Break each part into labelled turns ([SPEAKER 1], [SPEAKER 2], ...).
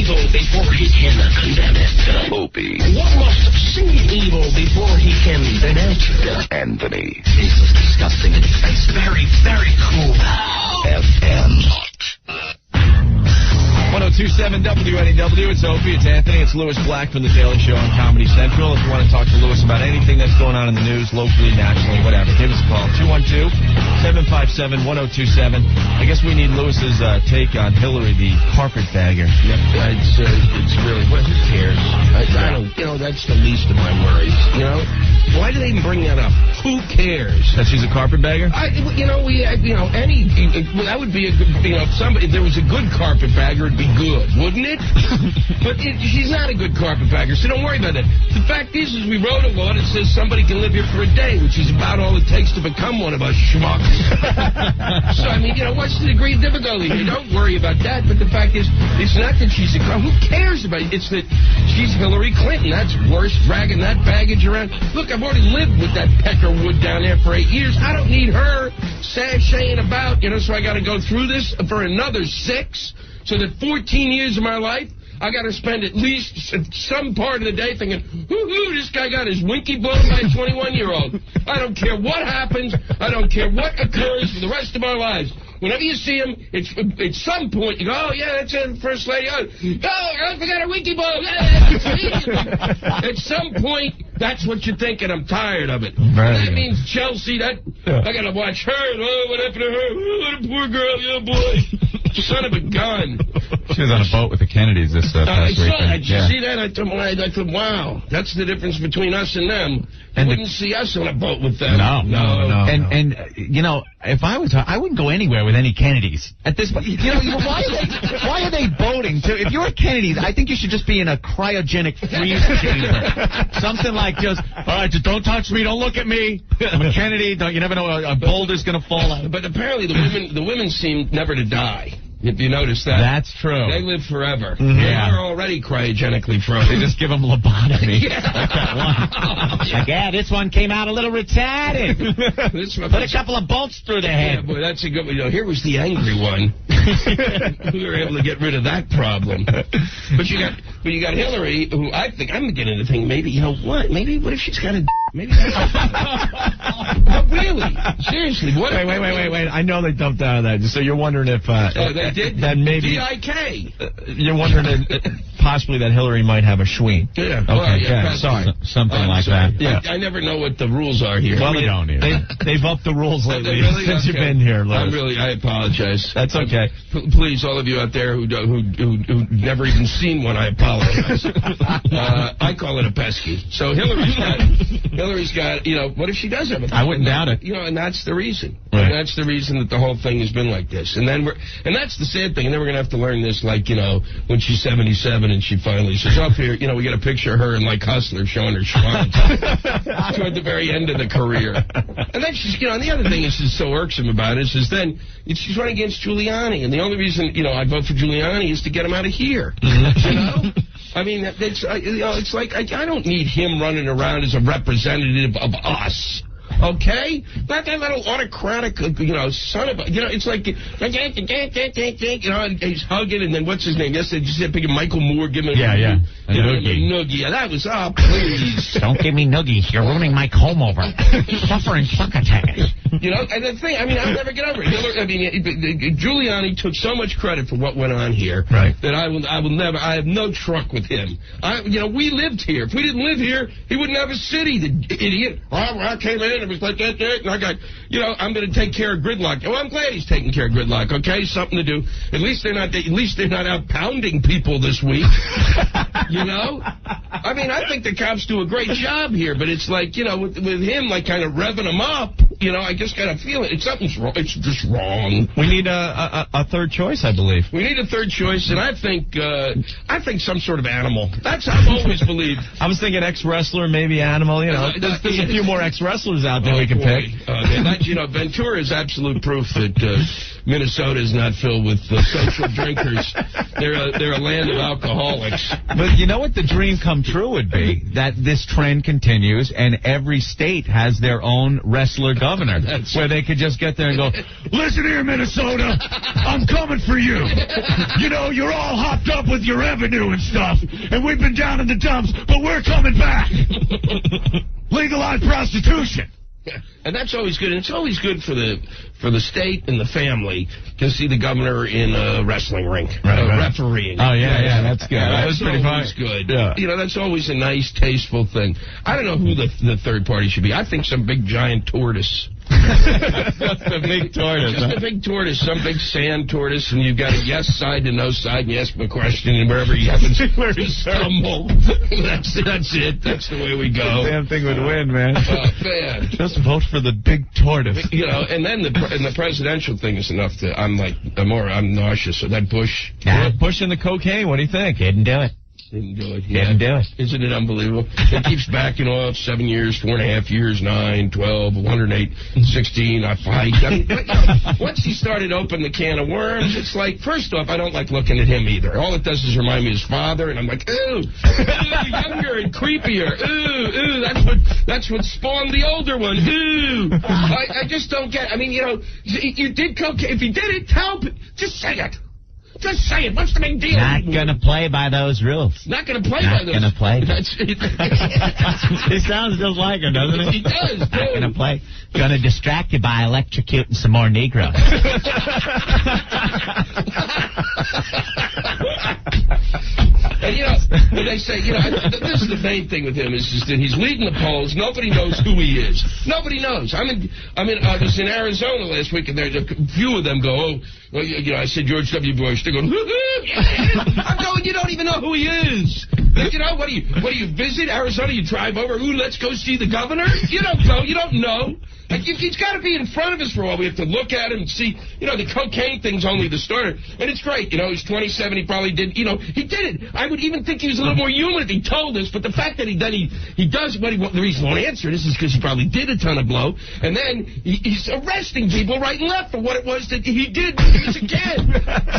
[SPEAKER 1] evil before he can condemn it?
[SPEAKER 2] Opie.
[SPEAKER 1] One must see evil before he can denounce it.
[SPEAKER 2] Anthony.
[SPEAKER 1] This is disgusting. It's very, very cool.
[SPEAKER 2] FM.
[SPEAKER 3] 102.7 WNEW. It's Opie. It's Anthony. It's Lewis Black from The Daily Show on Comedy Central. If you want to talk to Lewis about anything that's going on in the news, locally, nationally, whatever, give us a call. 212-757-1027. I guess we need Lewis's take on Hillary, the carpetbagger.
[SPEAKER 4] Yep, it's really, who cares? I don't, that's the least of my worries, Why do they even bring that up? Who cares?
[SPEAKER 3] That she's a carpetbagger?
[SPEAKER 4] That would be a good, if there was a good carpetbagger, it'd be good, wouldn't it? But she's not a good carpetbagger, so don't worry about that. The fact is we wrote a law that says somebody can live here for a day, which is about all it takes to become one of us schmucks. So, what's the degree of difficulty here? Don't worry about that, but the fact is, it's not that she's a who cares about it? It's that she's Hillary Clinton. That's worse, dragging that baggage around. Look, I've already lived with that Peckerwood down there for 8 years. I don't need her sashaying about, so I got to go through this for another 6, so that 14 years of my life, I got to spend at least some part of the day thinking, this guy got his winky blown by a 21-year-old. I don't care what happens. I don't care what occurs for the rest of our lives. Whenever you see him, at some point, you go, oh, yeah, that's the First Lady. Oh, I forgot a winky blow. At some point, that's what you think, and I'm tired of it. That means Chelsea, I got to watch her. Oh, what happened to her? Oh, what a poor girl. Yeah, boy. Son of a gun.
[SPEAKER 3] She was on a boat with the Kennedys this past week.
[SPEAKER 4] Did you see that? I thought, wow, that's the difference between us and them. You wouldn't see us on a boat with them.
[SPEAKER 3] No.
[SPEAKER 5] And if I was her, I wouldn't go anywhere with any Kennedys. At this point, why are they boating? If you're a Kennedy's, I think you should just be in a cryogenic freeze chamber. Something like just, all right, just don't touch me, don't look at me. I'm a Kennedy. You never know, a boulder's going to fall out.
[SPEAKER 4] But apparently the women seem never to die. If you notice that.
[SPEAKER 3] That's true.
[SPEAKER 4] They live forever.
[SPEAKER 3] Mm-hmm.
[SPEAKER 4] Yeah. They're already cryogenically frozen.
[SPEAKER 3] They just give them lobotomy.
[SPEAKER 5] Like that one. Like, this one came out a little retarded. Put a couple of bolts through the head.
[SPEAKER 4] Yeah, boy, that's a good one. Here was the angry one. We were able to get rid of that problem. But you got Hillary, who I think, I'm beginning to think, maybe, what? Maybe, what if she's got a maybe really? Seriously, what?
[SPEAKER 3] Wait. I know they dumped out of that. So you're wondering if...
[SPEAKER 4] they did?
[SPEAKER 3] That maybe...
[SPEAKER 4] D-I-K.
[SPEAKER 3] You're wondering possibly that Hillary might have a schween.
[SPEAKER 4] Yeah.
[SPEAKER 3] Okay,
[SPEAKER 4] well,
[SPEAKER 3] sorry. Something like that. Yeah.
[SPEAKER 4] I never know what the rules are here.
[SPEAKER 3] Well, we don't either. They've upped the rules lately since you've been here, Lewis.
[SPEAKER 4] I apologize.
[SPEAKER 3] That's okay.
[SPEAKER 4] Please, all of you out there who never even seen one, I apologize. I call it a pesky. So Hillary's got, what if she does have a
[SPEAKER 3] I wouldn't doubt it.
[SPEAKER 4] And that's the reason.
[SPEAKER 3] Right.
[SPEAKER 4] And that's the reason that the whole thing has been like this. And that's the sad thing. And then we're going to have to learn this, when she's 77 and she finally says, up here, we get a picture of her in, Hustler showing her schwanz toward the very end of the career. And then she's, and the other thing is so irksome about it is then she's running against Giuliani. And the only reason, I vote for Giuliani is to get him out of here. I mean, it's like I don't need him running around as a representative of us. Okay? Not that little autocratic, son of a... it's like... he's hugging, and then what's his name? Yesterday, did you see that picture? Michael Moore giving him...
[SPEAKER 3] Yeah.
[SPEAKER 4] A noogie. Yeah, that was... Oh, please.
[SPEAKER 5] Don't give me noogies. You're ruining my comb over. Suffering succotash.
[SPEAKER 4] And the thing, I'll never get over it. Giuliani took so much credit for what went on here that I will never... I have no truck with him. We lived here. If we didn't live here, he wouldn't have a city, the idiot. I came in, it was like that, and I got, I'm going to take care of gridlock. Oh, I'm glad he's taking care of gridlock, okay? Something to do. At least they're not out pounding people this week. I think the cops do a great job here, but it's like, with him, kind of revving them up, I just got to feel it. Something's wrong. It's just wrong.
[SPEAKER 3] We need a third choice, I believe.
[SPEAKER 4] We need a third choice, and I think some sort of animal. That's how I've always believed.
[SPEAKER 3] I was thinking ex-wrestler, maybe animal, There's a few more ex-wrestlers out there we can pick.
[SPEAKER 4] Ventura is absolute proof that Minnesota is not filled with social drinkers. They're a land of alcoholics.
[SPEAKER 5] But you know what the dream come true would be? That this trend continues and every state has their own wrestler governor where they could just get there and go, listen here, Minnesota, I'm coming for you. You know, you're all hopped up with your revenue and stuff, and we've been down in the dumps, but we're coming back. Legalize prostitution.
[SPEAKER 4] And that's always good. And it's always good for the state and the family to see the governor in a wrestling rink, refereeing.
[SPEAKER 5] Oh, yeah, that's good.
[SPEAKER 4] That
[SPEAKER 5] was pretty fun.
[SPEAKER 4] Good.
[SPEAKER 5] Yeah.
[SPEAKER 4] You know, that's always a nice, tasteful thing. I don't know who the third party should be. I think some big, giant tortoise.
[SPEAKER 5] The big tortoise.
[SPEAKER 4] Just a big tortoise, some big sand tortoise, and you've got a yes side to no side, and you ask him a question, and wherever he happens to stumble. That's it. That's the way we go.
[SPEAKER 5] The damn thing would win, man.
[SPEAKER 4] Oh, man.
[SPEAKER 5] Just vote for the big tortoise.
[SPEAKER 4] You know, and then the presidential thing is enough to, I'm nauseous. So that Bush.
[SPEAKER 5] Yeah, pushing the cocaine, what do you think? Didn't do it.
[SPEAKER 4] Didn't do it.
[SPEAKER 5] Didn't do it.
[SPEAKER 4] Isn't it unbelievable? It keeps backing off 7 years, 4.5 years, 9, 12, 108, 16, I fight. I mean, but, you know, once he started opening the can of worms, it's like, first off, I don't like looking at him either. All it does is remind me of his father, and I'm like, ooh, younger and creepier. Ooh, that's what spawned the older one. Ooh. I just don't get, I mean, you know, you did cocaine. If you did it, just say it. Just say it. What's the big deal?
[SPEAKER 5] Not going to play by those rules.
[SPEAKER 4] Not going to play by those.
[SPEAKER 5] Not going to play.
[SPEAKER 4] He
[SPEAKER 5] sounds just like her, doesn't he?
[SPEAKER 4] He does.
[SPEAKER 5] Not going to play. Going to distract you by electrocuting some more Negroes.
[SPEAKER 4] And, you know, when they say, you know, this is the main thing with him is just that he's leading the polls. Nobody knows who he is. Nobody knows. I was in Arizona last week, and there's a few of them go, oh, well, you know, I said George W. Bush. They go, I'm going, you don't even know who he is. Like, you know, what do you visit Arizona? You drive over, let's go see the governor? You don't go. You don't know. Like, he's got to be in front of us for a while. We have to look at him and see, you know, the cocaine thing's only the starter. And it's great. You know, he's 27. He probably did, you know, he did it. I would even think he was a little more human if he told us. But the fact that he does what the reason he won't answer this is because he probably did a ton of blow. And then he's arresting people right and left for what it was that he did when he was a kid.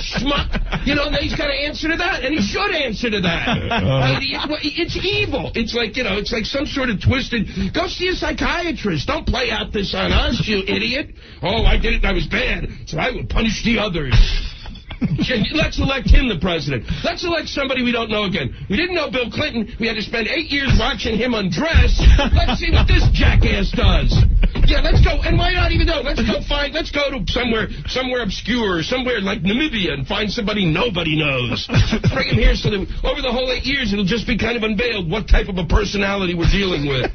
[SPEAKER 4] Schmuck. You know, and then he's got to answer to that. And he should answer to that. It's evil. It's like, you know, it's like some sort of twisted, go see a psychiatrist. Don't play out this on us, you idiot. Oh, I did it and I was bad, so I will punish the others. Let's elect him the president. Let's elect somebody we don't know again. We didn't know Bill Clinton. We had to spend 8 years watching him undress. Let's see what this jackass does. Yeah, let's go. And why not even know? Let's go to somewhere obscure, somewhere like Namibia and find somebody nobody knows. Bring him here so that over the whole 8 years it'll just be kind of unveiled what type of a personality we're dealing with.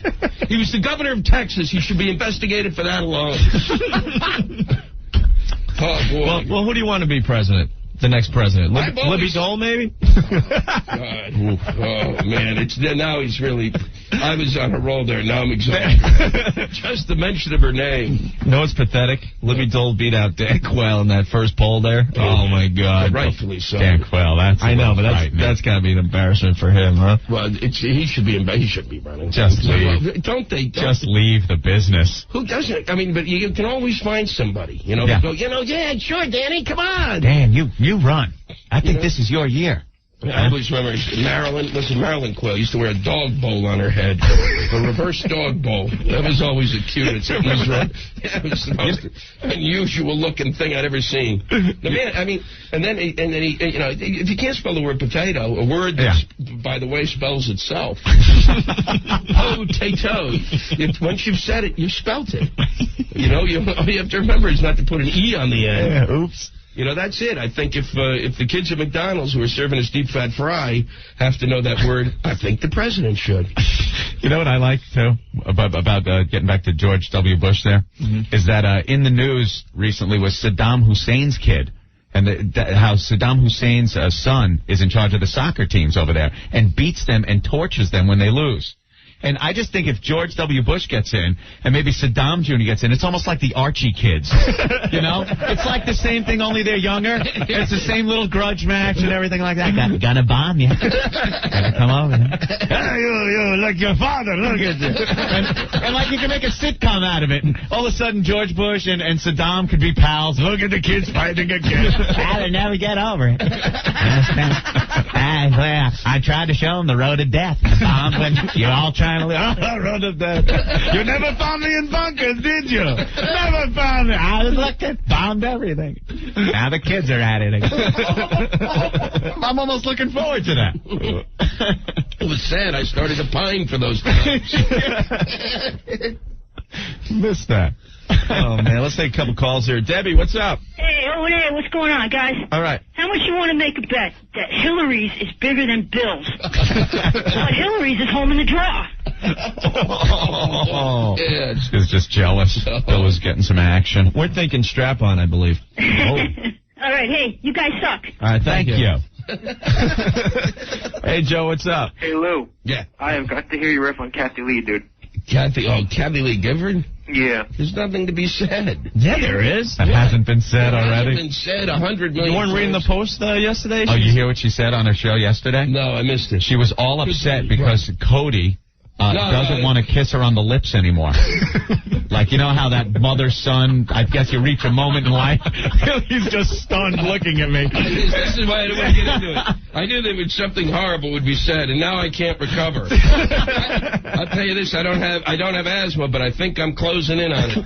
[SPEAKER 4] He was the governor of Texas. He should be investigated for that alone. Oh, boy.
[SPEAKER 3] Well, who do you want to be president? The next president? Libby Dole, maybe?
[SPEAKER 4] God. Oh, man. Now he's really... I was on a roll there. Now I'm exhausted. Just the mention of her name.
[SPEAKER 3] You know what's pathetic? Libby Dole beat out Dan Quayle in that first poll there. Oh, my God.
[SPEAKER 4] Rightfully so.
[SPEAKER 3] Dan Quayle, I know, but that's got to be an embarrassment for him, huh?
[SPEAKER 4] Well, he should be running.
[SPEAKER 3] Just leave.
[SPEAKER 4] Just
[SPEAKER 3] leave the business.
[SPEAKER 4] Who doesn't? I mean, but you can always find somebody. You know, go, yeah, sure, Danny, come on.
[SPEAKER 5] Dan, you run. I think this is your year.
[SPEAKER 4] I always remember Marilyn Quayle used to wear a dog bowl on her head, a reverse dog bowl. That was always a cute. It was right. That was the most unusual looking thing I'd ever seen. The man, I mean, and then he, you know, if you can't spell the word potato, a word that, by the way, spells itself. Potato. Once you've said it, you've spelt it. You know, all you have to remember is not to put an E on the end.
[SPEAKER 5] Yeah, oops.
[SPEAKER 4] You know, that's it. I think if the kids at McDonald's who are serving us deep fat fry have to know that word, I think the president should.
[SPEAKER 3] You know what I like, too, about getting back to George W. Bush there, is that in the news recently was Saddam Hussein's kid, and how Saddam Hussein's son is in charge of the soccer teams over there and beats them and tortures them when they lose.
[SPEAKER 5] And I just think if George W. Bush gets in, and maybe Saddam Jr. gets in, it's almost like the Archie kids. You know? It's like the same thing, only they're younger. It's the same little grudge match and everything like that. Gonna bomb you. Gotta come over here. Hey, you, look, your father, look at you. And like you can make a sitcom out of it. And all of a sudden, George Bush and Saddam could be pals. Look at the kids fighting again. They'll never get over it. I tried to show them the road to death. When you're all trying to live. Oh, road to death. You never found me in bunkers, did you? Never found me. I was looking. Bombed everything. Now the kids are at it again. I'm almost looking forward to that.
[SPEAKER 4] It was sad. I started to pine for those times.
[SPEAKER 3] Missed that. Oh, man. Let's take a couple calls here. Debbie, what's up?
[SPEAKER 6] Hey, over there, what's going on, guys?
[SPEAKER 3] All right.
[SPEAKER 6] How much you want to make a bet that Hillary's is bigger than Bill's? But Hillary's is home in the draw.
[SPEAKER 3] Oh.
[SPEAKER 4] Yeah,
[SPEAKER 5] He was just jealous. Bill was getting some action.
[SPEAKER 3] We're thinking strap-on, I believe.
[SPEAKER 6] All right, hey, you guys suck.
[SPEAKER 3] All right, thank you.
[SPEAKER 5] you.
[SPEAKER 3] Hey, Joe, what's up?
[SPEAKER 7] Hey, Lou.
[SPEAKER 4] Yeah.
[SPEAKER 7] I have got to hear your riff on Kathy Lee, dude.
[SPEAKER 4] Kathy Lee Gifford?
[SPEAKER 7] Yeah.
[SPEAKER 4] There's nothing to be said.
[SPEAKER 3] Yeah, there is.
[SPEAKER 5] That hasn't been said
[SPEAKER 4] It
[SPEAKER 5] already.
[SPEAKER 4] hasn't been said 100 million
[SPEAKER 3] You weren't reading the
[SPEAKER 4] times.
[SPEAKER 3] Post yesterday?
[SPEAKER 5] Oh, you hear what she said on her show yesterday?
[SPEAKER 4] No, I missed it.
[SPEAKER 5] She was all upset because Cody doesn't want to kiss her on the lips anymore. Like, you know how that mother-son, I guess you reach a moment in life. He's just stunned looking at me.
[SPEAKER 4] This is why I didn't want to get into it. I knew that something horrible would be said, and now I can't recover. I'll tell you this: I don't have asthma, but I think I'm closing in on it.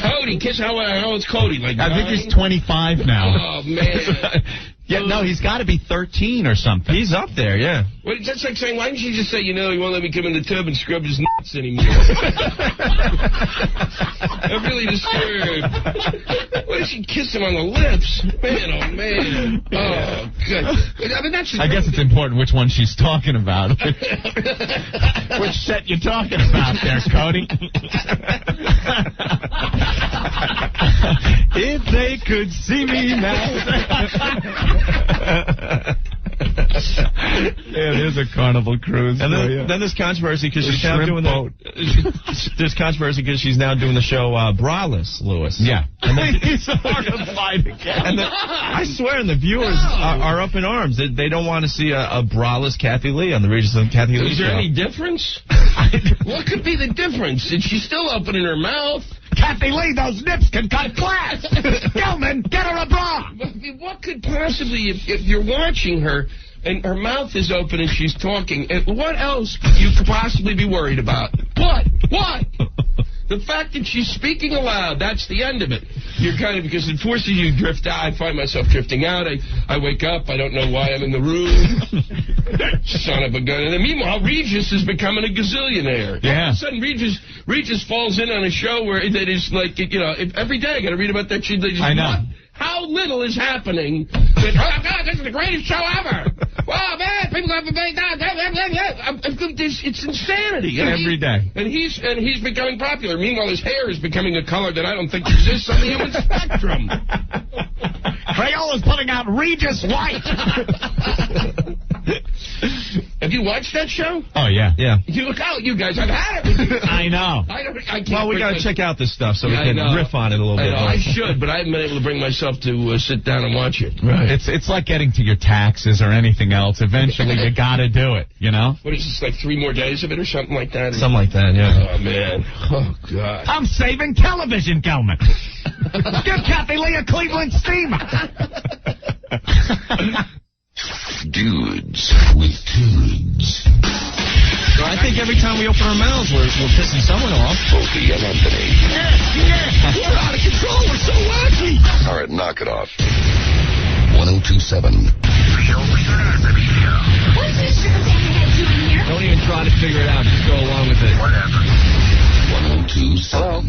[SPEAKER 4] Cody, kiss how it's Cody. Like
[SPEAKER 5] I think he's 25 now.
[SPEAKER 4] Oh man.
[SPEAKER 5] Yeah, no, he's got to be 13 or something.
[SPEAKER 3] He's up there, yeah.
[SPEAKER 4] Well, that's like saying, why didn't you just say, you know, he won't let me come in the tub and scrub his nuts anymore? I'm really disturbed. Why did she kiss him on the lips? Man, oh, man. Oh, God. I mean, that's
[SPEAKER 5] I guess it's important which one she's talking about. Which set you're talking about there, Cody. If they could see me now. Yeah, there's a Carnival cruise.
[SPEAKER 3] And
[SPEAKER 5] for you.
[SPEAKER 3] then there's controversy because she's now
[SPEAKER 5] shrimp
[SPEAKER 3] doing
[SPEAKER 5] boat.
[SPEAKER 3] There's controversy because she's now doing the show Braless, Lewis.
[SPEAKER 5] Yeah.
[SPEAKER 3] And then,
[SPEAKER 5] He's horrified again.
[SPEAKER 3] and I swear, the viewers are up in arms. They don't want to see a braless Kathy Lee on the Regis and Kathy Lee
[SPEAKER 4] Is
[SPEAKER 3] show.
[SPEAKER 4] there any difference? What could be the difference? Is she still opening her mouth?
[SPEAKER 5] Kathy Lee, those nips can cut glass. Gilman, get her a bra.
[SPEAKER 4] What could possibly, if you're watching her and her mouth is open and she's talking, what else could you possibly be worried about? What? The fact that she's speaking aloud, that's the end of it. You're kind of, because it forces you to drift out. I find myself drifting out. I wake up. I don't know why I'm in the room. Son of a gun. And then meanwhile, Regis is becoming a gazillionaire.
[SPEAKER 5] Yeah.
[SPEAKER 4] All of a sudden, Regis falls in on a show where that is like, you know, every day I got to read about that.
[SPEAKER 5] I know.
[SPEAKER 4] How little is happening that, oh, God, this is the greatest show ever. Wow, man, people have to pay that. It's insanity.
[SPEAKER 5] Every day.
[SPEAKER 4] And he's becoming popular. Meanwhile, his hair is becoming a color that I don't think exists on the human spectrum.
[SPEAKER 5] Crayola's putting out Regis White.
[SPEAKER 4] Have you watched that show?
[SPEAKER 5] Oh, yeah.
[SPEAKER 3] Yeah.
[SPEAKER 4] You look out, you guys. I've had it with you.
[SPEAKER 5] I know.
[SPEAKER 4] I can't
[SPEAKER 3] Well, we got to check out this stuff so we can
[SPEAKER 4] I know.
[SPEAKER 3] riff on it a little bit.
[SPEAKER 4] I should, but I haven't been able to bring myself to sit down and watch it.
[SPEAKER 3] Right.
[SPEAKER 5] It's like getting to your taxes or anything else. Eventually, you got to do it, you know?
[SPEAKER 4] What is this, like 3 more days of it or something like that?
[SPEAKER 3] Something like that, yeah.
[SPEAKER 4] Oh, man. Oh, God.
[SPEAKER 5] I'm saving television, Gilman. Give Kathy Lee a Cleveland steamer.
[SPEAKER 2] Dudes with tunes.
[SPEAKER 3] So I think every time we open our mouths, we're pissing someone off.
[SPEAKER 2] Opie and Anthony.
[SPEAKER 4] We're out of control. We're so wacky.
[SPEAKER 2] All right, knock it off. 102.7.
[SPEAKER 3] Don't even try to figure it out. Just go along with it.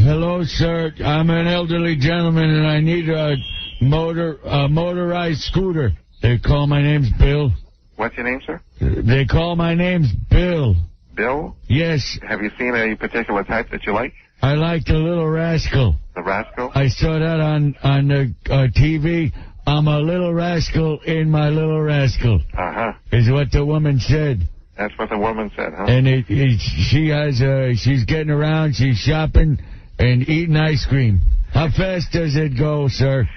[SPEAKER 2] 102.7.
[SPEAKER 8] Hello, sir. I'm an elderly gentleman, and I need a motorized scooter. They call my name's Bill.
[SPEAKER 7] What's your name, sir?
[SPEAKER 8] They call my name's Bill.
[SPEAKER 7] Bill?
[SPEAKER 8] Yes,
[SPEAKER 7] Have you seen a particular type that you like?
[SPEAKER 8] I like the Little Rascal.
[SPEAKER 7] The Rascal?
[SPEAKER 8] I saw that on the TV. I'm a little rascal in my little rascal,
[SPEAKER 7] Uh-huh.
[SPEAKER 8] is what the woman said.
[SPEAKER 7] That's what the woman said, huh?
[SPEAKER 8] And she's getting around, she's shopping and eating ice cream. How fast does it go, sir?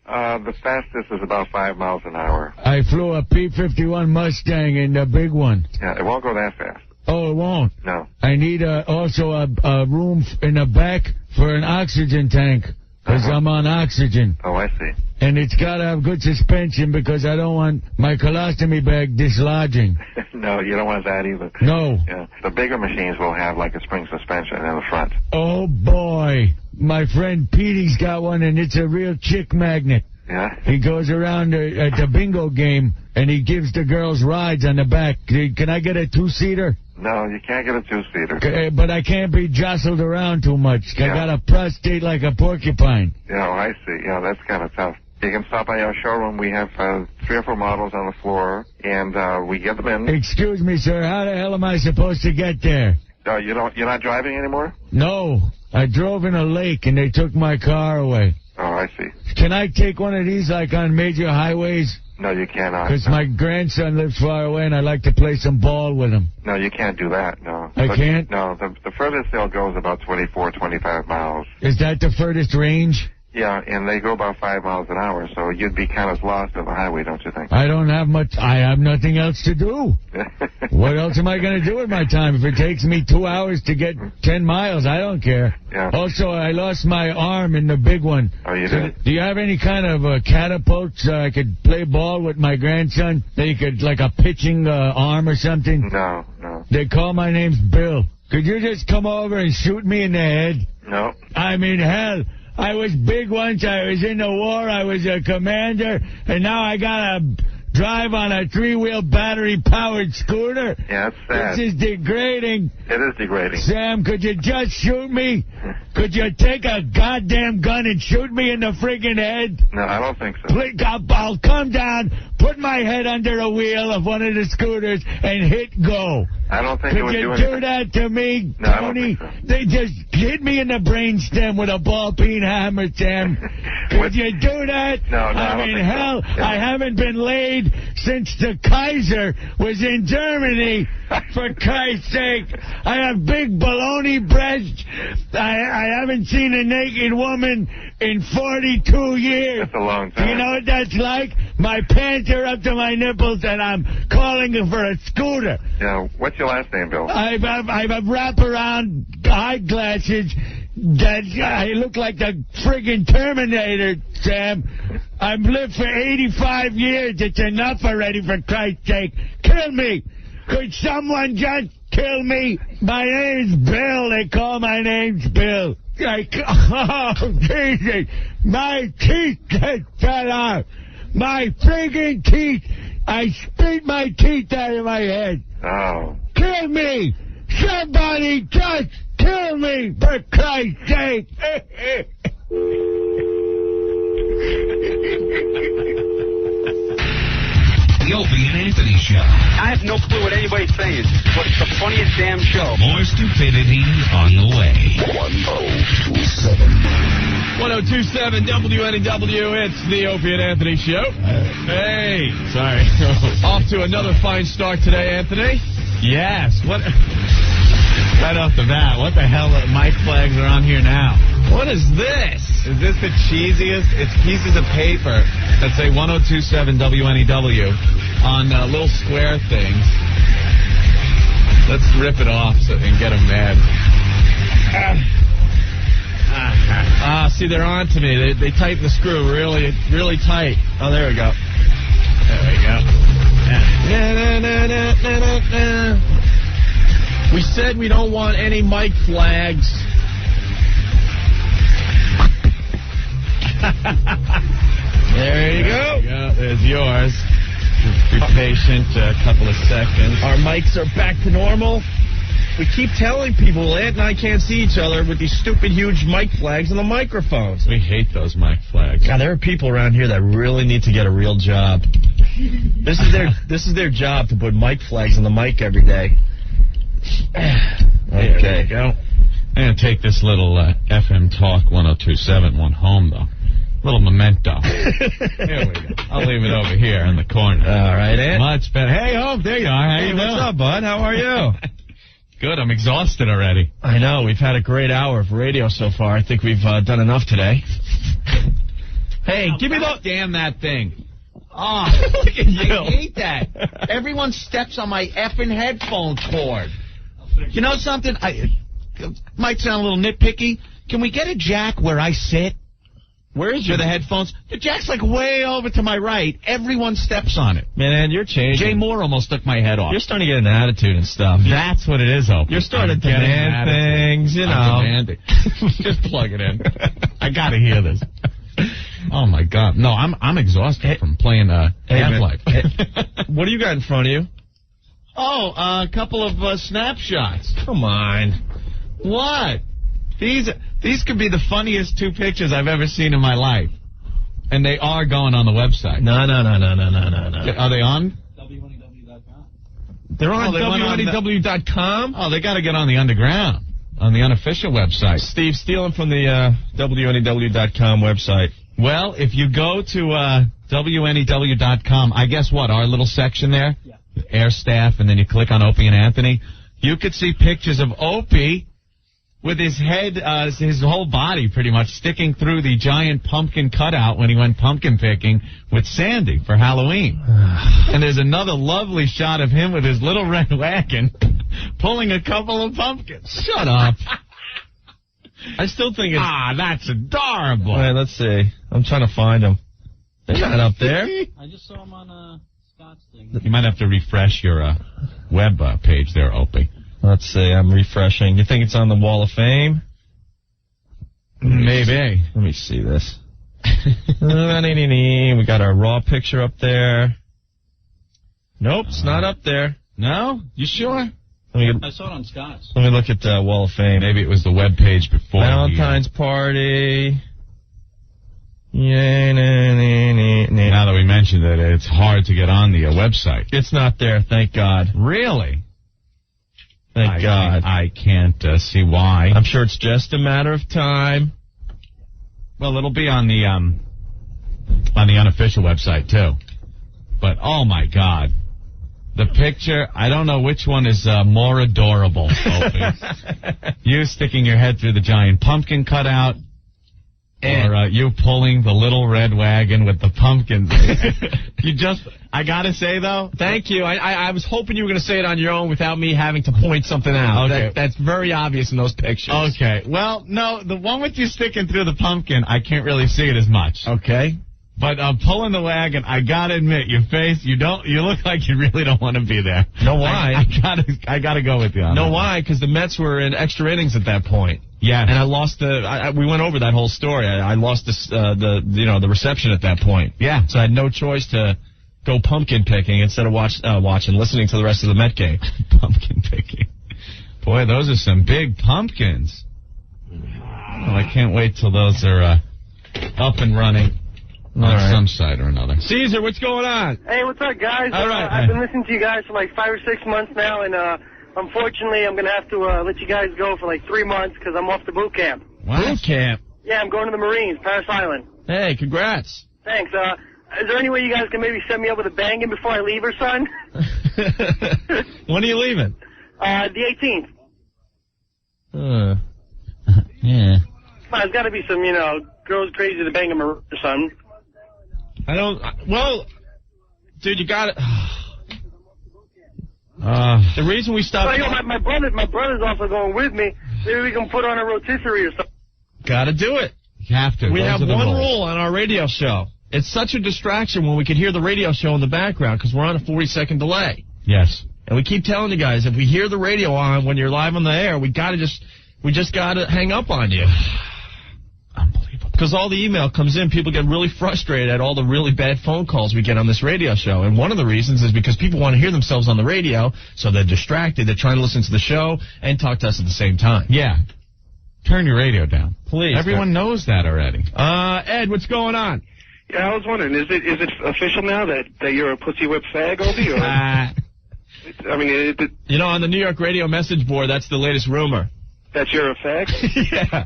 [SPEAKER 7] The fastest is about 5 miles an hour.
[SPEAKER 8] I flew a P-51 Mustang in the big one.
[SPEAKER 7] Yeah, it won't go that fast.
[SPEAKER 8] Oh, it won't?
[SPEAKER 7] No.
[SPEAKER 8] I need also a room in the back for an oxygen tank, because I'm on oxygen.
[SPEAKER 7] Oh, I see.
[SPEAKER 8] And it's got to have good suspension because I don't want my colostomy bag dislodging.
[SPEAKER 7] No, you don't want that either.
[SPEAKER 8] No.
[SPEAKER 7] Yeah. The bigger machines will have like a spring suspension in the front.
[SPEAKER 8] Oh, boy. My friend Petey's got one, and it's a real chick magnet.
[SPEAKER 7] Yeah?
[SPEAKER 8] He goes around at the bingo game, and he gives the girls rides on the back. Can I get a two-seater?
[SPEAKER 7] No, you can't get a two-seater.
[SPEAKER 8] But I can't be jostled around too much.
[SPEAKER 7] Yeah.
[SPEAKER 8] I got a prostate like a porcupine.
[SPEAKER 7] Yeah, I see. Yeah, that's kind of tough. You can stop by our showroom. We have 3 or 4 models on the floor, and we get them in.
[SPEAKER 8] Excuse me, sir. How the hell am I supposed to get there?
[SPEAKER 7] You're not driving anymore?
[SPEAKER 8] No. I drove in a lake, and they took my car away.
[SPEAKER 7] Oh, I see.
[SPEAKER 8] Can I take one of these, like, on major highways?
[SPEAKER 7] No, you cannot.
[SPEAKER 8] Because my grandson lives far away, and I'd like to play some ball with him.
[SPEAKER 7] No, you can't do that, no.
[SPEAKER 8] I can't?
[SPEAKER 7] No, the furthest they'll go is about 24, 25 miles.
[SPEAKER 8] Is that the furthest range?
[SPEAKER 7] Yeah, and they go about 5 miles an hour, so you'd be kind of lost on the highway, don't you think?
[SPEAKER 8] I don't have much. I have nothing else to do. What else am I going to do with my time? If it takes me 2 hours to get 10 miles, I don't care.
[SPEAKER 7] Yeah.
[SPEAKER 8] Also, I lost my arm in the big one.
[SPEAKER 7] Oh, you did?
[SPEAKER 8] Do you have any kind of catapult so I could play ball with my grandson? That you could, like a pitching arm or something?
[SPEAKER 7] No.
[SPEAKER 8] They call my name's Bill. Could you just come over and shoot me in the head?
[SPEAKER 7] No.
[SPEAKER 8] I mean, hell, I was big once. I was in the war. I was a commander. And now I got to drive on a 3-wheel battery-powered scooter.
[SPEAKER 7] Yeah, that's sad.
[SPEAKER 8] This is degrading.
[SPEAKER 7] It is degrading.
[SPEAKER 8] Sam, could you just shoot me? Could you take a goddamn gun and shoot me in the friggin' head?
[SPEAKER 7] No, I don't think so.
[SPEAKER 8] Please, I'll come down, put my head under a wheel of one of the scooters, and hit go.
[SPEAKER 7] I don't think it would
[SPEAKER 8] Could
[SPEAKER 7] do
[SPEAKER 8] you
[SPEAKER 7] anything.
[SPEAKER 8] do that to me,
[SPEAKER 7] No, I don't
[SPEAKER 8] Tony?
[SPEAKER 7] think so.
[SPEAKER 8] They just hit me in the brainstem with a ball-peen hammer, Sam. Could you do that?
[SPEAKER 7] No, I
[SPEAKER 8] I
[SPEAKER 7] don't
[SPEAKER 8] mean,
[SPEAKER 7] think so.
[SPEAKER 8] hell,
[SPEAKER 7] Yeah.
[SPEAKER 8] I haven't been laid since the Kaiser was in Germany. For Christ's sake, I have big baloney breasts. I haven't seen a naked woman in 42 years.
[SPEAKER 7] That's a long time.
[SPEAKER 8] You know what that's like? My pants are up to my nipples, and I'm calling for a scooter.
[SPEAKER 7] Yeah, what's your last name, Bill?
[SPEAKER 8] I have wraparound eyeglasses that I look like the friggin' Terminator, Sam. I've lived for 85 years. It's enough already, for Christ's sake. Kill me. Could someone just kill me? My name's Bill. They call my name's Bill. Oh, Jesus. My teeth just fell out. My friggin' teeth. I spit my teeth out of my head.
[SPEAKER 7] Oh.
[SPEAKER 8] Kill me! Somebody just kill me, for Christ's sake!
[SPEAKER 2] The Opie and Anthony Show.
[SPEAKER 9] I have no clue what anybody's saying, but it's the funniest damn show.
[SPEAKER 2] More stupidity on the way. 102.7.
[SPEAKER 3] 102.7 WNEW, it's the Opie and Anthony Show. Hey, sorry. Off to another fine start today, Anthony.
[SPEAKER 5] Yes. What? Right off the bat, what the hell mic flags are on here now?
[SPEAKER 3] What is this?
[SPEAKER 5] Is this the cheesiest? It's pieces of paper that say 102.7 WNEW on little square things. Let's rip it off and get them mad.
[SPEAKER 3] See, they're on to me. They tighten the screw really, really tight. Oh, there we go.
[SPEAKER 5] There we go.
[SPEAKER 3] We said we don't want any mic flags.
[SPEAKER 5] There you go. There's yours. Be patient a couple of seconds.
[SPEAKER 3] Our mics are back to normal. We keep telling people Ant and I can't see each other with these stupid huge mic flags on the microphones.
[SPEAKER 5] We hate those mic flags.
[SPEAKER 3] God, there are people around here that really need to get a real job. This is their job, to put mic flags on the mic every day.
[SPEAKER 5] Okay. There you go. I'm going to take this little FM Talk 102.7 one home, though. Little memento. Here we go. I'll leave it over here in the corner.
[SPEAKER 3] All right, Ant.
[SPEAKER 5] much better. Hey, Hope, there you are. How you doing?
[SPEAKER 3] What's up, bud? How are you?
[SPEAKER 5] Good. I'm exhausted already.
[SPEAKER 3] I know. We've had a great hour of radio so far. I think we've done enough today. Hey, give me the...
[SPEAKER 5] Damn that thing.
[SPEAKER 3] Oh, look at you.
[SPEAKER 5] I hate that. Everyone steps on my effing headphone cord. You know something? It might sound a little nitpicky. Can we get a jack where I sit?
[SPEAKER 3] Where is
[SPEAKER 5] your the headphones? The jack's like way over to my right. Everyone steps on it.
[SPEAKER 3] Man, you're changing.
[SPEAKER 5] Jay Moore almost took my head off.
[SPEAKER 3] You're starting to get an attitude and stuff.
[SPEAKER 5] That's what it is, Hope.
[SPEAKER 3] You're starting to demand things, you know.
[SPEAKER 5] Just plug it in. I got to hear this. Oh, my God. No, I'm exhausted from playing Half-Life.
[SPEAKER 3] What do you got in front of you?
[SPEAKER 5] Oh, a couple of snapshots.
[SPEAKER 3] Come on.
[SPEAKER 5] What? These could be the funniest 2 pictures I've ever seen in my life. And they are going on the website.
[SPEAKER 3] No.
[SPEAKER 5] Are they on?
[SPEAKER 3] WNEW.com. They're on WNEW.com?
[SPEAKER 5] Oh, they got to get on the underground, on the unofficial website.
[SPEAKER 3] Steve, stealing from the WNEW.com website.
[SPEAKER 5] Well, if you go to WNEW.com, I guess what, our little section there? Yeah. Air staff, and then you click on Opie and Anthony. You could see pictures of Opie with his head, his whole body pretty much sticking through the giant pumpkin cutout when he went pumpkin picking with Sandy for Halloween. And there's another lovely shot of him with his little red wagon pulling a couple of pumpkins.
[SPEAKER 3] Shut up. I still think it's...
[SPEAKER 5] that's adorable.
[SPEAKER 3] All right, let's see. I'm trying to find him. They're not up there.
[SPEAKER 10] I just saw him on Scott's thing.
[SPEAKER 5] You might have to refresh your web page there, Opie.
[SPEAKER 3] Let's see. I'm refreshing. You think it's on the Wall of Fame?
[SPEAKER 5] Maybe.
[SPEAKER 3] Let me see this. We got our raw picture up there. Nope, it's not up there.
[SPEAKER 5] No? You sure?
[SPEAKER 10] I saw it on Scott's.
[SPEAKER 3] Let me look at Wall of Fame.
[SPEAKER 5] Maybe it was the web page before.
[SPEAKER 3] Valentine's party. Yeah,
[SPEAKER 5] Now that we mentioned it, it's hard to get on the website.
[SPEAKER 3] It's not there, thank God.
[SPEAKER 5] Really?
[SPEAKER 3] Thank God.
[SPEAKER 5] I can't see why.
[SPEAKER 3] I'm sure it's just a matter of time.
[SPEAKER 5] Well, it'll be on the unofficial website too. But oh my God, the picture! I don't know which one is more adorable. You sticking your head through the giant pumpkin cutout, or you pulling the little red wagon with the pumpkins. I gotta say though,
[SPEAKER 3] thank you. I was hoping you were gonna say it on your own without me having to point something out.
[SPEAKER 5] Okay.
[SPEAKER 3] That's very obvious in those pictures.
[SPEAKER 5] Okay. Well, no, the one with you sticking through the pumpkin, I can't really see it as much.
[SPEAKER 3] Okay.
[SPEAKER 5] But pulling the wagon, I gotta admit, your face, you look like you really don't want to be there.
[SPEAKER 3] Know why?
[SPEAKER 5] I gotta go with you on that.
[SPEAKER 3] Why? Because the Mets were in extra innings at that point.
[SPEAKER 5] Yeah.
[SPEAKER 3] And I lost we went over that whole story. I lost the reception at that point.
[SPEAKER 5] Yeah.
[SPEAKER 3] So I had no choice to go pumpkin picking instead of listening to the rest of the Met game.
[SPEAKER 5] Pumpkin picking. Boy, those are some big pumpkins. Well, I can't wait till those are up and running on some side or another.
[SPEAKER 3] Caesar, what's going on?
[SPEAKER 11] Hey, what's up, guys?
[SPEAKER 3] All right.
[SPEAKER 11] I've been listening to you guys for like 5 or 6 months now, and unfortunately, I'm going to have to let you guys go for like 3 months because I'm off to boot camp.
[SPEAKER 5] What?
[SPEAKER 3] Boot camp?
[SPEAKER 11] Yeah, I'm going to the Marines, Paris Island.
[SPEAKER 3] Hey, congrats.
[SPEAKER 11] Thanks. Is there any way you guys can maybe set me up with a banging before I leave or son?
[SPEAKER 3] When are you leaving?
[SPEAKER 11] The
[SPEAKER 3] 18th.
[SPEAKER 5] Yeah.
[SPEAKER 11] There's got to be some, girls crazy to bang a Marine or something.
[SPEAKER 3] Well, dude, you got it. The reason we stopped...
[SPEAKER 11] My brother's also going with me. Maybe we can put on a rotisserie or something.
[SPEAKER 3] Gotta do it.
[SPEAKER 5] You have to.
[SPEAKER 3] We have one rule on our radio show. It's such a distraction when we can hear the radio show in the background because we're on a 40-second delay.
[SPEAKER 5] Yes.
[SPEAKER 3] And we keep telling you guys, if we hear the radio on when you're live on the air, we just gotta hang up on you.
[SPEAKER 5] Unbelievable.
[SPEAKER 3] Because all the email comes in, people get really frustrated at all the really bad phone calls we get on this radio show. And one of the reasons is because people want to hear themselves on the radio, so they're distracted. They're trying to listen to the show and talk to us at the same time.
[SPEAKER 5] Yeah. Turn your radio down.
[SPEAKER 3] Please.
[SPEAKER 5] Everyone knows that already.
[SPEAKER 3] Ed, what's going on?
[SPEAKER 9] Yeah, I was wondering, is it official now that you're a pussy whip fag, Opie? Or on the
[SPEAKER 3] New York radio message board, that's the latest rumor.
[SPEAKER 9] That you're a fag?
[SPEAKER 3] Yeah.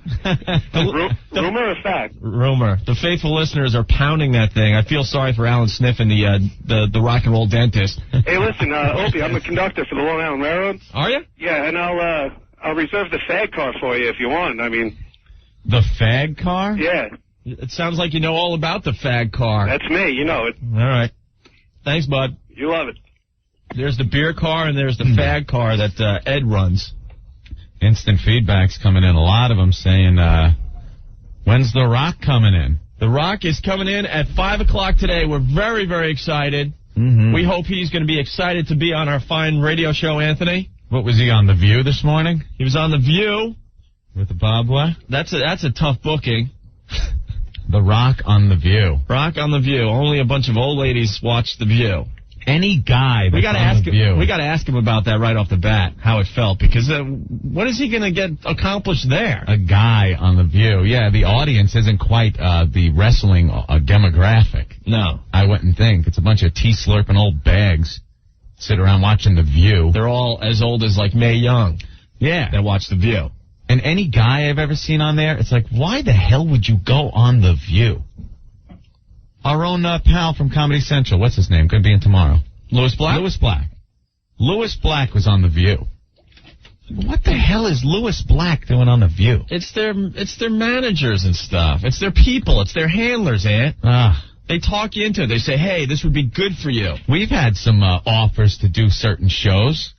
[SPEAKER 9] Rumor or fact?
[SPEAKER 3] Rumor. The faithful listeners are pounding that thing. I feel sorry for Alan Sniffen, the rock and roll dentist.
[SPEAKER 9] Hey, listen, Opie, I'm a conductor for the Long Island Railroad.
[SPEAKER 3] Are you?
[SPEAKER 9] Yeah, and I'll reserve the fag car for you if you want. I mean...
[SPEAKER 5] The fag car?
[SPEAKER 9] Yeah.
[SPEAKER 3] It sounds like you know all about the fag car.
[SPEAKER 9] That's me, you know it.
[SPEAKER 3] All right. Thanks, bud.
[SPEAKER 9] You love it.
[SPEAKER 3] There's the beer car and there's the fag car that Ed runs.
[SPEAKER 5] Instant feedback's coming in. A lot of them saying, when's The Rock coming in?
[SPEAKER 3] The Rock is coming in at 5 o'clock today. We're very, very excited.
[SPEAKER 5] Mm-hmm.
[SPEAKER 3] We hope he's going to be excited to be on our fine radio show, Anthony.
[SPEAKER 5] What was he on, The View this morning?
[SPEAKER 3] He was on The View.
[SPEAKER 5] With the Bob West?
[SPEAKER 3] That's a tough booking.
[SPEAKER 5] The Rock on The View.
[SPEAKER 3] Rock on The View. Only a bunch of old ladies watch The View.
[SPEAKER 5] Any guy that's on The View.
[SPEAKER 3] We got to ask him about that right off the bat, how it felt, because what is he going to get accomplished there?
[SPEAKER 5] A guy on The View. Yeah, the audience isn't quite the wrestling demographic.
[SPEAKER 3] No.
[SPEAKER 5] I wouldn't think. It's a bunch of tea-slurping old bags sit around watching The View.
[SPEAKER 3] They're all as old as, like, Mae Young.
[SPEAKER 5] Yeah.
[SPEAKER 3] That watch The View.
[SPEAKER 5] And any guy I've ever seen on there, it's like, why the hell would you go on The View? Our own pal from Comedy Central, what's his name? Going to be in tomorrow.
[SPEAKER 3] Louis Black?
[SPEAKER 5] Louis Black. Louis Black was on The View. What the hell is Louis Black doing on The View?
[SPEAKER 3] It's their managers and stuff. It's their people. It's their handlers, Ant. They talk you into it. They say, hey, this would be good for you.
[SPEAKER 5] We've had some offers to do certain shows.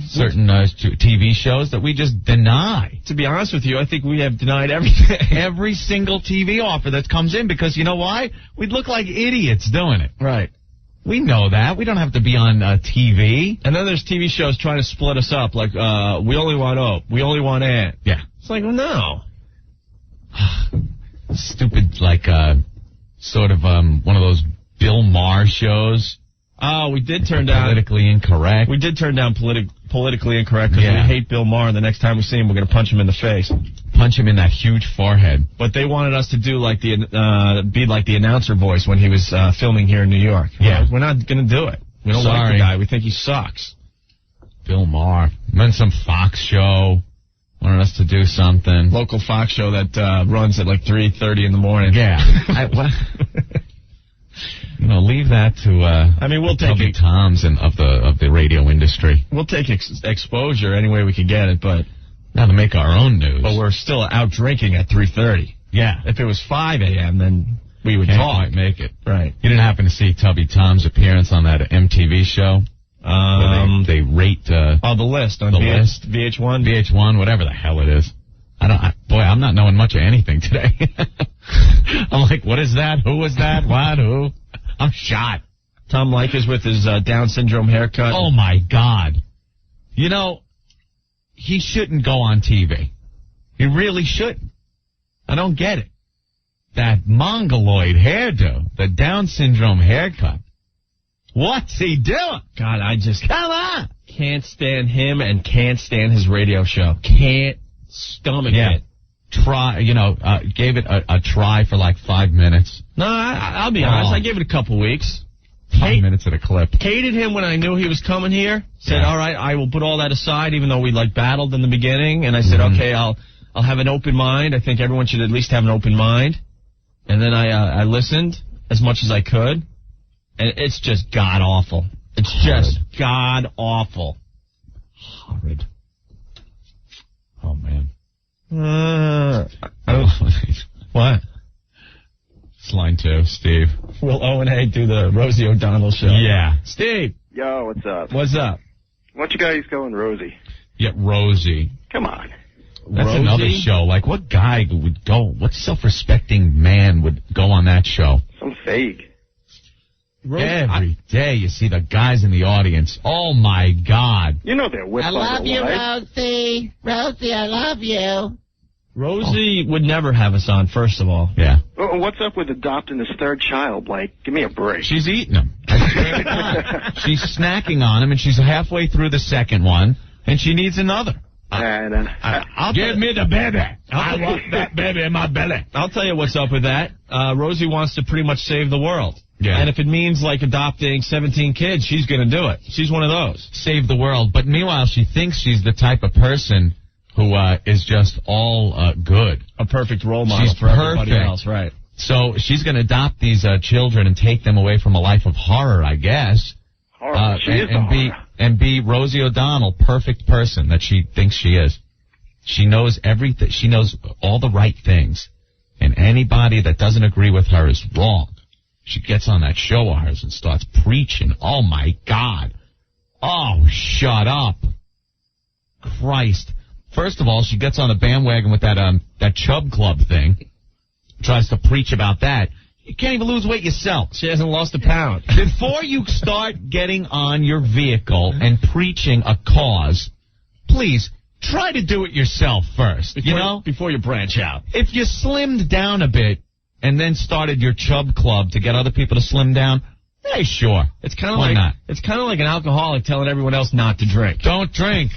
[SPEAKER 5] Certain TV shows that we just deny.
[SPEAKER 3] To be honest with you, I think we have denied everything.
[SPEAKER 5] Every single TV offer that comes in, because you know why? We'd look like idiots doing it.
[SPEAKER 3] Right.
[SPEAKER 5] We know that. We don't have to be on TV.
[SPEAKER 3] And then there's TV shows trying to split us up, like we only want Ope, we only want Ant.
[SPEAKER 5] Yeah.
[SPEAKER 3] It's like, well, no.
[SPEAKER 5] Stupid, like, sort of one of those Bill Maher shows.
[SPEAKER 3] Oh, we did turn down...
[SPEAKER 5] Politically incorrect.
[SPEAKER 3] We did turn down politically incorrect because we hate Bill Maher, and the next time we see him, we're going to punch him in the face.
[SPEAKER 5] Punch him in that huge forehead.
[SPEAKER 3] But they wanted us to do like be like the announcer voice when he was filming here in New York.
[SPEAKER 5] Yeah.
[SPEAKER 3] We're not going to do it. We don't like the guy. We think he sucks.
[SPEAKER 5] Bill Maher. And then some Fox show wanted us to do something.
[SPEAKER 3] Local Fox show that runs at like 3:30 in the morning.
[SPEAKER 5] Yeah. Leave that to
[SPEAKER 3] I mean, we'll take
[SPEAKER 5] Tubby Toms of the radio industry.
[SPEAKER 3] We'll take exposure any way we can get it, but
[SPEAKER 5] not to make our own news.
[SPEAKER 3] But we're still out drinking at 3:30.
[SPEAKER 5] Yeah.
[SPEAKER 3] If it was 5 a.m., then we would
[SPEAKER 5] Can't
[SPEAKER 3] talk.
[SPEAKER 5] quite make it.
[SPEAKER 3] Right.
[SPEAKER 5] You didn't happen to see Tubby Tom's appearance on that MTV show? Where they rate
[SPEAKER 3] the list on
[SPEAKER 5] list.
[SPEAKER 3] VH1,
[SPEAKER 5] VH1, whatever the hell it is. I'm not knowing much of anything today. I'm like, what is that? Who was that? What? Who? I'm shot.
[SPEAKER 3] Tom Leykis with his Down syndrome haircut.
[SPEAKER 5] Oh, my God. He shouldn't go on TV. He really shouldn't. I don't get it. That mongoloid hairdo, the Down syndrome haircut. What's he doing?
[SPEAKER 3] God, I just...
[SPEAKER 5] Come on!
[SPEAKER 3] Can't stand him and can't stand his radio show. Can't stomach it.
[SPEAKER 5] Gave it a try for like 5 minutes.
[SPEAKER 3] No, I'll be honest. I gave it a couple weeks.
[SPEAKER 5] 5 minutes at a clip.
[SPEAKER 3] Hated him when I knew he was coming here. Said, all right, I will put all that aside, even though we battled in the beginning. And I said, okay, I'll have an open mind. I think everyone should at least have an open mind. And then I listened as much as I could. And it's just god-awful. It's just god-awful.
[SPEAKER 5] Horrid. Oh, man.
[SPEAKER 3] What?
[SPEAKER 5] It's line 2, Steve.
[SPEAKER 3] Will O&A do the Rosie O'Donnell show?
[SPEAKER 5] Yeah.
[SPEAKER 3] Steve.
[SPEAKER 9] Yo, what's up?
[SPEAKER 3] What's up?
[SPEAKER 9] Why don't you guys go on Rosie?
[SPEAKER 5] Yeah, Rosie.
[SPEAKER 9] Come on.
[SPEAKER 5] That's
[SPEAKER 3] Rosie?
[SPEAKER 5] another show. Like, what guy would go? What self-respecting man would go on that show?
[SPEAKER 9] Some fake.
[SPEAKER 5] Every day you see the guys in the audience. Oh, my God.
[SPEAKER 9] You know they're whipped
[SPEAKER 12] I love you,
[SPEAKER 9] life.
[SPEAKER 12] Rosie. Rosie, I love you.
[SPEAKER 3] Rosie would never have us on, first of all.
[SPEAKER 5] Yeah.
[SPEAKER 9] Oh, what's up with adopting this third child? Like, give me a break.
[SPEAKER 5] She's eating them. She's snacking on them, and she's halfway through the second one, and she needs another. Give me the baby. I want that baby in my belly.
[SPEAKER 3] I'll tell you what's up with that. Rosie wants to pretty much save the world.
[SPEAKER 5] Yeah.
[SPEAKER 3] And if it means, adopting 17 kids, she's going to do it. She's one of those.
[SPEAKER 5] Save the world. But meanwhile, she thinks she's the type of person who is just all good.
[SPEAKER 3] A perfect role model
[SPEAKER 5] She's
[SPEAKER 3] for everybody
[SPEAKER 5] perfect.
[SPEAKER 3] else, right?
[SPEAKER 5] So she's going to adopt these children and take them away from a life of horror, I guess.
[SPEAKER 9] Horror. She is the horror.
[SPEAKER 5] And be Rosie O'Donnell, perfect person that she thinks she is. She knows everything. She knows all the right things. And anybody that doesn't agree with her is wrong. She gets on that show of hers and starts preaching. Oh, my God. Oh, shut up. Christ. First of all, she gets on the bandwagon with that Chub Club thing. Tries to preach about that. You can't even lose weight yourself.
[SPEAKER 3] She hasn't lost a pound.
[SPEAKER 5] Before you start getting on your vehicle and preaching a cause, please try to do it yourself first.
[SPEAKER 3] Before you branch out.
[SPEAKER 5] If you slimmed down a bit and then started your Chub Club to get other people to slim down, hey, sure.
[SPEAKER 3] It's kind of
[SPEAKER 5] Why
[SPEAKER 3] like
[SPEAKER 5] not?
[SPEAKER 3] It's kind of like an alcoholic telling everyone else not to drink.
[SPEAKER 5] Don't drink.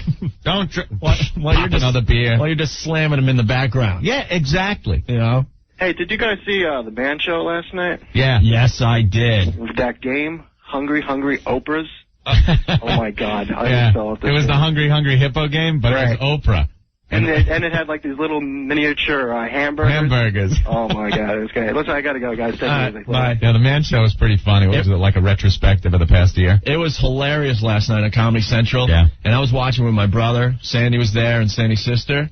[SPEAKER 5] Don't drink.
[SPEAKER 3] While you're just
[SPEAKER 5] another beer.
[SPEAKER 3] While you're just slamming them in the background.
[SPEAKER 5] Yeah, exacly.
[SPEAKER 3] You know.
[SPEAKER 9] Hey, did you guys see the band show last night?
[SPEAKER 5] Yeah.
[SPEAKER 3] Yes, I did.
[SPEAKER 9] With that game, Hungry Oprah's? Oh, my God. I just fell off
[SPEAKER 5] it was the Hungry Hippo game, but
[SPEAKER 9] right.
[SPEAKER 5] It was Oprah.
[SPEAKER 9] And it had like these little miniature hamburgers. Oh, my God. It was great. Listen, I got to go, guys. Take it easy.
[SPEAKER 3] Bye.
[SPEAKER 5] Yeah, the Man Show was pretty funny. It was like a retrospective of the past year.
[SPEAKER 3] It was hilarious last night on Comedy Central.
[SPEAKER 5] Yeah.
[SPEAKER 3] And I was watching with my brother. Sandy was there and Sandy's sister.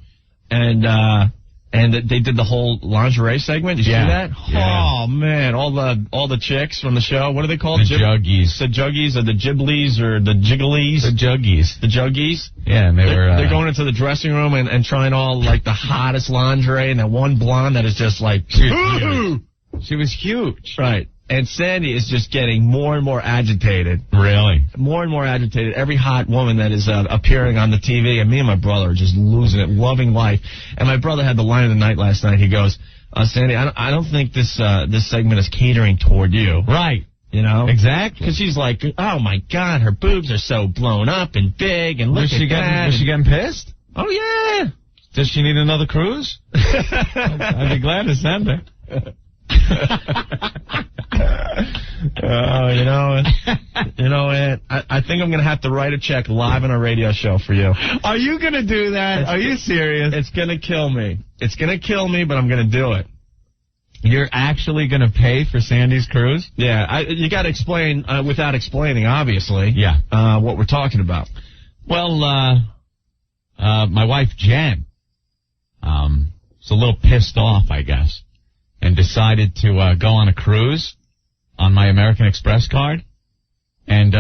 [SPEAKER 3] And they did the whole lingerie segment. Did you see that?
[SPEAKER 5] Yeah.
[SPEAKER 3] Oh, man. All the chicks from the show. What are they called?
[SPEAKER 5] The Juggies.
[SPEAKER 3] The Juggies or the Jiblies or the Jiggalies?
[SPEAKER 5] The Juggies.
[SPEAKER 3] The Juggies?
[SPEAKER 5] Yeah, and
[SPEAKER 3] they're going into the dressing room and trying all, like, the hottest lingerie, and that one blonde that is just like,
[SPEAKER 5] She was huge.
[SPEAKER 3] Right. And Sandy is just getting more and more agitated.
[SPEAKER 5] Really?
[SPEAKER 3] More and more agitated. Every hot woman that is appearing on the TV, and me and my brother are just losing it, loving life. And my brother had the line of the night last night. He goes, Sandy, I don't think this segment is catering toward you.
[SPEAKER 5] Right.
[SPEAKER 3] You know?
[SPEAKER 5] Exactly.
[SPEAKER 3] Because she's like, oh, my God, her boobs are so blown up and big, and look at that.
[SPEAKER 5] Was she getting pissed?
[SPEAKER 3] Oh, yeah.
[SPEAKER 5] Does she need another cruise? I'd be glad to send her.
[SPEAKER 3] You know, I think I'm going to have to write a check live on a radio show for you.
[SPEAKER 5] Are you going to do that? Are you serious?
[SPEAKER 3] It's going to kill me. It's going to kill me, but I'm going to do it.
[SPEAKER 5] You're actually going to pay for Sandy's cruise?
[SPEAKER 3] Yeah, you got to explain, without explaining, obviously, what we're talking about.
[SPEAKER 5] Well, my wife, Jen, was a little pissed off, I guess, and decided to go on a cruise on my American Express card and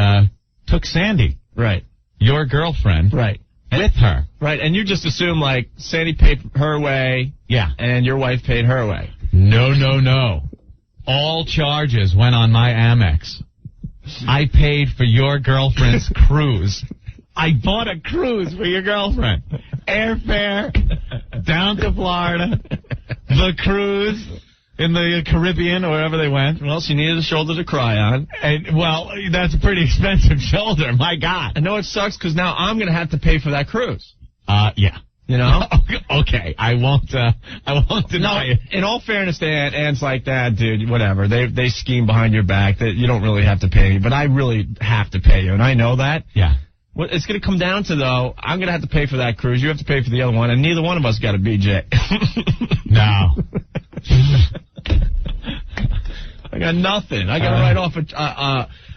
[SPEAKER 5] took Sandy.
[SPEAKER 3] Right.
[SPEAKER 5] Your girlfriend.
[SPEAKER 3] Right.
[SPEAKER 5] With her.
[SPEAKER 3] Right, and you just assume, like, Sandy paid her way.
[SPEAKER 5] Yeah.
[SPEAKER 3] And your wife paid her way.
[SPEAKER 5] No. All charges went on my Amex. I paid for your girlfriend's cruise. I bought a cruise for your girlfriend. Airfare down to Florida. The cruise in the Caribbean or wherever they went.
[SPEAKER 3] Well, she needed a shoulder to cry on.
[SPEAKER 5] And, well, that's a pretty expensive shoulder. My God.
[SPEAKER 3] I know it sucks because now I'm going to have to pay for that cruise.
[SPEAKER 5] Yeah.
[SPEAKER 3] You know?
[SPEAKER 5] Okay. I won't deny it.
[SPEAKER 3] In all fairness to Ann, Ann's like that, dude, whatever. They scheme behind your back. That you don't really have to pay me, but I really have to pay you, and I know that.
[SPEAKER 5] Yeah.
[SPEAKER 3] What it's going to come down to, though, I'm going to have to pay for that cruise. You have to pay for the other one, and neither one of us got a BJ.
[SPEAKER 5] No.
[SPEAKER 3] I got nothing. I got to write off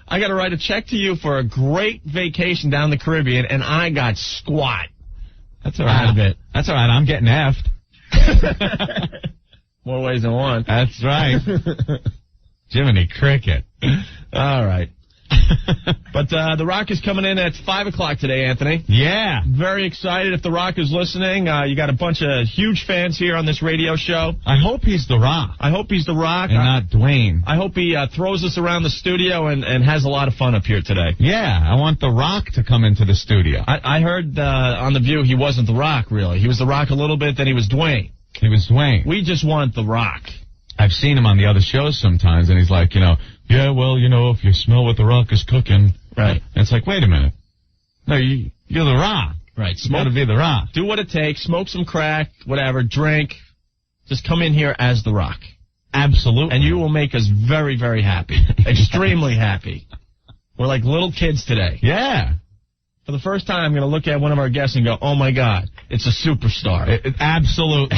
[SPEAKER 3] I got to write a check to you for a great vacation down the Caribbean, and I got squat.
[SPEAKER 5] That's all right. That's all right. I'm getting effed.
[SPEAKER 3] More ways than one.
[SPEAKER 5] That's right. Jiminy Cricket.
[SPEAKER 3] All right. But The Rock is coming in at 5 o'clock today, Anthony.
[SPEAKER 5] Yeah.
[SPEAKER 3] Very excited. If The Rock is listening, you got a bunch of huge fans here on this radio show.
[SPEAKER 5] I hope he's The Rock.
[SPEAKER 3] I hope he's The Rock.
[SPEAKER 5] And not Dwayne.
[SPEAKER 3] I hope he throws us around the studio and has a lot of fun up here today.
[SPEAKER 5] Yeah, I want The Rock to come into the studio.
[SPEAKER 3] I heard on The View he wasn't The Rock, really. He was The Rock a little bit, then he was Dwayne.
[SPEAKER 5] He was Dwayne.
[SPEAKER 3] We just want The Rock.
[SPEAKER 5] I've seen him on the other shows sometimes, and he's like, yeah, well, if you smell what The Rock is cooking.
[SPEAKER 3] Right.
[SPEAKER 5] And it's like, wait a minute. No, you're The Rock.
[SPEAKER 3] Right.
[SPEAKER 5] You got to be The Rock.
[SPEAKER 3] Do what it takes. Smoke some crack, whatever, drink. Just come in here as The Rock.
[SPEAKER 5] Absolutely.
[SPEAKER 3] And you will make us very, very happy. Extremely happy. We're like little kids today.
[SPEAKER 5] Yeah.
[SPEAKER 3] For the first time, I'm going to look at one of our guests and go, oh, my God, it's a superstar.
[SPEAKER 5] Absolutely.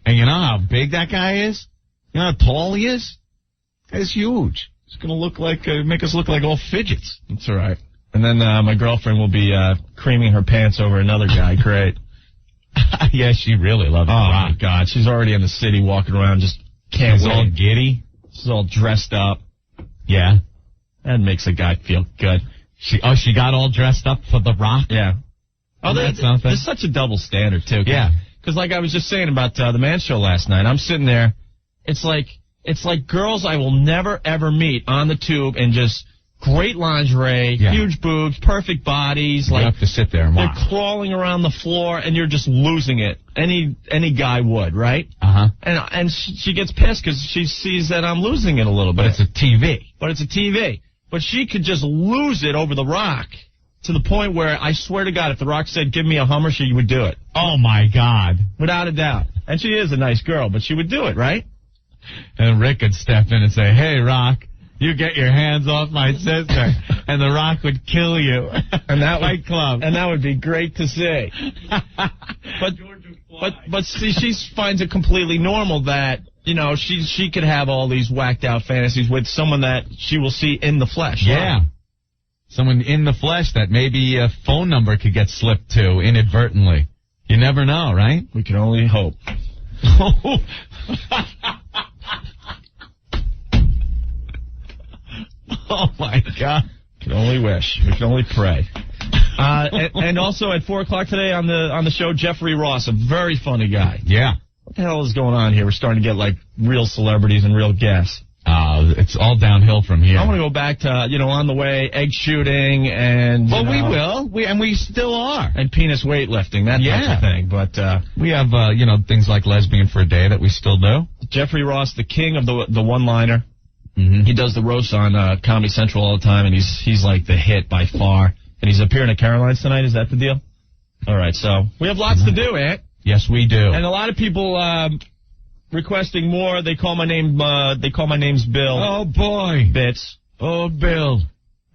[SPEAKER 5] And you know how big that guy is? You know how tall he is? It's huge. It's going to look like, make us look like all fidgets.
[SPEAKER 3] That's all right. And then my girlfriend will be creaming her pants over another guy. Great.
[SPEAKER 5] Yeah, she really loves it.
[SPEAKER 3] Oh, my God. She's already in the city walking around, just can't
[SPEAKER 5] She's
[SPEAKER 3] wait.
[SPEAKER 5] all giddy.
[SPEAKER 3] She's all dressed up.
[SPEAKER 5] Yeah.
[SPEAKER 3] That makes a guy feel good.
[SPEAKER 5] She got all dressed up for The Rock?
[SPEAKER 3] Yeah. Oh,
[SPEAKER 5] that's something.
[SPEAKER 3] There's such a double standard, too.
[SPEAKER 5] Yeah.
[SPEAKER 3] Because like I was just saying about the Man Show last night, I'm sitting there. It's like girls I will never, ever meet on the tube and just great lingerie, huge boobs, perfect bodies.
[SPEAKER 5] You have to sit there and watch.
[SPEAKER 3] They're crawling around the floor, and you're just losing it. Any guy would, right?
[SPEAKER 5] Uh-huh.
[SPEAKER 3] And she gets pissed because she sees that I'm losing it a little bit.
[SPEAKER 5] But it's a TV.
[SPEAKER 3] But she could just lose it over The Rock to the point where I swear to God, if The Rock said, give me a Hummer, she would do it.
[SPEAKER 5] Oh, my God.
[SPEAKER 3] Without a doubt. And she is a nice girl, but she would do it, right?
[SPEAKER 5] And Rick would step in and say, hey, Rock, you get your hands off my sister. And The Rock would kill you.
[SPEAKER 3] And that
[SPEAKER 5] Fight Club.
[SPEAKER 3] And that would be great to see. But see, she finds it completely normal that, you know, she could have all these whacked out fantasies with someone that she will see in the flesh.
[SPEAKER 5] Yeah.
[SPEAKER 3] Right?
[SPEAKER 5] Someone in the flesh that maybe a phone number could get slipped to inadvertently. You never know, right?
[SPEAKER 3] We can only hope.
[SPEAKER 5] Oh, my God.
[SPEAKER 3] We can only wish. We can only pray. And also at 4 o'clock today on the show, Jeffrey Ross, a very funny guy.
[SPEAKER 5] Yeah.
[SPEAKER 3] What the hell is going on here? We're starting to get, like, real celebrities and real guests.
[SPEAKER 5] It's all downhill from here.
[SPEAKER 3] I want to go back to, on the way, egg shooting and...
[SPEAKER 5] Well, we will. We still are.
[SPEAKER 3] And penis weightlifting, that type of thing. But
[SPEAKER 5] we have, things like Lesbian for a Day that we still do.
[SPEAKER 3] Jeffrey Ross, the king of the one-liner.
[SPEAKER 5] Mm-hmm.
[SPEAKER 3] He does the roast on Comedy Central all the time, and he's like the hit by far. And he's appearing at Caroline's tonight. Is that the deal? All right, so we have lots to do, Ant.
[SPEAKER 5] Yes, we do.
[SPEAKER 3] And a lot of people requesting more. They call my name's Bill.
[SPEAKER 8] Oh, boy.
[SPEAKER 3] Bits.
[SPEAKER 8] Oh, Bill.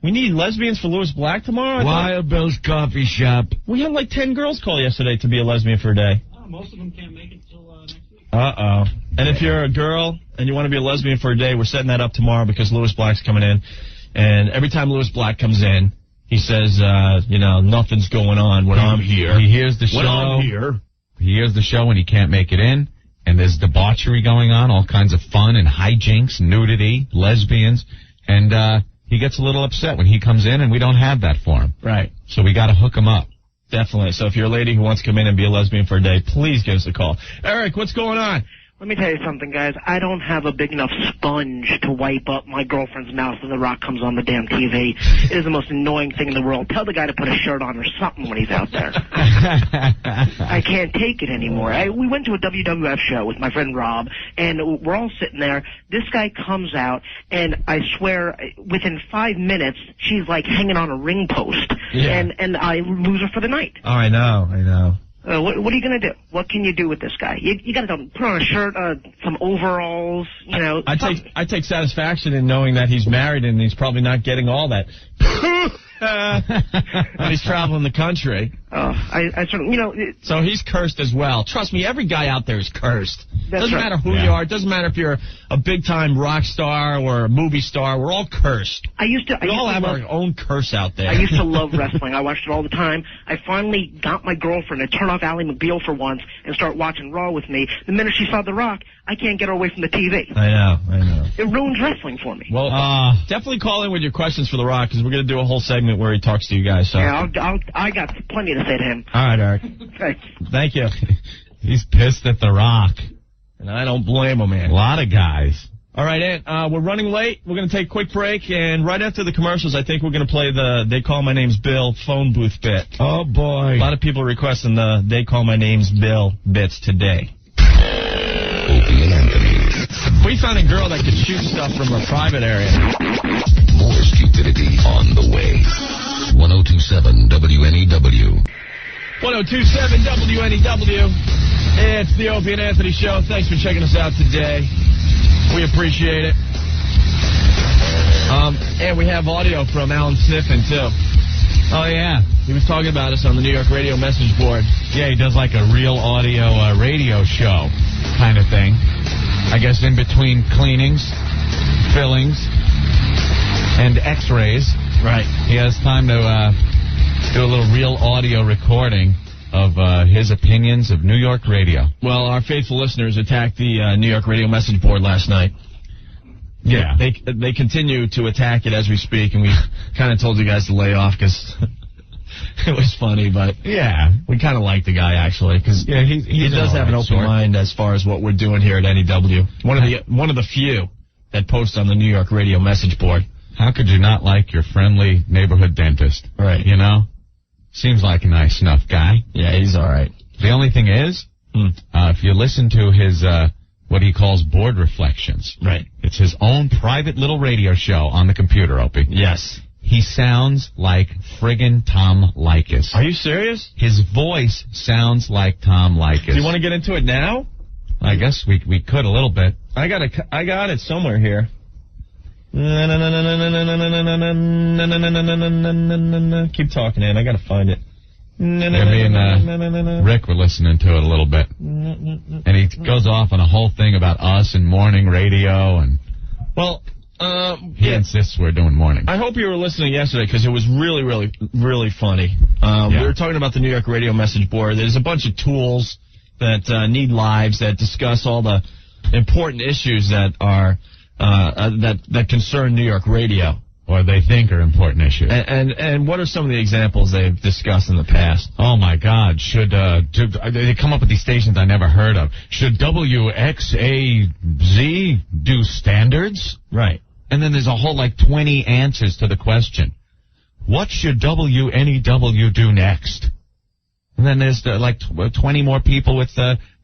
[SPEAKER 3] We need lesbians for Lewis Black tomorrow?
[SPEAKER 8] Wild Bill's Coffee Shop.
[SPEAKER 3] We had like 10 girls call yesterday to be a lesbian for a day.
[SPEAKER 10] Oh, most of them can't make it till next week.
[SPEAKER 3] Uh-oh. And if you're a girl and you want to be a lesbian for a day, we're setting that up tomorrow because Lewis Black's coming in. And every time Lewis Black comes in, he says, nothing's going on when I'm here.
[SPEAKER 5] He hears the show.
[SPEAKER 3] When I'm here.
[SPEAKER 5] He hears the show when he can't make it in. And there's debauchery going on, all kinds of fun and hijinks, nudity, lesbians. And he gets a little upset when he comes in and we don't have that for him.
[SPEAKER 3] Right.
[SPEAKER 5] So we got to hook him up.
[SPEAKER 3] Definitely. So if you're a lady who wants to come in and be a lesbian for a day, please give us a call. Eric, what's going on?
[SPEAKER 13] Let me tell you something, guys. I don't have a big enough sponge to wipe up my girlfriend's mouth when The Rock comes on the damn TV. It is the most annoying thing in the world. Tell the guy to put a shirt on or something when he's out there. I can't take it anymore. We went to a WWF show with my friend Rob, and we're all sitting there. This guy comes out, and I swear, within 5 minutes, she's like hanging on a ring post, and I lose her for the night.
[SPEAKER 3] Oh, I know.
[SPEAKER 13] What are you going to do? What can you do with this guy? You got to put on a shirt, some overalls,
[SPEAKER 3] I take satisfaction in knowing that he's married and he's probably not getting all that. When he's traveling the country.
[SPEAKER 13] I sort of,
[SPEAKER 3] So he's cursed as well. Trust me, every guy out there is cursed.
[SPEAKER 13] That's
[SPEAKER 3] doesn't
[SPEAKER 13] right.
[SPEAKER 3] matter who you are. It doesn't matter if you're a big-time rock star or a movie star. We're all cursed. We all have our own curse out there.
[SPEAKER 13] I used to love wrestling. I watched it all the time. I finally got my girlfriend to turn off Ally McBeal for once and start watching Raw with me. The minute she saw The Rock, I can't get her away from the TV.
[SPEAKER 3] I know.
[SPEAKER 13] It ruins wrestling for me.
[SPEAKER 3] Well, definitely call in with your questions for The Rock because we're going to do a whole segment where he talks to you guys. So.
[SPEAKER 13] Yeah, I got plenty to say to him.
[SPEAKER 3] All right, Eric.
[SPEAKER 13] Okay.
[SPEAKER 3] Thank you.
[SPEAKER 5] He's pissed at The Rock.
[SPEAKER 3] And I don't blame him, man.
[SPEAKER 5] A lot of guys.
[SPEAKER 3] All right, Ant, we're running late. We're going to take a quick break, and right after the commercials, I think we're going to play the They Call My Name's Bill phone booth bit.
[SPEAKER 8] Oh, boy.
[SPEAKER 3] A lot of people are requesting the They Call My Name's Bill bits today.
[SPEAKER 2] Opie and Anthony.
[SPEAKER 3] We found a girl that could shoot stuff from her private area.
[SPEAKER 2] More stupidity on the way. 102.7 WNEW.
[SPEAKER 3] 102.7 WNEW. It's the Opie and Anthony Show. Thanks for checking us out today. We appreciate it. And we have audio from Alan Sniffen, too.
[SPEAKER 5] Oh, yeah.
[SPEAKER 3] He was talking about us on the New York radio message board.
[SPEAKER 5] Yeah, he does like a real audio radio show kind of thing. I guess in between cleanings, fillings, and x-rays.
[SPEAKER 3] Right.
[SPEAKER 5] He has time to do a little real audio recording of his opinions of New York radio.
[SPEAKER 3] Well, our faithful listeners attacked the New York radio message board last night.
[SPEAKER 5] Yeah.
[SPEAKER 3] They continue to attack it as we speak, and we kind of told you guys to lay off because it was funny, but
[SPEAKER 5] yeah,
[SPEAKER 3] we kind of like the guy, actually, because he does have an open mind as far as what we're doing here at NEW. One of the few that posts on the New York radio message board.
[SPEAKER 5] How could you not like your friendly neighborhood dentist?
[SPEAKER 3] Right.
[SPEAKER 5] You know? Seems like a nice enough guy.
[SPEAKER 3] Yeah, he's all right.
[SPEAKER 5] The only thing is, if you listen to his, what he calls board reflections.
[SPEAKER 3] Right.
[SPEAKER 5] It's his own private little radio show on the computer, Opie.
[SPEAKER 3] Yes.
[SPEAKER 5] He sounds like friggin' Tom Leykis.
[SPEAKER 3] Are you serious?
[SPEAKER 5] His voice sounds like Tom Leykis.
[SPEAKER 3] Do you want to get into it now?
[SPEAKER 5] I guess we could a little bit.
[SPEAKER 3] I got it somewhere here. Keep talking, Ann. I got to find it.
[SPEAKER 5] Me and Rick were listening to it a little bit. And he goes off on a whole thing about us and morning radio. And
[SPEAKER 3] well,
[SPEAKER 5] he insists we're doing morning.
[SPEAKER 3] I hope you were listening yesterday because it was really, really, really funny. We were talking about the New York radio message board. There's a bunch of tools that need lives that discuss all the important issues that are that concern New York radio,
[SPEAKER 5] or they think are important issues.
[SPEAKER 3] And what are some of the examples they've discussed in the past?
[SPEAKER 5] Oh my God! They come up with these stations I never heard of? Should WXAZ do standards?
[SPEAKER 3] Right.
[SPEAKER 5] And then there's a whole 20 answers to the question. What should WNEW do next? And then there's 20 more people with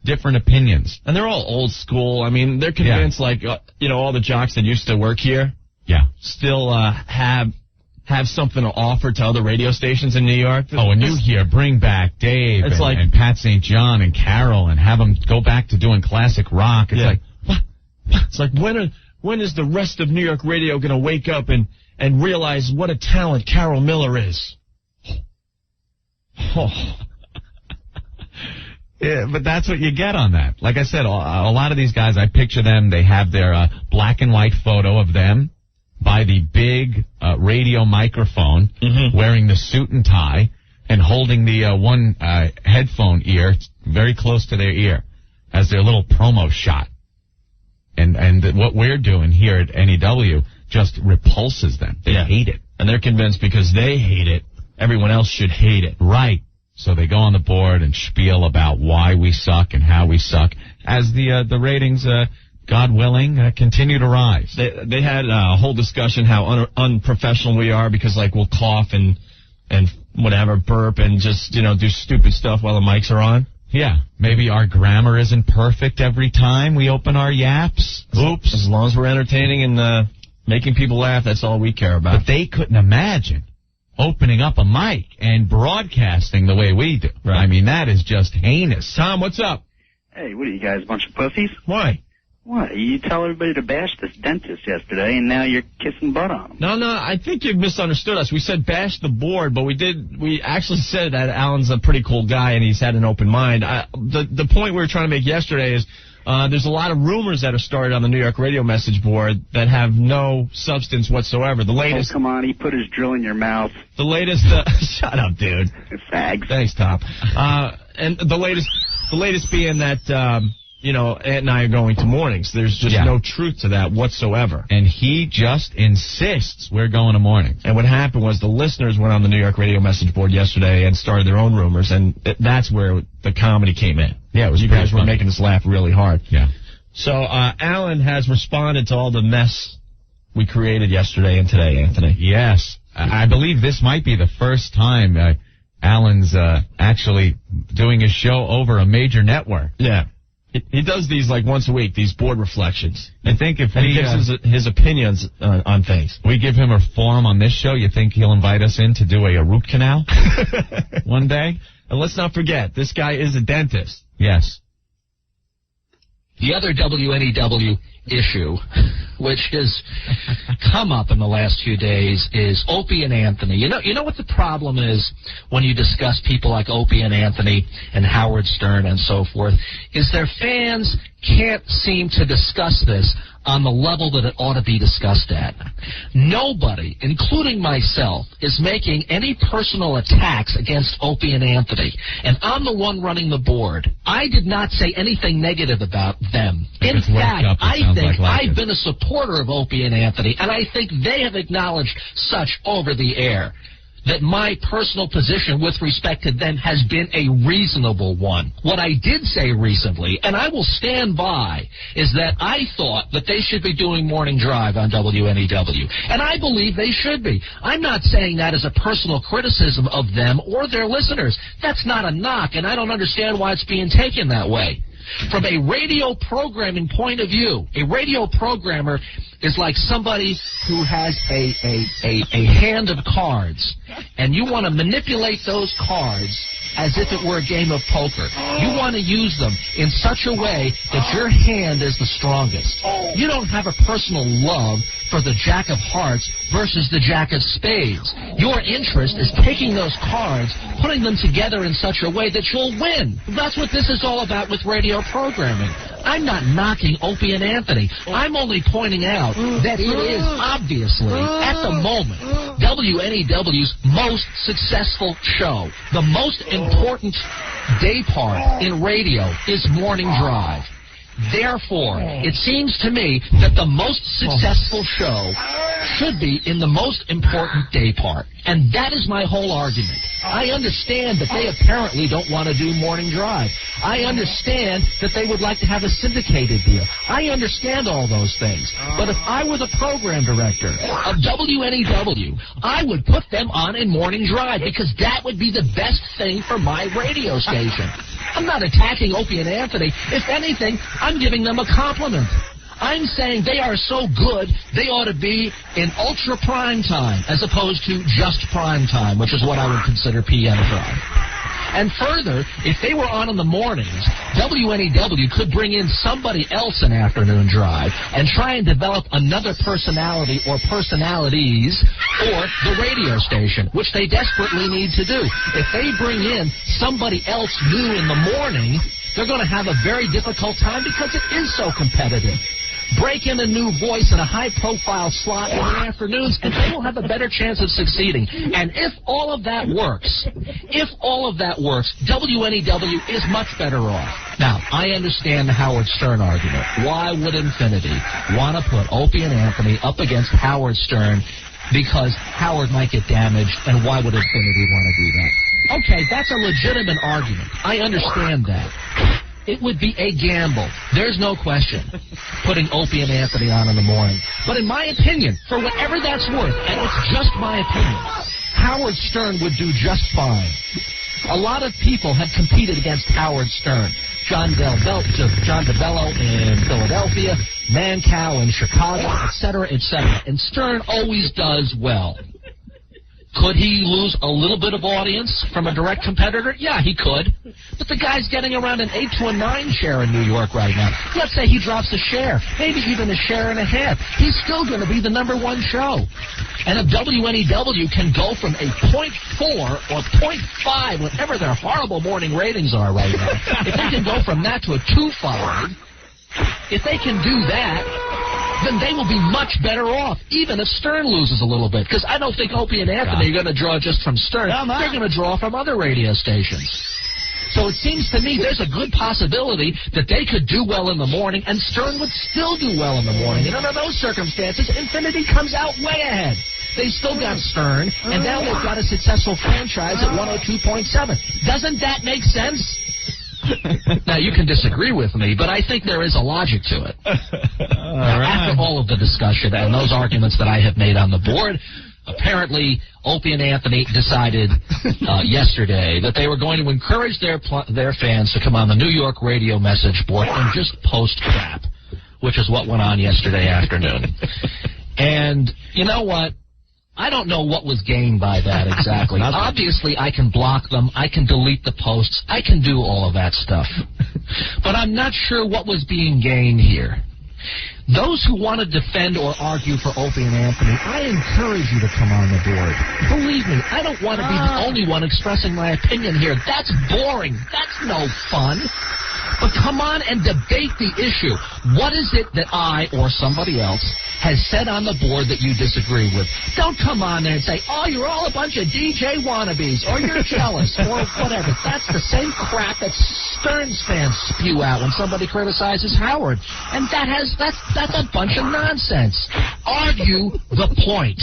[SPEAKER 5] different opinions.
[SPEAKER 3] And they're all old school. I mean, they're convinced all the jocks that used to work here still have something to offer to other radio stations in New York.
[SPEAKER 5] Oh, and you hear Bring Back Dave and Pat St. John and Carol and have them go back to doing classic rock. It's like, what?
[SPEAKER 3] It's like, when is the rest of New York radio going to wake up and realize what a talent Carol Miller is?
[SPEAKER 5] Oh. Yeah, but that's what you get on that. Like I said, a lot of these guys, I picture them, they have their black and white photo of them by the big radio microphone, wearing the suit and tie, and holding the one headphone ear very close to their ear as their little promo shot. And what we're doing here at NEW just repulses them. They hate it.
[SPEAKER 3] And they're convinced because they hate it, everyone else should hate it.
[SPEAKER 5] Right. So they go on the board and spiel about why we suck and how we suck as the ratings, God willing, continue to rise.
[SPEAKER 3] They had a whole discussion how unprofessional we are because, we'll cough and whatever, burp and just, do stupid stuff while the mics are on.
[SPEAKER 5] Yeah. Maybe our grammar isn't perfect every time we open our yaps. Oops.
[SPEAKER 3] As long as we're entertaining and making people laugh, that's all we care about.
[SPEAKER 5] But they couldn't imagine opening up a mic and broadcasting the way we do. Right. I mean, that is just heinous.
[SPEAKER 3] Tom, what's up?
[SPEAKER 14] Hey, what are you guys, a bunch of pussies?
[SPEAKER 3] Why?
[SPEAKER 14] What? You tell everybody to bash this dentist yesterday, and now you're kissing butt on him.
[SPEAKER 3] No, I think you've misunderstood us. We said bash the board, but we actually said that Alan's a pretty cool guy and he's had an open mind. The point we were trying to make yesterday is there's a lot of rumors that are started on the New York radio message board that have no substance whatsoever. The latest...
[SPEAKER 14] Oh, come on, he put his drill in your mouth.
[SPEAKER 3] The latest... shut up, dude.
[SPEAKER 14] Fags.
[SPEAKER 3] Thanks, Tom. And the latest being that... Ant and I are going to mornings. There's just no truth to that whatsoever.
[SPEAKER 5] And he just insists we're going to mornings.
[SPEAKER 3] And what happened was the listeners went on the New York radio message board yesterday and started their own rumors, and that's where the comedy came in.
[SPEAKER 5] Yeah, it was.
[SPEAKER 3] You guys were making us laugh really hard.
[SPEAKER 5] Yeah.
[SPEAKER 3] So Alan has responded to all the mess we created yesterday and today, Anthony.
[SPEAKER 5] Yes. I believe this might be the first time Alan's actually doing his show over a major network.
[SPEAKER 3] Yeah. He does these once a week, these board reflections.
[SPEAKER 5] I think if
[SPEAKER 3] he gives his opinions on things.
[SPEAKER 5] We give him a forum on this show, you think he'll invite us in to do a root canal one day?
[SPEAKER 3] And let's not forget, this guy is a dentist.
[SPEAKER 5] Yes.
[SPEAKER 15] The other WNEW issue, which has come up in the last few days, is Opie and Anthony. You know what the problem is when you discuss people like Opie and Anthony and Howard Stern and so forth, is their fans can't seem to discuss this on the level that it ought to be discussed at. Nobody, including myself, is making any personal attacks against Opie and Anthony, and I'm the one running the board. I did not say anything negative about them. In fact, I think I've been a supporter of Opie and Anthony, and I think they have acknowledged such over the air, that my personal position with respect to them has been a reasonable one. What I did say recently, and I will stand by, is that I thought that they should be doing Morning Drive on WNEW. And I believe they should be. I'm not saying that as a personal criticism of them or their listeners. That's not a knock, and I don't understand why it's being taken that way. From a radio programming point of view, a radio programmer is like somebody who has a hand of cards, and you want to manipulate those cards as if it were a game of poker. You want to use them in such a way that your hand is the strongest. You don't have a personal love for the Jack of Hearts versus the Jack of Spades. Your interest is taking those cards, putting them together in such a way that you'll win. That's what this is all about with radio programming. I'm not knocking Opie and Anthony. I'm only pointing out that it is obviously, at the moment, WNEW's most successful show. The most important day part in radio is Morning Drive. Therefore, it seems to me that the most successful show should be in the most important day part. And that is my whole argument. I understand that they apparently don't want to do Morning Drive. I understand that they would like to have a syndicated deal. I understand all those things. But if I were the program director of WNEW, I would put them on in Morning Drive because that would be the best thing for my radio station. I'm not attacking Opie and Anthony. If anything, I'm giving them a compliment. I'm saying they are so good, they ought to be in ultra prime time as opposed to just prime time, which is what I would consider PM drive. And further, if they were on in the mornings, WNEW could bring in somebody else in afternoon drive and try and develop another personality or personalities for the radio station, which they desperately need to do. If they bring in somebody else new in the morning, they're going to have a very difficult time because it is so competitive. Break in a new voice in a high-profile slot in the afternoons, and they will have a better chance of succeeding. And if all of that works, WNEW is much better off. Now, I understand the Howard Stern argument. Why would Infinity want to put Opie and Anthony up against Howard Stern because Howard might get damaged, and why would Infinity want to do that? Okay, that's a legitimate argument. I understand that. It would be a gamble. There's no question putting Opie and Anthony on in the morning. But in my opinion, for whatever that's worth, and it's just my opinion, Howard Stern would do just fine. A lot of people have competed against Howard Stern. John DeBello in Philadelphia, Mancow in Chicago, etc., etc. And Stern always does well. Could he lose a little bit of audience from a direct competitor? Yeah, he could. But the guy's getting around an 8 to a 9 share in New York right now. Let's say he drops a share, maybe even a share and a half. He's still going to be the #1 show. And if WNEW can go from a 0.4 or 0.5, whatever their horrible morning ratings are right now, if they can go from that to a 2.5, if they can do that, then they will be much better off, even if Stern loses a little bit. Because I don't think Opie and Anthony are going to draw just from Stern. They're going to draw from other radio stations. So it seems to me there's a good possibility that they could do well in the morning, and Stern would still do well in the morning. And under those circumstances, Infinity comes out way ahead. They still got Stern, and now they've got a successful franchise at 102.7. Doesn't that make sense? Now, you can disagree with me, but I think there is a logic to it. After all of the discussion and those arguments that I have made on the board, apparently Opie and Anthony decided yesterday that they were going to encourage their fans to come on the New York radio message board and just post crap, which is what went on yesterday afternoon. And you know what? I don't know what was gained by that exactly. Obviously, I can block them. I can delete the posts. I can do all of that stuff. But I'm not sure what was being gained here. Those who want to defend or argue for Opie and Anthony, I encourage you to come on the board. Believe me, I don't want to be the only one expressing my opinion here. That's boring. That's no fun. But come on and debate the issue. What is it that I or somebody else has said on the board that you disagree with? Don't come on there and say, oh, you're all a bunch of DJ wannabes, or you're jealous, or whatever. That's the same crap that Stearns fans spew out when somebody criticizes Howard. And that's a bunch of nonsense. Argue the point.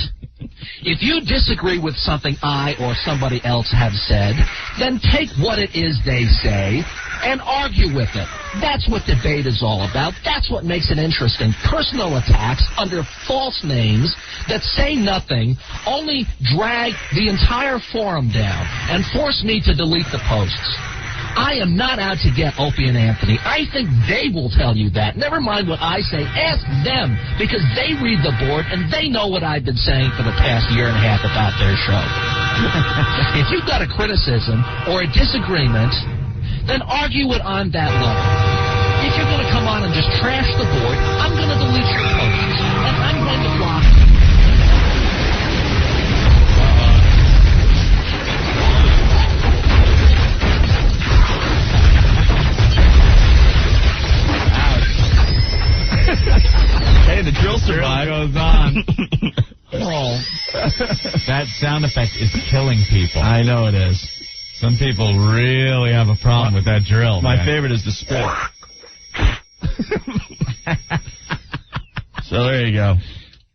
[SPEAKER 15] If you disagree with something I or somebody else have said, then take what it is they say and argue with it. That's what debate is all about. That's what makes it interesting. Personal attacks under false names that say nothing only drag the entire forum down and force me to delete the posts. I am not out to get Opie and Anthony. I think they will tell you that. Never mind what I say. Ask them, because they read the board and they know what I've been saying for the past year and a half about their show. If you've got a criticism or a disagreement, then argue it on that level. If you're going to come on and just trash the board, I'm going to delete your posts, and I'm going to block you.
[SPEAKER 3] Hey, the drill survive
[SPEAKER 5] goes on. Oh. That sound effect is killing people.
[SPEAKER 3] I know it is.
[SPEAKER 5] Some people really have a problem with that drill.
[SPEAKER 3] My favorite is the spit. So there you go.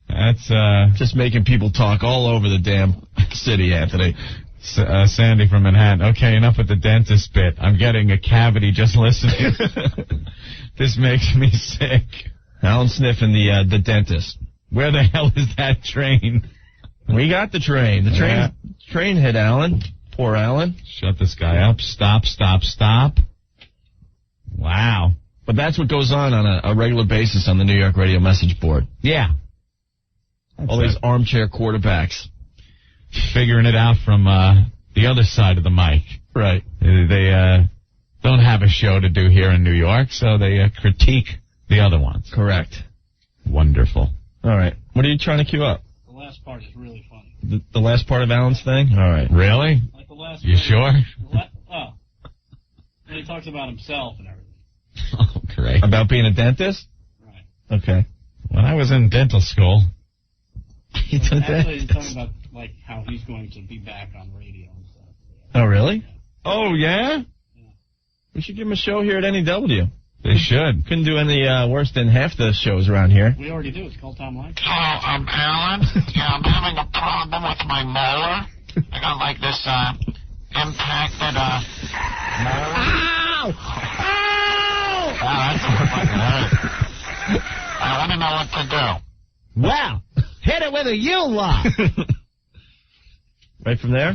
[SPEAKER 5] That's
[SPEAKER 3] just making people talk all over the damn city, Anthony.
[SPEAKER 5] Sandy from Manhattan. Okay, enough with the dentist bit. I'm getting a cavity just listening. This makes me sick.
[SPEAKER 3] Alan sniffing the dentist.
[SPEAKER 5] Where the hell is that train?
[SPEAKER 3] We got the train. The train hit Alan. Poor Alan.
[SPEAKER 5] Shut this guy up. Stop. Wow.
[SPEAKER 3] But that's what goes on a regular basis on the New York radio message board.
[SPEAKER 5] Yeah.
[SPEAKER 3] All these armchair quarterbacks.
[SPEAKER 5] Figuring it out from the other side of the mic.
[SPEAKER 3] Right.
[SPEAKER 5] They don't have a show to do here in New York, so they critique the other ones.
[SPEAKER 3] Correct.
[SPEAKER 5] Wonderful.
[SPEAKER 3] All right. What are you trying to cue up?
[SPEAKER 10] The last part is really funny.
[SPEAKER 3] The last part of Alan's thing? All right.
[SPEAKER 5] Really?
[SPEAKER 10] Like the last
[SPEAKER 5] you sure?
[SPEAKER 10] Oh. And he talks about himself and everything.
[SPEAKER 5] Oh, great.
[SPEAKER 3] About being a dentist?
[SPEAKER 10] Right.
[SPEAKER 3] Okay.
[SPEAKER 5] When I was in dental school.
[SPEAKER 10] He's talking about like how he's going to be back on radio and stuff.
[SPEAKER 3] Oh, really?
[SPEAKER 10] Yeah.
[SPEAKER 3] Oh, yeah? We should give him a show here at NEW.
[SPEAKER 5] They should.
[SPEAKER 3] Couldn't do any worse than half the shows around here.
[SPEAKER 10] We already do. It's called Tom Lang.
[SPEAKER 16] Hello, I'm Alan. Yeah, I'm having a problem with my molar. I got like this impacted molar.
[SPEAKER 12] Ow! Ow!
[SPEAKER 16] Wow, that's fucking hurt. I want to know what to do.
[SPEAKER 12] Well, hit it with a U-lock.
[SPEAKER 3] Right from there?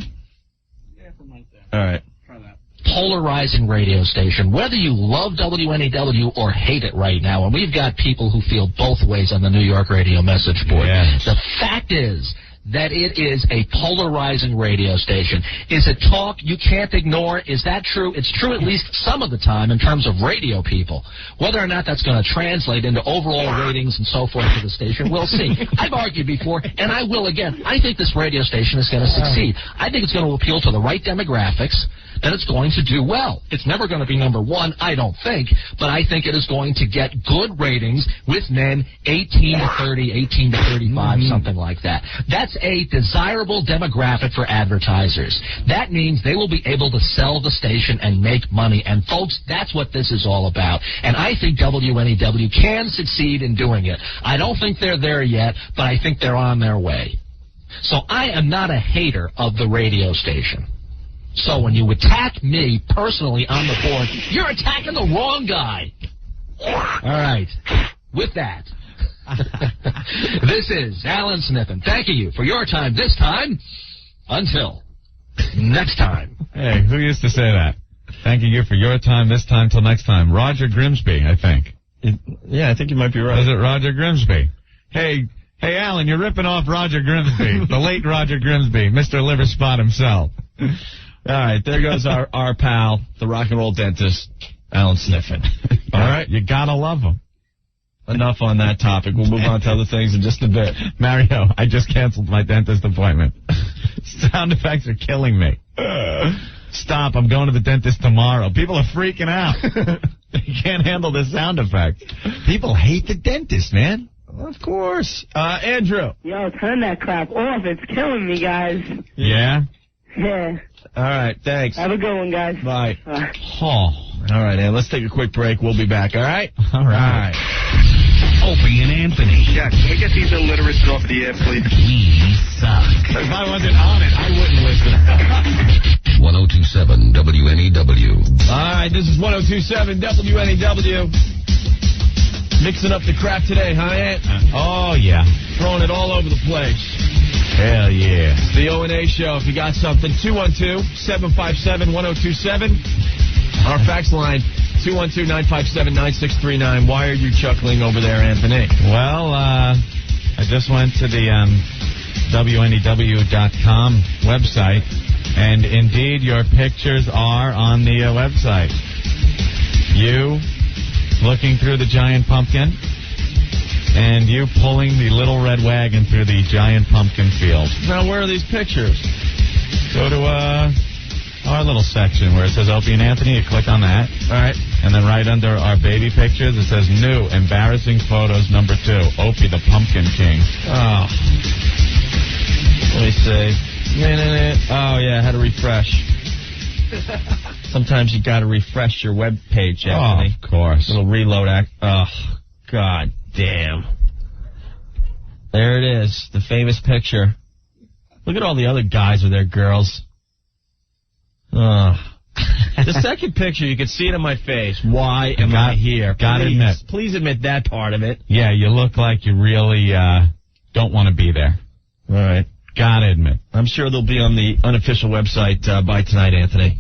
[SPEAKER 10] Yeah, from right there.
[SPEAKER 3] All right.
[SPEAKER 10] Try that.
[SPEAKER 15] Polarizing radio station, whether you love WNEW or hate it right now, and we've got people who feel both ways on the New York radio message board.
[SPEAKER 5] Yes.
[SPEAKER 15] The fact is that it is a polarizing radio station. Is it talk you can't ignore? Is that true? It's true at least some of the time in terms of radio people. Whether or not that's going to translate into overall ratings and so forth for the station, we'll see. I've argued before, and I will again. I think this radio station is going to succeed. I think it's going to appeal to the right demographics, that it's going to do well. It's never going to be number one, I don't think, but I think it is going to get good ratings with men 18 to 30, 18 to 35, something like that. That's a desirable demographic for advertisers. That means they will be able to sell the station and make money. And, folks, that's what this is all about. And I think WNEW can succeed in doing it. I don't think they're there yet, but I think they're on their way. So I am not a hater of the radio station. So when you attack me personally on the board, you're attacking the wrong guy. All right. With that, this is Alan Sniffen thanking you for your time this time. Until next time.
[SPEAKER 5] Hey, who used to say that? Thanking you for your time this time till next time. Roger Grimsby, I think.
[SPEAKER 3] Yeah, I think you might be right.
[SPEAKER 5] Was it Roger Grimsby? Hey, Alan, you're ripping off Roger Grimsby, the late Roger Grimsby, Mr. Liver Spot himself.
[SPEAKER 3] All right, there goes our pal, the rock and roll dentist, Alan Sniffen.
[SPEAKER 5] All right, you gotta love him.
[SPEAKER 3] Enough on that topic. We'll move on to other things in just a bit.
[SPEAKER 5] Mario, I just canceled my dentist appointment. Sound effects are killing me. Stop, I'm going to the dentist tomorrow. People are freaking out. They can't handle the sound effect. People hate the dentist, man.
[SPEAKER 3] Of course. Andrew.
[SPEAKER 11] Yo, turn that crap off. It's killing me, guys.
[SPEAKER 5] Yeah?
[SPEAKER 11] Yeah.
[SPEAKER 3] All right, thanks.
[SPEAKER 11] Have a good one, guys.
[SPEAKER 3] Bye.
[SPEAKER 5] Oh.
[SPEAKER 3] All right, Ann, let's take a quick break. We'll be back, all right?
[SPEAKER 5] All right.
[SPEAKER 2] Opie and Anthony.
[SPEAKER 9] Yeah, can we get these illiterates off the air, please?
[SPEAKER 2] We suck.
[SPEAKER 5] If I wasn't on it, I wouldn't listen.
[SPEAKER 2] 102.7 WNEW.
[SPEAKER 3] All right, this is 102.7 WNEW. Mixing up the crap today, huh, Ant?
[SPEAKER 5] Oh, yeah.
[SPEAKER 3] Throwing it all over the place.
[SPEAKER 5] Hell yeah.
[SPEAKER 3] It's the O&A show. If you got something, 212-757-1027. Our fax line, 212-957-9639. Why are you chuckling over there, Anthony?
[SPEAKER 5] Well, I just went to the WNEW.com website, and indeed your pictures are on the website. You looking through the giant pumpkin, and you pulling the little red wagon through the giant pumpkin field.
[SPEAKER 3] Now, where are these pictures?
[SPEAKER 5] Go to our little section where it says Opie and Anthony. You click on that.
[SPEAKER 3] All right.
[SPEAKER 5] And then right under our baby pictures, it says new embarrassing photos number 2. Opie the Pumpkin King.
[SPEAKER 3] Oh. Let me see. Oh, yeah, I had to refresh. Sometimes you got to refresh your web page, Anthony.
[SPEAKER 5] Oh, of course.
[SPEAKER 3] Little reload act. Oh, God damn. There it is, the famous picture. Look at all the other guys with their girls. The second picture, you can see it in my face. Why am I here? Please admit that part of it.
[SPEAKER 5] Yeah, you look like you really don't want to be there.
[SPEAKER 3] All right.
[SPEAKER 5] Gotta admit.
[SPEAKER 3] I'm sure they'll be on the unofficial website by tonight, Anthony.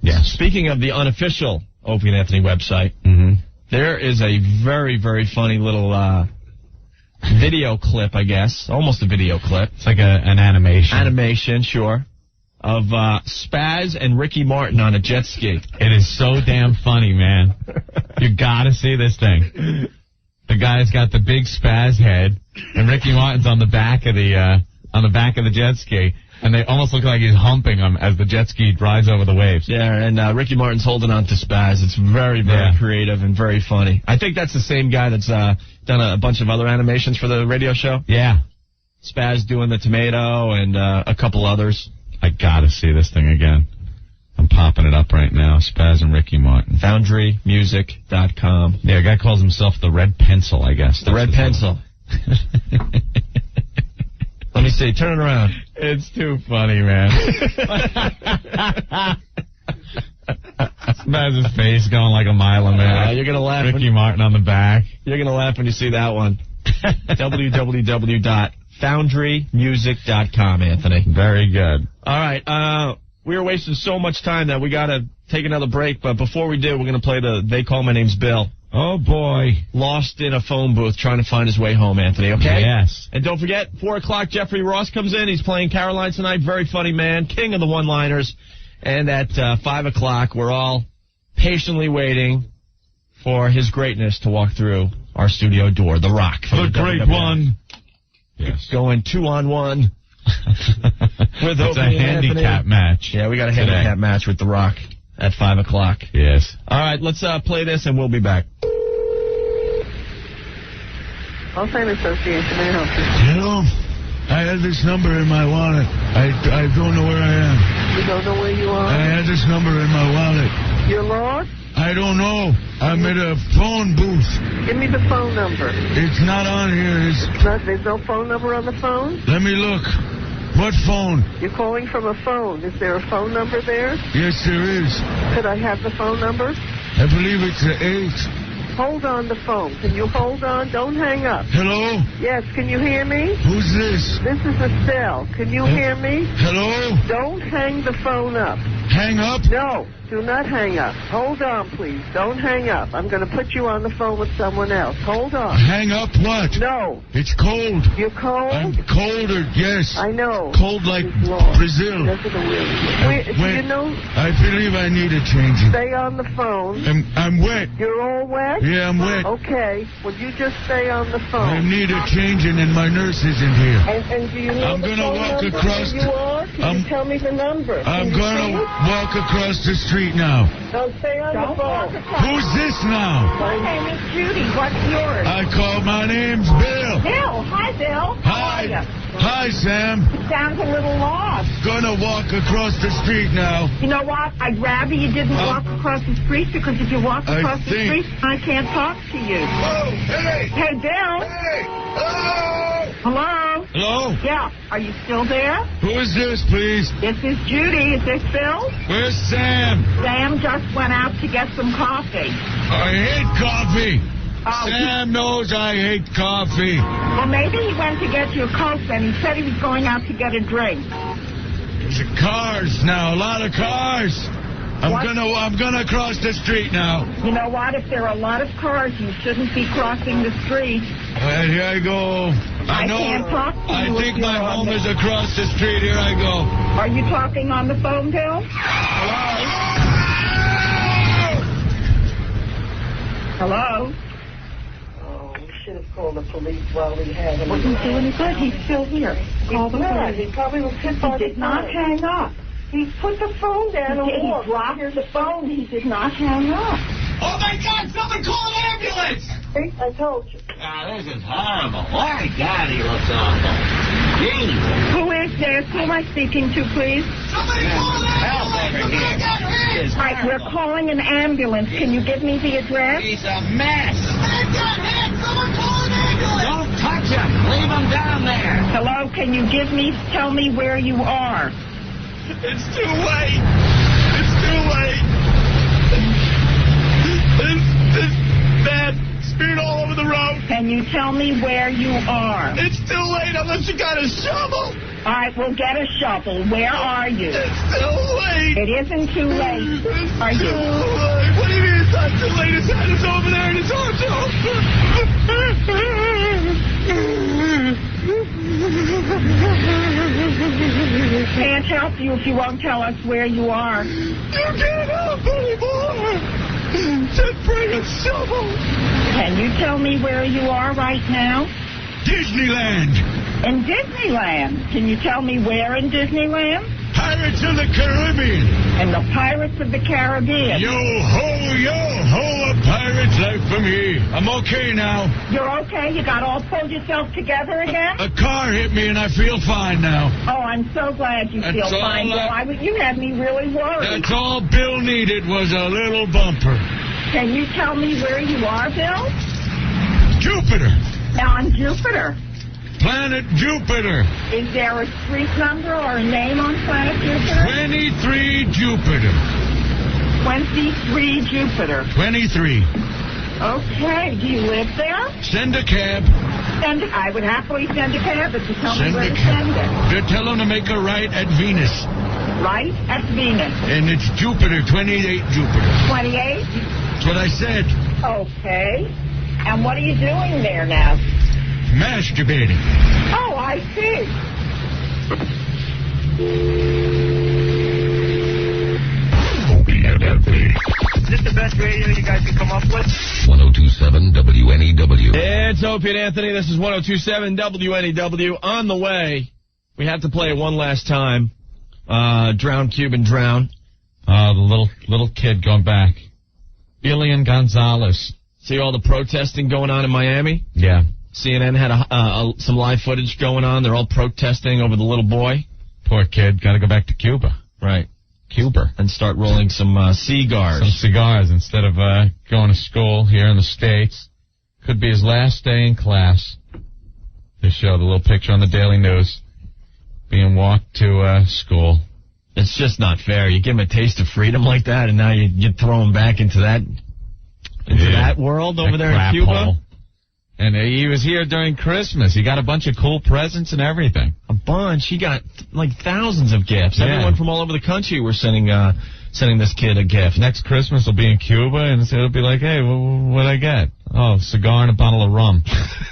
[SPEAKER 5] Yes.
[SPEAKER 3] Speaking of the unofficial Opie and Anthony website, there is a very, very funny little video clip, I guess. Almost a video clip.
[SPEAKER 5] It's like an animation.
[SPEAKER 3] Animation, sure. Of Spaz and Ricky Martin on a jet ski.
[SPEAKER 5] It is so damn funny, man. You gotta see this thing. The guy's got the big Spaz head, and Ricky Martin's on the back of the jet ski, and they almost look like he's humping him as the jet ski rides over the waves.
[SPEAKER 3] Yeah, and Ricky Martin's holding on to Spaz. It's very, very creative and very funny. I think that's the same guy that's done a bunch of other animations for the radio show.
[SPEAKER 5] Yeah.
[SPEAKER 3] Spaz doing the tomato and a couple others.
[SPEAKER 5] I gotta see this thing again. I'm popping it up right now. Spaz and Ricky Martin.
[SPEAKER 3] FoundryMusic.com.
[SPEAKER 5] Yeah, a guy calls himself the Red Pencil, I guess.
[SPEAKER 3] The Red Pencil. Let me see. Turn it around.
[SPEAKER 5] It's too funny, man. Spaz's face going like a mile a minute.
[SPEAKER 3] You're going to laugh.
[SPEAKER 5] Ricky Martin on the back.
[SPEAKER 3] You're going to laugh when you see that one. www.foundrymusic.com, Anthony.
[SPEAKER 5] Very good.
[SPEAKER 3] All right. We were wasting so much time that we got to take another break. But before we do, we're going to play the They Call My Name's Bill.
[SPEAKER 5] Oh, boy.
[SPEAKER 3] Lost in a phone booth trying to find his way home, Anthony, okay?
[SPEAKER 5] Yes.
[SPEAKER 3] And don't forget, 4 o'clock, Jeffrey Ross comes in. He's playing Caroline tonight. Very funny man. King of the one-liners. And at 5 o'clock, we're all patiently waiting for his greatness to walk through our studio door. The Rock.
[SPEAKER 8] The great
[SPEAKER 3] WWE.
[SPEAKER 8] one.
[SPEAKER 3] Yes. Going 2-on-1. With
[SPEAKER 5] it's a handicap match.
[SPEAKER 3] Yeah, we got a handicap match with The Rock at 5 o'clock.
[SPEAKER 5] Yes.
[SPEAKER 3] All right, let's play this and we'll be back.
[SPEAKER 11] Alzheimer's Association, may I help you?
[SPEAKER 8] Hello? I had this number in my wallet. I don't know where I am.
[SPEAKER 11] You don't know where you are?
[SPEAKER 8] I had this number in my wallet.
[SPEAKER 11] You're lost?
[SPEAKER 8] I don't know. I'm at a phone booth.
[SPEAKER 11] Give me the phone number.
[SPEAKER 8] It's not on here.
[SPEAKER 11] There's no phone number on the phone?
[SPEAKER 8] Let me look. What phone?
[SPEAKER 11] You're calling from a phone. Is there a phone number there?
[SPEAKER 8] Yes, there is.
[SPEAKER 11] Could I have the phone number?
[SPEAKER 8] I believe it's an 8.
[SPEAKER 11] Hold on the phone. Can you hold on? Don't hang up.
[SPEAKER 8] Hello?
[SPEAKER 11] Yes, can you hear me?
[SPEAKER 8] Who's this?
[SPEAKER 11] This is Estelle. Can you hear me?
[SPEAKER 8] Hello?
[SPEAKER 11] Don't hang the phone up.
[SPEAKER 8] Hang up?
[SPEAKER 11] No.
[SPEAKER 17] Do not hang up. Hold on, please. Don't hang up. I'm going to put you on the phone with someone else. Hold on.
[SPEAKER 8] Hang up what?
[SPEAKER 17] No.
[SPEAKER 8] It's cold.
[SPEAKER 17] You're cold?
[SPEAKER 8] I'm colder, yes.
[SPEAKER 17] I know.
[SPEAKER 8] Cold like Brazil.
[SPEAKER 17] Do you know?
[SPEAKER 8] I believe I need a changing.
[SPEAKER 17] Stay on the phone.
[SPEAKER 8] I'm wet.
[SPEAKER 17] You're all wet?
[SPEAKER 8] Yeah, I'm wet.
[SPEAKER 17] Okay. Well, you just stay on the phone.
[SPEAKER 8] I need a changing, and my nurse isn't here.
[SPEAKER 17] And do you know
[SPEAKER 8] I'm going to walk across.
[SPEAKER 17] You are? Can you tell me the number?
[SPEAKER 8] I'm going to walk across the street now.
[SPEAKER 17] Don't stay on the phone.
[SPEAKER 8] Who's this now?
[SPEAKER 6] My name is Judy. What's yours?
[SPEAKER 8] My name's Bill.
[SPEAKER 6] Bill. Hi, Bill.
[SPEAKER 8] Hi. Hi, Sam.
[SPEAKER 6] Sounds a little lost.
[SPEAKER 8] Gonna walk across the street now.
[SPEAKER 6] You know what? I'd rather you didn't walk across the street, because if you walk across the street, I can't talk to you.
[SPEAKER 8] Oh, hey.
[SPEAKER 6] Hey, Bill.
[SPEAKER 8] Hey. Oh.
[SPEAKER 6] Hello?
[SPEAKER 8] Hello?
[SPEAKER 6] Yeah. Are you still there?
[SPEAKER 8] Who is this, please?
[SPEAKER 6] This is Judy. Is this Bill?
[SPEAKER 8] Where's Sam?
[SPEAKER 6] Sam just went out to get some coffee.
[SPEAKER 8] I hate coffee. Sam knows I hate coffee.
[SPEAKER 6] Well, maybe he went to get you a Coke, then. He said he was going out to get a drink.
[SPEAKER 8] There's cars now, a lot of cars. I'm gonna cross the street now.
[SPEAKER 6] You know what? If there are a lot of cars, you shouldn't be crossing the street.
[SPEAKER 8] Here I go. I
[SPEAKER 6] can't talk to you.
[SPEAKER 8] I think my home is across the street. Here I go.
[SPEAKER 6] Are you talking on the phone, Bill? Hello?
[SPEAKER 17] We should have called the police while we had him.
[SPEAKER 6] Wouldn't do any good. He's still here. Call the police.
[SPEAKER 17] He probably was hit by the
[SPEAKER 6] He did not hang up.
[SPEAKER 17] He put the phone down and walked.
[SPEAKER 6] He dropped the phone. He did not hang up.
[SPEAKER 12] Oh, my God! Someone call an ambulance!
[SPEAKER 17] I told you.
[SPEAKER 12] This is horrible. Oh, my God, he looks awful. Jesus.
[SPEAKER 6] Who is this? Who am I speaking to, please?
[SPEAKER 12] Somebody call an ambulance!
[SPEAKER 6] All right, we're calling an ambulance. Can you give me the address?
[SPEAKER 12] He's a mess. Someone call an ambulance! Don't touch him. Leave him down there.
[SPEAKER 6] Hello, can you tell me where you are?
[SPEAKER 8] It's too late. It's too late. This bad speed all over the road.
[SPEAKER 6] Can you tell me where you are?
[SPEAKER 8] It's too late unless you got a shovel.
[SPEAKER 6] All right, we'll get a shovel. Where are you?
[SPEAKER 8] It's too late.
[SPEAKER 6] It isn't too late. Are you?
[SPEAKER 8] Too late. What do you mean it's not too late? His head is over there and his arms are
[SPEAKER 6] Can't help you if you won't tell us where you are.
[SPEAKER 8] You can't help anymore. Just bring a shovel.
[SPEAKER 6] Can you tell me where you are right now?
[SPEAKER 8] Disneyland.
[SPEAKER 6] In Disneyland. Can you tell me where in Disneyland?
[SPEAKER 8] Pirates of the Caribbean.
[SPEAKER 6] And the Pirates of the Caribbean.
[SPEAKER 8] Yo-ho, a pirate's life for me. I'm okay now.
[SPEAKER 6] You're okay? You got all pulled yourself together again?
[SPEAKER 8] A car hit me and I feel fine now.
[SPEAKER 6] Oh, I'm so glad you feel fine, Bill. You had me really worried.
[SPEAKER 8] That's all Bill needed was a little bumper.
[SPEAKER 6] Can you tell me where you are, Bill?
[SPEAKER 8] Jupiter.
[SPEAKER 6] Now, on Jupiter.
[SPEAKER 8] Planet Jupiter.
[SPEAKER 6] Is there a street number or a name on planet Jupiter?
[SPEAKER 8] 23 Jupiter.
[SPEAKER 6] 23 Jupiter.
[SPEAKER 8] 23.
[SPEAKER 6] Okay. Do you live there?
[SPEAKER 8] Send a cab.
[SPEAKER 6] I would happily send a cab if you tell me where to send it.
[SPEAKER 8] Tell them to make a right at Venus.
[SPEAKER 6] Right at Venus.
[SPEAKER 8] And it's Jupiter, 28 Jupiter.
[SPEAKER 6] 28?
[SPEAKER 8] That's what I said.
[SPEAKER 6] Okay. And what are you doing there now?
[SPEAKER 8] Masturbating.
[SPEAKER 6] Oh, I see.
[SPEAKER 2] Opie and Anthony.
[SPEAKER 11] Is this the best radio you guys can come up with?
[SPEAKER 2] 102.7 WNEW.
[SPEAKER 3] It's Opie and Anthony. This is 102.7 WNEW. On the way, we have to play it one last time. Drown Cuban Drown.
[SPEAKER 5] The little kid going back. Elian Gonzalez.
[SPEAKER 3] See all the protesting going on in Miami?
[SPEAKER 5] Yeah.
[SPEAKER 3] CNN had some live footage going on. They're all protesting over the little boy.
[SPEAKER 5] Poor kid. Got to go back to Cuba.
[SPEAKER 3] Right.
[SPEAKER 5] Cuba.
[SPEAKER 3] And start rolling some cigars.
[SPEAKER 5] Some cigars instead of going to school here in the States. Could be his last day in class. They show the little picture on the Daily News. Being walked to school.
[SPEAKER 3] It's just not fair. You give him a taste of freedom like that, and now you throw him back into that world over there in Cuba.
[SPEAKER 5] Hole. And he was here during Christmas. He got a bunch of cool presents and everything.
[SPEAKER 3] bunch. He got like thousands of gifts.
[SPEAKER 5] Yeah.
[SPEAKER 3] Everyone from all over the country were sending this kid a gift.
[SPEAKER 5] Next Christmas will be in Cuba, and it'll be like, hey, what'd I get? Oh, cigar and a bottle of rum.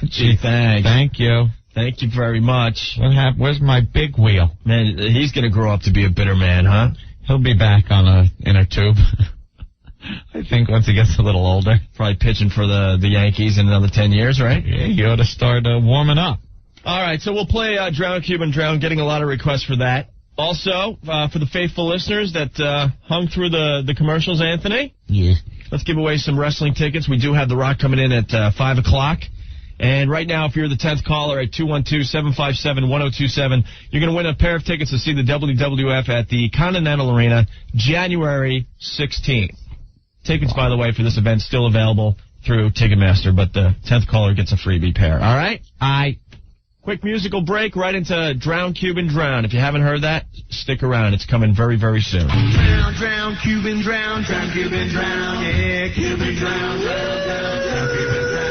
[SPEAKER 3] Gee, thanks.
[SPEAKER 5] Thank you.
[SPEAKER 3] Thank you very much.
[SPEAKER 5] Where's my big wheel?
[SPEAKER 3] Man, he's going to grow up to be a bitter man, huh?
[SPEAKER 5] He'll be back on a inner tube. I think once he gets a little older.
[SPEAKER 3] Probably pitching for the Yankees in another 10 years, right?
[SPEAKER 5] Yeah, he ought to start warming up.
[SPEAKER 3] All right, so we'll play Drown Cuban Drown, getting a lot of requests for that. Also, for the faithful listeners that hung through the commercials, Anthony.
[SPEAKER 5] Yeah.
[SPEAKER 3] Let's give away some wrestling tickets. We do have The Rock coming in at 5 o'clock. And right now, if you're the 10th caller at 212-757-1027, you're going to win a pair of tickets to see the WWF at the Continental Arena January 16th. Tickets, by the way, for this event still available through Ticketmaster, but the 10th caller gets a freebie pair. All right? Quick musical break right into Drown Cuban Drown. If you haven't heard that, stick around. It's coming very, very soon.
[SPEAKER 12] Drown, drown, Cuban drown, drown, Cuban drown, yeah, Cuban drown, drown, drown, drown, Cuban drown.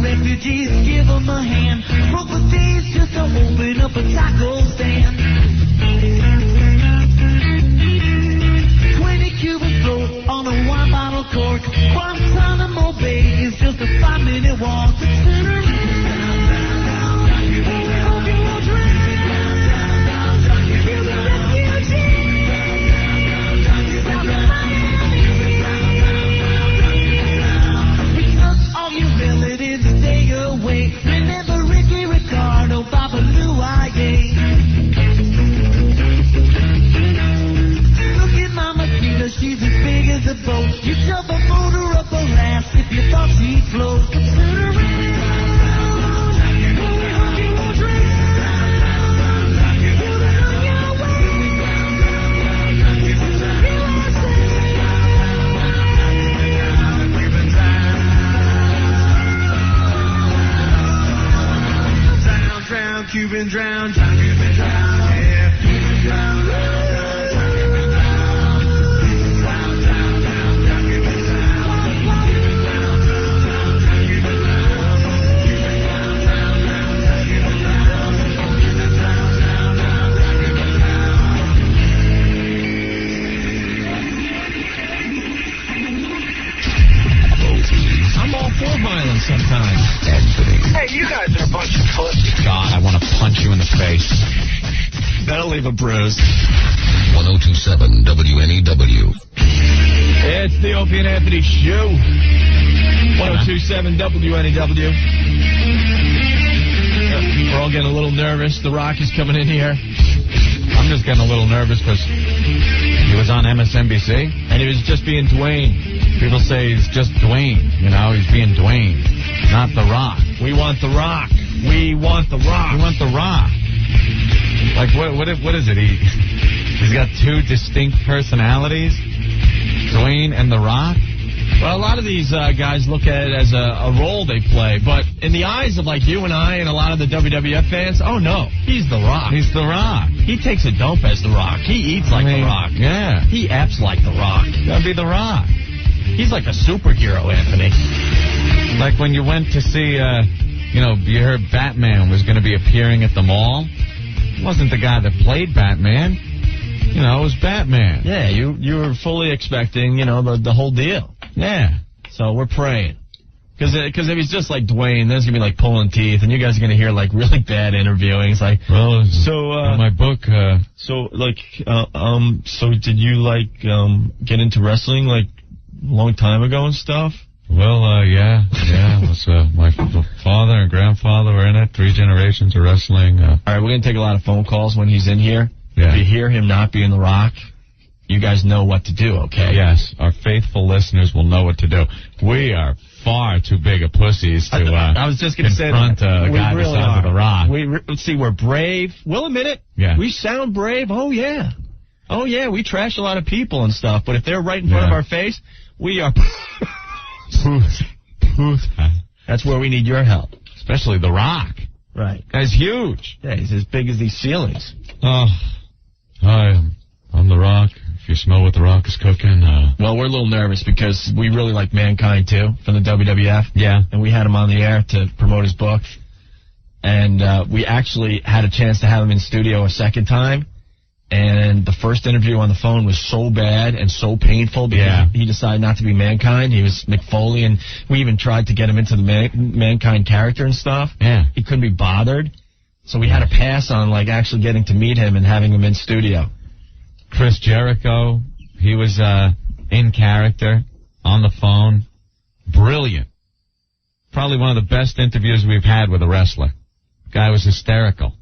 [SPEAKER 12] Refugees, give them a hand. Broke the days just to open up a taco stand. 20 Cuban float on a wine bottle cork. Guantanamo Bay is just a 5-minute walk. Remember Ricky Ricardo, Baba Luaye. Look at Mama Tina, she's as big as a boat. You shove a motor up her ass if you thought she'd float. Cuban drown, drown, Cuban drown, yeah, Cuban drown, drown, drown, Cuban drown, drown, drown, drown, drown, Cuban drown, Cuban drown, drown, drown, Cuban drown, Cuban drown, drown, drown, Cuban drown, Cuban drown, drown, drown, Cuban drown.
[SPEAKER 3] I'm all for violence sometimes.
[SPEAKER 12] Hey, you guys are a bunch of pussies.
[SPEAKER 5] God, I want to punch you in the face.
[SPEAKER 3] That'll leave a bruise.
[SPEAKER 2] 102.7 WNEW.
[SPEAKER 3] It's the Opie and Anthony Show. 102.7 WNEW. We're all getting a little nervous. The Rock is coming in here.
[SPEAKER 5] I'm just getting a little nervous because he was on MSNBC.
[SPEAKER 3] And he was just being Dwayne.
[SPEAKER 5] People say he's just Dwayne. You know, he's being Dwayne, not The Rock.
[SPEAKER 3] We want The Rock. We want The Rock.
[SPEAKER 5] We want The Rock. Like, what is it? He's got two distinct personalities, Dwayne and The Rock.
[SPEAKER 3] Well, a lot of these guys look at it as a role they play, but in the eyes of like you and I and a lot of the WWF fans, oh no, he's The Rock.
[SPEAKER 5] He's The Rock.
[SPEAKER 3] He takes a dump as The Rock. He eats like The Rock.
[SPEAKER 5] Yeah.
[SPEAKER 3] He apps like The Rock.
[SPEAKER 5] Gotta be The Rock.
[SPEAKER 3] He's like a superhero, Anthony.
[SPEAKER 5] Like when you went to see, you heard Batman was going to be appearing at the mall. It wasn't the guy that played Batman. It was Batman.
[SPEAKER 3] Yeah, you were fully expecting, the whole deal.
[SPEAKER 5] Yeah.
[SPEAKER 3] So we're praying. Because if he's just like Dwayne, then it's going to be like pulling teeth, and you guys are going to hear like really bad interviewing. It's like,
[SPEAKER 5] well,
[SPEAKER 3] so
[SPEAKER 5] my book.
[SPEAKER 3] So did you get into wrestling like a long time ago and stuff?
[SPEAKER 5] Well, yeah. It was, my father and grandfather were in it. 3 generations of wrestling.
[SPEAKER 3] All right, we're going to take a lot of phone calls when he's in here.
[SPEAKER 5] Yeah.
[SPEAKER 3] If you hear him not being The Rock, you guys know what to do, okay?
[SPEAKER 5] Yes, our faithful listeners will know what to do. We are far too big of pussies to
[SPEAKER 3] I was just going to say
[SPEAKER 5] confront a guy the size of The Rock.
[SPEAKER 3] Let's see, we're brave. We'll admit it.
[SPEAKER 5] Yeah.
[SPEAKER 3] We sound brave. Oh, yeah. We trash a lot of people and stuff, but if they're right in front of our face, we are... That's where we need your help.
[SPEAKER 5] Especially The Rock.
[SPEAKER 3] Right.
[SPEAKER 5] Guy's huge.
[SPEAKER 3] Yeah, he's as big as these ceilings.
[SPEAKER 5] Oh,
[SPEAKER 18] Hi, I'm The Rock. If you smell what The Rock is cooking,
[SPEAKER 3] Well, we're a little nervous because we really like Mankind, too, from the WWF.
[SPEAKER 18] Yeah.
[SPEAKER 3] And we had him on the air to promote his book. And we actually had a chance to have him in studio a second time. And the first interview on the phone was so bad and so painful because he decided not to be Mankind. He was McFoley, and we even tried to get him into the Mankind character and stuff.
[SPEAKER 18] Yeah.
[SPEAKER 3] He couldn't be bothered. So we had to pass on, like, actually getting to meet him and having him in studio.
[SPEAKER 18] Chris Jericho, he was in character on the phone. Brilliant. Probably one of the best interviews we've had with a wrestler. Guy was hysterical.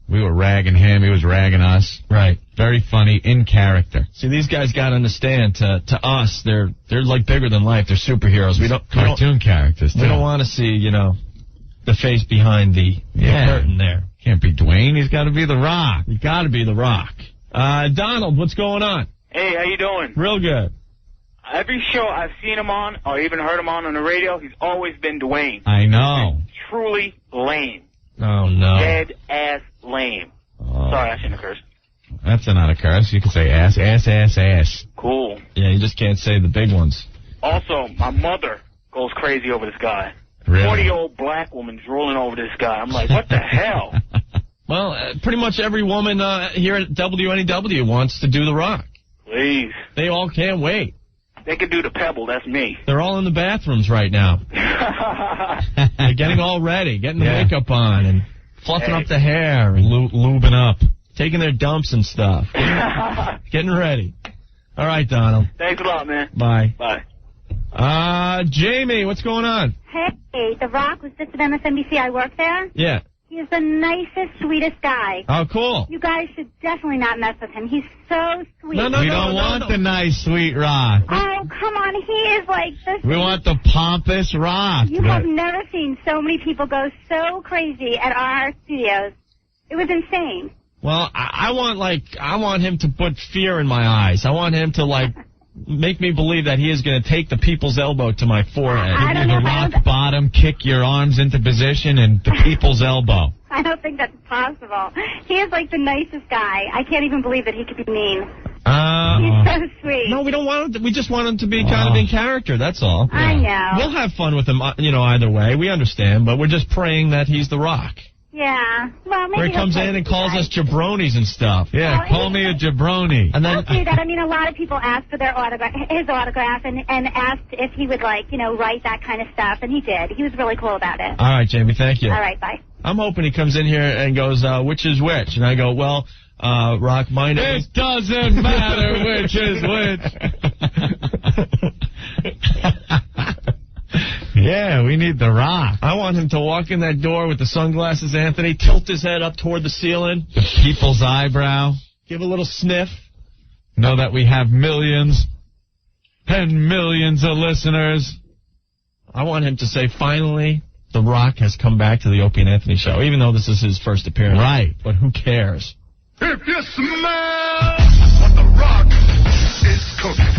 [SPEAKER 18] We were ragging him. He was ragging us.
[SPEAKER 3] Right.
[SPEAKER 18] Very funny, in character.
[SPEAKER 3] See, these guys got to understand, to us, they're like bigger than life. They're superheroes.
[SPEAKER 18] Cartoon characters, too.
[SPEAKER 3] We don't want to see, the face behind the curtain there.
[SPEAKER 18] Can't be Dwayne. He's got to be The Rock.
[SPEAKER 3] You got to be The Rock. Donald, what's going on?
[SPEAKER 19] Hey, how you doing?
[SPEAKER 3] Real good.
[SPEAKER 19] Every show I've seen him on, or even heard him on the radio, he's always been Dwayne.
[SPEAKER 18] I know.
[SPEAKER 19] Truly lame.
[SPEAKER 3] Oh, no.
[SPEAKER 19] Dead ass lame.
[SPEAKER 18] Oh.
[SPEAKER 19] Sorry, I shouldn't have cursed.
[SPEAKER 18] That's not a curse. You can say ass, ass, ass, ass.
[SPEAKER 19] Cool.
[SPEAKER 3] Yeah, you just can't say the big ones.
[SPEAKER 19] Also, my mother goes crazy over this guy.
[SPEAKER 18] Really?
[SPEAKER 19] 40-year-old black woman drooling over this guy. I'm like, what the hell?
[SPEAKER 3] Well, pretty much every woman here at WNEW wants to do The Rock.
[SPEAKER 19] Please.
[SPEAKER 3] They all can't wait.
[SPEAKER 19] They could do the Pebble. That's me.
[SPEAKER 3] They're all in the bathrooms right now. They're getting all ready, getting the makeup on and fluffing up the hair and
[SPEAKER 18] lubing up.
[SPEAKER 3] Taking their dumps and stuff. Getting ready. All right, Donald.
[SPEAKER 19] Thanks a lot, man.
[SPEAKER 3] Bye.
[SPEAKER 19] Bye.
[SPEAKER 3] Jamie, what's going on?
[SPEAKER 20] Hey, The Rock was just at MSNBC. I work there.
[SPEAKER 3] Yeah.
[SPEAKER 20] He's the nicest, sweetest guy.
[SPEAKER 3] Oh, cool.
[SPEAKER 20] You guys should definitely not mess with him. He's so sweet.
[SPEAKER 18] We don't want the nice, sweet Rock.
[SPEAKER 20] Oh, come on. He is like this.
[SPEAKER 18] We want the pompous Rock.
[SPEAKER 20] You have never seen so many people go so crazy at our studios. It was insane.
[SPEAKER 3] Well, I want him to put fear in my eyes. I want him to, make me believe that he is going to take the people's elbow to my forehead.
[SPEAKER 20] I don't know.
[SPEAKER 18] The rock bottom, kick your arms into position, and the people's elbow.
[SPEAKER 20] I don't think that's possible. He is like the nicest guy. I can't even believe that he could be mean. He's so sweet.
[SPEAKER 3] No, we don't want him. We just want him to be kind of in character. That's all.
[SPEAKER 20] I know.
[SPEAKER 3] We'll have fun with him, either way. We understand, but we're just praying that he's the Rock.
[SPEAKER 20] Yeah. Well, maybe
[SPEAKER 3] where he comes in and calls us jabronis and stuff.
[SPEAKER 18] Yeah, call me a jabroni.
[SPEAKER 3] And then
[SPEAKER 20] I'll do that. I mean, a lot of people asked for his autograph, and asked if he would write that kind of stuff, and he did. He was really cool about it.
[SPEAKER 3] All right, Jamie, thank you.
[SPEAKER 20] All right, bye.
[SPEAKER 3] I'm hoping he comes in here and goes, which is which? And I go, well, Rock, my name.
[SPEAKER 18] It doesn't matter which is which. Yeah, we need The Rock.
[SPEAKER 3] I want him to walk in that door with the sunglasses, Anthony, tilt his head up toward the ceiling.
[SPEAKER 18] The people's eyebrow.
[SPEAKER 3] Give a little sniff.
[SPEAKER 18] Know that we have millions and millions of listeners.
[SPEAKER 3] I want him to say, finally, The Rock has come back to the Opie and Anthony show, even though this is his first appearance.
[SPEAKER 18] Right.
[SPEAKER 3] But who cares?
[SPEAKER 12] If you smell what The Rock is cooking.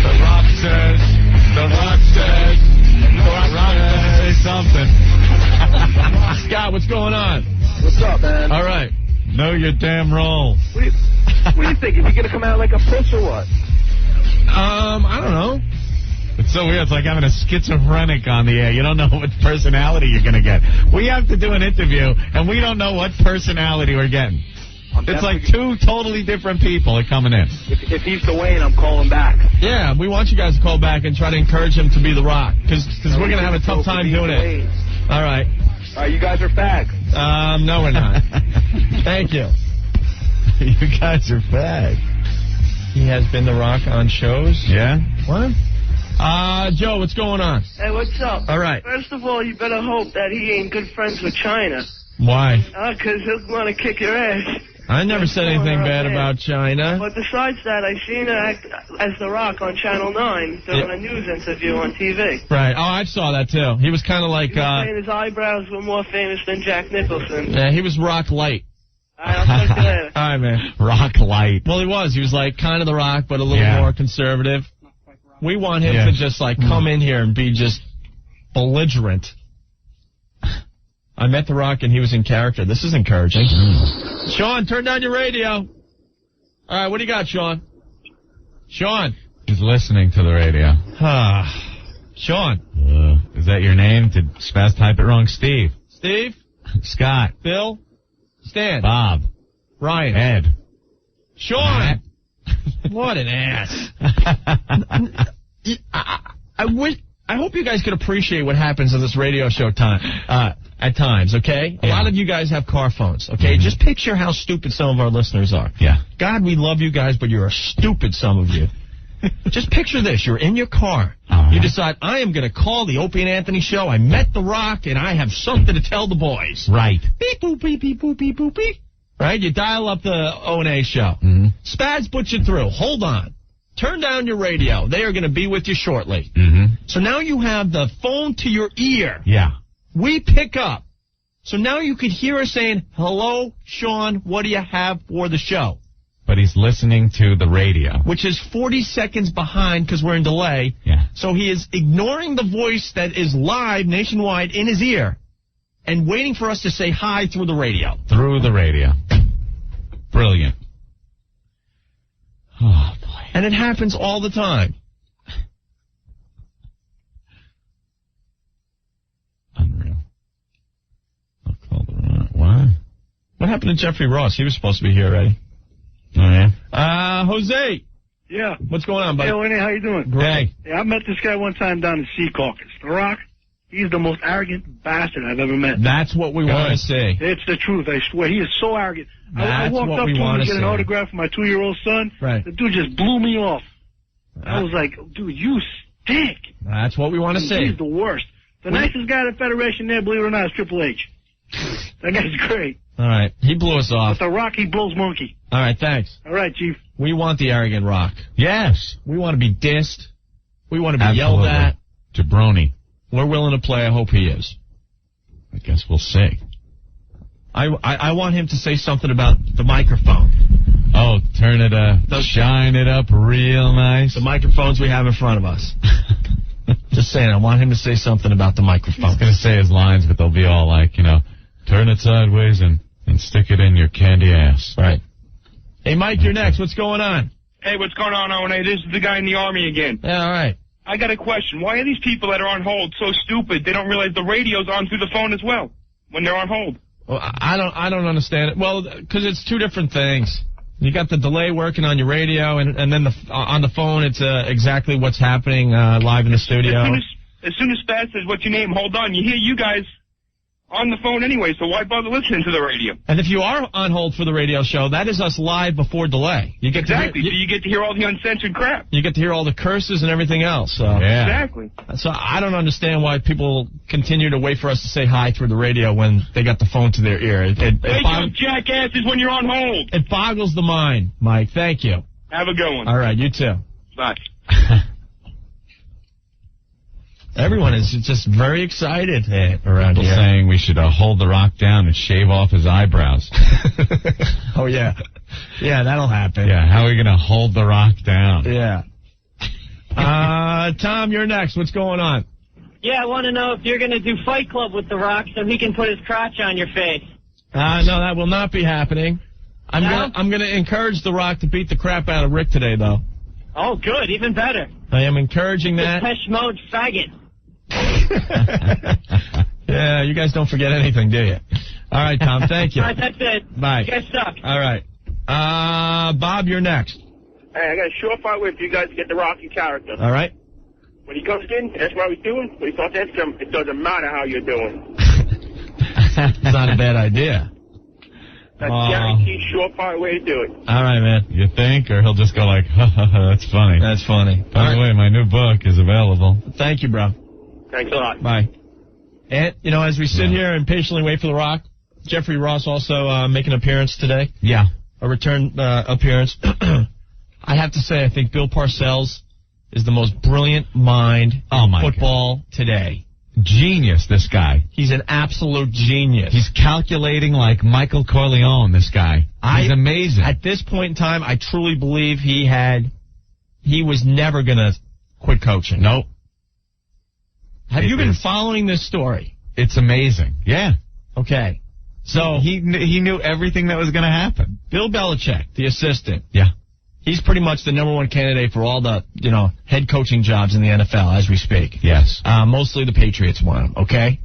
[SPEAKER 18] The Rock says, The Rock says, The Rock says something.
[SPEAKER 3] Scott, what's going on?
[SPEAKER 11] What's up, man?
[SPEAKER 3] All right.
[SPEAKER 18] Know your damn role.
[SPEAKER 11] What do you think? Is he going to come out like a puss or what?
[SPEAKER 3] I don't know.
[SPEAKER 18] It's so weird. It's like having a schizophrenic on the air. You don't know what personality you're going to get. We have to do an interview, and we don't know what personality we're getting. It's like two totally different people are coming in.
[SPEAKER 11] If he's Dwayne, I'm calling back.
[SPEAKER 3] Yeah, we want you guys to call back and try to encourage him to be The Rock, because we're going to have a tough time doing it. All right.
[SPEAKER 11] All right, you guys are fags.
[SPEAKER 3] No, we're not. Thank you.
[SPEAKER 18] You guys are fags.
[SPEAKER 3] He has been The Rock on shows.
[SPEAKER 18] Yeah?
[SPEAKER 3] What? Joe, what's going on?
[SPEAKER 17] Hey, what's up?
[SPEAKER 3] All right.
[SPEAKER 17] First of all, you better hope that he ain't good friends with China.
[SPEAKER 3] Why?
[SPEAKER 17] Because he'll want to kick your ass.
[SPEAKER 3] I never said anything bad about China.
[SPEAKER 17] But besides that, I seen her act as The Rock on Channel 9 doing a news interview on TV.
[SPEAKER 3] Right. Oh, I saw that, too. He was kind of like...
[SPEAKER 17] He was saying his eyebrows were more famous than Jack Nicholson.
[SPEAKER 3] Yeah, he was Rock Light.
[SPEAKER 17] All right, I'll talk to you later.
[SPEAKER 3] All right, man.
[SPEAKER 18] Rock Light.
[SPEAKER 3] Well, he was. He was like kind of The Rock, but a little more conservative. We want him to just come in here and be just belligerent. I met The Rock and he was in character. This is encouraging. Sean, turn down your radio. All right, what do you got, Sean? Sean.
[SPEAKER 18] He's listening to the radio.
[SPEAKER 3] Sean.
[SPEAKER 18] Is that your name? Did Spaz type it wrong? Steve.
[SPEAKER 3] Steve.
[SPEAKER 18] Scott.
[SPEAKER 3] Bill. Stan.
[SPEAKER 18] Bob.
[SPEAKER 3] Ryan.
[SPEAKER 18] Ed.
[SPEAKER 3] Sean. What an ass. I hope you guys can appreciate what happens on this radio show at times, okay? A lot of you guys have car phones, okay? Just picture how stupid some of our listeners are.
[SPEAKER 18] Yeah.
[SPEAKER 3] God, we love you guys, but you're stupid, some of you. Just picture this. You're in your car.
[SPEAKER 18] Right.
[SPEAKER 3] You decide, I am going to call the Opie and Anthony show. I met The Rock, and I have something to tell the boys.
[SPEAKER 18] Right.
[SPEAKER 3] Beep, boop, beep, beep, boop, beep, boop, beep. Right? You dial up the O&A show.
[SPEAKER 18] Mm-hmm.
[SPEAKER 3] Spaz puts you through. Hold on. Turn down your radio. They are going to be with you shortly.
[SPEAKER 18] Mm-hmm.
[SPEAKER 3] So now you have the phone to your ear.
[SPEAKER 18] Yeah.
[SPEAKER 3] We pick up. So now you could hear us saying, hello, Sean, what do you have for the show?
[SPEAKER 18] But he's listening to the radio.
[SPEAKER 3] Which is 40 seconds behind because we're in delay.
[SPEAKER 18] Yeah.
[SPEAKER 3] So he is ignoring the voice that is live nationwide in his ear and waiting for us to say hi through the radio.
[SPEAKER 18] Through the radio. Brilliant. Oh, boy.
[SPEAKER 3] And it happens all the time.
[SPEAKER 18] Unreal. I'll call the what?
[SPEAKER 3] What happened to Jeffrey Ross? He was supposed to be here already.
[SPEAKER 18] Oh, yeah?
[SPEAKER 3] Jose.
[SPEAKER 21] Yeah.
[SPEAKER 3] What's going on, buddy?
[SPEAKER 21] Hey, Lenny, how you doing?
[SPEAKER 3] Great.
[SPEAKER 21] Yeah, I met this guy one time down in Sea Caucus. The Rock, he's the most arrogant bastard I've ever met.
[SPEAKER 3] That's what we want to see.
[SPEAKER 21] It's the truth, I swear. He is so arrogant. I walked up to him to get an autograph for my 2-year-old son.
[SPEAKER 3] Right.
[SPEAKER 21] The dude just blew me off. I was like, dude, you stink.
[SPEAKER 3] That's what we want to see.
[SPEAKER 21] He's the worst. The nicest guy at the Federation there, believe it or not, is Triple H. That guy's great.
[SPEAKER 3] All right. He blew us off.
[SPEAKER 21] But the Rock, he blows monkey.
[SPEAKER 3] All right, thanks.
[SPEAKER 21] All right, Chief.
[SPEAKER 3] We want the arrogant Rock.
[SPEAKER 18] Yes.
[SPEAKER 3] We want to be dissed. We want to be yelled at.
[SPEAKER 18] Jabroni.
[SPEAKER 3] We're willing to play. I hope he is.
[SPEAKER 18] I guess we'll see.
[SPEAKER 3] I want him to say something about the microphone.
[SPEAKER 18] Oh, turn it shine it up real nice.
[SPEAKER 3] The microphones we have in front of us. Just saying, I want him to say something about the microphone.
[SPEAKER 18] He's going to say his lines, but they'll be all like, turn it sideways and stick it in your candy ass.
[SPEAKER 3] Right. Hey, Mike, you're next. What's going on?
[SPEAKER 19] Hey, what's going on, O&A? This is the guy in the Army again.
[SPEAKER 3] Yeah, all right.
[SPEAKER 19] I got a question. Why are these people that are on hold so stupid they don't realize the radio's on through the phone as well when they're on hold?
[SPEAKER 3] Well, I don't understand it. Well, because it's two different things. You got the delay working on your radio, and then on the phone, it's exactly what's happening live in the studio.
[SPEAKER 19] As soon as Spaz says, what's your name? Hold on. You hear you guys on the phone anyway, so why bother listening to the radio?
[SPEAKER 3] And if you are on hold for the radio show, that is us live before delay. You get
[SPEAKER 19] exactly. So you get to hear all the uncensored crap.
[SPEAKER 3] You get to hear all the curses and everything else. So.
[SPEAKER 18] Yeah.
[SPEAKER 19] Exactly.
[SPEAKER 3] So I don't understand why people continue to wait for us to say hi through the radio when they got the phone to their ear.
[SPEAKER 19] Wake up, jackasses, when you're on hold.
[SPEAKER 3] It boggles the mind, Mike. Thank you.
[SPEAKER 19] Have a good one.
[SPEAKER 3] All right, you too.
[SPEAKER 19] Bye.
[SPEAKER 3] Everyone is just very excited around
[SPEAKER 18] People
[SPEAKER 3] here.
[SPEAKER 18] saying we should hold the Rock down and shave off his eyebrows.
[SPEAKER 3] Oh, yeah. Yeah, that'll happen.
[SPEAKER 18] Yeah, how are we going to hold the Rock down?
[SPEAKER 3] Yeah. Tom, you're next. What's going on?
[SPEAKER 22] Yeah, I want to know if you're going to do Fight Club with The Rock so he can put his crotch on your face.
[SPEAKER 3] No, that will not be happening. I'm going to encourage The Rock to beat the crap out of Rick today, though.
[SPEAKER 22] Oh, good. Even better.
[SPEAKER 3] I am encouraging that.
[SPEAKER 22] Depeche Mode faggot.
[SPEAKER 3] Yeah, you guys don't forget anything, do you? All right, Tom, thank you.
[SPEAKER 22] All right, that's it.
[SPEAKER 3] Bye.
[SPEAKER 22] You guys suck.
[SPEAKER 3] All right. Bob, you're next.
[SPEAKER 11] Hey, I got a surefire way for you guys to get the Rocky character.
[SPEAKER 3] All right.
[SPEAKER 11] When he comes in, that's what he's doing. When he starts to him, it doesn't matter how you're doing.
[SPEAKER 3] It's not a bad idea.
[SPEAKER 11] That's guaranteed surefire way to do it.
[SPEAKER 3] All right, man.
[SPEAKER 18] You think? Or he'll just go like, ha, ha, ha, that's funny.
[SPEAKER 3] That's funny.
[SPEAKER 18] By the way, my new book is available.
[SPEAKER 3] Thank you, bro.
[SPEAKER 11] Thanks a lot.
[SPEAKER 3] Bye. And, as we sit here and patiently wait for The Rock, Jeffrey Ross also making an appearance today.
[SPEAKER 18] Yeah.
[SPEAKER 3] A return appearance. I have to say, I think Bill Parcells is the most brilliant mind in football today.
[SPEAKER 18] Genius, this guy.
[SPEAKER 3] He's an absolute genius.
[SPEAKER 18] He's calculating like Michael Corleone, this guy. He's amazing.
[SPEAKER 3] At this point in time, I truly believe he was never going to quit coaching.
[SPEAKER 18] Nope.
[SPEAKER 3] Have you been following this story?
[SPEAKER 18] It's amazing. Yeah.
[SPEAKER 3] Okay. So
[SPEAKER 18] he knew everything that was going to happen.
[SPEAKER 3] Bill Belichick, the assistant.
[SPEAKER 18] Yeah.
[SPEAKER 3] He's pretty much the number one candidate for all the, head coaching jobs in the NFL as we speak.
[SPEAKER 18] Yes.
[SPEAKER 3] Mostly the Patriots want him, okay?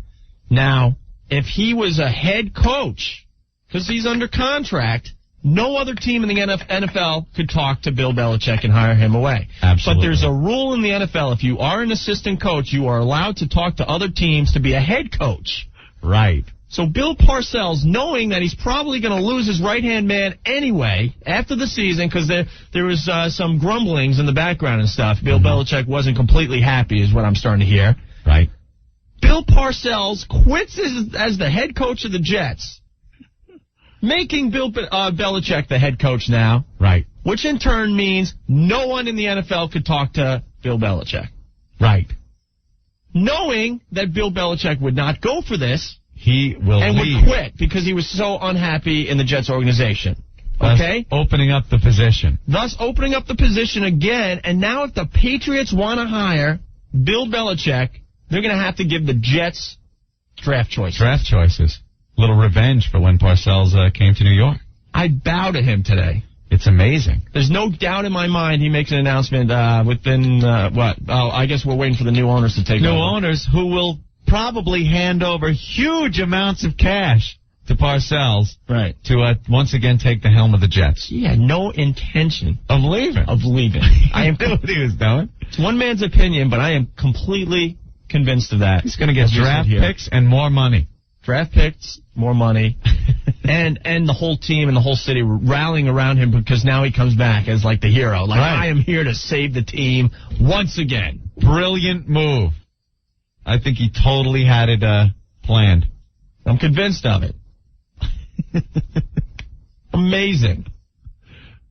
[SPEAKER 3] Now, if he was a head coach, because he's under contract, no other team in the NFL could talk to Bill Belichick and hire him away.
[SPEAKER 18] Absolutely.
[SPEAKER 3] But there's a rule in the NFL. If you are an assistant coach, you are allowed to talk to other teams to be a head coach.
[SPEAKER 18] Right.
[SPEAKER 3] So Bill Parcells, knowing that he's probably going to lose his right-hand man anyway after the season, because there was some grumblings in the background and stuff. Bill Belichick wasn't completely happy is what I'm starting to hear.
[SPEAKER 18] Right.
[SPEAKER 3] Bill Parcells quits as the head coach of the Jets, making Bill Belichick the head coach now.
[SPEAKER 18] Right.
[SPEAKER 3] Which in turn means no one in the NFL could talk to Bill Belichick.
[SPEAKER 18] Right.
[SPEAKER 3] Knowing that Bill Belichick would not go for this,
[SPEAKER 18] he will
[SPEAKER 3] and
[SPEAKER 18] leave.
[SPEAKER 3] would quit because he was so unhappy in the Jets organization. Okay?
[SPEAKER 18] Thus opening up the position.
[SPEAKER 3] Thus opening up the position again, and now if the Patriots want to hire Bill Belichick, they're going to have to give the Jets draft choices.
[SPEAKER 18] Draft choices. Little revenge for when Parcells came to New York.
[SPEAKER 3] I bow to him today.
[SPEAKER 18] It's amazing.
[SPEAKER 3] There's no doubt in my mind he makes an announcement within, I guess we're waiting for the new owners to take over.
[SPEAKER 18] New owners who will probably hand over huge amounts of cash to Parcells,
[SPEAKER 3] right,
[SPEAKER 18] to once again take the helm of the Jets.
[SPEAKER 3] He had no intention
[SPEAKER 18] of leaving.
[SPEAKER 3] I
[SPEAKER 18] knew what he was doing.
[SPEAKER 3] It's one man's opinion, but I am completely convinced of that.
[SPEAKER 18] He's going to get draft picks and more money.
[SPEAKER 3] Draft picks, more money, and the whole team and the whole city rallying around him because now he comes back as like the hero. Like, right. I am here to save the team once again.
[SPEAKER 18] Brilliant move. I think he totally had it planned.
[SPEAKER 3] I'm convinced of it. Amazing.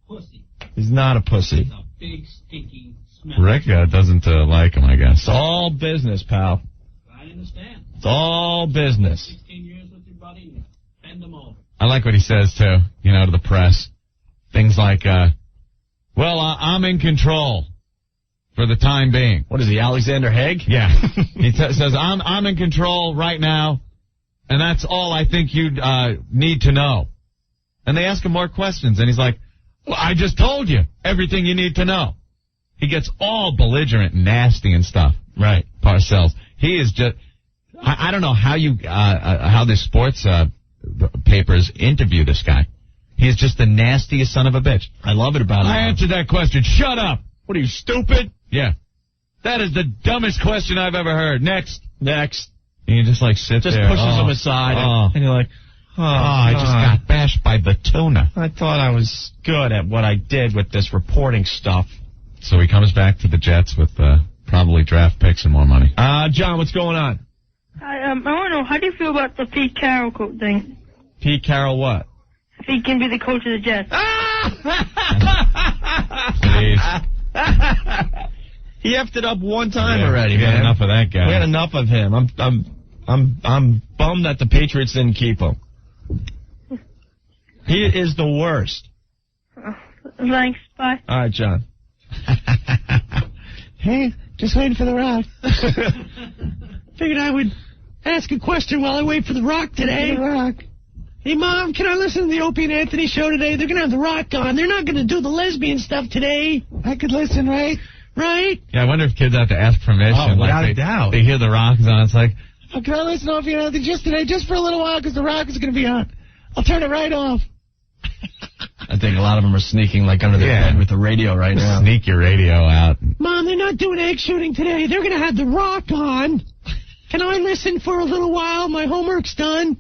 [SPEAKER 10] Pussy.
[SPEAKER 3] He's not a pussy.
[SPEAKER 10] He's a big, stinky smell.
[SPEAKER 18] Rick doesn't like him, I guess.
[SPEAKER 3] It's all business, pal.
[SPEAKER 10] I understand.
[SPEAKER 3] It's all business.
[SPEAKER 10] 16 years with your buddy, bend them over.
[SPEAKER 18] I like what he says, too, to the press. Things like, I'm in control. For the time being.
[SPEAKER 3] What is he, Alexander Haig?
[SPEAKER 18] Yeah. He says, I'm in control right now, and that's all I think you need to know. And they ask him more questions, and he's like, well, I just told you everything you need to know. He gets all belligerent and nasty and stuff.
[SPEAKER 3] Right.
[SPEAKER 18] Parcells. He is just, I don't know how how the sports papers interview this guy. He is just the nastiest son of a bitch.
[SPEAKER 3] I love it about him.
[SPEAKER 18] I answered that question. Shut up.
[SPEAKER 3] What are you, stupid?
[SPEAKER 18] Yeah. That is the dumbest question I've ever heard. Next.
[SPEAKER 3] And
[SPEAKER 18] you just sit there.
[SPEAKER 3] Just pushes him aside. And you're like,
[SPEAKER 18] I just got bashed by the tuna.
[SPEAKER 3] I thought I was good at what I did with this reporting stuff.
[SPEAKER 18] So he comes back to the Jets with probably draft picks and more money.
[SPEAKER 3] John, what's going on?
[SPEAKER 11] I want to know, how do you feel about the Pete Carroll thing?
[SPEAKER 3] Pete Carroll what?
[SPEAKER 11] If he can be the coach of the Jets.
[SPEAKER 18] Please.
[SPEAKER 3] He effed it up one time already, man.
[SPEAKER 18] Enough of that guy.
[SPEAKER 3] We had enough of him. I'm bummed that the Patriots didn't keep him. He is the worst.
[SPEAKER 11] Thanks. Bye.
[SPEAKER 3] All right, John.
[SPEAKER 8] Hey, just waiting for the Rock. Figured I would ask a question while I wait for the Rock today. Hey, Mom, can I listen to the Opie and Anthony show today? They're going to have the Rock on. They're not going to do the lesbian stuff today. I could listen, right? Right?
[SPEAKER 18] Yeah, I wonder if kids have to ask permission.
[SPEAKER 3] Oh, without a doubt.
[SPEAKER 18] They hear the Rock is on. It's like,
[SPEAKER 8] can I listen to Opie and Anthony just today, just for a little while, because the Rock is going to be on. I'll turn it right off.
[SPEAKER 3] I think a lot of them are sneaking under their bed with the radio right now.
[SPEAKER 18] Sneak your radio out.
[SPEAKER 8] Mom, they're not doing egg shooting today. They're going to have the Rock on. Can I listen for a little while? My homework's done.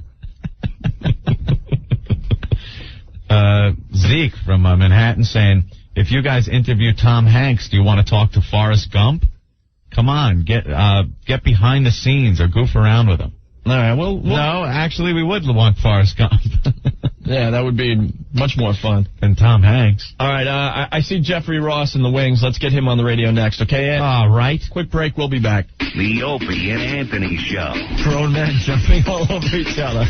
[SPEAKER 18] Zeke from Manhattan saying, if you guys interview Tom Hanks, do you want to talk to Forrest Gump? Come on, get behind the scenes or goof around with him.
[SPEAKER 3] All right, well,
[SPEAKER 18] no, actually, we would want Forrest Gump.
[SPEAKER 3] Yeah, that would be much more fun
[SPEAKER 18] than Tom Hanks.
[SPEAKER 3] All right, I see Jeffrey Ross in the wings. Let's get him on the radio next, okay, Ed?
[SPEAKER 18] All right.
[SPEAKER 3] Quick break. We'll be back.
[SPEAKER 2] The Opie and Anthony Show.
[SPEAKER 3] Grown men jumping all over each other.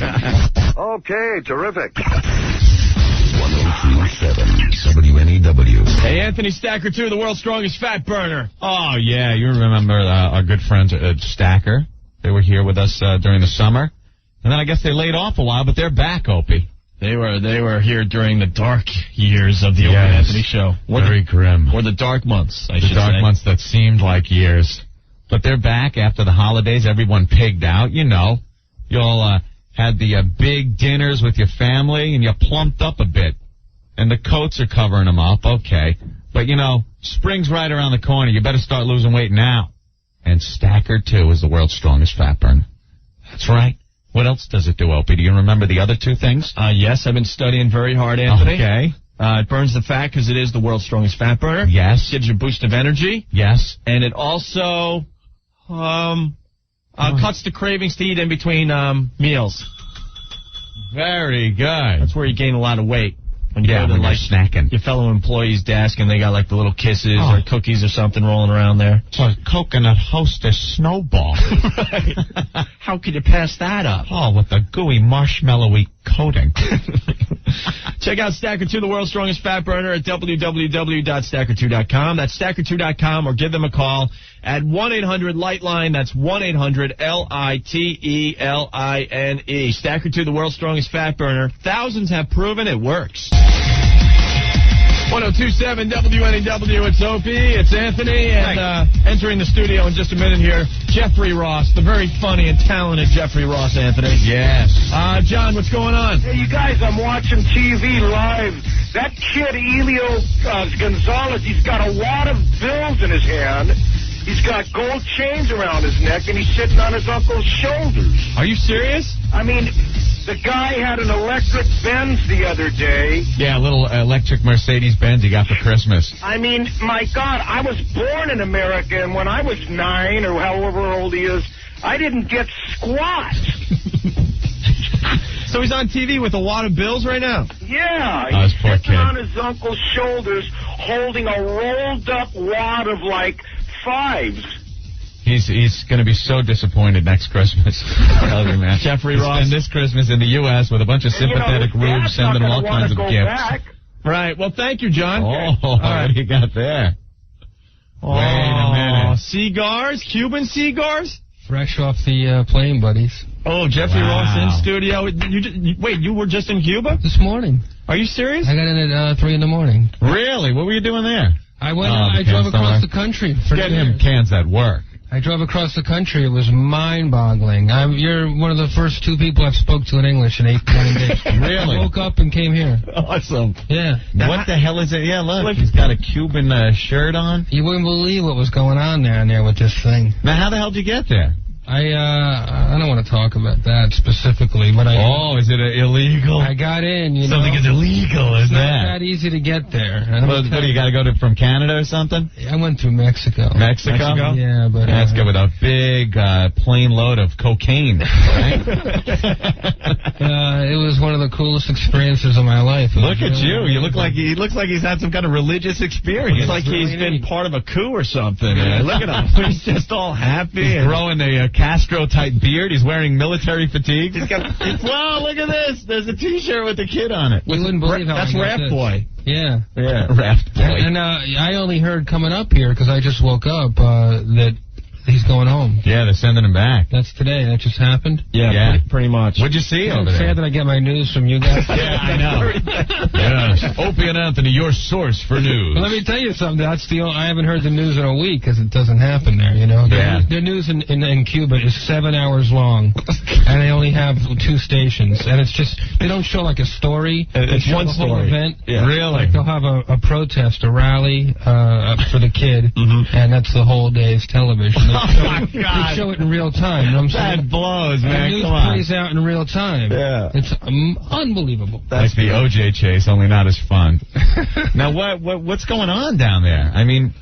[SPEAKER 1] Okay, terrific.
[SPEAKER 2] 102.7 WNEW.
[SPEAKER 3] Hey, Anthony Stacker, too, the world's strongest fat burner.
[SPEAKER 18] Oh, yeah, you remember our good friends Stacker. They were here with us during the summer. And then I guess they laid off a while, but they're back, Opie.
[SPEAKER 3] They were here during the dark years of the Opie and Anthony show.
[SPEAKER 18] Very grim.
[SPEAKER 3] Or the dark months, I should say.
[SPEAKER 18] The dark months that seemed like years. But they're back after the holidays. Everyone pigged out, you know. You all had the big dinners with your family, and you plumped up a bit. And the coats are covering them up, okay. But, you know, spring's right around the corner. You better start losing weight now. And Stacker 2 is the world's strongest fat burner. That's right. What else does it do, Opie? Do you remember the other two things?
[SPEAKER 3] Yes, I've been studying very hard, Anthony.
[SPEAKER 18] Okay.
[SPEAKER 3] It burns the fat because it is the world's strongest fat burner.
[SPEAKER 18] Yes.
[SPEAKER 3] Gives you a boost of energy.
[SPEAKER 18] Yes.
[SPEAKER 3] And it also cuts the cravings to eat in between meals.
[SPEAKER 18] Very good.
[SPEAKER 3] That's where you gain a lot of weight. When you go to,
[SPEAKER 18] when
[SPEAKER 3] like,
[SPEAKER 18] you're snacking.
[SPEAKER 3] Your fellow employee's desk and they got like the little kisses or cookies or something rolling around there.
[SPEAKER 18] It's a coconut hostess snowball.
[SPEAKER 3] Right. How could you pass that up?
[SPEAKER 18] Oh, with the gooey marshmallowy coating.
[SPEAKER 3] Check out Stacker 2, the world's strongest fat burner, at www.stacker2.com. That's stacker2.com, or give them a call at 1-800-LIGHTLINE. That's 1-800-LIGHTELINE. Stacker 2, the world's strongest fat burner. Thousands have proven it works. 102.7 WNEW, it's Opie, it's Anthony, and entering the studio in just a minute here, Jeffrey Ross, the very funny and talented Jeffrey Ross, Anthony.
[SPEAKER 18] Yes.
[SPEAKER 3] John, what's going on?
[SPEAKER 4] Hey, you guys, I'm watching TV live. That kid, Elio Gonzalez, he's got a wad of bills in his hand. He's got gold chains around his neck, and he's sitting on his uncle's shoulders.
[SPEAKER 3] Are you serious?
[SPEAKER 4] I mean, the guy had an electric Benz the other day.
[SPEAKER 18] Yeah, a little electric Mercedes-Benz he got for Christmas.
[SPEAKER 4] I mean, my God, I was born in America, and when I was 9 or however old he is, I didn't get squat.
[SPEAKER 3] So he's on TV with a wad of bills right now?
[SPEAKER 4] Yeah,
[SPEAKER 18] Oh,
[SPEAKER 4] he's
[SPEAKER 18] this poor
[SPEAKER 4] sitting
[SPEAKER 18] kid.
[SPEAKER 4] on his uncle's shoulders holding a rolled-up wad of, like, fives.
[SPEAKER 18] He's going to be so disappointed next Christmas. I tell you, man.
[SPEAKER 3] Jeffrey Ross.
[SPEAKER 18] And this Christmas in the U.S. with a bunch of sympathetic rubes sending him all kinds of gifts.
[SPEAKER 4] Back.
[SPEAKER 3] Right. Well, thank you, John.
[SPEAKER 18] Oh, what do you got there? Wait a minute.
[SPEAKER 3] Cigars? Cuban cigars?
[SPEAKER 7] Fresh off the plane, buddies.
[SPEAKER 3] Oh, Jeffrey Ross in studio. Wait, you were just in Cuba?
[SPEAKER 7] This morning.
[SPEAKER 3] Are you serious?
[SPEAKER 7] I got in at 3 in the morning.
[SPEAKER 18] Really? What were you doing there?
[SPEAKER 7] I went. I drove across the country.
[SPEAKER 18] Get him cans at work.
[SPEAKER 7] I drove across the country. It was mind-boggling. You're one of the first two people I've spoke to in English in 8 days.
[SPEAKER 18] Really?
[SPEAKER 7] I woke up and came here.
[SPEAKER 3] Awesome.
[SPEAKER 7] Yeah.
[SPEAKER 18] What the hell is it? Yeah, look, he's got a Cuban shirt on.
[SPEAKER 7] You wouldn't believe what was going on down there with this thing.
[SPEAKER 18] Now, how the hell did you get there?
[SPEAKER 7] I don't want to talk about that specifically, but
[SPEAKER 18] is it illegal?
[SPEAKER 7] I got in, you know.
[SPEAKER 18] Something is illegal, is
[SPEAKER 7] that? It's not that easy to get there.
[SPEAKER 18] What do you got to go from Canada or something?
[SPEAKER 7] I went through Mexico.
[SPEAKER 18] Mexico?
[SPEAKER 7] Yeah, but
[SPEAKER 18] Mexico with a big plane load of cocaine, right?
[SPEAKER 7] It was one of the coolest experiences of my life.
[SPEAKER 18] Look at you. You look like he looks like he's had some kind of religious experience.
[SPEAKER 3] It's like he's been part of a coup or something. Look at him. He's just all happy.
[SPEAKER 18] He's growing a Castro-type beard. He's wearing military fatigues. He's got. Wow, look at this. There's a T-shirt with a kid on it.
[SPEAKER 7] You wouldn't believe how
[SPEAKER 3] That's Raft Boy.
[SPEAKER 7] Yeah.
[SPEAKER 18] Yeah, Raft Boy.
[SPEAKER 7] And I only heard coming up here, because I just woke up, that he's going home.
[SPEAKER 18] Yeah, they're sending him back.
[SPEAKER 7] That's today. That just happened?
[SPEAKER 3] Yeah. Pretty much.
[SPEAKER 18] What'd you see over there?
[SPEAKER 7] It's sad that I get my news from you guys.
[SPEAKER 18] Yeah, I know. Yes. Opie and Anthony, your source for news.
[SPEAKER 7] Well, let me tell you something. I haven't heard the news in a week, because it doesn't happen there, you know. The news in Cuba is 7 hours long, and they only have 2 stations. And it's just, they don't show like a story.
[SPEAKER 3] It's one
[SPEAKER 7] whole
[SPEAKER 3] story.
[SPEAKER 7] Event.
[SPEAKER 18] Yeah. Really?
[SPEAKER 7] Like they'll have a protest, a rally for the kid, and that's the whole day's television. They show it in real time. You know what I'm saying?
[SPEAKER 18] That blows, man.
[SPEAKER 7] The news
[SPEAKER 18] Come on.
[SPEAKER 7] plays out in real time.
[SPEAKER 18] Yeah.
[SPEAKER 7] It's unbelievable.
[SPEAKER 18] That's like the OJ chase, only not as fun. Now, what's going on down there? I mean,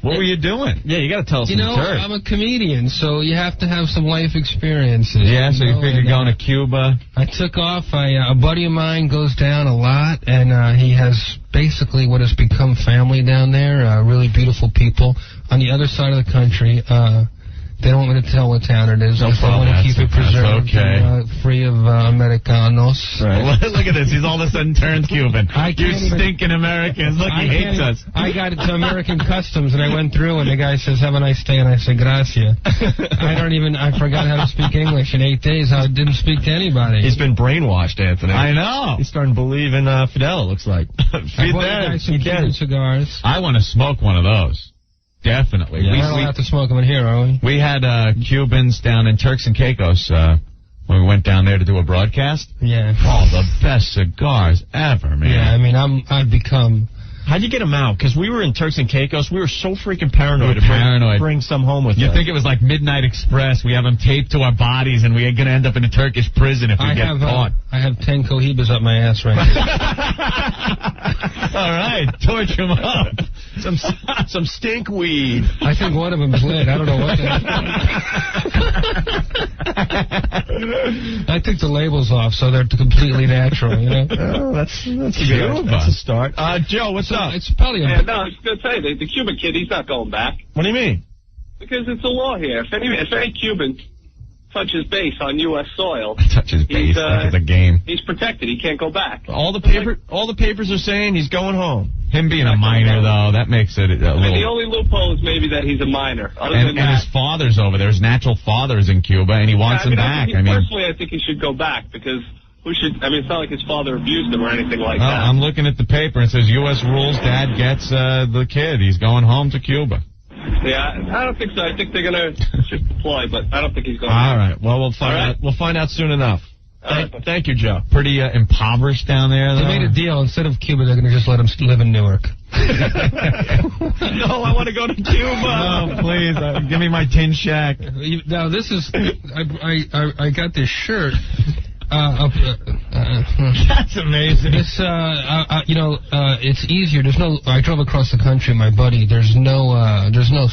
[SPEAKER 18] what were you doing?
[SPEAKER 3] Yeah, you got to tell us
[SPEAKER 7] You know,
[SPEAKER 3] dirt.
[SPEAKER 7] I'm a comedian, so you have to have some life experiences.
[SPEAKER 18] Yeah, so you figured going to Cuba?
[SPEAKER 7] I took off. A buddy of mine goes down a lot, and he has basically what has become family down there, really beautiful people. On the other side of the country, They don't want me to tell what town it is.
[SPEAKER 18] No
[SPEAKER 7] They
[SPEAKER 18] problem.
[SPEAKER 7] want to keep it preserved,
[SPEAKER 18] okay.
[SPEAKER 7] free of Americanos.
[SPEAKER 18] Right. Look at this. He's all of a sudden turned Cuban. You stinking Americans. Look, he hates us.
[SPEAKER 7] I got to American Customs, and I went through, and the guy says, have a nice day, and I said, gracias. I forgot how to speak English in 8 days. I didn't speak to anybody.
[SPEAKER 3] He's been brainwashed, Anthony.
[SPEAKER 18] I know.
[SPEAKER 3] He's starting to believe in Fidel, it looks like.
[SPEAKER 7] I bought the guy some Cuban cigars.
[SPEAKER 18] I want to smoke one of those. Definitely.
[SPEAKER 7] Yeah, we're not allowed to smoke them in here, are we?
[SPEAKER 18] We had Cubans down in Turks and Caicos when we went down there to do a broadcast.
[SPEAKER 7] Yeah.
[SPEAKER 18] Oh, the best cigars ever, man.
[SPEAKER 7] Yeah, I mean, I've become...
[SPEAKER 3] How'd you get them out? Because we were in Turks and Caicos. We were so freaking paranoid to bring some home with us.
[SPEAKER 18] You think it was like Midnight Express. We have them taped to our bodies, and we're going to end up in a Turkish prison if we get caught.
[SPEAKER 7] I have 10 cohibas up my ass right now.
[SPEAKER 18] All right, torch them up.
[SPEAKER 3] Some stink weed.
[SPEAKER 7] I think one of them's lit. I don't know what I took the labels off, so they're completely natural, you know?
[SPEAKER 3] Oh, that's good. That's a start. Joe, what's up?
[SPEAKER 7] It's probably
[SPEAKER 13] Yeah, no, I was going to say, the Cuban kid, he's not going back.
[SPEAKER 3] What do you mean?
[SPEAKER 13] Because it's a law here. If any Cuban touches base on U.S. soil,
[SPEAKER 18] touches base like it's a game.
[SPEAKER 13] He's protected. He can't go back.
[SPEAKER 3] All the papers are saying he's going home.
[SPEAKER 18] Him being a minor, though, that makes it a little...
[SPEAKER 13] And the only loophole is maybe that he's a minor.
[SPEAKER 18] And his father's over there. His natural father's in Cuba, and he wants him back.
[SPEAKER 13] Personally, I think he should go back because... it's not like his father abused him or anything like that.
[SPEAKER 18] I'm looking at the paper. It says U.S. rules, Dad gets the kid. He's going home to Cuba.
[SPEAKER 13] Yeah, I don't think so. I think they're going to deploy, but I don't think he's going
[SPEAKER 3] All right. Well, we'll find out. We'll find out soon enough. Thank you, Joe.
[SPEAKER 18] Pretty impoverished down there, though.
[SPEAKER 7] They made a deal. Instead of Cuba, they're going to just let him live in Newark.
[SPEAKER 3] No, I want to go to Cuba.
[SPEAKER 18] No, please. Give me my tin shack.
[SPEAKER 7] Now, this is... I got this shirt...
[SPEAKER 3] That's amazing.
[SPEAKER 7] This, it's easier. I drove across the country, my buddy. There's no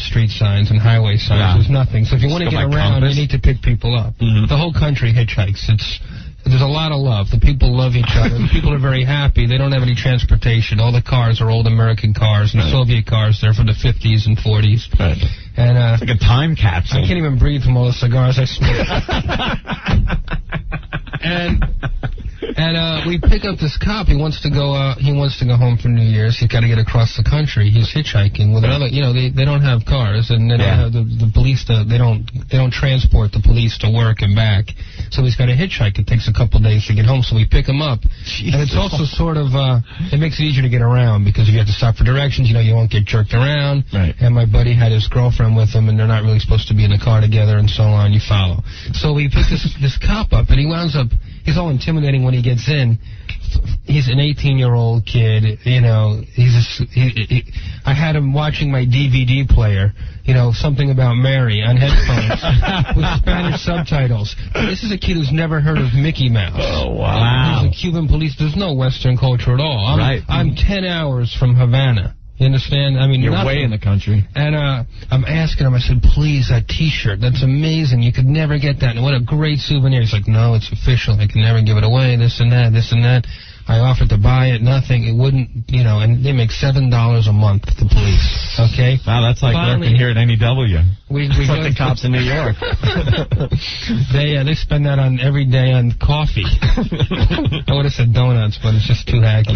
[SPEAKER 7] street signs and highway signs.
[SPEAKER 18] Yeah.
[SPEAKER 7] There's nothing. So if you want to get around, you need to pick people up.
[SPEAKER 3] Mm-hmm.
[SPEAKER 7] The whole country hitchhikes. There's a lot of love. The people love each other. The people are very happy. They don't have any transportation. All the cars are old American cars and Soviet cars. They're from the 50s and 40s.
[SPEAKER 3] Right.
[SPEAKER 7] And
[SPEAKER 18] it's like a time capsule.
[SPEAKER 7] I can't even breathe from all the cigars I smoke. And we pick up this cop. He wants to go home for New Year's. He's got to get across the country. He's hitchhiking with another. They don't have cars, and they don't have the police. They don't transport the police to work and back. So he's got to hitchhike. It takes a couple days to get home. So we pick him up, and it's also sort of it makes it easier to get around because if you have to stop for directions, you won't get jerked around.
[SPEAKER 3] Right.
[SPEAKER 7] And my buddy had his girlfriend with him, and they're not really supposed to be in the car together, and so on. You follow. So we pick this cop up, and he winds up. He's all intimidating when he gets in. He's an 18-year-old kid, I had him watching my DVD player, Something About Mary on headphones with Spanish subtitles. This is a kid who's never heard of Mickey Mouse.
[SPEAKER 3] Oh, wow.
[SPEAKER 7] He's a Cuban police. There's no Western culture at all. I'm 10 hours from Havana. You understand? I mean,
[SPEAKER 3] you're way in the country.
[SPEAKER 7] And I'm asking him, I said, please, that T-shirt, that's amazing. You could never get that. And what a great souvenir. He's like, no, it's official. I can never give it away, this and that, this and that. I offered to buy it, nothing. It wouldn't, and they make $7 a month, the police. Okay?
[SPEAKER 18] Wow, that's like working here at NEW.
[SPEAKER 3] It's like the cops in New York.
[SPEAKER 7] They spend that on every day on coffee. I would have said donuts, but it's just too hacky.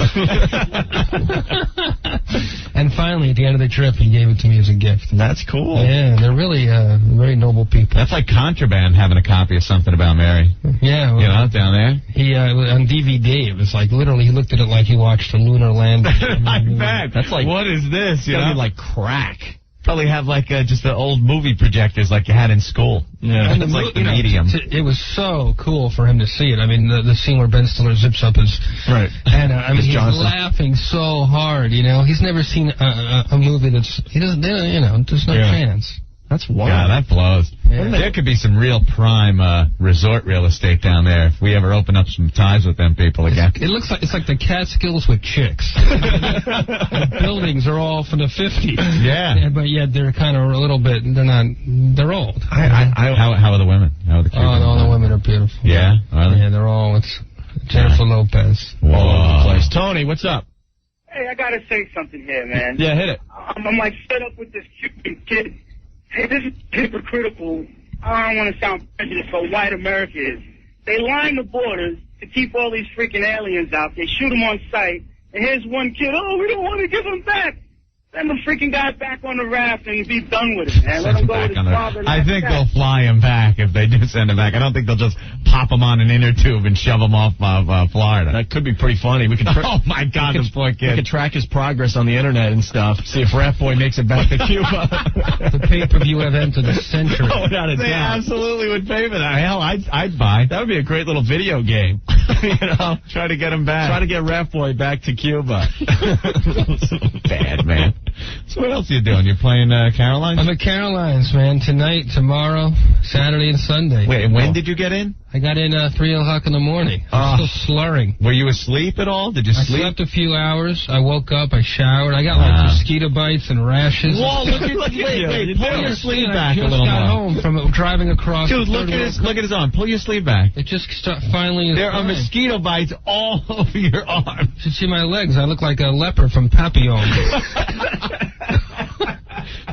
[SPEAKER 7] And finally, at the end of the trip, he gave it to me as a gift.
[SPEAKER 3] That's cool.
[SPEAKER 7] Yeah, they're really very noble people.
[SPEAKER 18] That's like contraband, having a copy of Something About Mary.
[SPEAKER 7] Yeah. Well,
[SPEAKER 18] down there.
[SPEAKER 7] He on DVD, it was like literally he looked at it like he watched a lunar landing.
[SPEAKER 18] I bet. That's like, what is this?
[SPEAKER 3] It's gotta be like crack.
[SPEAKER 18] Probably have like just the old movie projectors like you had in school.
[SPEAKER 3] Yeah.
[SPEAKER 7] And
[SPEAKER 18] it's like the medium.
[SPEAKER 7] It was so cool for him to see it. I mean, the scene where Ben Stiller zips up his...
[SPEAKER 3] Right.
[SPEAKER 7] And he's laughing so hard, He's never seen a movie that's... He doesn't, there's no chance.
[SPEAKER 3] That's wild.
[SPEAKER 18] Yeah, that blows.
[SPEAKER 7] Yeah.
[SPEAKER 18] There could be some real prime resort real estate down there if we ever open up some ties with them people again.
[SPEAKER 7] It looks like it's like the Catskills with chicks. The buildings are all from the 50s.
[SPEAKER 18] Yeah.
[SPEAKER 7] But yet they're kind of a little bit. They're old.
[SPEAKER 18] How are the women? How are the Cubans?
[SPEAKER 7] All the women are beautiful.
[SPEAKER 18] Yeah. Are they?
[SPEAKER 7] Yeah, they're all. It's Jennifer Lopez.
[SPEAKER 18] Whoa.
[SPEAKER 3] All over the place. Tony, what's up?
[SPEAKER 11] Hey, I gotta say something here, man.
[SPEAKER 3] Yeah, hit it.
[SPEAKER 11] I'm like fed up with this Cuban kid
[SPEAKER 21] Hey, this is hypocritical. I don't want to sound prejudiced, but white America is. They line the borders to keep all these freaking aliens out. They shoot them on sight. And here's one kid, oh, we don't want to give them back. Send the freaking guy back on the raft and be done with it, man. Let him go with his father.
[SPEAKER 18] I think they'll fly him back if they do send him back. I don't think they'll just pop him on an inner tube and shove him off Florida.
[SPEAKER 3] That could be pretty funny. We could
[SPEAKER 18] oh, my God, this poor kid.
[SPEAKER 3] We could track his progress on the internet and stuff, see if Rat Boy makes it back to Cuba.
[SPEAKER 7] The pay-per-view event of the century.
[SPEAKER 3] Oh, without a
[SPEAKER 18] They
[SPEAKER 3] doubt.
[SPEAKER 18] absolutely would pay for that. Hell, I'd buy.
[SPEAKER 3] That would be a great little video game. You know,
[SPEAKER 18] try to get him back.
[SPEAKER 3] Try to get Rat Boy back to Cuba.
[SPEAKER 18] Bad, man. So what else are you doing? You're playing Caroline's?
[SPEAKER 7] I'm at Caroline's, man. Tonight, tomorrow, Saturday, and Sunday.
[SPEAKER 18] Wait, when did you get in?
[SPEAKER 7] I got in 3 o'clock in the morning. I'm still slurring.
[SPEAKER 18] Were you asleep at all? Did you sleep?
[SPEAKER 7] I slept a few hours. I woke up. I showered. I got like mosquito bites and rashes.
[SPEAKER 18] Whoa, look at wait, pull your sleeve back a little more.
[SPEAKER 7] I just got home from driving across.
[SPEAKER 18] Dude, look at his arm. Pull your sleeve back.
[SPEAKER 7] It just finally is.
[SPEAKER 18] There are mosquito bites all over your arm.
[SPEAKER 7] You should see my legs. I look like a leopard from Papillon.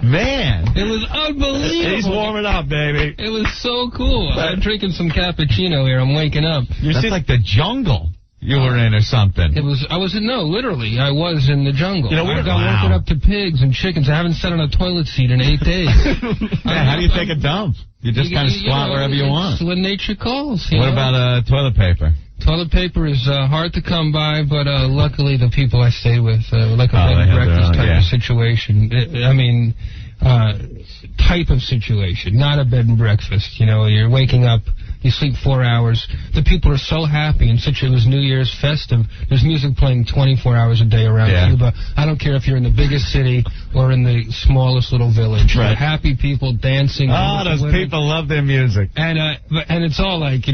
[SPEAKER 18] Man.
[SPEAKER 7] It was unbelievable.
[SPEAKER 3] He's warming up, baby.
[SPEAKER 7] It was so cool. I'm drinking some cappuccino here. I'm waking up.
[SPEAKER 18] That's like the jungle you were in or something.
[SPEAKER 7] Literally, I was in the jungle.
[SPEAKER 3] You know,
[SPEAKER 7] I got woken up to pigs and chickens. I haven't sat on a toilet seat in 8 days.
[SPEAKER 18] How do you take a dump? You just kind of squat wherever you want.
[SPEAKER 7] It's when nature calls.
[SPEAKER 18] What about toilet paper?
[SPEAKER 7] Toilet paper is hard to come by, but luckily the people I stay with, like a bed and breakfast type of situation. Type of situation, not a bed and breakfast. You know, you're waking up, you sleep 4 hours. The people are so happy, and it was New Year's festive. There's music playing 24 hours a day around Cuba. I don't care if you're in the biggest city or in the smallest little village.
[SPEAKER 18] Right.
[SPEAKER 7] Happy people dancing.
[SPEAKER 18] Oh, those people love their music.
[SPEAKER 7] And it's all like,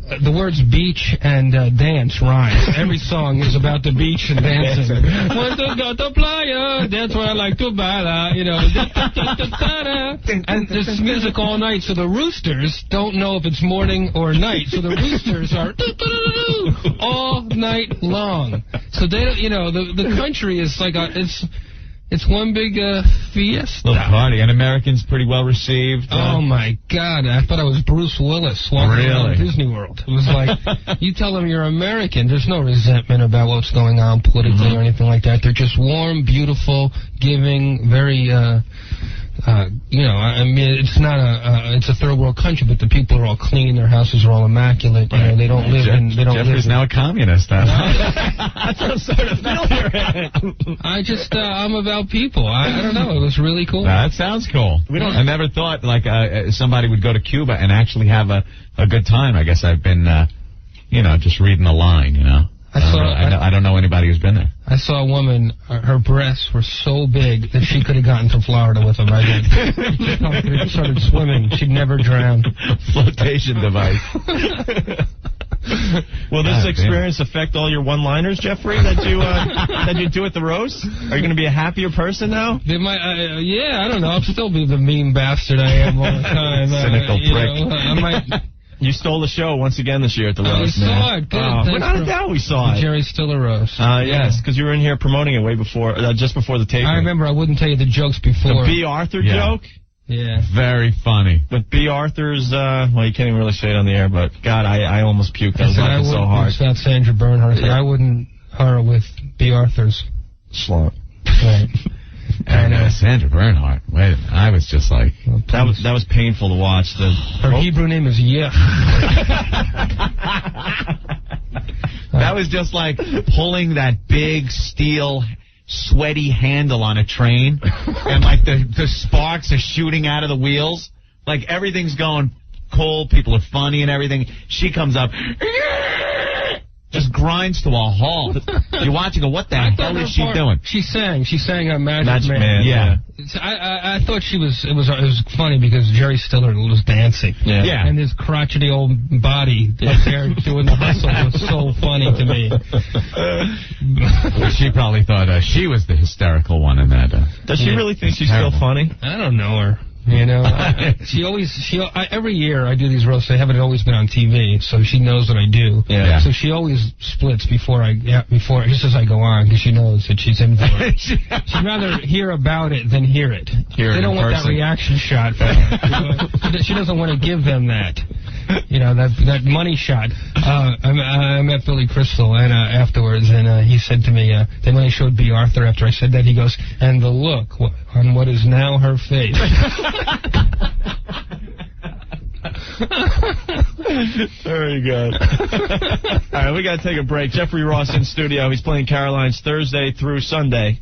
[SPEAKER 7] the words beach and dance rhyme. Every song is about the beach and dancing. Want to go to playa, that's where I like to bala, And there's music all night, so the roosters don't know if it's morning or night. So the roosters are all night long. So they don't, the country is like it's one big fiesta.
[SPEAKER 18] Little party. And Americans pretty well received.
[SPEAKER 7] Oh, my God. I thought I was Bruce Willis walking around Disney World. It was like, you tell them you're American. There's no resentment about what's going on politically or anything like that. They're just warm, beautiful, giving, very... it's not it's a third world country, but the people are all clean, their houses are all immaculate. Right. They don't live in.
[SPEAKER 18] Jeffrey's now a communist.
[SPEAKER 3] That's what I'm starting to feel here.
[SPEAKER 7] I'm about people. I don't know. It was really cool.
[SPEAKER 18] That sounds cool. I never thought somebody would go to Cuba and actually have a good time. I guess I've been, just reading the line. I don't know anybody who's been there.
[SPEAKER 7] I saw a woman, her breasts were so big that she could have gotten to Florida with them. She started swimming. She'd never drown.
[SPEAKER 18] Flotation device.
[SPEAKER 3] Will this experience affect all your one-liners, Jeffrey, that you do at the roast? Are you going to be a happier person now?
[SPEAKER 7] They might, I don't know. I'll still be the mean bastard I am all the time.
[SPEAKER 18] Cynical prick.
[SPEAKER 7] I might...
[SPEAKER 3] You stole the show once again this year at the roast.
[SPEAKER 7] We saw it. Good.
[SPEAKER 3] Without a doubt, we saw it.
[SPEAKER 7] Jerry Stiller roast.
[SPEAKER 3] Yes, because you were in here promoting it way before, just before the taping.
[SPEAKER 7] I remember. I wouldn't tell you the jokes before.
[SPEAKER 3] The B. Arthur joke.
[SPEAKER 7] Yeah.
[SPEAKER 18] Very funny.
[SPEAKER 3] With B. Arthur's, well, you can't even really say it on the air, but God, I almost puked. I was laughing so hard.
[SPEAKER 7] It's not Sandra Bernhardt. I wouldn't her with B. Arthur's.
[SPEAKER 3] Slump.
[SPEAKER 7] Right.
[SPEAKER 18] And Sandra Bernhardt. Wait a minute. I was just like...
[SPEAKER 3] That was painful to watch.
[SPEAKER 7] Her Hebrew name is Yeh.
[SPEAKER 18] That was just like pulling that big steel sweaty handle on a train and like the sparks are shooting out of the wheels. Like everything's going cold. People are funny and everything. She comes up... Just grinds to a halt. You watch and go, what the hell is she doing?
[SPEAKER 7] She sang Magic Man.
[SPEAKER 18] Yeah.
[SPEAKER 7] I thought it was funny because Jerry Stiller was dancing.
[SPEAKER 18] Yeah.
[SPEAKER 7] And his crotchety old body up there doing the hustle was so funny to me.
[SPEAKER 18] She probably thought she was the hysterical one in that.
[SPEAKER 3] Does she really think she's still funny?
[SPEAKER 7] I don't know her. You know, every year I do these roasts. They haven't always been on TV, so she knows what I do.
[SPEAKER 18] Yeah.
[SPEAKER 7] So she always splits before just as I go on, because she knows that she's in for it. She'd rather hear about it than hear it. They don't want that reaction shot. She doesn't want to give them that. You know, that money shot. I met Billy Crystal and afterwards, and he said to me, then when I showed B. Arthur after I said that, he goes, and the look on what is now her face.
[SPEAKER 3] Very good. All right, we got to take a break. Jeffrey Ross in studio. He's playing Caroline's Thursday through Sunday.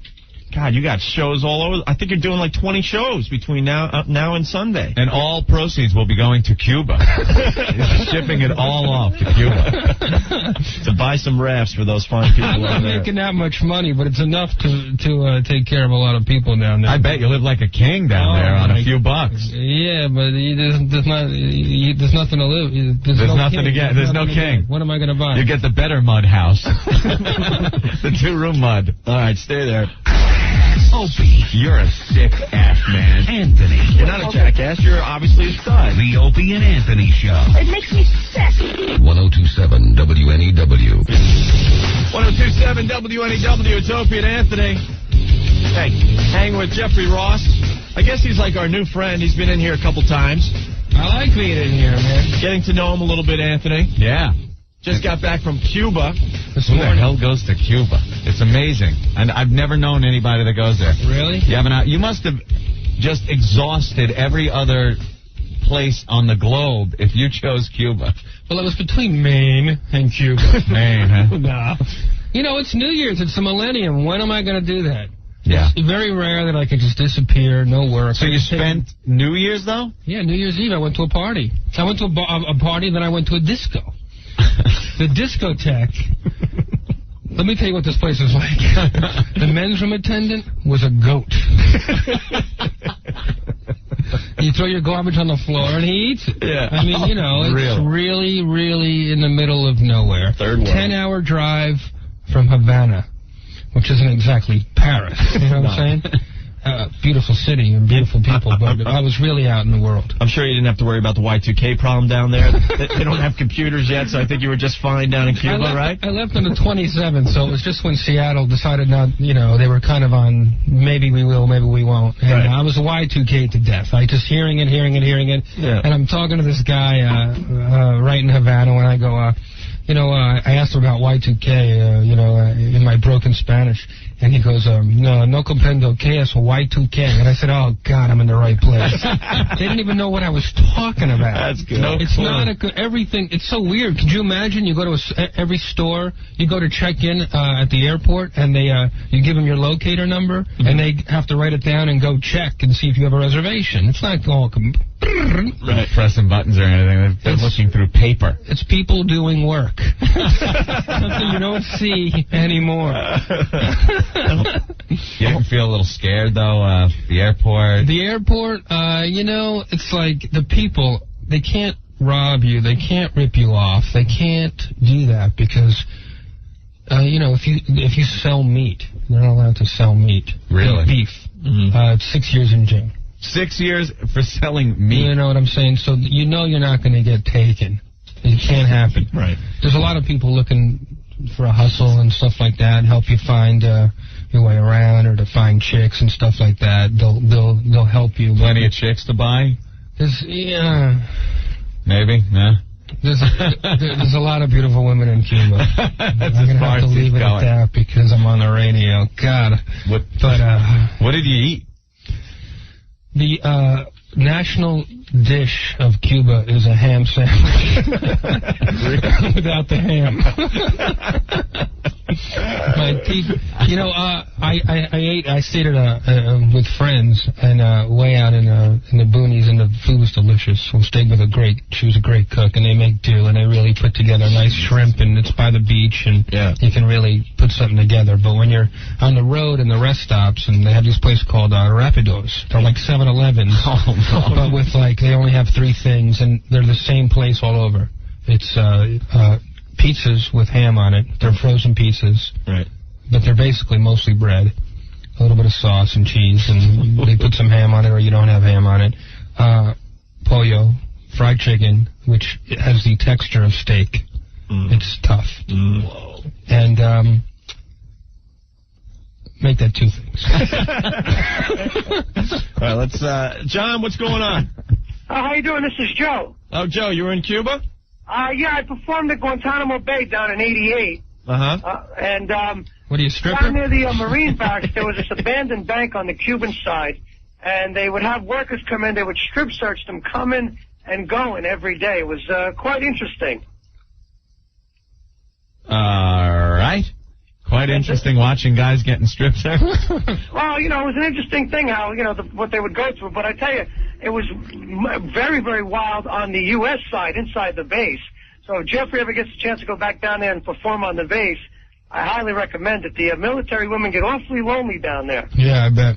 [SPEAKER 3] God, you got shows all over. I think you're doing like 20 shows between now and Sunday.
[SPEAKER 18] And all proceeds will be going to Cuba. He's shipping it all off to Cuba.
[SPEAKER 3] To buy some rafts for those fine people
[SPEAKER 7] I'm not making that much money, but it's enough to take care of a lot of people down there.
[SPEAKER 18] I bet you live like a king down there on a few bucks.
[SPEAKER 7] Yeah, but there's nothing to live.
[SPEAKER 18] There's nothing to get. There's no king.
[SPEAKER 7] What am I going to buy?
[SPEAKER 18] You get the better mud house. The 2-room mud.
[SPEAKER 3] All right, stay there.
[SPEAKER 2] Opie, you're a sick-ass man. Anthony.
[SPEAKER 3] You're not a jackass. You're obviously a stud.
[SPEAKER 2] The Opie and Anthony Show.
[SPEAKER 6] It makes me sick.
[SPEAKER 2] 102.7 WNEW.
[SPEAKER 3] 102.7 WNEW. It's Opie and Anthony. Hey, hang with Jeffrey Ross. I guess he's like our new friend. He's been in here a couple times.
[SPEAKER 7] I like being in here, man.
[SPEAKER 3] Getting to know him a little bit, Anthony.
[SPEAKER 18] Yeah.
[SPEAKER 3] Just got back from Cuba.
[SPEAKER 18] Who the hell goes to Cuba? It's amazing. And I've never known anybody that goes there.
[SPEAKER 7] Really?
[SPEAKER 18] You must have just exhausted every other place on the globe if you chose Cuba.
[SPEAKER 7] Well, it was between Maine and Cuba.
[SPEAKER 18] Maine, huh?
[SPEAKER 7] No. You know, it's New Year's. It's the millennium. When am I going to do that?
[SPEAKER 18] Yeah.
[SPEAKER 7] It's very rare that I can just disappear, no work.
[SPEAKER 18] So you spent New Year's, though?
[SPEAKER 7] Yeah, New Year's Eve. I went to a party. I went to a party, then I went to a disco. The discotheque. Let me tell you what this place is like. The men's room attendant was a goat. You throw your garbage on the floor and he eats it.
[SPEAKER 3] Yeah.
[SPEAKER 7] I mean, you know, it's really, really in the middle of nowhere.
[SPEAKER 3] Third world.
[SPEAKER 7] 10-hour drive from Havana, which isn't exactly Paris. You know what I'm saying? Beautiful city and beautiful people, but I was really out in the world.
[SPEAKER 3] I'm sure you didn't have to worry about the Y2K problem down there. They don't have computers yet, so I think you were just fine down in Cuba, right?
[SPEAKER 7] I left on the 27th, so it was just when Seattle decided not, you know, they were kind of on maybe we will, maybe we won't. And I was Y2K to death. I just hearing it.
[SPEAKER 3] Yeah.
[SPEAKER 7] And I'm talking to this guy right in Havana when I go, I asked him about Y2K, in my broken Spanish. And he goes, no comprendo que es Y2K. And I said, oh, God, I'm in the right place. They didn't even know what I was talking about.
[SPEAKER 3] That's good.
[SPEAKER 7] It's not everything. It's so weird. Could you imagine you go to every store, you go to check in at the airport, and you give them your locator number, and they have to write it down and go check and see if you have a reservation. It's not all
[SPEAKER 18] right, pressing buttons or anything. They're looking through paper.
[SPEAKER 7] It's people doing work. Something you don't see anymore.
[SPEAKER 18] You didn't feel a little scared, though, the airport?
[SPEAKER 7] The airport, it's like the people, they can't rob you. They can't rip you off. They can't do that because, if you sell meat, they're not allowed to sell meat.
[SPEAKER 18] Really?
[SPEAKER 7] Beef. Mm-hmm. It's 6 years in jail.
[SPEAKER 18] 6 years for selling meat?
[SPEAKER 7] You know what I'm saying? So you're not going to get taken. It can't happen.
[SPEAKER 3] Right.
[SPEAKER 7] There's a lot of people looking for a hustle and stuff like that, help you find your way around or to find chicks and stuff like that. They'll help you.
[SPEAKER 18] Plenty of chicks to buy? Maybe? Nah.
[SPEAKER 7] There's a lot of beautiful women in Cuba. I'm going to have to leave it at that because I'm on the radio. God.
[SPEAKER 18] What did you eat?
[SPEAKER 7] The national dish of Cuba is a ham sandwich. Without the ham. My teeth. I stayed at with friends and way out in the boonies, and the food was delicious. We stayed with she was a great cook, and they make do, and they really put together nice shrimp, and it's by the beach, and you can really put something together. But when you're on the road and the rest stops, and they have this place called Rapidos, they're like 7-Elevens, but with they only have 3 things, and they're the same place all over. It's pizzas with ham on it. They're frozen pizzas.
[SPEAKER 3] Right.
[SPEAKER 7] But they're basically mostly bread. A little bit of sauce and cheese, and they put some ham on it, or you don't have ham on it. pollo, fried chicken, which has the texture of steak. It's tough. Whoa. And make that 2 things.
[SPEAKER 3] All right, let's. John, what's going on?
[SPEAKER 11] How you doing? This is Joe.
[SPEAKER 3] Oh, Joe, you were in Cuba?
[SPEAKER 11] Yeah, I performed at Guantanamo Bay down in '88. And
[SPEAKER 7] what are you, stripper?
[SPEAKER 11] down near the Marine barracks, there was this abandoned bank on the Cuban side, and they would have workers come in. They would strip search them coming and going every day. It was quite interesting.
[SPEAKER 18] All right. Quite interesting watching guys getting stripped there.
[SPEAKER 11] Well, it was an interesting thing how, what they would go through. But I tell you, it was very, very wild on the U.S. side, inside the base. So if Jeffrey ever gets a chance to go back down there and perform on the base, I highly recommend it. The military women get awfully lonely down there.
[SPEAKER 7] Yeah, I bet.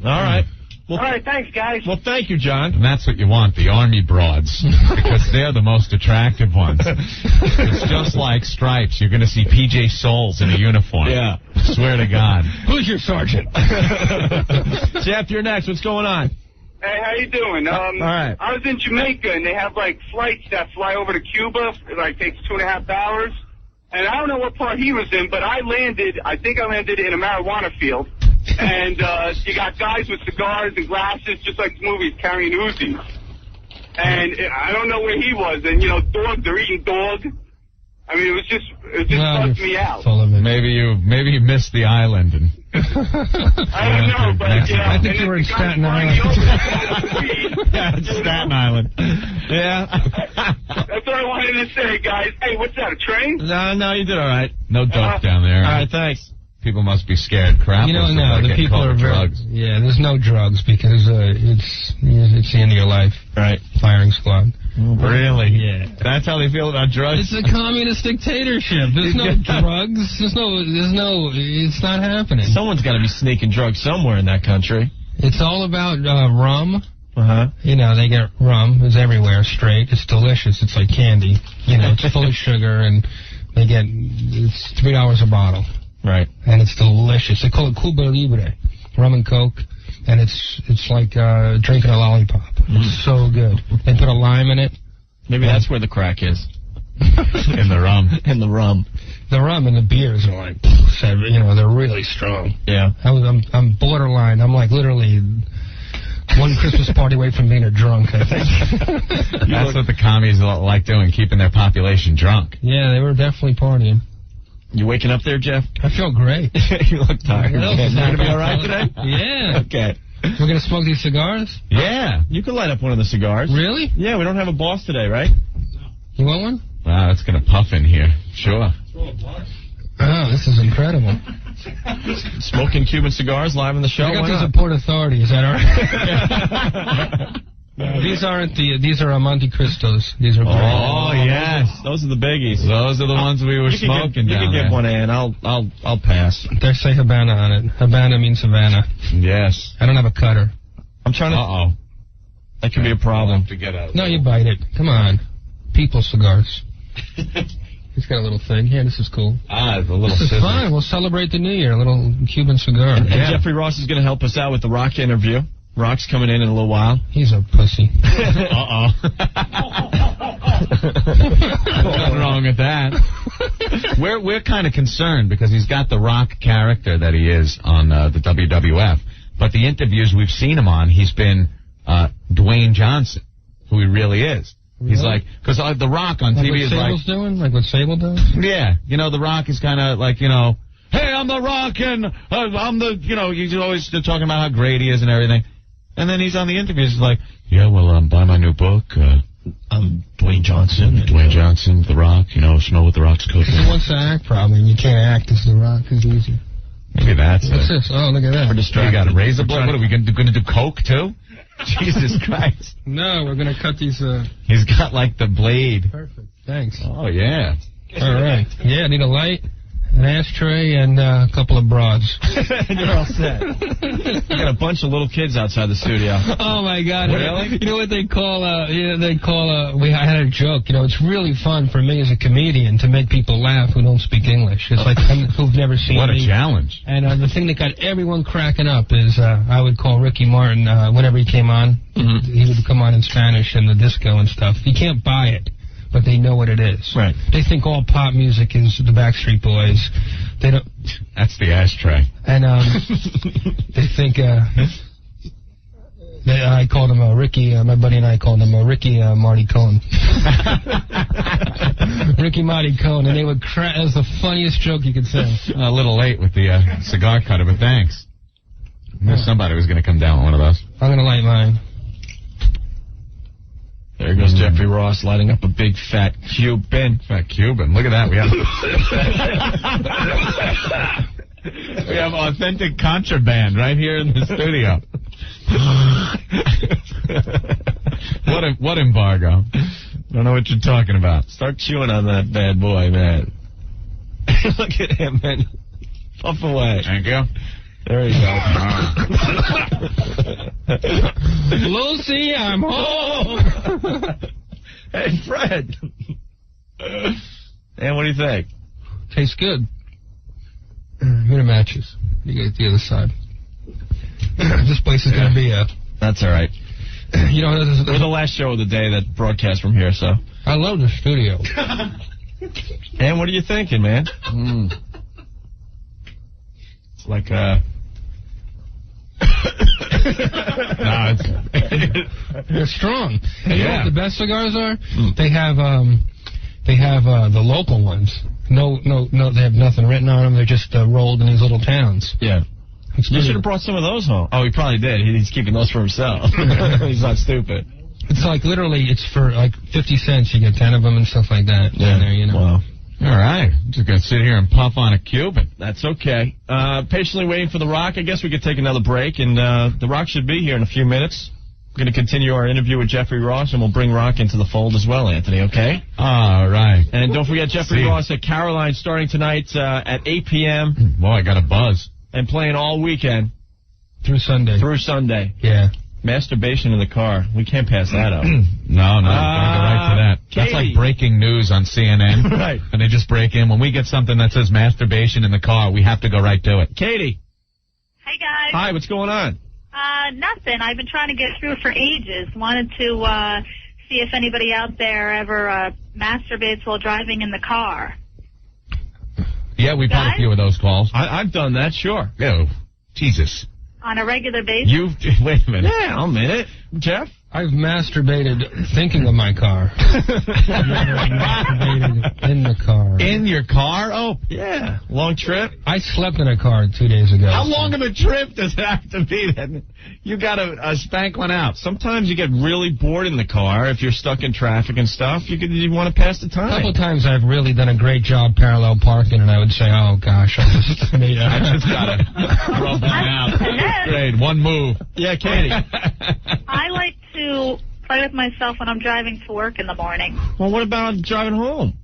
[SPEAKER 3] All right.
[SPEAKER 11] Well, all right, thanks, guys.
[SPEAKER 3] Well, thank you, John.
[SPEAKER 18] And that's what you want, the Army broads, because they're the most attractive ones. It's just like Stripes. You're going to see P.J. Souls in a uniform.
[SPEAKER 3] Yeah.
[SPEAKER 18] Swear to God.
[SPEAKER 7] Who's your sergeant?
[SPEAKER 3] Jeff, you're next. What's going on?
[SPEAKER 19] Hey, how you doing?
[SPEAKER 3] All right.
[SPEAKER 19] I was in Jamaica, and they have, flights that fly over to Cuba. It, takes 2.5 hours. And I don't know what part he was in, but I think I landed in a marijuana field. And you got guys with cigars and glasses, just like the movies, carrying Uzis. And I don't know where he was. And, dogs, they're eating dog. I mean, it just bugged me out.
[SPEAKER 18] Maybe you missed the island. And
[SPEAKER 19] I don't know, but,
[SPEAKER 7] I think you were in Staten Island.
[SPEAKER 18] Yeah, it's Staten Island.
[SPEAKER 3] Yeah.
[SPEAKER 19] That's what I wanted to say, guys. Hey, what's that, a train?
[SPEAKER 3] No, you did all right.
[SPEAKER 18] No dope down there.
[SPEAKER 3] All right, thanks.
[SPEAKER 18] People must be scared crap.
[SPEAKER 7] The people are drugs. Yeah, there's no drugs because it's the end of your life.
[SPEAKER 3] Right.
[SPEAKER 7] Firing squad.
[SPEAKER 18] Really?
[SPEAKER 7] Yeah.
[SPEAKER 18] That's how they feel about drugs?
[SPEAKER 7] It's a communist dictatorship. There's no drugs. There's no, it's not happening.
[SPEAKER 3] Someone's got to be sneaking drugs somewhere in that country.
[SPEAKER 7] It's all about rum.
[SPEAKER 3] Uh-huh.
[SPEAKER 7] They get rum. It's everywhere, straight. It's delicious. It's like candy. It's full of sugar, and it's $3 a bottle.
[SPEAKER 3] Right.
[SPEAKER 7] And it's delicious. They call it Cuba Libre, rum and Coke, and it's like drinking a lollipop. It's so good. They put a lime in it.
[SPEAKER 3] Maybe that's where the crack is.
[SPEAKER 18] In the rum.
[SPEAKER 3] In the rum.
[SPEAKER 7] The rum and the beers are like, they're really strong.
[SPEAKER 3] Yeah.
[SPEAKER 7] I'm borderline. I'm like literally one Christmas party away from being a drunk, I think.
[SPEAKER 18] That's what the commies like doing, keeping their population drunk.
[SPEAKER 7] Yeah, they were definitely partying.
[SPEAKER 3] You waking up there, Jeff?
[SPEAKER 7] I feel great.
[SPEAKER 3] You look tired. You're going to be all right today?
[SPEAKER 7] Yeah.
[SPEAKER 3] Okay.
[SPEAKER 7] We're going to smoke these cigars?
[SPEAKER 3] Yeah. You can light up one of the cigars.
[SPEAKER 7] Really?
[SPEAKER 3] Yeah, we don't have a boss today, right?
[SPEAKER 7] You want one?
[SPEAKER 18] Wow, that's going to puff in here. Sure.
[SPEAKER 7] Oh, this is incredible.
[SPEAKER 3] Smoking Cuban cigars live on the show?
[SPEAKER 7] I got these at Port Authority. Is that all right? These are Monte Cristos. These are great.
[SPEAKER 3] Oh, yes. Those are the biggies.
[SPEAKER 18] Those are the ones we were smoking
[SPEAKER 3] You can get one, Ann. I'll pass.
[SPEAKER 7] They say Havana on it. Havana means Havana.
[SPEAKER 18] Yes.
[SPEAKER 7] I don't have a cutter.
[SPEAKER 3] I'm trying to... Uh-oh. That could be a problem.
[SPEAKER 18] To get out.
[SPEAKER 7] No, you bite it. Come on. People cigars. He's got a little thing. Yeah, this is cool.
[SPEAKER 18] The little
[SPEAKER 7] This is fun. We'll celebrate the New Year. A little Cuban cigar.
[SPEAKER 3] And Jeffrey Ross is going to help us out with the Rock interview. Rock's coming in a little while.
[SPEAKER 7] He's a pussy.
[SPEAKER 18] Uh-oh. Nothing wrong with that. We're kind of concerned because he's got the Rock character that he is on the WWF. But the interviews we've seen him on, he's been Dwayne Johnson, who he really is.
[SPEAKER 7] Really?
[SPEAKER 18] He's like, because the Rock on TV is like...
[SPEAKER 7] doing? Like what Sable does?
[SPEAKER 18] Yeah. The Rock is kind of like, hey, I'm the Rock, and I'm the, he's always talking about how great he is and everything. And then he's on the interviews, he's like, yeah, well, buy my new book.
[SPEAKER 3] I'm Dwayne Johnson.
[SPEAKER 18] Dwayne Johnson, The Rock, smell what The Rock's cooking.
[SPEAKER 7] He wants to act, probably, and you can't act as The Rock. It's easy.
[SPEAKER 18] Maybe that's
[SPEAKER 7] What's this? Oh, look at that.
[SPEAKER 18] We're distracted. You got a razor blade? What are we going to do, Coke, too? Jesus Christ.
[SPEAKER 7] No, we're going to cut these...
[SPEAKER 18] He's got, like, the blade.
[SPEAKER 7] Perfect. Thanks.
[SPEAKER 18] Oh, yeah.
[SPEAKER 7] All right. Yeah, I need a light. an ashtray, and a couple of broads.
[SPEAKER 3] And you're all set. You got a bunch of little kids outside the studio.
[SPEAKER 7] Oh my God!
[SPEAKER 3] Really?
[SPEAKER 7] You know what they call? I had a joke. You know, it's really fun for me as a comedian to make people laugh who don't speak English. It's like who've never seen me.
[SPEAKER 18] What a challenge!
[SPEAKER 7] And the thing that got everyone cracking up is I would call Ricky Martin whenever he came on.
[SPEAKER 3] Mm-hmm.
[SPEAKER 7] He would come on in Spanish and the disco and stuff. You can't buy it, but they know what it is.
[SPEAKER 3] Right.
[SPEAKER 7] They think all pop music is the Backstreet Boys. They don't.
[SPEAKER 18] That's the ashtray.
[SPEAKER 7] And they think. I called him Ricky. My buddy and I called him Ricky Marty Cohen. Ricky Marty Cohen, and they would crack. That was the funniest joke you could say.
[SPEAKER 18] A little late with the cigar cutter, but thanks. I knew somebody was going to come down with one of those.
[SPEAKER 7] I'm going to light mine.
[SPEAKER 3] There goes Jeffrey Ross lighting up a big fat Cuban.
[SPEAKER 18] Fat Cuban. Look at that. We have authentic contraband right here in the studio. What embargo? Don't know what you're talking about.
[SPEAKER 3] Start chewing on that bad boy, man. Look at him, man. Puff away.
[SPEAKER 18] Thank you.
[SPEAKER 3] There you go.
[SPEAKER 7] Lucy, I'm home.
[SPEAKER 3] Hey, Fred. And what do you think?
[SPEAKER 7] Tastes good. Here are matches. You get the other side. This place is going to be a...
[SPEAKER 3] That's all right.
[SPEAKER 7] You know,
[SPEAKER 3] we're the last show of the day that broadcast from here, so...
[SPEAKER 7] I love the studio.
[SPEAKER 3] And what are you thinking, man? It's like,
[SPEAKER 7] They're strong. And you know what the best cigars are? They have the local ones. No, they have nothing written on them. They're just rolled in these little towns.
[SPEAKER 3] Yeah. You should have brought some of those home. Oh, he probably did. He's keeping those for himself. He's not stupid.
[SPEAKER 7] It's like literally, it's for like 50 cents. You get 10 of them and stuff like that.
[SPEAKER 3] Yeah.
[SPEAKER 7] There, you know.
[SPEAKER 3] Wow.
[SPEAKER 18] All right. Just going to sit here and puff on a Cuban.
[SPEAKER 3] That's okay. Patiently waiting for The Rock. I guess we could take another break, and The Rock should be here in a few minutes. We're going to continue our interview with Jeffrey Ross, and we'll bring Rock into the fold as well, Anthony, okay?
[SPEAKER 18] All right.
[SPEAKER 3] And don't forget Jeffrey Ross at Caroline starting tonight at 8 p.m.
[SPEAKER 18] Boy, I got a buzz.
[SPEAKER 3] And playing all weekend.
[SPEAKER 7] Through Sunday.
[SPEAKER 3] Yeah. Masturbation in the car. We can't pass that up.
[SPEAKER 18] No, don't go right to that.
[SPEAKER 3] Katie.
[SPEAKER 18] That's like breaking news on CNN.
[SPEAKER 3] Right.
[SPEAKER 18] And they just break in. When we get something that says masturbation in the car, we have to go right to it.
[SPEAKER 3] Katie.
[SPEAKER 6] Hey, guys.
[SPEAKER 3] Hi, what's going on?
[SPEAKER 6] Nothing. I've been trying to get through for ages. Wanted to see if anybody out there ever masturbates while driving in the car.
[SPEAKER 18] Yeah, we've had a few of those calls.
[SPEAKER 3] I've done that, sure.
[SPEAKER 18] Ew. Jesus.
[SPEAKER 6] On a regular basis?
[SPEAKER 18] Wait a minute.
[SPEAKER 3] Yeah, a minute. Jeff?
[SPEAKER 7] I've masturbated thinking of my car. I've never masturbated in the car.
[SPEAKER 18] In your car? Oh,
[SPEAKER 3] yeah. Long trip?
[SPEAKER 7] I slept in a car 2 days ago.
[SPEAKER 18] How long of a trip does it have to be then? You got to spank one out.
[SPEAKER 3] Sometimes you get really bored in the car if you're stuck in traffic and stuff. You want to pass the time.
[SPEAKER 7] A couple of times I've really done a great job parallel parking, and I would say, oh, gosh, I just
[SPEAKER 18] got to rub that out. Great. One move.
[SPEAKER 3] Yeah, Katie.
[SPEAKER 6] I like to play with myself when I'm driving to work in the morning.
[SPEAKER 3] Well, what about driving home?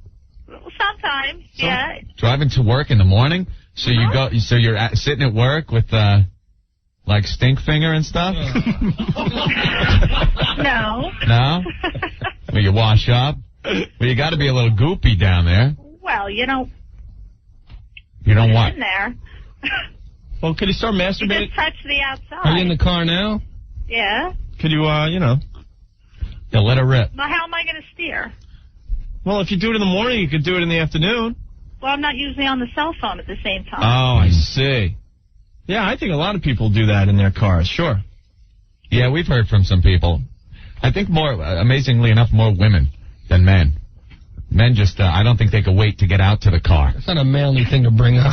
[SPEAKER 6] Sometimes, yeah.
[SPEAKER 18] Driving to work in the morning? So you go. So you're sitting at work with like stink finger and stuff?
[SPEAKER 6] No.
[SPEAKER 18] No? Well, you wash up? Well, you got to be a little goopy down there.
[SPEAKER 6] Well, you know.
[SPEAKER 18] You don't want.
[SPEAKER 6] In there.
[SPEAKER 3] Well, could you start masturbating?
[SPEAKER 6] You just touch the outside.
[SPEAKER 7] Are you in the car now?
[SPEAKER 6] Yeah.
[SPEAKER 3] Could you,
[SPEAKER 18] Yeah, let her rip.
[SPEAKER 6] Well, how am I going to steer?
[SPEAKER 3] Well, if you do it in the morning, you could do it in the afternoon.
[SPEAKER 6] Well, I'm not usually on the cell phone at the same time.
[SPEAKER 3] Oh, I see. Yeah, I think a lot of people do that in their cars, sure.
[SPEAKER 18] Yeah, we've heard from some people. I think amazingly enough, more women than men. Men just, I don't think they could wait to get out to the car.
[SPEAKER 7] It's not a manly thing to bring up.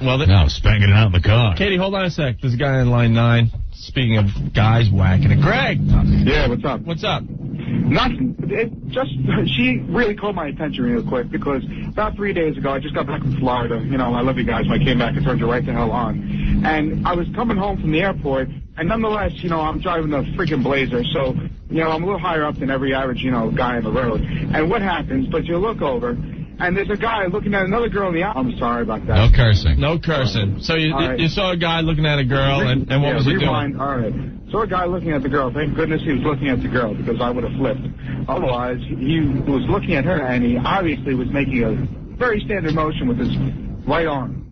[SPEAKER 18] No, spanking it out in the car.
[SPEAKER 3] Katie, hold on a sec. There's a guy in line 9. Speaking of guys whacking it. Greg!
[SPEAKER 14] Yeah, what's up?
[SPEAKER 3] What's up?
[SPEAKER 14] Nothing. She really caught my attention real quick because about 3 days ago, I just got back from Florida. You know, I love you guys. When I came back, I turned you right the hell on. And I was coming home from the airport, and nonetheless, you know, I'm driving a freaking Blazer. So, you know, I'm a little higher up than every average, you know, guy on the road. And what happens, but you look over, and there's a guy looking at another girl in the eye. I'm sorry about that.
[SPEAKER 18] No cursing.
[SPEAKER 3] No cursing. So you saw a guy looking at a girl, and what was he doing?
[SPEAKER 14] All right. Saw a guy looking at the girl. Thank goodness he was looking at the girl, because I would have flipped. Otherwise, he was looking at her, and he obviously was making a very standard motion with his right arm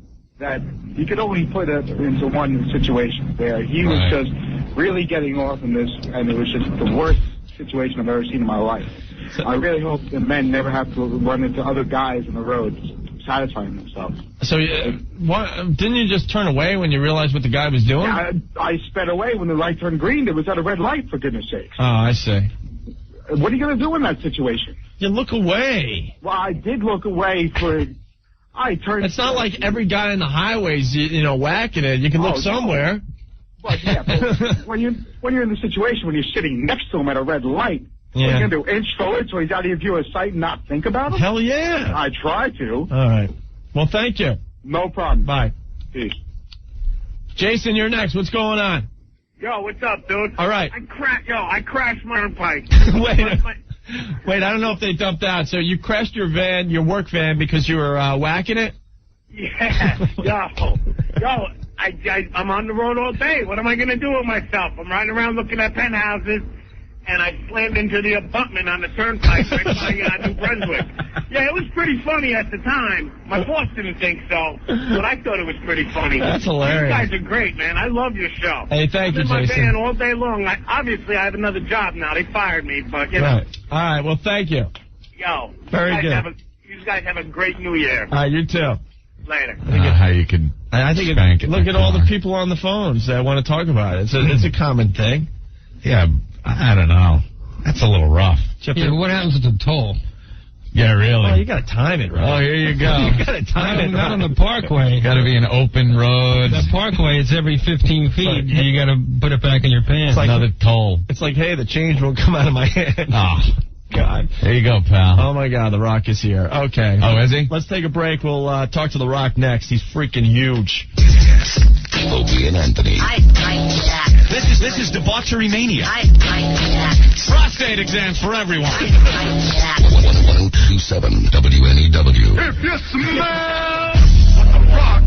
[SPEAKER 14] that you could only put it into one situation where he was just really getting off in this, and it was just the worst situation I've ever seen in my life. I really hope that men never have to run into other guys on the road satisfying themselves.
[SPEAKER 3] So didn't you just turn away when you realized what the guy was doing?
[SPEAKER 14] Yeah, I sped away when the light turned green. It was at a red light, for goodness sake.
[SPEAKER 3] Oh, I see.
[SPEAKER 14] What are you going to do in that situation?
[SPEAKER 3] You look away.
[SPEAKER 14] Well, I did look away for... It's
[SPEAKER 3] not like every guy on the highways, whacking it. You can look somewhere.
[SPEAKER 14] But when you're in the situation when you're sitting next to him at a red light, what are you going to do? Inch forward so he's out of your view of sight and not think about him?
[SPEAKER 3] Hell yeah.
[SPEAKER 14] I try to.
[SPEAKER 3] All right. Well, thank you.
[SPEAKER 14] No problem.
[SPEAKER 3] Bye.
[SPEAKER 14] Peace.
[SPEAKER 3] Jason, you're next. What's going on?
[SPEAKER 4] Yo, what's up, dude?
[SPEAKER 3] All right.
[SPEAKER 4] I crashed my turnpike.
[SPEAKER 3] Wait, I don't know if they dumped out. So you crashed your van, your work van, because you were whacking it?
[SPEAKER 4] Yeah. I'm on the road all day. What am I going to do with myself? I'm riding around looking at penthouses, and I slammed into the abutment on the turnpike right by New Brunswick. Yeah, it was pretty funny at the time. My boss didn't think so, but I thought it was pretty funny.
[SPEAKER 3] That's hilarious.
[SPEAKER 4] You guys are great, man. I love your show.
[SPEAKER 3] Hey, thank you,
[SPEAKER 4] I'm in
[SPEAKER 3] Jason.
[SPEAKER 4] my van all day long. Obviously, I have another job now. They fired me, but, you know.
[SPEAKER 3] Right. All right, well, thank you.
[SPEAKER 4] Yo.
[SPEAKER 3] Very good.
[SPEAKER 4] You guys have a great New Year.
[SPEAKER 3] All right, you too.
[SPEAKER 4] Later.
[SPEAKER 18] How you can
[SPEAKER 3] look at all the people on the phones that want to talk about it. It's a common thing.
[SPEAKER 18] Yeah, I don't know. That's a little rough.
[SPEAKER 7] Yeah, but what happens with the toll?
[SPEAKER 18] Yeah, really.
[SPEAKER 3] Oh, you got to time it right.
[SPEAKER 18] Oh, here you go.
[SPEAKER 3] You got to time it
[SPEAKER 7] Not on the parkway.
[SPEAKER 18] Got to be an open road.
[SPEAKER 7] The parkway, it's every 15 feet. You got to put it back in your pants.
[SPEAKER 3] It's like
[SPEAKER 18] another toll.
[SPEAKER 3] It's like, hey, the change won't come out of my hand.
[SPEAKER 18] Oh,
[SPEAKER 3] God.
[SPEAKER 18] There you go, pal.
[SPEAKER 3] Oh, my God, The Rock is here. Okay.
[SPEAKER 18] Oh, is he?
[SPEAKER 3] Let's take a break. We'll talk to The Rock next. He's freaking huge.
[SPEAKER 2] Opie and Anthony.
[SPEAKER 5] This is debauchery mania.
[SPEAKER 3] Prostate exams for everyone.
[SPEAKER 2] 102.7 WNEW.
[SPEAKER 4] If you smell what The Rock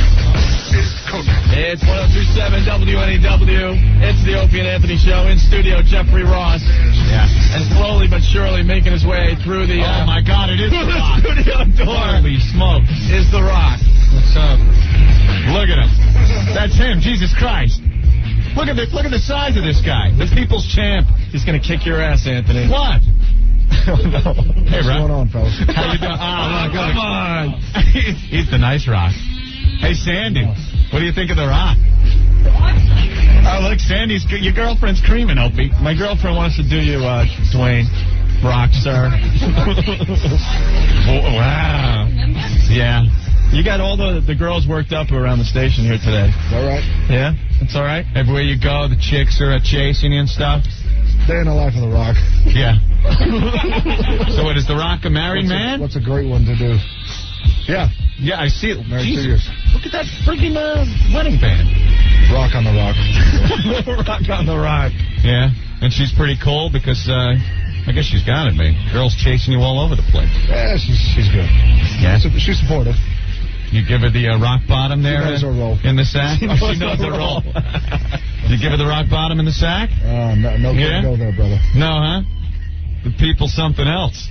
[SPEAKER 4] is cooking.
[SPEAKER 3] It's 102.7 WNEW. It's the Opie and Anthony Show. In studio, Jeffrey Ross.
[SPEAKER 18] Yeah.
[SPEAKER 3] And slowly but surely making his way through the...
[SPEAKER 18] Oh, my God, it is The Rock.
[SPEAKER 3] studio door.
[SPEAKER 18] Holy smokes.
[SPEAKER 3] Is The Rock.
[SPEAKER 7] What's up?
[SPEAKER 18] Look at him. That's him. Jesus Christ. Look at the size of this guy. The people's champ.
[SPEAKER 3] He's going to kick your ass, Anthony.
[SPEAKER 18] What?
[SPEAKER 3] Oh, no.
[SPEAKER 18] Hey, Rock.
[SPEAKER 8] What's going on, fellas?
[SPEAKER 18] How you doing? Oh,
[SPEAKER 3] Come on.
[SPEAKER 18] He's the nice Rock. Hey, Sandy. What do you think of The Rock? Oh, look, Sandy's... Your girlfriend's creaming, Opie.
[SPEAKER 3] My girlfriend wants to do you, Dwayne. Rock star.
[SPEAKER 18] Oh, wow. Yeah.
[SPEAKER 3] You got all the girls worked up around the station here today.
[SPEAKER 8] All right.
[SPEAKER 3] Yeah? That's all right?
[SPEAKER 18] Everywhere you go, the chicks are chasing you and stuff.
[SPEAKER 8] Day in the life of The Rock.
[SPEAKER 18] Yeah. So what, is The Rock a married man?
[SPEAKER 8] What's a great one to do? Yeah.
[SPEAKER 18] Yeah, I see it.
[SPEAKER 8] Married 2
[SPEAKER 18] Jesus.
[SPEAKER 8] years.
[SPEAKER 18] Look at that freaking wedding band.
[SPEAKER 8] Rock on The Rock.
[SPEAKER 3] Rock on The Rock.
[SPEAKER 18] Yeah. And she's pretty cool because, I guess she's got it, man. Girls chasing you all over the place.
[SPEAKER 8] Yeah, she's good.
[SPEAKER 18] Yeah?
[SPEAKER 8] She's supportive.
[SPEAKER 18] You give her the rock bottom there
[SPEAKER 8] She knows her role.
[SPEAKER 18] in the sack?
[SPEAKER 3] She knows her role.
[SPEAKER 18] You give her the rock bottom in the sack?
[SPEAKER 8] No
[SPEAKER 18] Yeah?
[SPEAKER 8] go there, brother.
[SPEAKER 18] No, huh? The people something else.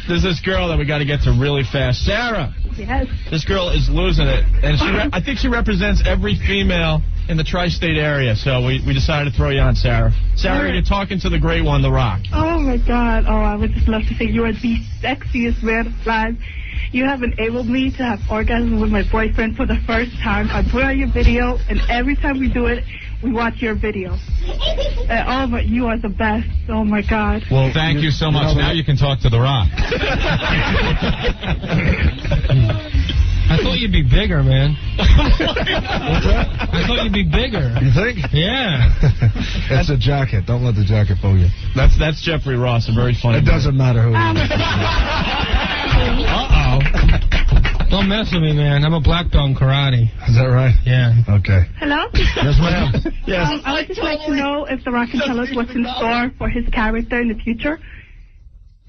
[SPEAKER 3] There's this girl that we got to get to really fast. Sarah.
[SPEAKER 6] Yes.
[SPEAKER 3] This girl is losing it. And I think she represents every female in the tri-state area. So we decided to throw you on, Sarah. Sarah, you're talking to the great one, The Rock.
[SPEAKER 15] Oh, my God. Oh, I would just love to say you are the sexiest man alive. You have enabled me to have orgasm with my boyfriend for the first time. I put on your video, and every time we do it, we watch your video. Oh, but you are the best. Oh, my God.
[SPEAKER 18] Well, thank you so much. Now you can talk to The Rock.
[SPEAKER 7] I thought you'd be bigger, man.
[SPEAKER 8] What's that?
[SPEAKER 7] I thought you'd be bigger.
[SPEAKER 8] You think?
[SPEAKER 7] Yeah.
[SPEAKER 8] That's a jacket. Don't let the jacket fool you.
[SPEAKER 3] That's Jeffrey Ross, a very funny
[SPEAKER 8] It doesn't matter who it is.
[SPEAKER 7] Uh-oh. Don't mess with me, man. I'm a black belt in karate.
[SPEAKER 8] Is that right?
[SPEAKER 7] Yeah.
[SPEAKER 8] Okay.
[SPEAKER 15] Hello?
[SPEAKER 8] Yes, ma'am.
[SPEAKER 3] Yes.
[SPEAKER 15] I would just like to know if The Rock can tell us what's in store for his character in the future.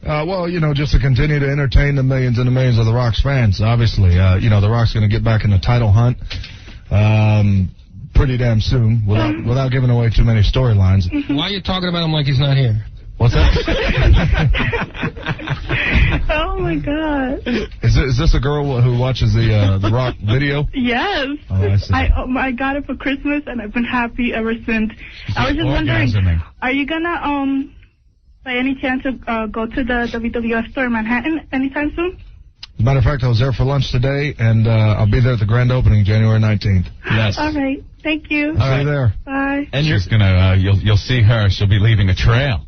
[SPEAKER 9] Well, just to continue to entertain the millions and the millions of The Rock's fans, obviously. The Rock's going to get back in the title hunt pretty damn soon without giving away too many storylines.
[SPEAKER 7] Why are you talking about him like he's not here?
[SPEAKER 9] What's that?
[SPEAKER 15] Oh, my God.
[SPEAKER 9] Is this a girl who watches the Rock video?
[SPEAKER 15] Yes.
[SPEAKER 9] Oh, I see.
[SPEAKER 15] I got it for Christmas, and I've been happy ever since. I was just wondering, are you going to, by any chance, go to the WWF store in Manhattan anytime soon?
[SPEAKER 9] As a matter of fact, I was there for lunch today, and I'll be there at the grand opening January 19th.
[SPEAKER 3] Yes.
[SPEAKER 15] All right. Thank you.
[SPEAKER 9] I'll see you there.
[SPEAKER 15] Bye.
[SPEAKER 18] And you're gonna, you'll see her. She'll be leaving a trail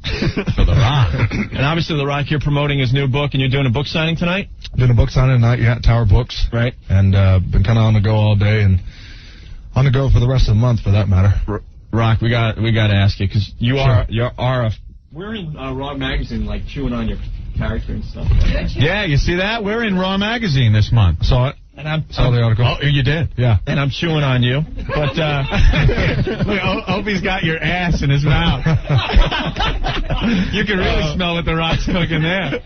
[SPEAKER 18] for The Rock.
[SPEAKER 3] And obviously, The Rock, you're promoting his new book, and you're doing a book signing tonight?
[SPEAKER 9] Doing a book signing tonight, yeah, Tower Books.
[SPEAKER 3] Right.
[SPEAKER 9] And been kind of on the go all day, and on the go for the rest of the month, for that matter.
[SPEAKER 3] Rock, we got to ask you, because we're in Raw Magazine, like, chewing on your character and stuff.
[SPEAKER 18] Yeah, you see that? We're in Raw Magazine this month.
[SPEAKER 9] Saw it.
[SPEAKER 3] And
[SPEAKER 9] saw the article.
[SPEAKER 18] Oh, you did?
[SPEAKER 9] Yeah.
[SPEAKER 3] And I'm chewing on you. But,
[SPEAKER 18] look, Opie's got your ass in his mouth. You can really smell what The Rock's cooking there.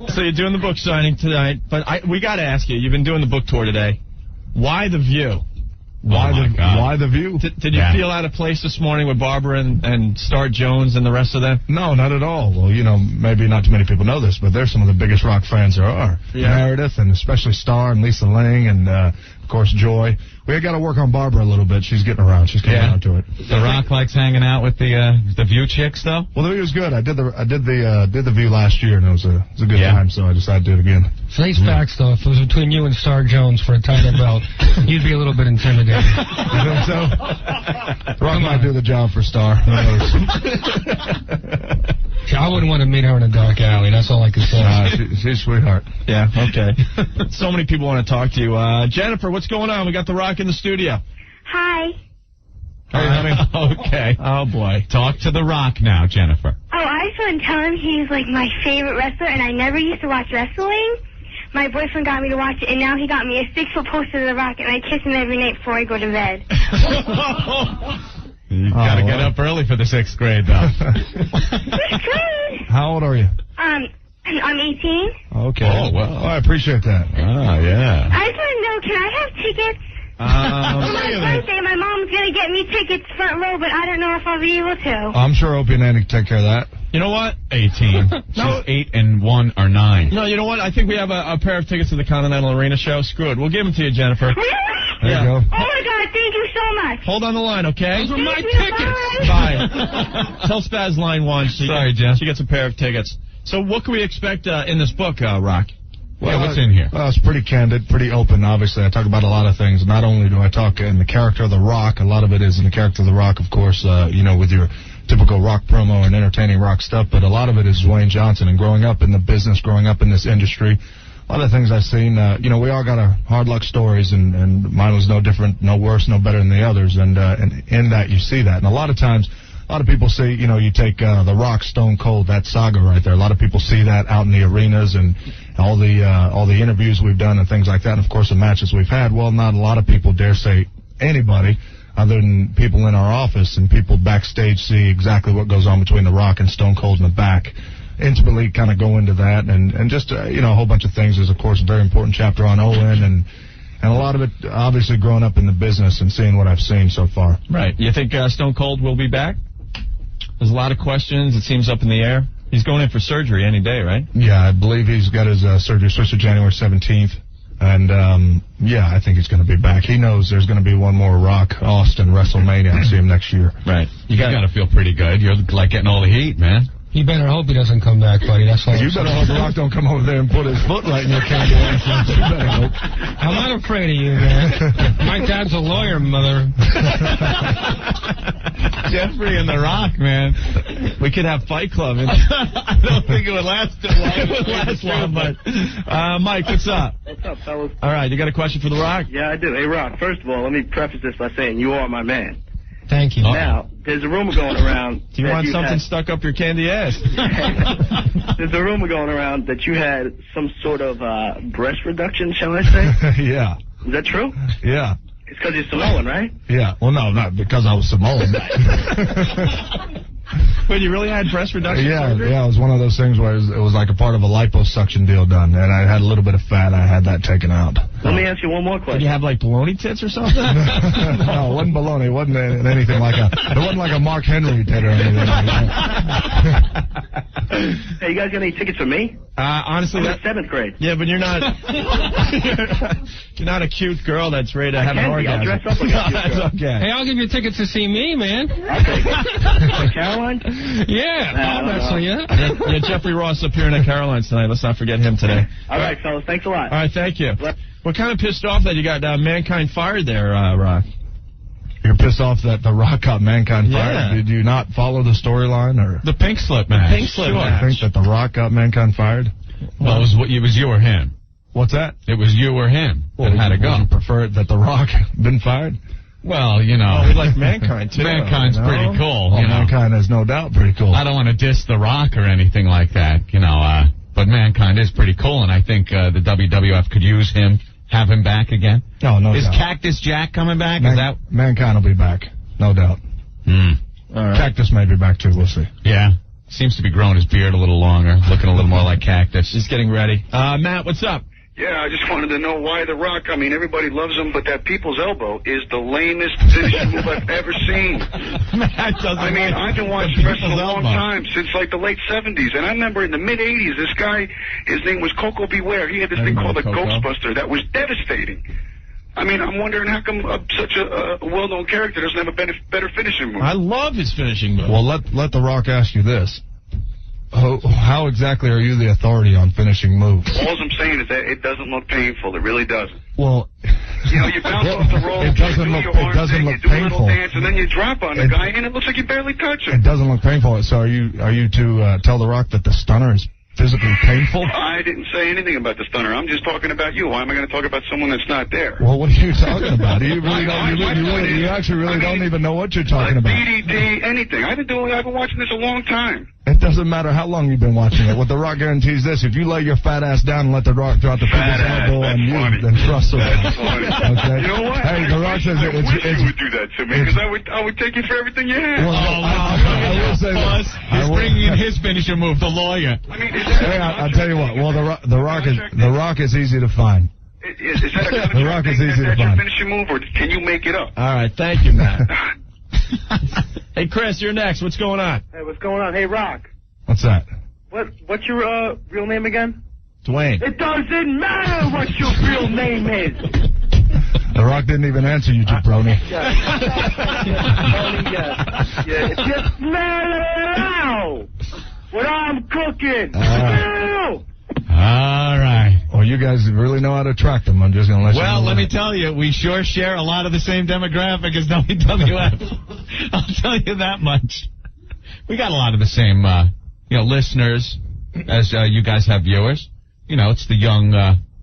[SPEAKER 3] So you're doing the book signing tonight, but we got to ask you, you've been doing the book tour today. Why The View?
[SPEAKER 9] Why the View?
[SPEAKER 3] Did you feel out of place this morning with Barbara and Star Jones and the rest of them?
[SPEAKER 9] No, not at all. Well, maybe not too many people know this, but they're some of the biggest Rock fans there are.
[SPEAKER 3] Yeah.
[SPEAKER 9] Meredith, and especially Star and Lisa Ling, and of course Joy. We got to work on Barbara a little bit. She's getting around. She's coming around to it.
[SPEAKER 18] The Rock likes hanging out with the View chicks, though.
[SPEAKER 9] Well, the View was good. I did the View last year, and it was a good time. So I decided to do it again.
[SPEAKER 7] Face facts, though. If it was between you and Star Jones for a title belt, you'd be a little bit intimidated.
[SPEAKER 9] You think so? Rock might do the job for Star. Who knows?
[SPEAKER 7] I wouldn't want to meet her in a dark alley. That's all I can say.
[SPEAKER 9] She's a sweetheart.
[SPEAKER 3] Yeah, okay. So many people want to talk to you. Jennifer, what's going on? We got The Rock in the studio.
[SPEAKER 20] Hi.
[SPEAKER 3] Hey, honey. Okay. Oh, boy.
[SPEAKER 18] Talk to The Rock now, Jennifer.
[SPEAKER 20] Oh, I just want to tell him he's, like, my favorite wrestler, and I never used to watch wrestling. My boyfriend got me to watch it, and now he got me a 6-foot poster of The Rock, and I kiss him every night before I go to bed.
[SPEAKER 18] You gotta get up early for the 6th grade, though.
[SPEAKER 20] 6th grade?
[SPEAKER 9] How old are you?
[SPEAKER 20] I'm 18.
[SPEAKER 9] Okay.
[SPEAKER 18] Oh, well.
[SPEAKER 9] I appreciate that.
[SPEAKER 18] Oh, yeah.
[SPEAKER 20] I just want to know, can I have tickets? For my birthday, my mom's going to get me tickets front row, but I don't know if I'll be able to.
[SPEAKER 9] I'm sure Opie and Andy can take care of that.
[SPEAKER 3] You know what?
[SPEAKER 18] 18.
[SPEAKER 3] No.
[SPEAKER 18] She's 8 and 1 or 9.
[SPEAKER 3] No, you know what? I think we have a pair of tickets to the Continental Arena show. Screw it. We'll give them to you, Jennifer.
[SPEAKER 20] Really?
[SPEAKER 9] There you go.
[SPEAKER 20] Oh, my God. Thank you so much.
[SPEAKER 3] Hold on the line, okay?
[SPEAKER 7] Those are my tickets.
[SPEAKER 3] Bye. Tell Spaz line 1.
[SPEAKER 18] Sorry, Jen.
[SPEAKER 3] She gets a pair of tickets. So what can we expect in this book, Rock?
[SPEAKER 18] Well, what's in here?
[SPEAKER 9] Well, it's pretty candid, pretty open, obviously. I talk about a lot of things. Not only do I talk in the character of The Rock, a lot of it is in the character of The Rock, of course, with your typical Rock promo and entertaining Rock stuff, but a lot of it is Dwayne Johnson and growing up in the business, growing up in this industry. A lot of things I've seen, we all got our hard luck stories, and mine was no different, no worse, no better than the others, and in that you see that. And a lot of times, a lot of people see, you take The Rock, Stone Cold, that saga right there. A lot of people see that out in the arenas and all the interviews we've done and things like that, and of course the matches we've had. Well, not a lot of people dare say anybody other than people in our office, and people backstage see exactly what goes on between The Rock and Stone Cold in the back. Intimately kind of go into that, and just, a whole bunch of things. There's, of course, a very important chapter on Owen, and a lot of it, obviously, growing up in the business and seeing what I've seen so far.
[SPEAKER 3] Right. You think Stone Cold will be back? There's a lot of questions. It seems up in the air. He's going in for surgery any day, right?
[SPEAKER 9] Yeah, I believe he's got his surgery supposed to January 17th. And, I think he's going to be back. He knows there's going to be one more Rock Austin WrestleMania. I'll see him next year.
[SPEAKER 3] Right.
[SPEAKER 18] You got to feel pretty good. You're, like, getting all the heat, man.
[SPEAKER 7] You better hope he doesn't come back, buddy. That's all.
[SPEAKER 9] You better hope The Rock don't come over there and put his foot right in your candy ass. You better hope.
[SPEAKER 7] I'm not afraid of you, man. My dad's a lawyer, mother.
[SPEAKER 18] Jeffrey and The Rock, man.
[SPEAKER 3] We could have Fight Club.
[SPEAKER 18] I don't think it would last too long.
[SPEAKER 3] It would last long, but Mike, what's up?
[SPEAKER 16] What's up, fellas?
[SPEAKER 3] All right, you got a question for The Rock?
[SPEAKER 16] Yeah, I do. Hey, Rock, first of all, let me preface this by saying you are my man.
[SPEAKER 7] Thank you.
[SPEAKER 16] Now, there's a rumor going around.
[SPEAKER 3] Do you want something stuck up your candy ass?
[SPEAKER 16] There's a rumor going around that you had some sort of breast reduction, shall I say?
[SPEAKER 9] Yeah.
[SPEAKER 16] Is that true?
[SPEAKER 9] Yeah.
[SPEAKER 16] It's because you're Samoan, right?
[SPEAKER 9] Yeah. Well, no, not because I was Samoan.
[SPEAKER 3] But you really had breast reduction surgery?
[SPEAKER 9] Yeah, it was one of those things where it was like a part of a liposuction deal done, and I had a little bit of fat. I had that taken out.
[SPEAKER 16] Let me ask you one more question.
[SPEAKER 3] Did you have like baloney tits or something?
[SPEAKER 9] No, it wasn't baloney. It wasn't anything like it wasn't like a Mark Henry tit or anything like that.
[SPEAKER 16] Hey, you guys got any tickets for me?
[SPEAKER 3] Honestly,
[SPEAKER 16] I'm in 7th grade.
[SPEAKER 3] Yeah, but you're not. You're not a cute girl that's ready to have an orgasm.
[SPEAKER 16] I'll dress up like a cute girl.
[SPEAKER 3] That's okay.
[SPEAKER 7] Hey, I'll give you tickets to see me, man.
[SPEAKER 16] Caroline?
[SPEAKER 7] Yeah, I'll wrestle you.
[SPEAKER 3] Yeah, Jeffrey Ross appearing at Caroline's tonight. Let's not forget him today.
[SPEAKER 16] All right, fellas. Thanks a lot.
[SPEAKER 3] All right, thank you. We're kind of pissed off that you got Mankind fired there, Rock.
[SPEAKER 9] You're pissed off that The Rock got Mankind fired?
[SPEAKER 3] Yeah.
[SPEAKER 9] Did you not follow the storyline? Or
[SPEAKER 18] The pink slip match.
[SPEAKER 3] Pink slip match.
[SPEAKER 9] I think that The Rock got Mankind fired?
[SPEAKER 18] Well, it was you or him.
[SPEAKER 9] What's that?
[SPEAKER 18] It was you or him that had to go.
[SPEAKER 9] Would you prefer that The Rock been fired?
[SPEAKER 18] Well, you know.
[SPEAKER 3] Oh, we like Mankind, too.
[SPEAKER 18] Mankind's pretty cool.
[SPEAKER 9] Well,
[SPEAKER 18] you know.
[SPEAKER 9] Mankind is no doubt pretty cool.
[SPEAKER 18] I don't want to diss The Rock or anything like that, you know, but Mankind is pretty cool, and I think the WWF could use him, have him back again.
[SPEAKER 9] No
[SPEAKER 18] Is
[SPEAKER 9] doubt.
[SPEAKER 18] Cactus Jack coming back? Is that...
[SPEAKER 9] Mankind will be back, no doubt.
[SPEAKER 3] All right.
[SPEAKER 9] Cactus may be back, too. We'll see.
[SPEAKER 18] Yeah. Seems to be growing his beard a little longer, looking a little more like Cactus.
[SPEAKER 3] He's getting ready. Matt, what's up?
[SPEAKER 1] Yeah, I just wanted to know why The Rock. I mean, everybody loves him, but that people's elbow is the lamest finishing move I've ever seen. I mean, I've been watching wrestling a long time, since like the late 70s, and I remember in the mid-80s, this guy, his name was Coco Beware. He had this thing called the Ghostbuster that was devastating. I mean, I'm wondering how come such a well-known character doesn't have a better finishing move.
[SPEAKER 3] I love his finishing move.
[SPEAKER 9] Well, let The Rock ask you this. How exactly are you the authority on finishing moves?
[SPEAKER 1] All I'm saying is that it doesn't look painful. It really doesn't.
[SPEAKER 9] Well,
[SPEAKER 1] you know, you bounce off the rope,
[SPEAKER 9] it doesn't look
[SPEAKER 1] you do a little
[SPEAKER 9] painful.
[SPEAKER 1] dance, and then you drop on the guy, and it looks like you barely touch him.
[SPEAKER 9] It doesn't look painful. So are you to tell The Rock that the stunner is physically painful?
[SPEAKER 1] I didn't say anything about the stunner. I'm just talking about you. Why am I going to talk about someone that's not there?
[SPEAKER 9] Well, what are you talking about? You really don't. You actually really don't even know what you're talking about.
[SPEAKER 1] DDT, anything. I've been watching this a long time.
[SPEAKER 9] It doesn't matter how long you've been watching it. What The Rock guarantees this: if you lay your fat ass down and let The Rock drop the people's elbow on you, then trust him. Okay.
[SPEAKER 1] You know what?
[SPEAKER 9] Hey, The Rock says
[SPEAKER 1] I wish you would do that to me, because I would take you for everything you have.
[SPEAKER 9] Well, I will say this.
[SPEAKER 18] He's bringing in his finisher move, the lawyer.
[SPEAKER 1] I mean,
[SPEAKER 9] Hey, I'll tell you what. Well, The Rock is easy to find.
[SPEAKER 1] Is that
[SPEAKER 9] The Rock is easy to
[SPEAKER 1] your
[SPEAKER 9] find.
[SPEAKER 1] finishing move, or can you make it up?
[SPEAKER 3] All right, thank you, Matt. Hey, Chris, you're next. What's going on?
[SPEAKER 11] Hey, what's going on? Hey, Rock.
[SPEAKER 9] What's that?
[SPEAKER 11] What's your real name again?
[SPEAKER 3] Dwayne.
[SPEAKER 11] It doesn't matter what your real name is.
[SPEAKER 9] The Rock didn't even answer you, jabroni.
[SPEAKER 11] Yes. Just now. What I'm cooking.
[SPEAKER 18] All right.
[SPEAKER 9] Well, you guys really know how to attract them. I'm just going to let you know.
[SPEAKER 18] Well, let me tell you, we sure share a lot of the same demographic as WWF. I'll tell you that much. We got a lot of the same, listeners as you guys have viewers. You know, it's the young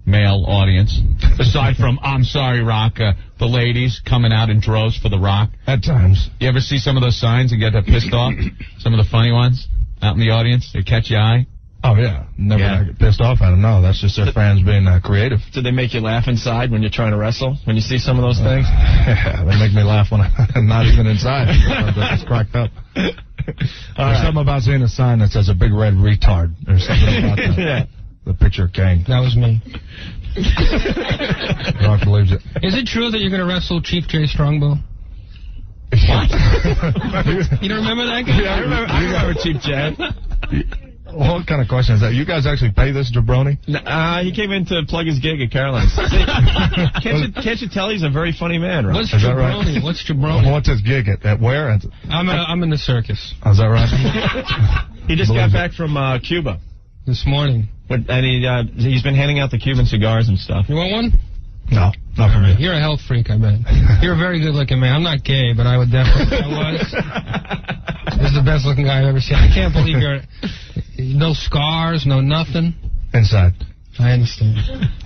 [SPEAKER 18] male audience. Aside from, I'm sorry, Rock, the ladies coming out in droves for The Rock.
[SPEAKER 9] At times.
[SPEAKER 18] You ever see some of those signs and get pissed off? Some of the funny ones out in the audience? They catch your eye?
[SPEAKER 9] Oh, yeah. Never get pissed off at them. No, that's just their fans being creative.
[SPEAKER 3] Did they make you laugh inside when you're trying to wrestle? When you see some of those things?
[SPEAKER 9] Yeah, they make me laugh when I'm not even inside. It's cracked up. There's something about seeing a sign that says a big red retard. There's something about that. The picture of Kane.
[SPEAKER 7] That was me.
[SPEAKER 9] Rock believes it.
[SPEAKER 7] Is it true that you're going to wrestle Chief Jay Strongbow?
[SPEAKER 9] What?
[SPEAKER 7] You don't remember that guy?
[SPEAKER 3] Yeah, I remember Chief Jay.
[SPEAKER 9] What kind of question is that? You guys actually pay this jabroni?
[SPEAKER 3] He came in to plug his gig at Caroline's. Can't you tell he's a very funny man, right?
[SPEAKER 7] What's jabroni? Right? What's jabroni?
[SPEAKER 9] What's his gig at where?
[SPEAKER 7] I'm in the circus.
[SPEAKER 9] Oh, is that right?
[SPEAKER 3] He just got back from Cuba
[SPEAKER 7] this morning,
[SPEAKER 3] and he's been handing out the Cuban cigars and stuff.
[SPEAKER 7] You want one?
[SPEAKER 9] No, not for me.
[SPEAKER 7] You're a health freak, I bet. You're a very good-looking man. I'm not gay, but I would definitely. This is the best-looking guy I've ever seen. I can't believe you're no scars, no nothing.
[SPEAKER 9] Inside.
[SPEAKER 7] I understand.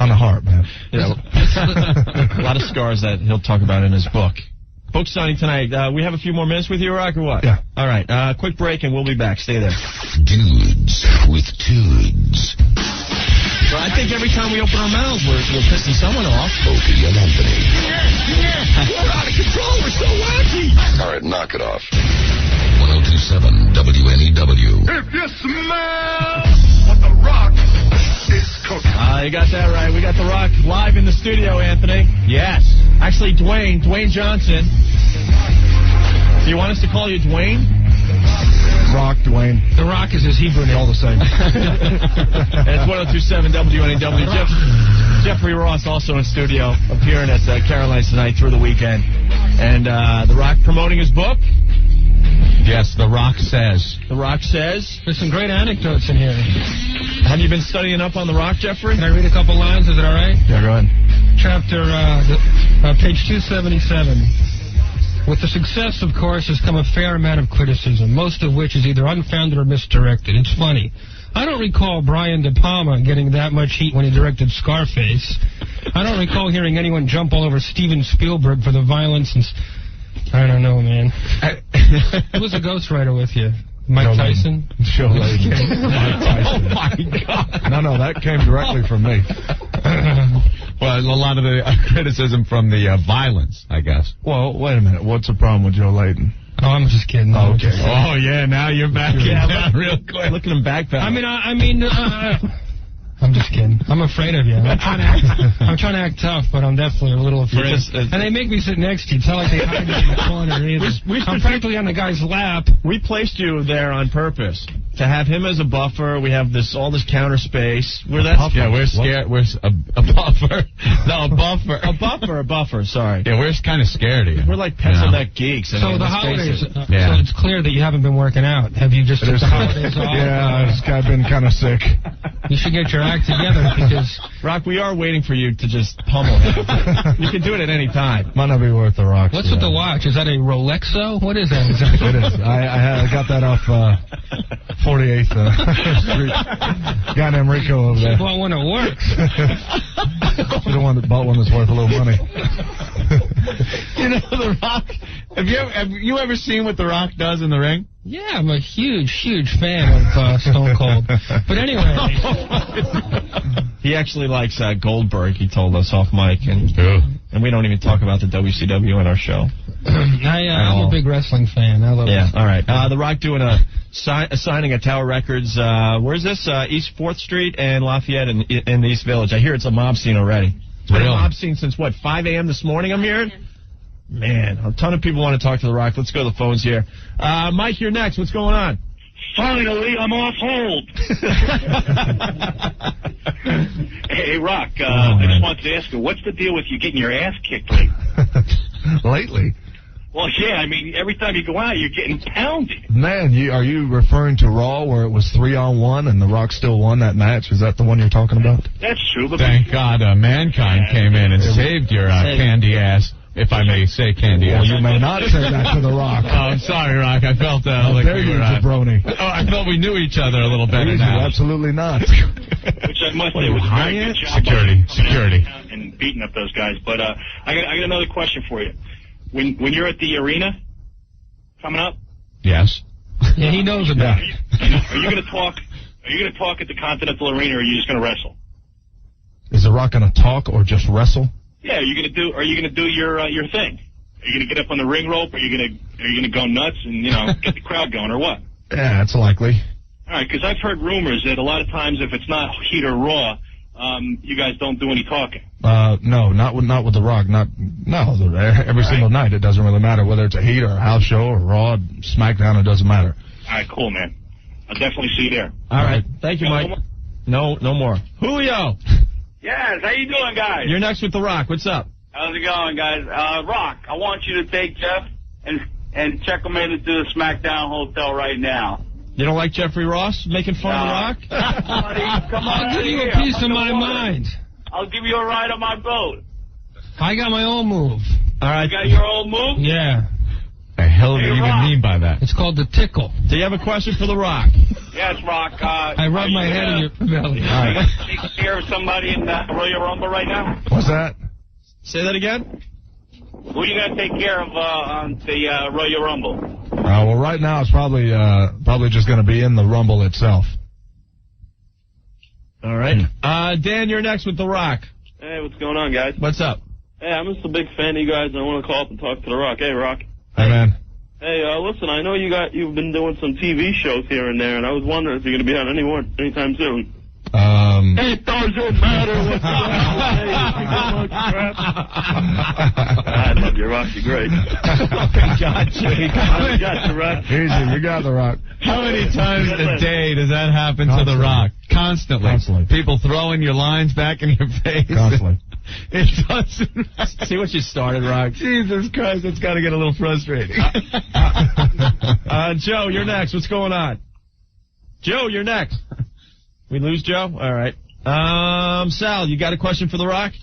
[SPEAKER 9] On the heart, man.
[SPEAKER 3] Yeah, a lot of scars that he'll talk about in his book. Book signing tonight. We have a few more minutes with you, Rock, or what?
[SPEAKER 9] Yeah.
[SPEAKER 3] All right. Quick break, and we'll be back. Stay there.
[SPEAKER 2] Dudes with tudes.
[SPEAKER 3] So I think every time we open our mouths, we're pissing someone off.
[SPEAKER 2] Opie and Anthony.
[SPEAKER 3] Yeah. We're out of control. We're so wacky.
[SPEAKER 1] All right, knock it off.
[SPEAKER 2] 102.7 102.7 WNEW.
[SPEAKER 12] If you smell what The Rock is cooking.
[SPEAKER 3] You got that right. We got The Rock live in the studio, Anthony.
[SPEAKER 18] Yes.
[SPEAKER 3] Actually, Dwayne Johnson. Do you want us to call you Dwayne?
[SPEAKER 9] Rock, Dwayne.
[SPEAKER 7] The Rock is his Hebrew name.
[SPEAKER 9] All the same.
[SPEAKER 3] It's 102.7 WNEW. Jeffrey Ross also in studio, appearing at Caroline's tonight through the weekend. And The Rock promoting his book.
[SPEAKER 18] Yes, The Rock Says.
[SPEAKER 3] The Rock Says.
[SPEAKER 7] There's some great anecdotes in here.
[SPEAKER 3] Have you been studying up on The Rock, Jeffrey?
[SPEAKER 7] Can I read a couple lines? Is it all right?
[SPEAKER 9] Yeah, go ahead.
[SPEAKER 7] Chapter, page 277. With the success, of course, has come a fair amount of criticism, most of which is either unfounded or misdirected. It's funny. I don't recall Brian De Palma getting that much heat when he directed Scarface. I don't recall hearing anyone jump all over Steven Spielberg for the violence and... I don't know, man. Who was a ghostwriter with you? Mike Tyson?
[SPEAKER 9] Joe Layden. Mike Tyson.
[SPEAKER 18] Oh, my God.
[SPEAKER 9] No, that came directly from me.
[SPEAKER 18] Well, a lot of the criticism from the violence, I guess.
[SPEAKER 9] Well, wait a minute. What's the problem with Joe Layden?
[SPEAKER 7] Oh, I'm just kidding.
[SPEAKER 9] Okay.
[SPEAKER 18] Oh, yeah, now you're back in real quick.
[SPEAKER 3] Look at him backpedal.
[SPEAKER 7] I mean, I'm just kidding. I'm afraid of you. I'm trying to act tough, but I'm definitely a little afraid. And they make me sit next to you. It's not like they hide me in the corner either. I'm practically on the guy's lap.
[SPEAKER 3] We placed you there on purpose to have him as a buffer. We have all this counter space. We're scared. We're a buffer. No, a buffer. Sorry.
[SPEAKER 18] Yeah, we're kind of scared of you.
[SPEAKER 3] We're like pencil neck geeks.
[SPEAKER 7] So the holidays. So it's clear that you haven't been working out. Have you just took the holidays off?
[SPEAKER 9] Yeah, I've been kind of sick.
[SPEAKER 7] You should get your act together because...
[SPEAKER 3] Rock, we are waiting for you to just pummel him. You can do it at any time.
[SPEAKER 9] Might not be worth the Rock.
[SPEAKER 7] What's with the watch? Is that a Rolexo? What is that?
[SPEAKER 9] It is. I got that off 48th Street. Guy named Rico over there.
[SPEAKER 7] You bought one that works.
[SPEAKER 9] You're the one that bought one that's worth a little money.
[SPEAKER 18] You know, The Rock... Have you ever seen what The Rock does in the ring?
[SPEAKER 7] Yeah, I'm a huge fan of Stone Cold. But anyway...
[SPEAKER 3] He actually likes Goldberg, he told us off mic, and we don't even talk about the WCW in our show.
[SPEAKER 7] I'm a big wrestling fan. I love it.
[SPEAKER 3] Yeah, all right. The Rock doing a signing at Tower Records. Where's this? East 4th Street and Lafayette in the East Village. I hear it's a mob scene already. It's been a mob scene since, 5 a.m. this morning, I'm hearing? Man, a ton of people want to talk to The Rock. Let's go to the phones here. Mike, you're next. What's going on?
[SPEAKER 4] Finally, I'm off hold. Hey, Rock, I just wanted to ask you, what's the deal with you getting your ass kicked lately?
[SPEAKER 9] Lately?
[SPEAKER 4] Well, yeah, I mean, every time you go out, you're getting pounded.
[SPEAKER 9] Man, are you referring to Raw where it was 3-on-1 and The Rock still won that match? Is that the one you're talking about?
[SPEAKER 4] That's true. But
[SPEAKER 18] Thank God Mankind came in and saved your candy ass. If I may say candy ass.
[SPEAKER 9] Well, you may not say that to The Rock.
[SPEAKER 18] Oh, I'm sorry, Rock. I felt like
[SPEAKER 9] we were
[SPEAKER 18] jabroni. I thought we knew each other a little better now.
[SPEAKER 9] Absolutely not.
[SPEAKER 4] Which I must say was a very good job.
[SPEAKER 18] Security.
[SPEAKER 4] And beating up those guys. But I got another question for you. When you're at the arena coming up?
[SPEAKER 18] Yes.
[SPEAKER 7] Yeah, he knows about it.
[SPEAKER 4] Are you going to talk? Are you going to talk at the Continental Arena, or are you just going to wrestle?
[SPEAKER 9] Is The Rock going to talk or just wrestle?
[SPEAKER 4] Yeah, are you going to do your thing? Are you going to get up on the ring rope? Are you going to go nuts and get the crowd going, or what?
[SPEAKER 9] Yeah, it's likely.
[SPEAKER 4] All right, because I've heard rumors that a lot of times if it's not Heat or Raw, you guys don't do any talking.
[SPEAKER 9] No, not with The Rock. Every single night. It doesn't really matter whether it's a Heat or a house show or Raw, SmackDown. It doesn't matter.
[SPEAKER 4] All right, cool, man. I'll definitely see you there.
[SPEAKER 3] All right, thank you, Mike. No more. Julio.
[SPEAKER 17] Yes, how you doing, guys?
[SPEAKER 3] You're next with The Rock. What's up?
[SPEAKER 17] How's it going, guys? Rock, I want you to take Jeff and check him into the SmackDown Hotel right now.
[SPEAKER 3] You don't like Jeffrey Ross making fun of The Rock?
[SPEAKER 17] Buddy, come on.
[SPEAKER 7] I'll give you a piece of my mind.
[SPEAKER 17] I'll give you a ride on my boat.
[SPEAKER 7] I got my own move.
[SPEAKER 3] All right.
[SPEAKER 17] You got your own move?
[SPEAKER 7] Yeah.
[SPEAKER 18] The hell do you even mean by that?
[SPEAKER 7] It's called the tickle.
[SPEAKER 3] Do you have a question for The Rock?
[SPEAKER 17] Yes, Rock.
[SPEAKER 7] I rub my head in your belly.
[SPEAKER 17] All right. Take care of somebody in the Royal Rumble right now?
[SPEAKER 9] What's that?
[SPEAKER 3] Say that again?
[SPEAKER 17] Who are you going to take care of on the Royal Rumble?
[SPEAKER 9] Well, right now it's probably just going to be in the Rumble itself.
[SPEAKER 3] All right. Dan, you're next with The Rock.
[SPEAKER 23] Hey, what's going on, guys?
[SPEAKER 3] What's up?
[SPEAKER 23] Hey, I'm just a big fan of you guys, and I want to call up and talk to The Rock. Hey, Rock.
[SPEAKER 9] Hey, man.
[SPEAKER 10] Hey, listen, I know you've been doing some TV shows here and there, and I was wondering if you're going to be on any more anytime soon. It doesn't matter what I love you, Rock. You're great.
[SPEAKER 18] Got you,
[SPEAKER 10] Rock.
[SPEAKER 9] Easy, you got the Rock.
[SPEAKER 18] How many times a day does that happen to the Rock? Constantly. People throwing your lines back in your face.
[SPEAKER 9] Constantly.
[SPEAKER 18] It doesn't.
[SPEAKER 3] See what you started, Rock.
[SPEAKER 18] Jesus Christ, it's got to get a little frustrating.
[SPEAKER 3] Joe, you're next. What's going on? Joe, you're next. We lose Joe? All right. Sal, you got a question for the Rock?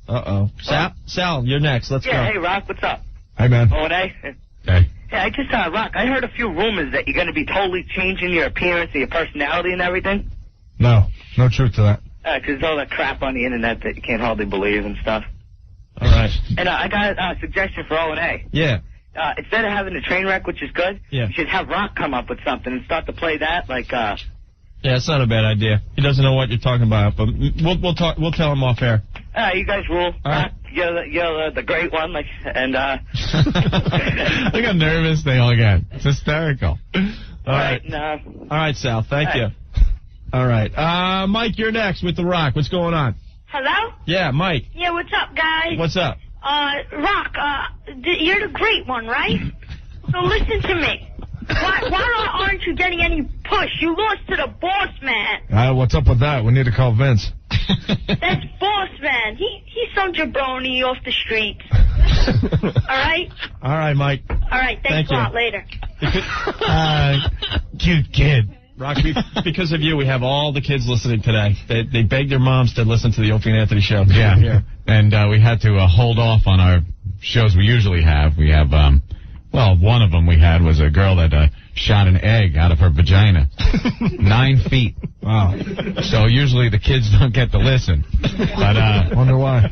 [SPEAKER 3] Uh-oh. Sal, you're next. Let's go.
[SPEAKER 22] Hey, Rock, what's up?
[SPEAKER 9] Hey, man.
[SPEAKER 22] O&A?
[SPEAKER 18] Hey.
[SPEAKER 22] Yeah, I just, Rock, I heard a few rumors that you're going to be totally changing your appearance and your personality and everything.
[SPEAKER 9] No truth to that.
[SPEAKER 22] Because all that crap on the internet that you can't hardly believe and stuff.
[SPEAKER 3] All right.
[SPEAKER 22] And I got a suggestion for O&A.
[SPEAKER 3] Yeah.
[SPEAKER 22] Instead of having a train wreck, which is good, you should have Rock come up with something and start to play that, like,
[SPEAKER 3] Yeah, it's not a bad idea. He doesn't know what you're talking about, but we'll tell him off air.
[SPEAKER 22] You guys rule.
[SPEAKER 3] All right.
[SPEAKER 22] You're the great one, like, and
[SPEAKER 18] Look how nervous they all get. It's hysterical.
[SPEAKER 22] All right.
[SPEAKER 3] All right, Sal. Thank you. All right. Mike, you're next with the Rock. What's going on?
[SPEAKER 20] Hello?
[SPEAKER 3] Yeah, Mike.
[SPEAKER 20] Yeah, what's up, guys?
[SPEAKER 3] What's up?
[SPEAKER 20] Rock, you're the great one, right? So listen to me. Why aren't you getting any push? You lost to the boss man.
[SPEAKER 9] What's up with that? We need to call Vince.
[SPEAKER 20] That's boss man. He's some jabroni off the street. All right?
[SPEAKER 3] All right, Mike.
[SPEAKER 20] All right, thanks a lot. Later.
[SPEAKER 18] Cute kid.
[SPEAKER 3] Rock, because of you, we have all the kids listening today. They begged their moms to listen to the Opie and Anthony show.
[SPEAKER 18] Yeah. And we had to hold off on our shows we usually have. We have, one of them we had was a girl that shot an egg out of her vagina. 9 feet.
[SPEAKER 9] Wow.
[SPEAKER 18] So usually the kids don't get to listen. But
[SPEAKER 9] wonder why.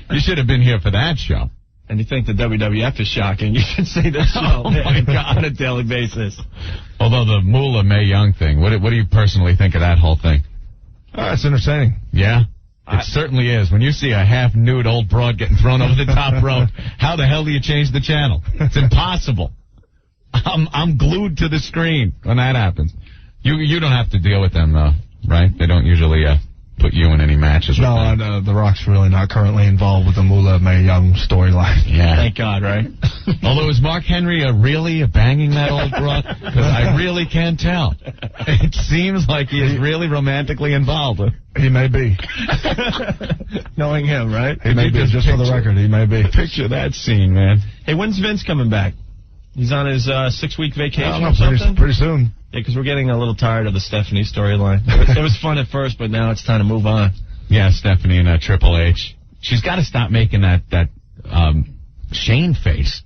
[SPEAKER 18] You should have been here for that show.
[SPEAKER 3] And you think the WWF is shocking, you should see this show
[SPEAKER 18] Oh, my God.
[SPEAKER 3] on a daily basis.
[SPEAKER 18] Although the Moolah Mae Young thing, what do you personally think of that whole thing?
[SPEAKER 9] It's entertaining.
[SPEAKER 18] Yeah? It certainly is. When you see a half-nude old broad getting thrown over the top rope, how the hell do you change the channel? It's impossible. I'm glued to the screen when that happens. You don't have to deal with them, though, right? They don't usually put you in any matches with them.
[SPEAKER 9] No, The Rock's really not currently involved with the Moolah Mae Young storyline.
[SPEAKER 18] Yeah.
[SPEAKER 3] Thank God, right?
[SPEAKER 18] Although, is Mark Henry really banging that old broad? Because I really can't tell. It seems like he is really romantically involved.
[SPEAKER 9] He may be.
[SPEAKER 3] Knowing him, right?
[SPEAKER 9] He may be, just for the record, he may be.
[SPEAKER 18] Picture that scene, man.
[SPEAKER 3] Hey, when's Vince coming back? He's on his 6-week vacation or something?
[SPEAKER 9] Pretty soon.
[SPEAKER 3] Yeah, because we're getting a little tired of the Stephanie storyline. It was fun at first, but now it's time to move on.
[SPEAKER 18] Yeah, Stephanie and Triple H. She's got to stop making that Shane face.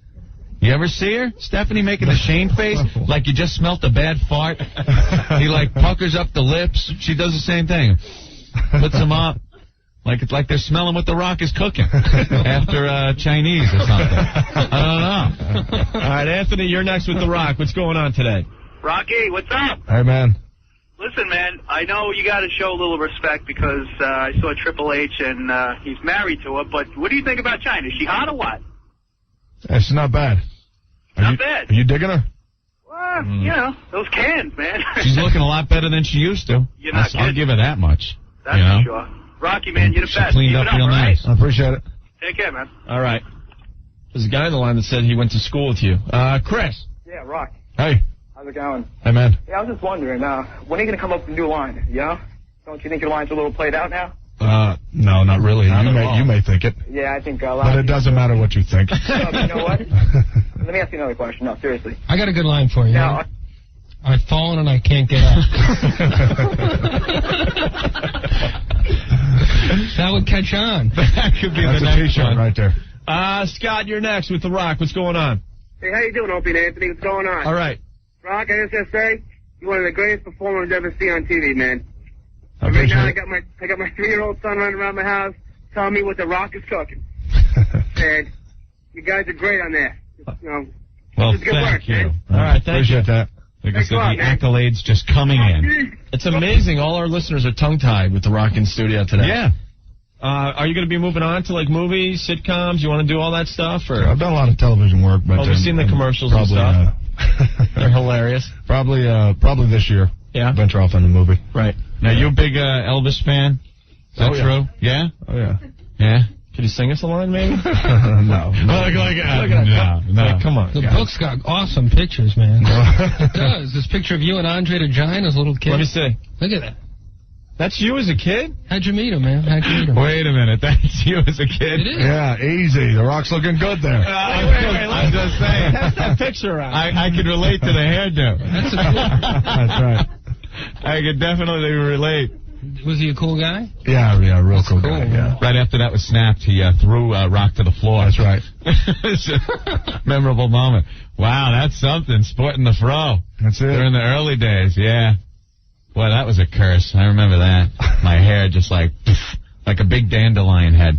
[SPEAKER 18] You ever see her? Stephanie making the Shane face like you just smelt a bad fart. He like puckers up the lips. She does the same thing. Puts them up. Like it's like they're smelling what The Rock is cooking after Chinese or something. I don't know.
[SPEAKER 3] All right, Anthony, you're next with The Rock. What's going on today?
[SPEAKER 19] Rocky, what's up?
[SPEAKER 9] Hey, man.
[SPEAKER 19] Listen, man, I know you got to show a little respect because I saw Triple H and he's married to her, but what do you think about China? Is she hot or what?
[SPEAKER 9] It's not bad.
[SPEAKER 19] Not bad.
[SPEAKER 9] Are you digging her?
[SPEAKER 19] Well, you know, those cans, man.
[SPEAKER 18] She's looking a lot better than she used to.
[SPEAKER 19] You're not
[SPEAKER 18] I'll give her that much.
[SPEAKER 19] That's for sure. Rocky, man, you're the best.
[SPEAKER 18] Cleaned
[SPEAKER 19] Keep
[SPEAKER 18] up
[SPEAKER 19] it
[SPEAKER 18] real
[SPEAKER 19] right?
[SPEAKER 18] nice.
[SPEAKER 9] I appreciate it.
[SPEAKER 19] Take care, man.
[SPEAKER 3] All right. There's a guy on the line that said he went to school with you. Chris.
[SPEAKER 23] Yeah, Rock.
[SPEAKER 9] Hey.
[SPEAKER 23] How's it going?
[SPEAKER 9] Hey, man.
[SPEAKER 23] Yeah, I was just wondering, when are you going to come up with a new line, you know? Don't you think your line's a little played out now?
[SPEAKER 9] No, not really. You may think it.
[SPEAKER 23] Yeah, I think a lot.
[SPEAKER 9] But it doesn't matter what you think.
[SPEAKER 23] You know what? Let me ask you another question. No, seriously.
[SPEAKER 7] I got a good line for you.
[SPEAKER 23] Now,
[SPEAKER 7] I've fallen and I can't get up. That would catch on.
[SPEAKER 3] That could be
[SPEAKER 9] That's
[SPEAKER 3] the
[SPEAKER 9] a
[SPEAKER 3] next
[SPEAKER 9] T-shirt
[SPEAKER 3] one.
[SPEAKER 9] right there.
[SPEAKER 3] Scott, you're next with The Rock. What's going on?
[SPEAKER 21] Hey, how you doing, Opie and Anthony? What's going on?
[SPEAKER 3] All right.
[SPEAKER 21] Rock, I just gotta say, you're one of the greatest performers I've ever seen on TV, man.
[SPEAKER 9] Right
[SPEAKER 21] now, I got my 3-year-old son running around my house telling me what The Rock is cooking. And you guys are great on that. You know,
[SPEAKER 18] Well,
[SPEAKER 21] it's good work,
[SPEAKER 18] thank you.
[SPEAKER 21] man.
[SPEAKER 3] All right, thank you.
[SPEAKER 9] Appreciate that.
[SPEAKER 18] Like I
[SPEAKER 21] Thanks
[SPEAKER 18] said,
[SPEAKER 21] a lot,
[SPEAKER 18] the
[SPEAKER 21] man.
[SPEAKER 18] accolades just coming in.
[SPEAKER 3] It's amazing. All our listeners are tongue-tied with The Rock in studio today.
[SPEAKER 18] Yeah.
[SPEAKER 3] Are you going to be moving on to, like, movies, sitcoms? You want to do all that stuff? Or?
[SPEAKER 9] I've done a lot of television work. But
[SPEAKER 3] we've seen the commercials
[SPEAKER 9] probably,
[SPEAKER 3] and stuff. They're hilarious.
[SPEAKER 9] Probably this year.
[SPEAKER 3] Yeah.
[SPEAKER 9] Venture off in the movie.
[SPEAKER 3] Right.
[SPEAKER 18] Now, you a big Elvis fan? Is that true? Yeah?
[SPEAKER 9] Oh, yeah.
[SPEAKER 18] Yeah?
[SPEAKER 3] Could you sing us a line, maybe?
[SPEAKER 9] No.
[SPEAKER 3] No. Come on.
[SPEAKER 7] The book's got awesome pictures, man. It does. This picture of you and Andre the Giant as a little kid.
[SPEAKER 3] Let me see.
[SPEAKER 7] Look at that.
[SPEAKER 3] That's you as a kid?
[SPEAKER 7] How'd you meet him, man? How'd you meet him?
[SPEAKER 18] Wait a minute. That's you as a kid?
[SPEAKER 7] It is.
[SPEAKER 9] Yeah, easy. The Rock's looking good there.
[SPEAKER 18] I'm just saying.
[SPEAKER 3] Pass that picture around.
[SPEAKER 18] I could relate to the hairdo.
[SPEAKER 7] That's a cool.
[SPEAKER 9] That's right.
[SPEAKER 18] I could definitely relate.
[SPEAKER 7] Was he a cool guy?
[SPEAKER 9] Yeah, real cool guy. Yeah.
[SPEAKER 18] Right after that was snapped, he threw Rock to the floor.
[SPEAKER 9] That's right.
[SPEAKER 18] It's a memorable moment. Wow, that's something. Sporting the fro.
[SPEAKER 9] That's it.
[SPEAKER 18] During the early days, yeah. Boy, that was a curse. I remember that. My hair just like a big dandelion head.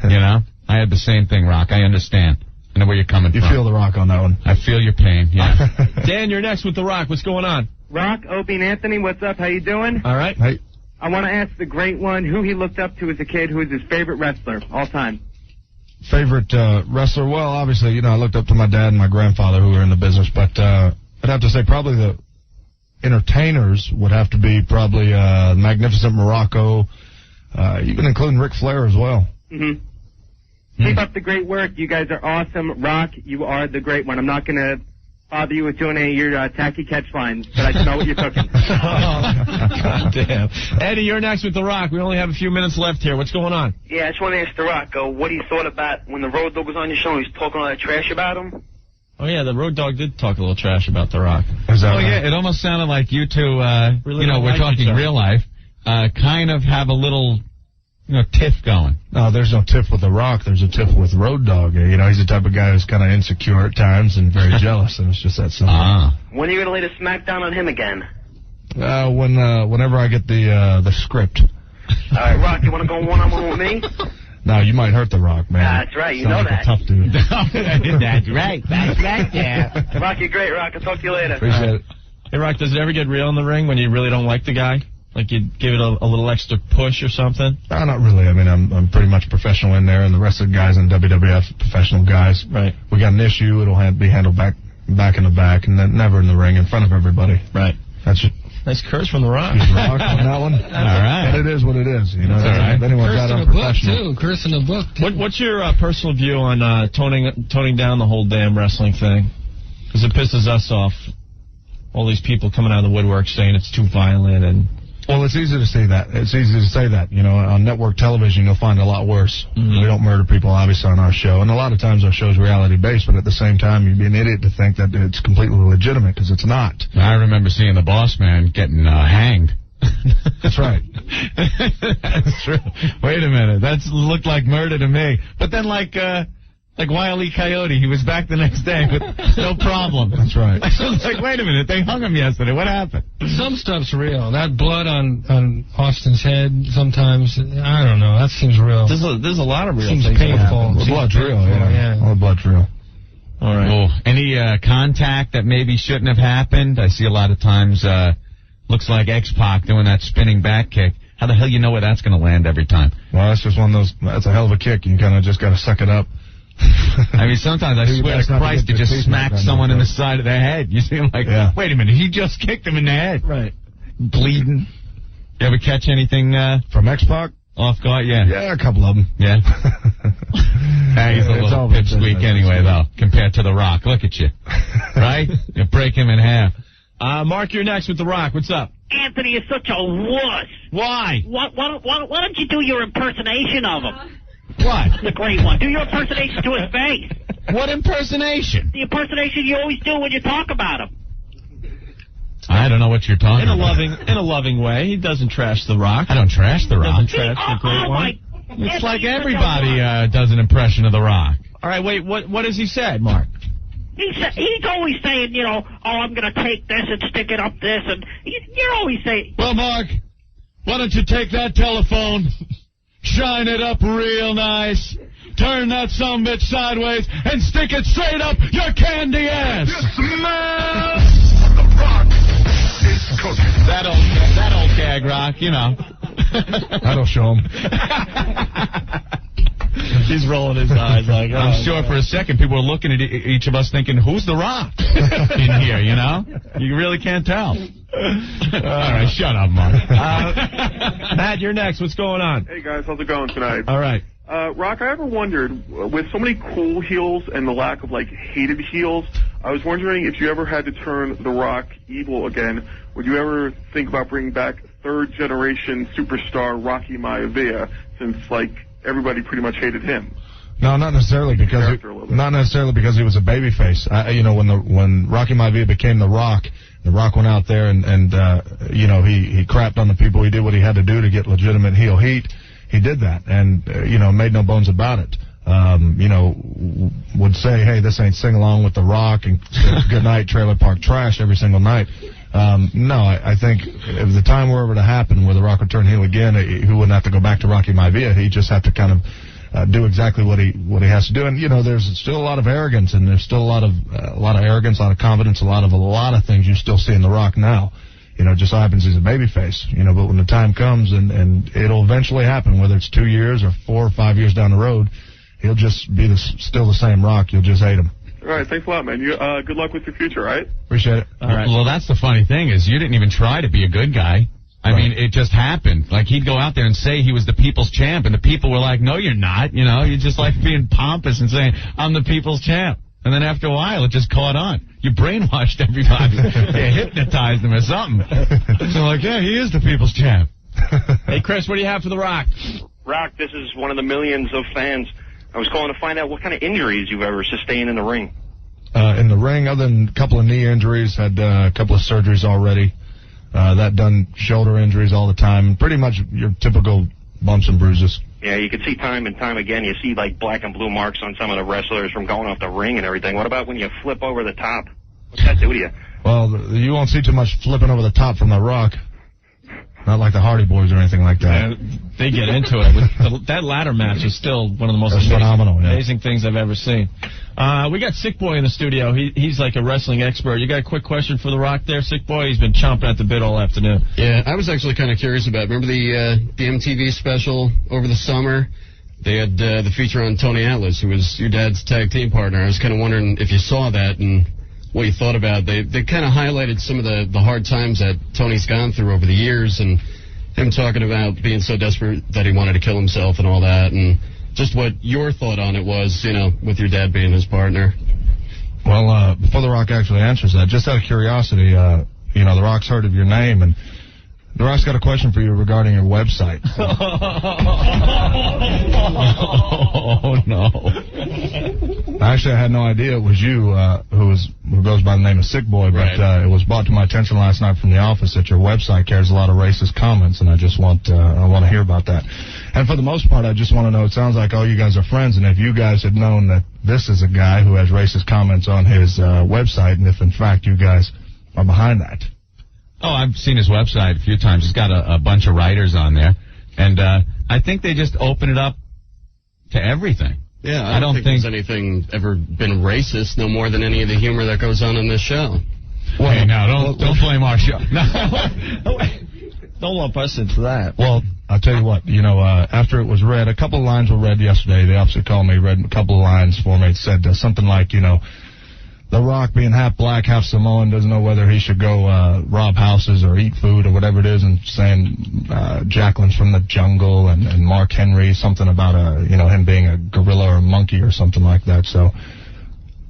[SPEAKER 18] You know? I had the same thing, Rock. I understand. I know where you're coming from.
[SPEAKER 9] You feel the Rock on that one.
[SPEAKER 18] I feel your pain, yeah.
[SPEAKER 3] Dan, you're next with The Rock. What's going on?
[SPEAKER 5] Rock, Opie and Anthony, what's up? How you doing?
[SPEAKER 3] All right.
[SPEAKER 9] Hey.
[SPEAKER 5] I want to ask the great one who he looked up to as a kid, who is his favorite wrestler all time.
[SPEAKER 9] Favorite wrestler? Well, obviously, I looked up to my dad and my grandfather who were in the business, but I'd have to say probably the entertainers would have to be probably Magnificent Morocco, even including Ric Flair as well.
[SPEAKER 5] Mm-hmm. Keep up the great work. You guys are awesome. Rock, you are the great one. I'm not going to bother you with doing any of your tacky catch lines, but I know what you're cooking.
[SPEAKER 3] God damn. Eddie, you're next with The Rock. We only have a few minutes left here. What's going on?
[SPEAKER 22] Yeah, I just want to ask The Rock what he thought about when the Road Dogg was on your show and he was talking all that trash about him.
[SPEAKER 3] Oh, yeah, the Road Dogg did talk a little trash about The Rock.
[SPEAKER 18] Yeah, it almost sounded like you two, we're talking real life, kind of have a little, tiff going.
[SPEAKER 9] No, there's no tiff with The Rock. There's a tiff with Road Dogg. He's the type of guy who's kind of insecure at times and very jealous, and it's just that simple.
[SPEAKER 22] When are you going to lay the smackdown on him again?
[SPEAKER 9] Whenever I get the script.
[SPEAKER 22] All right, Rock, you want to go one-on-one with me?
[SPEAKER 9] No, you might hurt The Rock, man.
[SPEAKER 22] That's right, you know that.
[SPEAKER 9] Sounds like a tough dude.
[SPEAKER 22] That's right, yeah. Rock, you're great, Rock. I'll talk to you later.
[SPEAKER 9] Appreciate it.
[SPEAKER 3] Hey, Rock, does it ever get real in the ring when you really don't like the guy? Like you give it a little extra push or something?
[SPEAKER 9] No, not really. I mean, I'm pretty much professional in there, and the rest of the guys in WWF are professional guys.
[SPEAKER 3] Right.
[SPEAKER 9] We got an issue, it'll be handled back in the back, and then never in the ring, in front of everybody.
[SPEAKER 3] Right.
[SPEAKER 9] That's it.
[SPEAKER 3] Nice curse from The Rock.
[SPEAKER 9] Rock on that one.
[SPEAKER 3] All right.
[SPEAKER 9] But it is what it is. All right. If anyone's
[SPEAKER 7] Curse
[SPEAKER 9] got
[SPEAKER 7] in a book,
[SPEAKER 9] unprofessional.
[SPEAKER 7] too. Curse in a book, too.
[SPEAKER 3] What's your personal view on toning down the whole damn wrestling thing? Because it pisses us off. All these people coming out of the woodwork saying it's too violent and...
[SPEAKER 9] Well, it's easy to say that. On network television, you'll find a lot worse.
[SPEAKER 3] Mm-hmm.
[SPEAKER 9] We don't murder people, obviously, on our show. And a lot of times our show's reality-based, but at the same time, you'd be an idiot to think that it's completely legitimate, because it's not.
[SPEAKER 18] I remember seeing the Boss Man getting hanged.
[SPEAKER 9] That's right.
[SPEAKER 18] That's true. Wait a minute. That looked like murder to me. But then, like Wile E. Coyote, he was back the next day with no problem.
[SPEAKER 9] That's right.
[SPEAKER 18] I was like, wait a minute, they hung him yesterday. What happened?
[SPEAKER 7] Some stuff's real. That blood on Austin's head, sometimes, I don't know. That seems real.
[SPEAKER 3] There's a lot of real
[SPEAKER 7] seems
[SPEAKER 3] things.
[SPEAKER 7] painful.
[SPEAKER 9] The blood's real, yeah. All the blood's real.
[SPEAKER 3] All right.
[SPEAKER 18] Oh, any contact that maybe shouldn't have happened? I see a lot of times, looks like X-Pac doing that spinning back kick. How the hell you know where that's going to land every time?
[SPEAKER 9] Well, that's just one of those, that's a hell of a kick. You kind of just got to suck it up.
[SPEAKER 18] I mean, sometimes I swear to Christ, you just smack someone in the side of the head. You seem like, wait a minute, he just kicked him in the head.
[SPEAKER 3] Right.
[SPEAKER 18] Bleeding. You ever catch anything
[SPEAKER 9] from X-Pac?
[SPEAKER 18] Off guard, yeah.
[SPEAKER 9] Yeah, a couple of them.
[SPEAKER 18] Yeah. He's a little pipsqueak anyway, though, compared to The Rock. Look at you. Right? You break him in half.
[SPEAKER 3] Mark, you're next with The Rock. What's up?
[SPEAKER 13] Anthony is such a wuss.
[SPEAKER 18] Why?
[SPEAKER 13] Why don't you do your impersonation of him?
[SPEAKER 18] What?
[SPEAKER 13] The great one. Do your impersonation to his face.
[SPEAKER 18] What impersonation?
[SPEAKER 13] The impersonation you always do when you talk about him.
[SPEAKER 18] I don't know what you're talking about.
[SPEAKER 3] In a loving way. He doesn't trash The Rock.
[SPEAKER 18] I don't trash The Rock.
[SPEAKER 3] Doesn't trash the great one.
[SPEAKER 18] It's like everybody does an impression of The Rock.
[SPEAKER 3] All right, wait. What has he said, Mark?
[SPEAKER 13] He's always saying, I'm going to take this and stick it up this, and you're always saying...
[SPEAKER 18] Well, Mark, why don't you take that telephone, shine it up real nice, turn that sumbitch sideways, and stick it straight up your candy ass!
[SPEAKER 12] The Rock is cooking.
[SPEAKER 18] That old gag, Rock,
[SPEAKER 9] That'll show him.
[SPEAKER 3] He's rolling his eyes like, oh,
[SPEAKER 18] I'm sure for a second people were looking at each of us thinking, who's The Rock in here, you know? You really can't tell. All right, shut up, Mark.
[SPEAKER 3] Matt, you're next. What's going on?
[SPEAKER 6] Hey, guys. How's it going tonight?
[SPEAKER 3] All right.
[SPEAKER 6] Rock, I ever wondered, with so many cool heels and the lack of, like, hated heels, I was wondering if you ever had to turn The Rock evil again, would you ever think about bringing back third-generation superstar Rocky Maivia, since, like, everybody pretty much hated him?
[SPEAKER 9] No, not necessarily because he was a babyface. You know, when Rocky Maivia became The Rock went out there and you know, he crapped on the people. He did what he had to do to get legitimate heel heat. He did that, and you know, made no bones about it. You know, would say, hey, this ain't sing along with The Rock and good night trailer park trash every single night. No, I think if the time were ever to happen where The Rock would turn heel again, he wouldn't have to go back to Rocky Maivia. He'd just have to kind of do exactly what he has to do. And you know, there's still a lot of arrogance, and there's still a lot of arrogance, a lot of confidence, a lot of things you still see in The Rock now. You know, it just so happens he's a babyface. You know, but when the time comes, and it'll eventually happen, whether it's 2 years or 4 or 5 years down the road, he'll just be still the same Rock. You'll just hate him.
[SPEAKER 6] All right, thanks a lot, man. Good luck with your future, all right?
[SPEAKER 9] Appreciate it.
[SPEAKER 18] All right. Well, that's the funny thing is you didn't even try to be a good guy. I mean, it just happened. Like, he'd go out there and say he was the people's champ, and the people were like, no, you're not. You know, you're just like being pompous and saying, I'm the people's champ. And then after a while, it just caught on. You brainwashed everybody. You hypnotized them or something. So like, yeah, he is the people's champ.
[SPEAKER 3] Hey, Chris, what do you have for The Rock?
[SPEAKER 8] Rock, this is one of the millions of fans. I was calling to find out what kind of injuries you've ever sustained in the ring.
[SPEAKER 9] In the ring, other than a couple of knee injuries, had a couple of surgeries already. That done shoulder injuries all the time. Pretty much your typical bumps and bruises.
[SPEAKER 8] Yeah, you can see time and time again. You see, like, black and blue marks on some of the wrestlers from going off the ring and everything. What about when you flip over the top? What's that do to you?
[SPEAKER 9] Well, you won't see too much flipping over the top from The Rock. Not like the Hardy Boys or anything like that.
[SPEAKER 3] Yeah, they get into it. That ladder match is still one of the most amazing things I've ever seen. We got Sick Boy in the studio. He's like a wrestling expert. You got a quick question for The Rock there, Sick Boy? He's been chomping at the bit all afternoon.
[SPEAKER 14] Yeah, I was actually kind of curious about, remember the MTV special over the summer? They had the feature on Tony Atlas, who was your dad's tag team partner. I was kind of wondering if you saw that and what you thought about it. They kind of highlighted some of the hard times that Tony's gone through over the years, and him talking about being so desperate that he wanted to kill himself and all that, and just what your thought on it was, you know, with your dad being his partner.
[SPEAKER 9] Well, before The Rock actually answers that, just out of curiosity, you know, The Rock's heard of your name, and The Rock's got a question for you regarding your website.
[SPEAKER 18] Oh, no.
[SPEAKER 9] Actually, I had no idea it was you who goes by the name of Sick Boy, but it was brought to my attention last night from the office that your website carries a lot of racist comments, and I just want to hear about that. And for the most part, I just want to know, it sounds like all you guys are friends, and if you guys had known that this is a guy who has racist comments on his website, and if in fact you guys are behind that.
[SPEAKER 18] Oh, I've seen his website a few times. He's got a bunch of writers on there, and I think they just open it up to everything.
[SPEAKER 14] Yeah, I don't think there's anything ever been racist, no more than any of the humor that goes on in this show.
[SPEAKER 18] Well, hey, now, don't blame our show.
[SPEAKER 3] Don't lump us into that.
[SPEAKER 9] Well, I'll tell you what, you know, after it was read, a couple of lines were read yesterday. The officer called me, read a couple of lines for me. It said something like, you know, The Rock being half black, half Samoan, doesn't know whether he should go rob houses or eat food or whatever it is, and saying Jacqueline's from the jungle, and Mark Henry, something about him being a gorilla or a monkey or something like that. So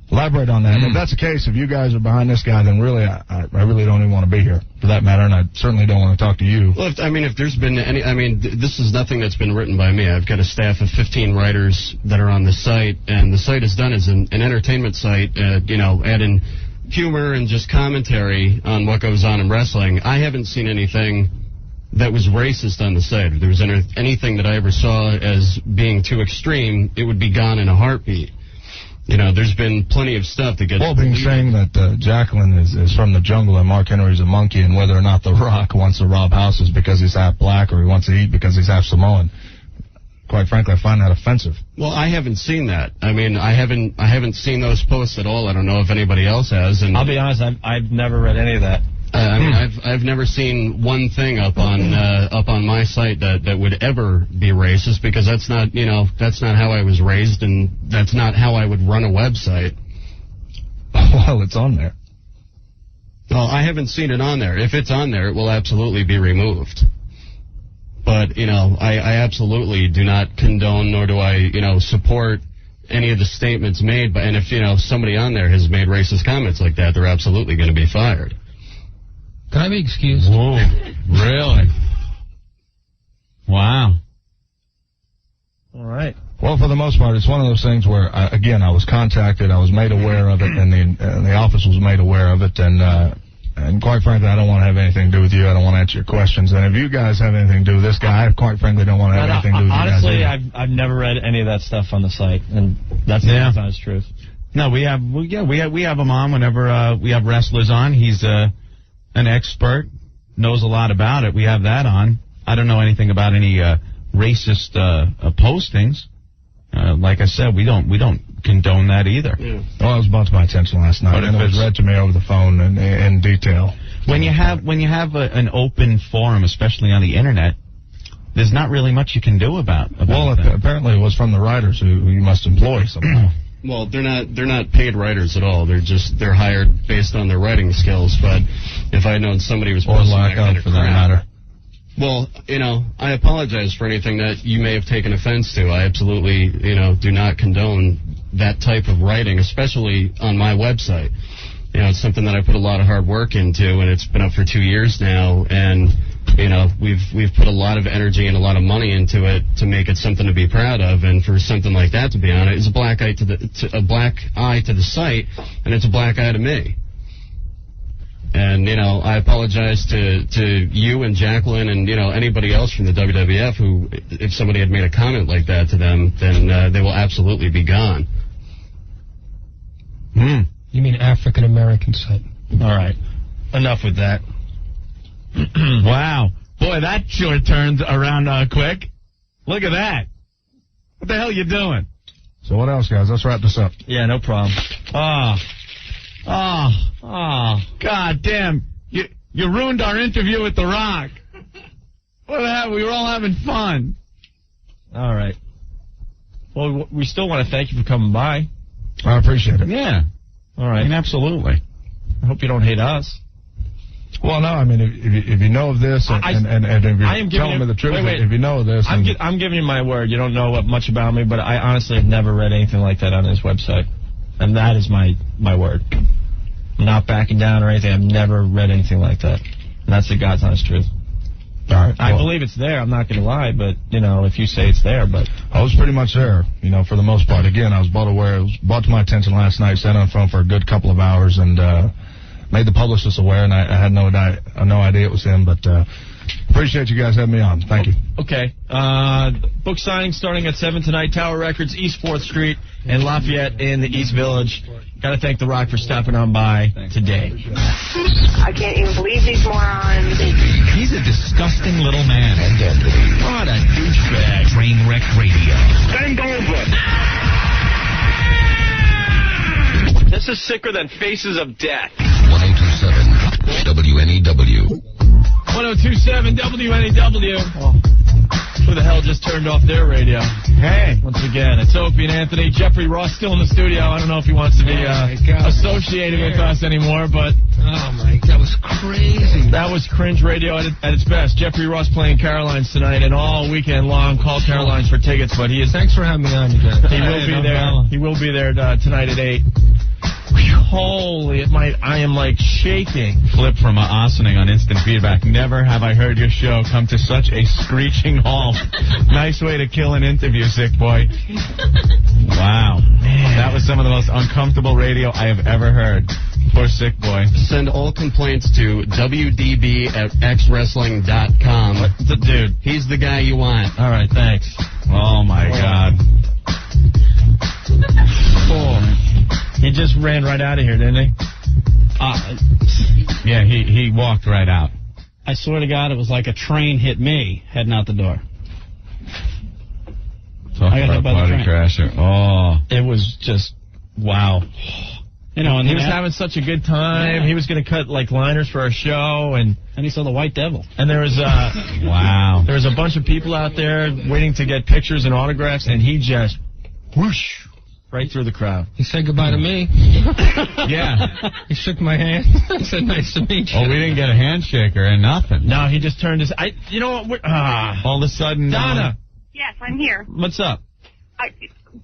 [SPEAKER 9] elaborate on that. And if that's the case, if you guys are behind this guy, then really, I really don't even want to be here for that matter, and I certainly don't want to talk to you.
[SPEAKER 14] Well, if there's been any, this is nothing that's been written by me. I've got a staff of 15 writers that are on the site, and the site is done as an entertainment site, adding humor and just commentary on what goes on in wrestling. I haven't seen anything that was racist on the site. If there was anything that I ever saw as being too extreme, it would be gone in a heartbeat. You know, there's been plenty of stuff that gets...
[SPEAKER 9] Well, being saying that Jacqueline is from the jungle and Mark Henry's a monkey, and whether or not The Rock wants to rob houses because he's half black or he wants to eat because he's half Samoan, quite frankly, I find that offensive.
[SPEAKER 14] Well, I haven't seen that. I mean, I haven't seen those posts at all. I don't know if anybody else has. And
[SPEAKER 3] I'll be honest, I've never read any of that.
[SPEAKER 14] I mean, I've never seen one thing up on my site that would ever be racist, because that's not how I was raised, and that's not how I would run a website.
[SPEAKER 9] Well, it's on there.
[SPEAKER 14] Well, I haven't seen it on there. If it's on there, it will absolutely be removed. But, I absolutely do not condone, nor do I, support any of the statements made. And if, somebody on there has made racist comments like that, they're absolutely going to be fired.
[SPEAKER 7] Can I be excused?
[SPEAKER 18] Whoa, really? Wow.
[SPEAKER 3] All right.
[SPEAKER 9] Well, for the most part, it's one of those things where, I was contacted, I was made aware of it, and the office was made aware of it, and quite frankly, I don't want to have anything to do with you. I don't want to answer your questions. And if you guys have anything to do with this guy, I quite frankly don't want to have anything to do with you guys.
[SPEAKER 3] Honestly, I've never read any of that stuff on the site, and that's the honest truth.
[SPEAKER 18] No, we have him on whenever we have wrestlers on. He's an expert, knows a lot about it. We have that on. I don't know anything about any racist postings. Like I said, we don't condone that either.
[SPEAKER 9] Yeah. Well, it was brought to my attention last night, and it was read to me over the phone in detail.
[SPEAKER 18] When you have an open forum, especially on the internet, there's not really much you can do about
[SPEAKER 9] well, apparently it was from the writers who you must employ somehow.
[SPEAKER 14] Well, they're not paid writers at all. They're hired based on their writing skills. But if I had known somebody was posting that kind of crap, matter. Well, I apologize for anything that you may have taken offense to. I absolutely, do not condone that type of writing, especially on my website. It's something that I put a lot of hard work into, and it's been up for 2 years now, and, we've put a lot of energy and a lot of money into it to make it something to be proud of, and for something like that to be on it is a black eye to the site, and it's a black eye to me. And, I apologize to you and Jacqueline and, anybody else from the WWF who, if somebody had made a comment like that to them, then they will absolutely be gone.
[SPEAKER 7] You mean African-American site.
[SPEAKER 3] All right. Enough with that.
[SPEAKER 18] Wow. Boy, that sure turned around quick. Look at that. What the hell are you doing?
[SPEAKER 9] So what else, guys? Let's wrap this up.
[SPEAKER 3] Yeah, no problem.
[SPEAKER 18] God damn. You ruined our interview with The Rock. What the hell? We were all having fun.
[SPEAKER 3] All right. Well, we still want to thank you for coming by.
[SPEAKER 9] I appreciate it.
[SPEAKER 18] Yeah.
[SPEAKER 3] All right.
[SPEAKER 18] Absolutely.
[SPEAKER 3] I hope you don't hate us.
[SPEAKER 9] Well, no, I mean, if you know of this, and if you're telling me the truth, if you know of this...
[SPEAKER 3] I'm giving you my word. You don't know much about me, but I honestly have never read anything like that on his website. And that is my word. I'm not backing down or anything. I've never read anything like that. And that's the God's honest truth.
[SPEAKER 9] All right.
[SPEAKER 3] I believe it's there. I'm not going to lie, but, if you say it's there, but...
[SPEAKER 9] I was pretty much there, for the most part. Again, I was brought to my attention last night, sat on the phone for a good couple of hours, and made the publicist aware, and I had no idea it was him, but appreciate you guys having me on. Thank you.
[SPEAKER 3] Okay. Book signing starting at 7 tonight, Tower Records, East 4th Street, and Lafayette in the East Village. Got to thank The Rock for stopping on by today.
[SPEAKER 11] I can't even believe these morons.
[SPEAKER 2] He's a disgusting little man. And Anthony.
[SPEAKER 3] What a douchebag.
[SPEAKER 2] Trainwreck Radio.
[SPEAKER 4] Bend over.
[SPEAKER 3] This is sicker than Faces of Death.
[SPEAKER 2] 102.7 WNEW.
[SPEAKER 3] 102.7 WNEW. Who the hell just turned off their radio?
[SPEAKER 18] Hey.
[SPEAKER 3] Once again, it's Opie and Anthony. Jeffrey Ross still in the studio. I don't know if he wants to be associated with us anymore, but...
[SPEAKER 7] Oh, my God, that was crazy.
[SPEAKER 3] That was cringe radio at its best. Jeffrey Ross playing Caroline's tonight, and all weekend long, call Caroline's for tickets, but he is...
[SPEAKER 7] Thanks for having me on, you guys.
[SPEAKER 3] He will be there. He will be there tonight at 8. Holy, I am like shaking.
[SPEAKER 18] Flip from Ossining on instant feedback. Never have I heard your show come to such a screeching halt. Nice way to kill an interview, sick boy. Wow. Man. That was some of the most uncomfortable radio I have ever heard. Poor sick boy.
[SPEAKER 14] Send all complaints to wdb@xwrestling.com.
[SPEAKER 3] Dude.
[SPEAKER 14] He's the guy you want.
[SPEAKER 3] All right, thanks.
[SPEAKER 18] Oh, my God.
[SPEAKER 3] Oh. He just ran right out of here, didn't he?
[SPEAKER 18] Yeah, he walked right out.
[SPEAKER 15] I swear to God, it was like a train hit me heading out the door.
[SPEAKER 18] Talk about body crasher. Oh.
[SPEAKER 3] It was just, wow.
[SPEAKER 15] You know, and
[SPEAKER 3] he was having such a good time. Yeah. He was going to cut like liners for our show, and
[SPEAKER 15] he saw the White Devil.
[SPEAKER 3] And there was
[SPEAKER 18] wow.
[SPEAKER 3] There was a bunch of people out there waiting to get pictures and autographs, and he just whoosh right through the crowd.
[SPEAKER 7] He said goodbye to me.
[SPEAKER 3] Yeah.
[SPEAKER 7] He shook my hand. He said, "Nice to meet you."
[SPEAKER 18] Oh, we didn't get a handshake or nothing.
[SPEAKER 3] No, he just turned his. You know what?
[SPEAKER 18] All of a sudden,
[SPEAKER 3] Donna.
[SPEAKER 11] Yes, I'm here.
[SPEAKER 3] What's up?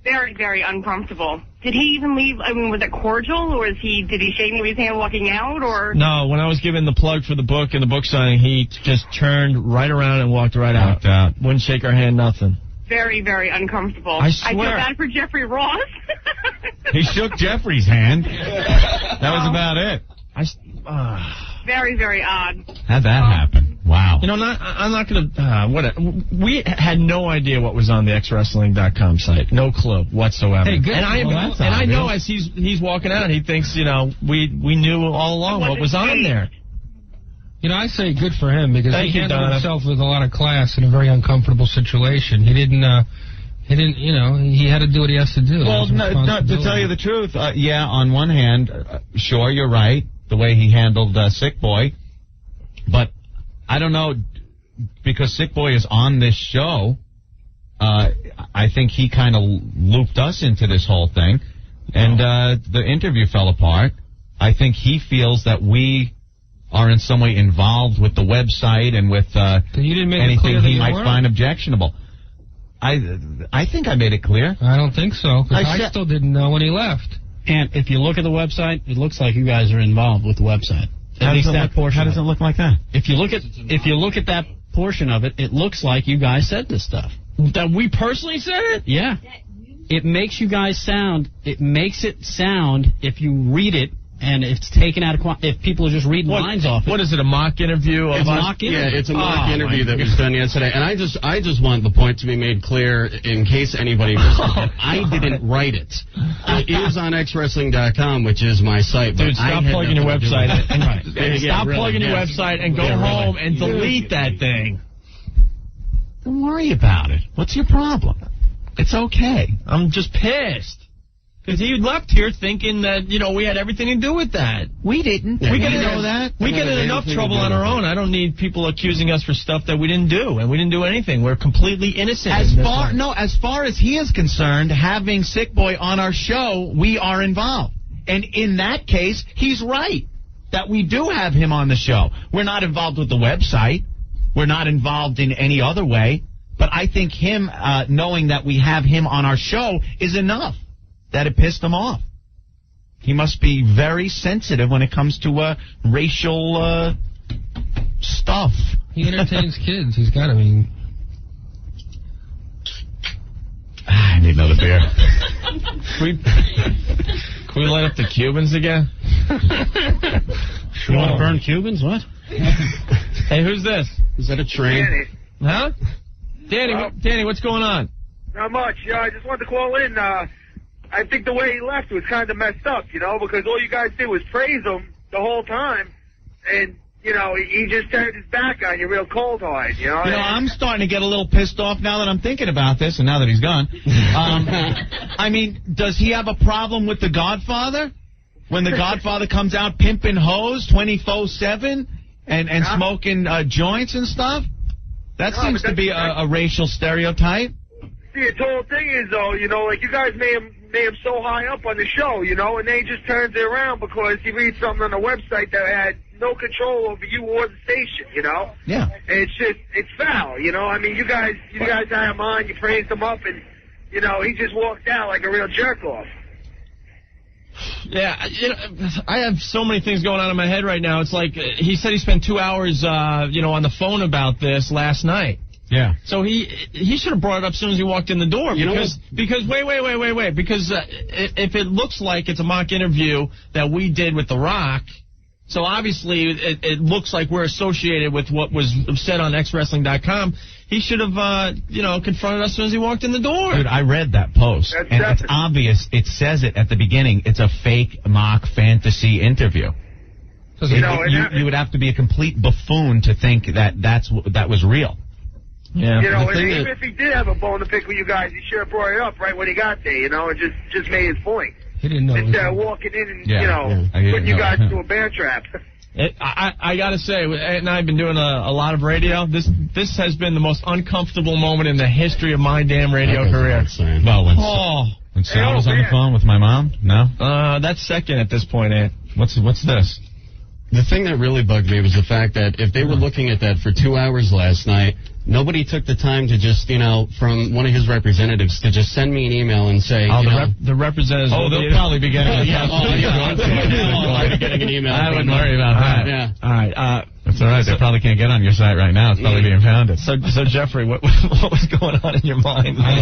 [SPEAKER 11] Very, very uncomfortable. Did he even leave? I mean, was it cordial, or did he shake me his hand walking out, or?
[SPEAKER 3] No, when I was giving the plug for the book and the book signing, he just turned right around and walked right out. Wouldn't shake our hand, nothing.
[SPEAKER 11] Very, very uncomfortable.
[SPEAKER 3] I swear.
[SPEAKER 11] I feel bad for Jeffrey Ross.
[SPEAKER 18] He shook Jeffrey's hand. That was about it.
[SPEAKER 11] Very, very odd.
[SPEAKER 18] How'd that happen? Wow.
[SPEAKER 3] You know, I'm not going to... we had no idea what was on the xwrestling.com site. No clue whatsoever.
[SPEAKER 7] Hey, good.
[SPEAKER 3] And I know as he's walking out, he thinks, you know, we knew all along what was on there.
[SPEAKER 7] You know, I say good for him because
[SPEAKER 3] Thank
[SPEAKER 7] he
[SPEAKER 3] you,
[SPEAKER 7] handled
[SPEAKER 3] Donna.
[SPEAKER 7] himself with a lot of class in a very uncomfortable situation. He didn't, you know, he had to do what he has to do.
[SPEAKER 18] Well, no, to tell you the truth, yeah, on one hand, sure, you're right, the way he handled Sick Boy. But I don't know, because Sick Boy is on this show, I think he kind of looped us into this whole thing. And the interview fell apart. I think he feels that we are in some way involved with the website and with anything he might find objectionable. I think I made it clear.
[SPEAKER 7] I don't think so, because I still didn't know when he left.
[SPEAKER 15] And if you look at the website, it looks like you guys are involved with the website.
[SPEAKER 18] How does it look like that?
[SPEAKER 15] If you look at that portion of it, it looks like you guys said this stuff.
[SPEAKER 3] That we personally said it?
[SPEAKER 15] Yeah. It makes you guys sound. It makes it sound if you read it. And it's taken out of if people are just reading lines off it.
[SPEAKER 3] What is it, a mock interview?
[SPEAKER 14] It's a mock interview that was done yesterday. And I just want the point to be made clear in case anybody missed it. I didn't write it. It is on xwrestling.com, which is my site.
[SPEAKER 3] Dude, stop plugging your website. Stop plugging your website and go home and delete that thing.
[SPEAKER 18] Don't worry about it. What's your problem? It's okay.
[SPEAKER 3] I'm just pissed. Because he left here thinking that, you know, we had everything to do with that.
[SPEAKER 18] We didn't.
[SPEAKER 3] We get in enough trouble on our own. I don't need people accusing us for stuff that we didn't do. And we didn't do anything. We're completely innocent.
[SPEAKER 18] As far as he is concerned, having Sick Boy on our show, we are involved. And in that case, he's right. That we do have him on the show. We're not involved with the website. We're not involved in any other way. But I think him knowing that we have him on our show is enough. That it pissed him off. He must be very sensitive when it comes to racial stuff.
[SPEAKER 7] He entertains kids. He's got to be.
[SPEAKER 18] I need another beer.
[SPEAKER 3] Can we light up the Cubans again?
[SPEAKER 15] You want to burn Cubans? What?
[SPEAKER 3] Hey, who's this?
[SPEAKER 14] Is that a train?
[SPEAKER 4] Danny.
[SPEAKER 3] Huh? Danny, what's going on?
[SPEAKER 4] Not much. Yeah, I just wanted to call in. I think the way he left was kind of messed up, you know, because all you guys did was praise him the whole time, and, you know, he just turned his back on you real cold-hearted, you know?
[SPEAKER 18] You know, I'm starting to get a little pissed off now that I'm thinking about this, and now that he's gone. I mean, does he have a problem with The Godfather? When The Godfather comes out pimping hoes 24/7 and smoking joints and stuff? That seems to be a racial stereotype.
[SPEAKER 4] See, the whole thing is, though, you know, like, you guys made him so high up on the show, you know, and then he just turns it around because he reads something on the website that had no control over you or the station, you know?
[SPEAKER 18] Yeah.
[SPEAKER 4] And it's foul, you know? I mean, you guys had him on, you praised him up, and, you know, he just walked out like a real jerk-off.
[SPEAKER 3] Yeah, you know, I have so many things going on in my head right now. It's like, he said he spent 2 hours, you know, on the phone about this last night.
[SPEAKER 18] Yeah.
[SPEAKER 3] So he should have brought it up as soon as he walked in the door. Because wait. Because if it looks like it's a mock interview that we did with The Rock, so obviously it looks like we're associated with what was said on xwrestling.com. He should have, you know, confronted us as soon as he walked in the door.
[SPEAKER 18] Dude, I read that post, and it's obvious. It says it at the beginning. It's a fake mock fantasy interview. You would have to be a complete buffoon to think that was real.
[SPEAKER 3] Yeah.
[SPEAKER 4] You know, and if he did have a bone to pick with you guys, he should have brought it up right when he got there, you know, and just made his point.
[SPEAKER 7] He didn't know.
[SPEAKER 21] Instead of walking in and,
[SPEAKER 18] I
[SPEAKER 21] putting
[SPEAKER 18] didn't
[SPEAKER 21] you
[SPEAKER 18] know.
[SPEAKER 21] guys into a bear trap.
[SPEAKER 3] I gotta say, Ed and I have been doing a lot of radio. This has been the most uncomfortable moment in the history of my damn radio career.
[SPEAKER 18] Well, when Sal was on the phone with my mom? No?
[SPEAKER 3] That's second at this point, Ed.
[SPEAKER 18] What's this?
[SPEAKER 14] The thing that really bugged me was the fact that if they were looking at that for 2 hours last night, nobody took the time to just, from one of his representatives to just send me an email and say,
[SPEAKER 3] the representatives.
[SPEAKER 18] Oh, they'll probably be getting an
[SPEAKER 14] email.
[SPEAKER 18] I wouldn't worry about that.
[SPEAKER 14] Yeah.
[SPEAKER 3] All right.
[SPEAKER 18] That's all right. They probably can't get on your site right now. It's probably being pounded.
[SPEAKER 3] So Jeffrey, what was going on in your mind?
[SPEAKER 7] I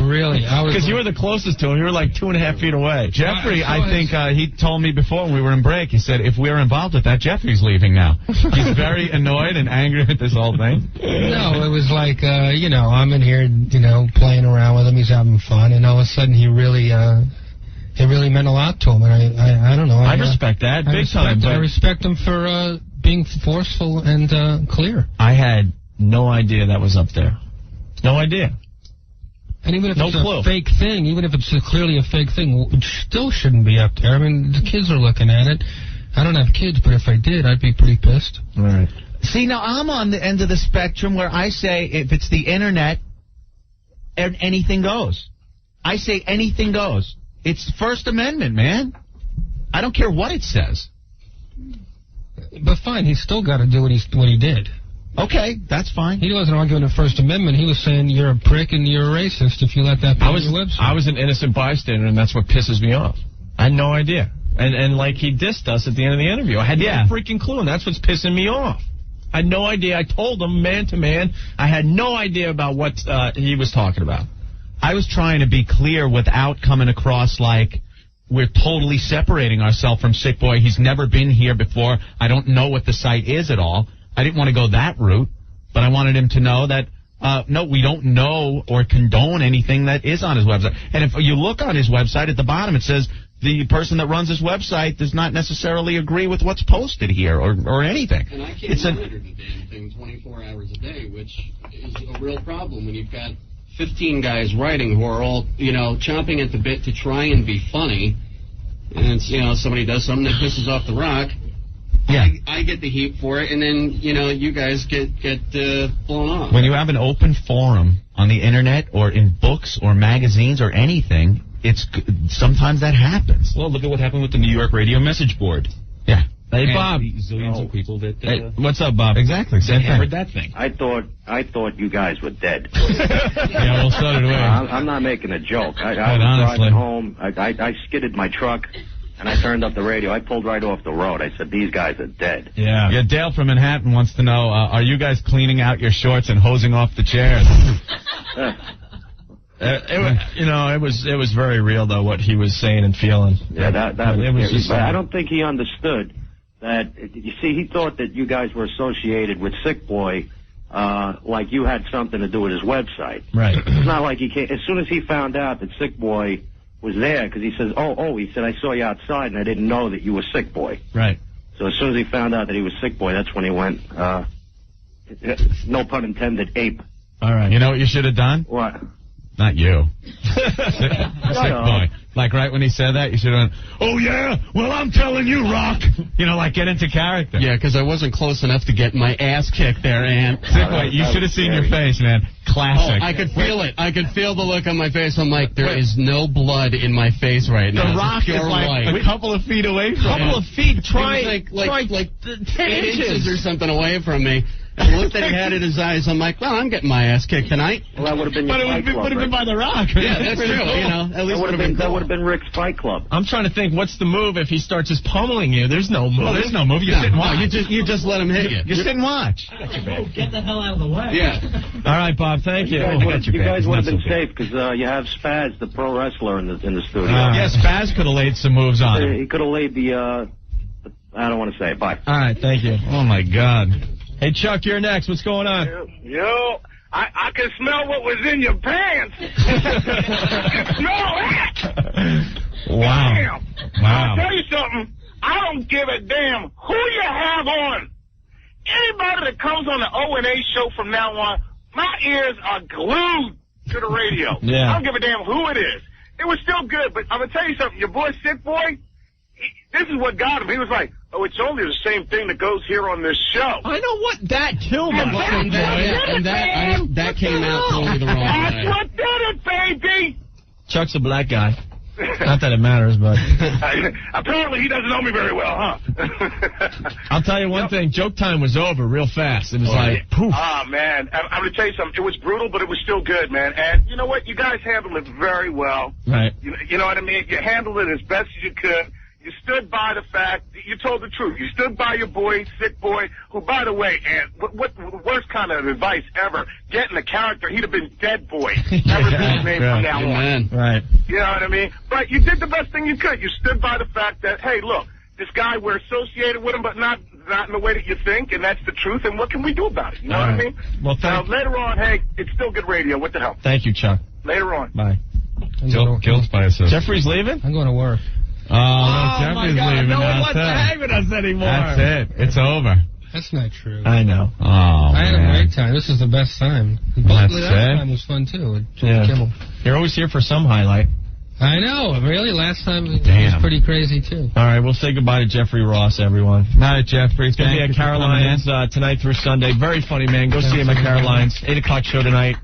[SPEAKER 7] was
[SPEAKER 3] Because you were the closest to him. You were like 2.5 feet away.
[SPEAKER 18] Jeffrey, I think he told me before when we were in break, he said, if we're involved with that, Jeffrey's leaving now. He's very annoyed and angry at this whole thing.
[SPEAKER 7] No, it was like, I'm in here, playing around with him. He's having fun. And all of a sudden, it really meant a lot to him. And I don't know.
[SPEAKER 3] I respect that big time.
[SPEAKER 7] I respect him for being forceful and clear.
[SPEAKER 3] I had no idea that was up there. No idea.
[SPEAKER 7] And even if it's a fake thing, even if it's clearly a fake thing, it still shouldn't be up there. I mean, the kids are looking at it. I don't have kids, but if I did, I'd be pretty pissed.
[SPEAKER 3] All right.
[SPEAKER 1] See, now I'm on the end of the spectrum where I say if it's the internet, anything goes. I say anything goes. It's First Amendment, man. I don't care what it says.
[SPEAKER 7] But fine, he's still got to do what he did.
[SPEAKER 1] Okay, that's fine.
[SPEAKER 7] He wasn't arguing the First Amendment. He was saying you're a prick and you're a racist if you let that be on your website.
[SPEAKER 3] I was an innocent bystander, and that's what pisses me off. I had no idea. And like he dissed us at the end of the interview. I had no freaking clue, and that's what's pissing me off. I had no idea. I told him man to man. I had no idea about what he was talking about.
[SPEAKER 1] I was trying to be clear without coming across like we're totally separating ourselves from Sick Boy. He's never been here before. I don't know what the site is at all. I didn't want to go that route, but I wanted him to know that, no, we don't know or condone anything that is on his website. And if you look on his website, at the bottom it says the person that runs his website does not necessarily agree with what's posted here or anything.
[SPEAKER 14] And I can't monitor the damn thing 24 hours a day, which is a real problem when you've got 15 guys writing who are all, chomping at the bit to try and be funny. And it's, somebody does something that pisses off the Rock. Yeah. I get the heat for it, and then, you guys get blown off.
[SPEAKER 1] When you have an open forum on the internet or in books or magazines or anything, sometimes that happens.
[SPEAKER 16] Well, look at what happened with the New York radio message board.
[SPEAKER 1] Yeah.
[SPEAKER 3] Hey,
[SPEAKER 16] and
[SPEAKER 3] Bob.
[SPEAKER 16] Zillions of people that...
[SPEAKER 3] Hey, what's up, Bob?
[SPEAKER 1] Exactly. Same thing.
[SPEAKER 16] Hammered that thing.
[SPEAKER 17] I thought you guys were dead.
[SPEAKER 3] Yeah, well, so did we.
[SPEAKER 17] I'm not making a joke. I was driving home. I skidded my truck, and I turned up the radio. I pulled right off the road. I said, these guys are dead.
[SPEAKER 18] Yeah, Dale from Manhattan wants to know, are you guys cleaning out your shorts and hosing off the chairs?
[SPEAKER 3] It was very real though what he was saying and feeling.
[SPEAKER 17] Yeah, that was
[SPEAKER 3] it was just.
[SPEAKER 17] But I don't think he understood that. You see, he thought that you guys were associated with Sick Boy, like you had something to do with his website.
[SPEAKER 3] Right.
[SPEAKER 17] It's not like he came. As soon as he found out that Sick Boy was there, because he says, he said, I saw you outside and I didn't know that you were Sick Boy.
[SPEAKER 3] Right.
[SPEAKER 17] So as soon as he found out that he was Sick Boy, that's when he went. No pun intended. Ape.
[SPEAKER 18] All right. You know what you should have done?
[SPEAKER 17] What?
[SPEAKER 18] Not you. Sick Boy. Like right when he said that, you should have went, oh yeah, well I'm telling you, Rock. Like get into character.
[SPEAKER 14] Yeah, because I wasn't close enough to get my ass kicked there, and
[SPEAKER 18] Sick Boy, you should have seen your face, man. Classic.
[SPEAKER 14] I could feel it. I could feel the look on my face. I'm like, there is no blood in my face right now.
[SPEAKER 18] The Rock is like a couple of feet away from
[SPEAKER 3] him.
[SPEAKER 14] Try 10 inches or something away from me. And the look that he had in his eyes, I'm like, well, I'm getting my ass kicked tonight.
[SPEAKER 17] Well, that would have been your Fight Club.
[SPEAKER 3] Would have been by The Rock.
[SPEAKER 14] Yeah, that's true. At least
[SPEAKER 17] that would have been Rick's Fight Club.
[SPEAKER 3] I'm trying to think, what's the move if he starts just pummeling you? There's no move.
[SPEAKER 18] Oh, there's no move. You sit and watch.
[SPEAKER 14] You just let him hit you.
[SPEAKER 18] You sit and watch.
[SPEAKER 15] Get the hell out of the way.
[SPEAKER 14] Yeah.
[SPEAKER 3] All right, Bob. Thank you.
[SPEAKER 17] You guys would have been safe because you have Spaz, the pro wrestler, in the studio.
[SPEAKER 18] Yeah, Spaz could have laid some moves on him.
[SPEAKER 17] He could have laid the. I don't want to say it. Bye.
[SPEAKER 3] All right. Thank you.
[SPEAKER 18] Oh my God.
[SPEAKER 3] Hey, Chuck, you're next. What's going on?
[SPEAKER 4] Yo, I can smell what was in your pants. Smell that.
[SPEAKER 18] Wow.
[SPEAKER 4] Damn. I'll tell you something. I don't give a damn who you have on. Anybody that comes on the O&A show from now on, my ears are glued to the radio.
[SPEAKER 3] Yeah.
[SPEAKER 4] I don't give a damn who it is. It was still good, but I'm going to tell you something. Your boy, Sick Boy, this is what got him. He was like, oh, it's only the same thing that goes here on this show.
[SPEAKER 3] I know what that killed him.
[SPEAKER 14] That came out totally the wrong way.
[SPEAKER 4] That's what did it, baby.
[SPEAKER 3] Chuck's a black guy. Not that it matters, but
[SPEAKER 4] apparently he doesn't know me very well, huh?
[SPEAKER 3] I'll tell you one thing. Joke time was over real fast. It was like, poof.
[SPEAKER 4] Ah, man. I'm going to tell you something. It was brutal, but it was still good, man. And you know what? You guys handled it very well.
[SPEAKER 3] Right.
[SPEAKER 4] You know what I mean? You handled it as best as you could. You stood by the fact that you told the truth. You stood by your boy, Sick Boy, who, by the way, and what the worst kind of advice ever, getting a character, he'd have been Dead Boy. Never been his name from now on.
[SPEAKER 3] Right.
[SPEAKER 4] You know what I mean? But you did the best thing you could. You stood by the fact that, hey, look, this guy, we're associated with him, but not in the way that you think, and that's the truth, and what can we do about it? You know what I mean?
[SPEAKER 3] Well,
[SPEAKER 4] later on, hey, it's still good radio. What the hell?
[SPEAKER 3] Thank you, Chuck.
[SPEAKER 4] Later on.
[SPEAKER 3] Bye.
[SPEAKER 18] Guilt by association.
[SPEAKER 3] Jeffrey's leaving?
[SPEAKER 7] I'm going to work.
[SPEAKER 18] Oh, no, Jeffrey's leaving.
[SPEAKER 3] No one
[SPEAKER 18] That's
[SPEAKER 3] wants to hang with us anymore.
[SPEAKER 18] That's it. It's over.
[SPEAKER 7] That's not true.
[SPEAKER 3] I know.
[SPEAKER 18] Oh,
[SPEAKER 7] I had a
[SPEAKER 18] man.
[SPEAKER 7] great time. This is the best time.
[SPEAKER 18] That's
[SPEAKER 7] Last
[SPEAKER 18] it.
[SPEAKER 7] time was fun, too. With Jimmy Kimmel.
[SPEAKER 3] You're always here for some highlight.
[SPEAKER 7] I know. Really? Last time it was
[SPEAKER 18] Damn.
[SPEAKER 7] pretty crazy, too.
[SPEAKER 3] All right, we'll say goodbye to Jeffrey Ross, everyone.
[SPEAKER 18] Night, Jeffrey.
[SPEAKER 3] He's going to be at Caroline's tonight through Sunday. Very funny, man. Go see him at Caroline's. 8 o'clock show tonight.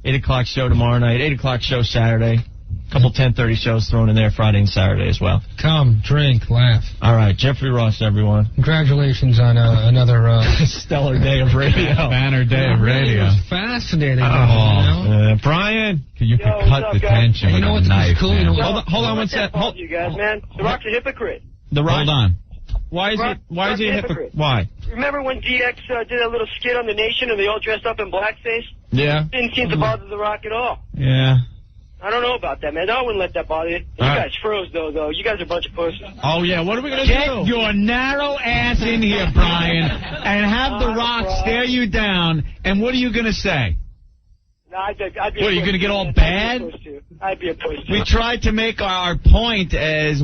[SPEAKER 3] 8 o'clock show tomorrow night. 8 o'clock show Saturday. Couple 10:30 shows thrown in there Friday and Saturday as well.
[SPEAKER 7] Come, drink, laugh.
[SPEAKER 3] All right, Jeffrey Ross, everyone.
[SPEAKER 7] Congratulations on another
[SPEAKER 3] stellar day of radio.
[SPEAKER 18] Banner day of radio.
[SPEAKER 7] It was fascinating.
[SPEAKER 3] Brian,
[SPEAKER 18] you could cut the tension with a knife.
[SPEAKER 7] Cool?
[SPEAKER 18] Man.
[SPEAKER 3] Hold on one sec.
[SPEAKER 21] Hold you guys, man. The Rock's a hypocrite.
[SPEAKER 3] The Rock.
[SPEAKER 18] Hold on.
[SPEAKER 3] Why is he a hypocrite? Why?
[SPEAKER 21] Remember when DX did a little skit on The Nation and they all dressed up in blackface?
[SPEAKER 3] Yeah.
[SPEAKER 21] Didn't seem to bother The Rock at all.
[SPEAKER 3] Yeah.
[SPEAKER 21] I don't know about that, man. I wouldn't let that bother you. You guys froze, though. You guys are a bunch of pussies.
[SPEAKER 3] Oh, yeah. What are we going to do?
[SPEAKER 1] Get your narrow ass in here, Brian, and have The Rock stare you down. And what are you going to say?
[SPEAKER 21] No, I'd be
[SPEAKER 1] What, are you going to get all bad?
[SPEAKER 21] I'd be a pussy.
[SPEAKER 1] We tried to make our point as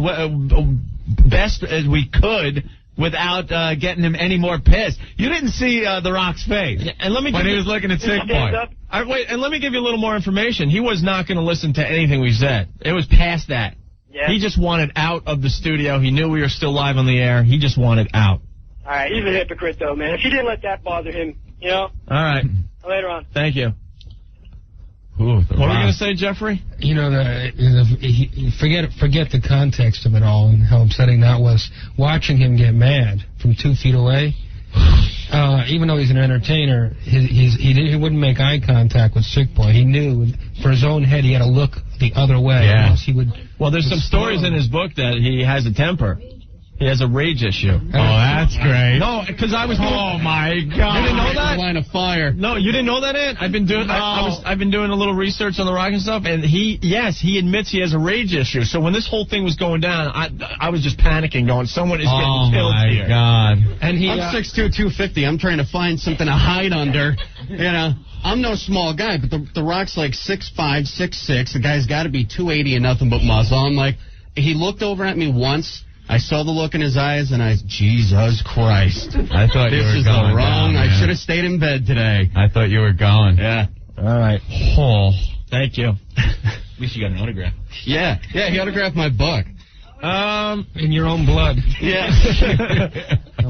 [SPEAKER 1] best as we could without getting him any more pissed. You didn't see The Rock's face
[SPEAKER 3] and let me
[SPEAKER 1] when he was looking at Sick Boy.
[SPEAKER 3] Wait, and let me give you a little more information. He was not going to listen to anything we said. It was past that.
[SPEAKER 21] Yeah.
[SPEAKER 3] He just wanted out of the studio. He knew we were still live on the air. He just wanted out.
[SPEAKER 21] All right, he's a hypocrite, though, man. If you didn't let that bother him, you know?
[SPEAKER 3] All right.
[SPEAKER 21] Later on.
[SPEAKER 3] Thank you.
[SPEAKER 18] Ooh,
[SPEAKER 3] what were you going to say, Jeffrey?
[SPEAKER 7] You know, forget the context of it all and how upsetting that was. Watching him get mad from 2 feet away, even though he's an entertainer, he wouldn't make eye contact with Sick Boy. He knew for his own head he had to look the other way.
[SPEAKER 3] Yeah.
[SPEAKER 7] Or else he would.
[SPEAKER 3] Well, there's some stories in his book that he has a temper. He has a rage issue.
[SPEAKER 18] Oh, that's great.
[SPEAKER 3] No, because I was.
[SPEAKER 1] Oh my God!
[SPEAKER 3] You didn't know that?
[SPEAKER 14] Line of fire.
[SPEAKER 3] No, you didn't know that, Ed? I've been doing. I've been doing a little research on The Rock and stuff, and he admits he has a rage issue. So when this whole thing was going down, I was just panicking, going, someone is getting killed here.
[SPEAKER 18] Oh my God!
[SPEAKER 3] And
[SPEAKER 14] I'm 6'2", 250. I'm trying to find something to hide under. You know, I'm no small guy, but the Rock's like 6'5", 6'6". The guy's got to be 280 and nothing but muscle. I'm like, he looked over at me once. I saw the look in his eyes, and Jesus Christ.
[SPEAKER 18] I thought you were going.
[SPEAKER 14] This is the wrong. I should have stayed in bed today.
[SPEAKER 18] I thought you were going.
[SPEAKER 14] Yeah.
[SPEAKER 3] All right.
[SPEAKER 18] Oh.
[SPEAKER 3] Thank you.
[SPEAKER 16] At least you got an autograph.
[SPEAKER 14] Yeah, he autographed my book.
[SPEAKER 7] In your own blood.
[SPEAKER 14] Yeah.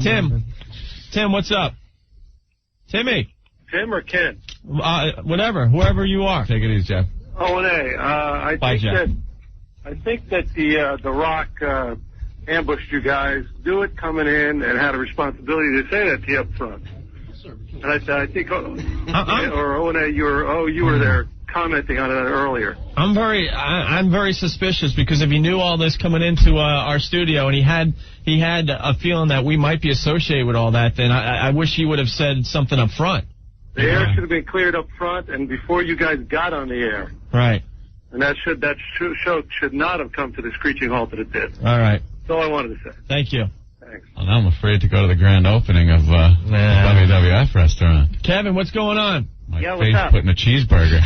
[SPEAKER 3] Tim, what's up? Timmy.
[SPEAKER 4] Tim or Ken?
[SPEAKER 3] Whatever, whoever you are.
[SPEAKER 18] Take it easy, Jeff.
[SPEAKER 4] I think that the Rock ambushed you guys, knew it coming in, and had a responsibility to say that to you up front. And I think, or O&A, you were there commenting on it earlier.
[SPEAKER 3] I'm very suspicious because if he knew all this coming into our studio and he had a feeling that we might be associated with all that, then I wish he would have said something up front.
[SPEAKER 4] The air should have been cleared up front and before you guys got on the air.
[SPEAKER 3] Right.
[SPEAKER 4] And that show should not have come to the screeching halt that it did.
[SPEAKER 3] All right.
[SPEAKER 4] That's all I wanted to say.
[SPEAKER 3] Thank you.
[SPEAKER 4] Thanks.
[SPEAKER 18] Well, now I'm afraid to go to the grand opening of the WWF restaurant.
[SPEAKER 3] Kevin, what's going on?
[SPEAKER 18] My
[SPEAKER 22] what's
[SPEAKER 18] face
[SPEAKER 22] up?
[SPEAKER 18] putting a cheeseburger.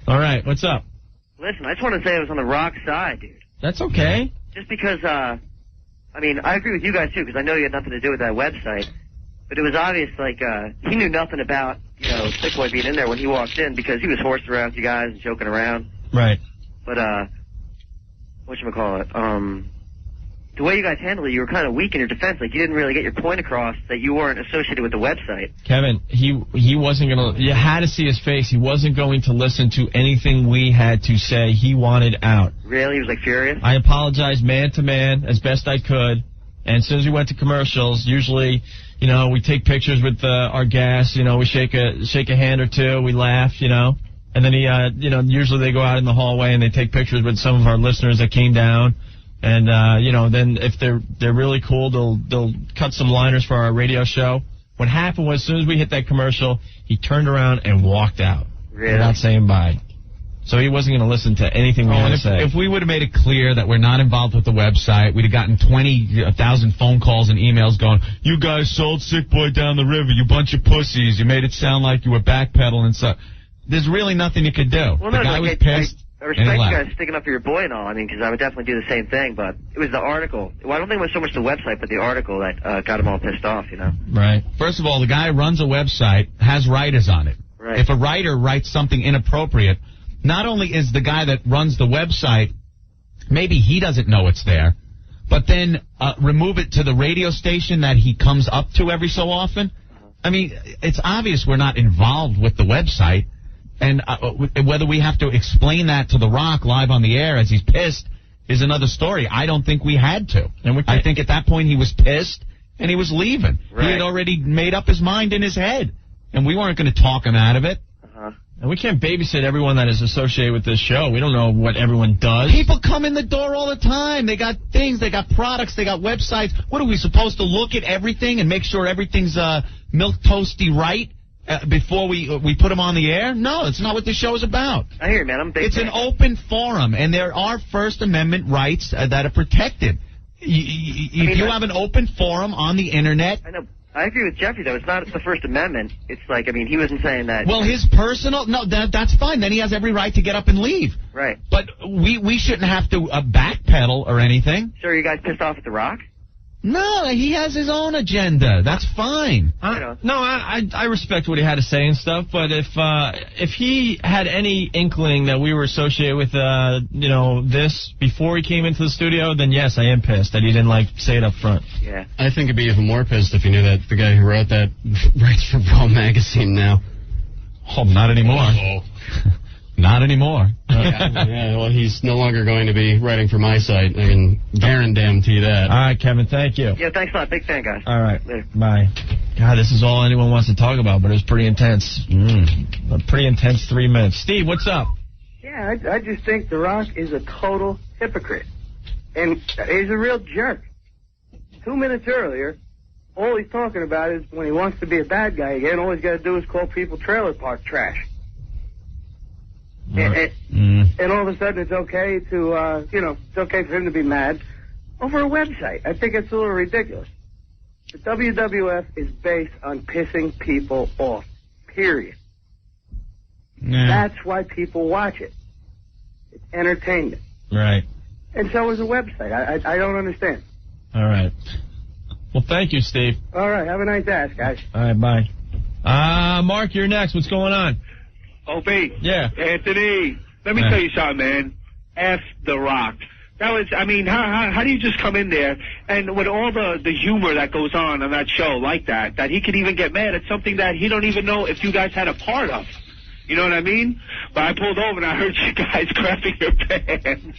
[SPEAKER 3] All right, what's up?
[SPEAKER 22] Listen, I just want to say I was on the Rock side, dude.
[SPEAKER 3] That's okay.
[SPEAKER 22] Just because, I agree with you guys, too, because I know you had nothing to do with that website. But it was obvious, he knew nothing about, Sick Boy being in there when he walked in because he was horsing around with you guys and joking around.
[SPEAKER 3] Right.
[SPEAKER 22] But, whatchamacallit, the way you guys handled it, you were kind of weak in your defense. Like, you didn't really get your point across that you weren't associated with the website.
[SPEAKER 3] Kevin, he wasn't going to... You had to see his face. He wasn't going to listen to anything we had to say. He wanted out.
[SPEAKER 22] Really? He was, like, furious?
[SPEAKER 3] I apologized man to man as best I could. And as soon as we went to commercials, usually, you know, we take pictures with our guests. You know, we shake a hand or two. We laugh, you know. And then you know, usually they go out in the hallway and they take pictures with some of our listeners that came down. And, you know, then if they're really cool, they'll cut some liners for our radio show. What happened was, as soon as we hit that commercial, he turned around and walked out.
[SPEAKER 22] Really?
[SPEAKER 3] Without saying bye. So he wasn't going to listen to anything we had to say.
[SPEAKER 1] If we would have made it clear that we're not involved with the website, we'd have gotten 20,000 phone calls and emails going, you guys sold Sick Boy down the river, you bunch of pussies, you made it sound like you were backpedaling and stuff. There's really nothing you could do.
[SPEAKER 22] Well,
[SPEAKER 1] the guy was pissed.
[SPEAKER 22] I respect you guys sticking up for your boy and all. I mean, because I would definitely do the same thing. But it was the article. Well, I don't think it was so much the website, but the article that got him all pissed off, you know?
[SPEAKER 1] Right. First of all, the guy who runs a website has writers on it.
[SPEAKER 22] Right.
[SPEAKER 1] If a writer writes something inappropriate, not only is the guy that runs the website, maybe he doesn't know it's there, but then remove it to the radio station that he comes up to every so often. I mean, it's obvious we're not involved with the website. And whether we have to explain that to The Rock live on the air as he's pissed is another story. I don't think we had to. And I think at that point he was pissed and he was leaving. Right. He had already made up his mind in his head. And we weren't going to talk him out of it.
[SPEAKER 3] And we can't babysit everyone that is associated with this show. We don't know what everyone does.
[SPEAKER 1] People come in the door all the time. They got things, they got products, they got websites. What, are we supposed to look at everything and make sure everything's milk toasty right? Before we put them on the air? No, it's not what the show is about.
[SPEAKER 22] I hear you, man. I'm a big
[SPEAKER 1] It's
[SPEAKER 22] fan.
[SPEAKER 1] an open forum, and there are First Amendment rights that are protected. If you have an open forum on the Internet...
[SPEAKER 22] I know. I agree with Jeffrey, though. It's not the First Amendment. It's like, I mean, he wasn't saying that...
[SPEAKER 1] Well, his personal... No, that's fine. Then he has every right to get up and leave.
[SPEAKER 22] Right.
[SPEAKER 1] But we shouldn't have to backpedal or anything.
[SPEAKER 22] So are you guys pissed off at The Rock?
[SPEAKER 1] No, he has his own agenda. That's fine.
[SPEAKER 3] I respect what he had to say and stuff, but if he had any inkling that we were associated with you know, this before he came into the studio, then yes, I am pissed that he didn't say it up front.
[SPEAKER 22] Yeah.
[SPEAKER 14] I think he'd be even more pissed if he knew that the guy who wrote that writes for Raw Magazine now.
[SPEAKER 1] Oh, not anymore. Not anymore.
[SPEAKER 14] Yeah, well, he's no longer going to be writing for my site. I can guarantee that.
[SPEAKER 3] All right, Kevin, thank you.
[SPEAKER 22] Yeah, thanks a lot. Big fan, guys.
[SPEAKER 3] All right.
[SPEAKER 22] Later.
[SPEAKER 3] Bye. God, this is all anyone wants to talk about, but it was pretty intense. A pretty intense 3 minutes. Steve, what's up?
[SPEAKER 21] Yeah, I just think The Rock is a total hypocrite. And he's a real jerk. 2 minutes earlier, all he's talking about is when he wants to be a bad guy again, all he's got to do is call people trailer park trash. And all of a sudden it's okay to, it's okay for him to be mad over a website. I think it's a little ridiculous. The WWF is based on pissing people off, period. That's why people watch it. It's entertainment.
[SPEAKER 3] Right.
[SPEAKER 21] And so is a website. I don't understand.
[SPEAKER 3] All right. Well, thank you, Steve.
[SPEAKER 21] All right, have a nice ass, guys.
[SPEAKER 3] All right, bye. Mark, you're next. What's going on?
[SPEAKER 10] Opie.
[SPEAKER 3] Yeah.
[SPEAKER 10] Anthony, let me tell you something, man. F The Rock. That was, I mean, how do you just come in there and with all the humor that goes on that show like that he could even get mad at something that he don't even know if you guys had a part of? You know what I mean? But I pulled over and I heard you guys crapping your pants.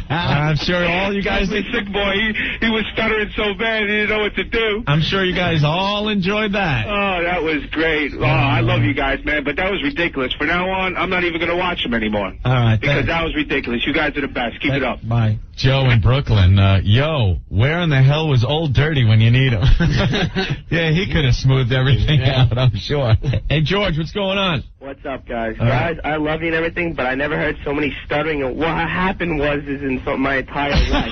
[SPEAKER 3] I'm sure all you guys
[SPEAKER 10] did. Sick boy, he was stuttering so bad he didn't know what to do.
[SPEAKER 3] I'm sure you guys all enjoyed that.
[SPEAKER 10] Oh, that was great. Oh, I love you guys, man. But that was ridiculous. From now on, I'm not even going to watch them anymore.
[SPEAKER 3] All right.
[SPEAKER 10] Because that was ridiculous. You guys are the best. Keep it up.
[SPEAKER 3] Bye.
[SPEAKER 1] Joe in Brooklyn, where in the hell was Old Dirty when you need him? Yeah, he could have smoothed everything out, I'm sure.
[SPEAKER 3] Hey, George, what's going on?
[SPEAKER 19] What's up, guys? Guys, I love you and everything, but I never heard so many stuttering. And what happened is in my entire life.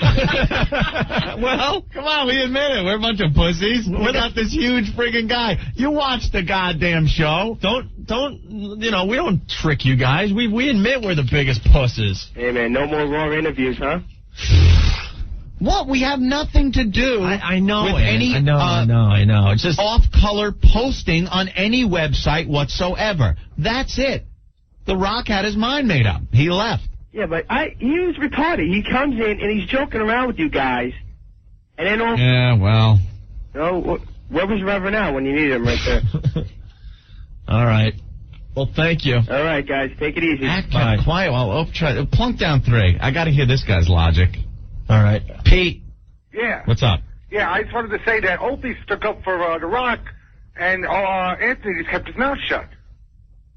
[SPEAKER 1] Well, come on, we admit it. We're a bunch of pussies. We're not this huge friggin' guy. You watch the goddamn show.
[SPEAKER 3] We don't trick you guys. We admit we're the biggest pusses.
[SPEAKER 19] Hey, man, no more raw interviews, huh?
[SPEAKER 1] What? We have nothing to do
[SPEAKER 3] I know
[SPEAKER 1] with
[SPEAKER 3] it.
[SPEAKER 1] any
[SPEAKER 3] I know. It's just
[SPEAKER 1] off-color posting on any website whatsoever. That's it. The Rock had his mind made up. He left.
[SPEAKER 19] Yeah, but he was retarded. He comes in and he's joking around with you guys. And then all...
[SPEAKER 18] Yeah, well...
[SPEAKER 19] No, where was Reverend Al when you needed him right there?
[SPEAKER 3] All right. Well, thank you.
[SPEAKER 19] All right, guys. Take it easy.
[SPEAKER 18] Act quiet while try plunk down 3. I got to hear this guy's logic.
[SPEAKER 3] All right.
[SPEAKER 18] Pete.
[SPEAKER 4] Yeah.
[SPEAKER 18] What's up?
[SPEAKER 4] Yeah, I just wanted to say that Opie stuck up for The Rock, and Anthony just kept his mouth shut.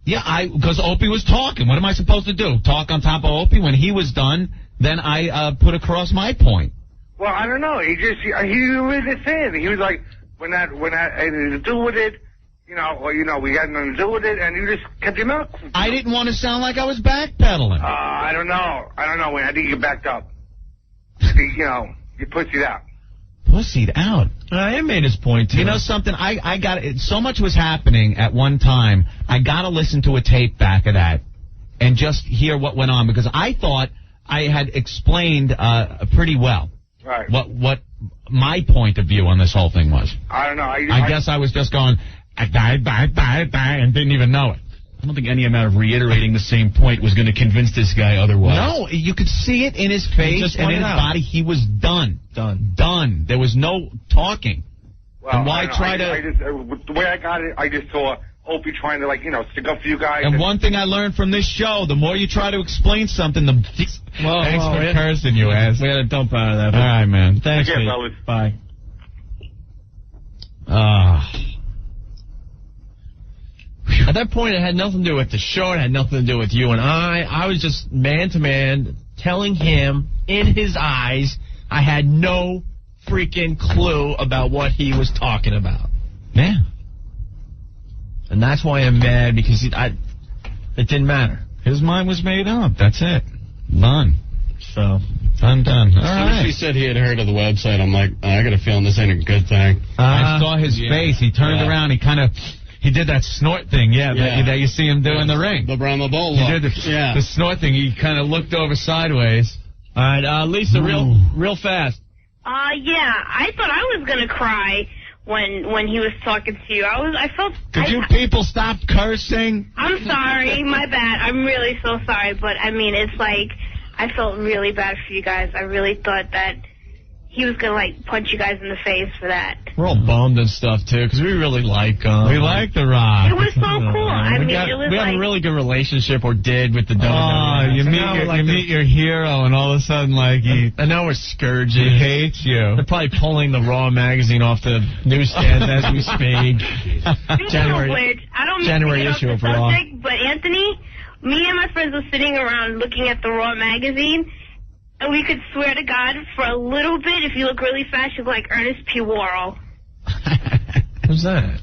[SPEAKER 1] Yeah, because Opie was talking. What am I supposed to do? Talk on top of Opie? When he was done, then I put across my point.
[SPEAKER 4] Well, I don't know. He was just saying. He was like, when that anything to do with it, we got nothing to do with it, and you just kept your mouth.
[SPEAKER 1] I didn't want to sound like I was backpedaling.
[SPEAKER 4] I don't know. I think you backed up. I think, you pussied out.
[SPEAKER 1] Pussied out?
[SPEAKER 3] He made his point, too.
[SPEAKER 1] You know something? I got it. So much was happening at one time, I got to listen to a tape back of that and just hear what went on, because I thought I had explained pretty well.
[SPEAKER 4] Right.
[SPEAKER 1] What my point of view on this whole thing was.
[SPEAKER 4] I don't know.
[SPEAKER 1] I guess I was just going, and didn't even know it.
[SPEAKER 3] I don't think any amount of reiterating the same point was going to convince this guy otherwise.
[SPEAKER 1] No, you could see it in his face and in his body. He was done. Done. There was no talking.
[SPEAKER 4] Well,
[SPEAKER 1] and why try
[SPEAKER 4] to... the way I got it, I just saw Opie trying to, stick up for you guys.
[SPEAKER 1] And one thing I learned from this show, the more you try to explain something, the... Thanks for cursing, you ass.
[SPEAKER 3] We had a dump out of that.
[SPEAKER 1] All right, man.
[SPEAKER 3] Thanks,
[SPEAKER 4] Again,
[SPEAKER 3] fellas. Bye. At that point, it had nothing to do with the show. It had nothing to do with you and I. I was just man-to-man telling him in his eyes I had no freaking clue about what he was talking about.
[SPEAKER 1] Yeah.
[SPEAKER 3] And that's why I'm mad, because it didn't matter.
[SPEAKER 1] His mind was made up. That's it. Done.
[SPEAKER 3] So,
[SPEAKER 1] done. All
[SPEAKER 14] As soon
[SPEAKER 1] right.
[SPEAKER 14] as he said he had heard of the website, I'm like, I got a feeling this ain't a good thing.
[SPEAKER 1] I saw his face. He turned around. He did that snort thing, that you see him do in the ring.
[SPEAKER 14] The Brahma Bowl.
[SPEAKER 1] He did the snort thing. He kind of looked over sideways.
[SPEAKER 3] All right, Lisa, real fast.
[SPEAKER 11] Yeah, I thought I was gonna cry when he was talking to you. I felt.
[SPEAKER 1] Could you people stop cursing?
[SPEAKER 11] I'm sorry, my bad. I'm really so sorry, but I mean, it's like I felt really bad for you guys. I really thought that he was gonna punch you guys in the face for that.
[SPEAKER 3] We're all bummed and stuff too, because we really like him.
[SPEAKER 1] We like The Rock.
[SPEAKER 11] It was so cool.
[SPEAKER 3] We have a really good relationship, or did, with the WWE.
[SPEAKER 1] Oh, you meet your hero, and all of a sudden,
[SPEAKER 3] and now we're scourging.
[SPEAKER 1] He hates you.
[SPEAKER 3] They're probably pulling the Raw magazine off the newsstands as we speak. January issue of Raw.
[SPEAKER 11] But Anthony, me and my friends were sitting around looking at the Raw magazine. And we could swear to God, for a little bit, if you look really fast, you look like Ernest P. Worrell.
[SPEAKER 3] Who's that?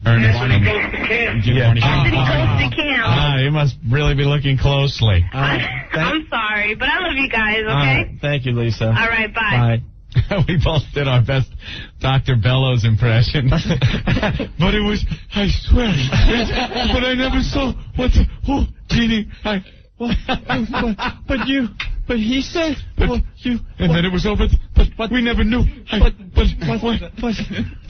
[SPEAKER 1] Ernest
[SPEAKER 11] Anthony goes to camp. Anthony goes to camp.
[SPEAKER 1] You must really be looking closely.
[SPEAKER 11] I'm sorry, but I love you guys, okay?
[SPEAKER 3] Right. Thank you, Lisa.
[SPEAKER 11] All right, bye.
[SPEAKER 1] We both did our best Dr. Bellows impression. But it was, I swear, but I never saw Jeannie, But he said, and then it was over, but we never knew. But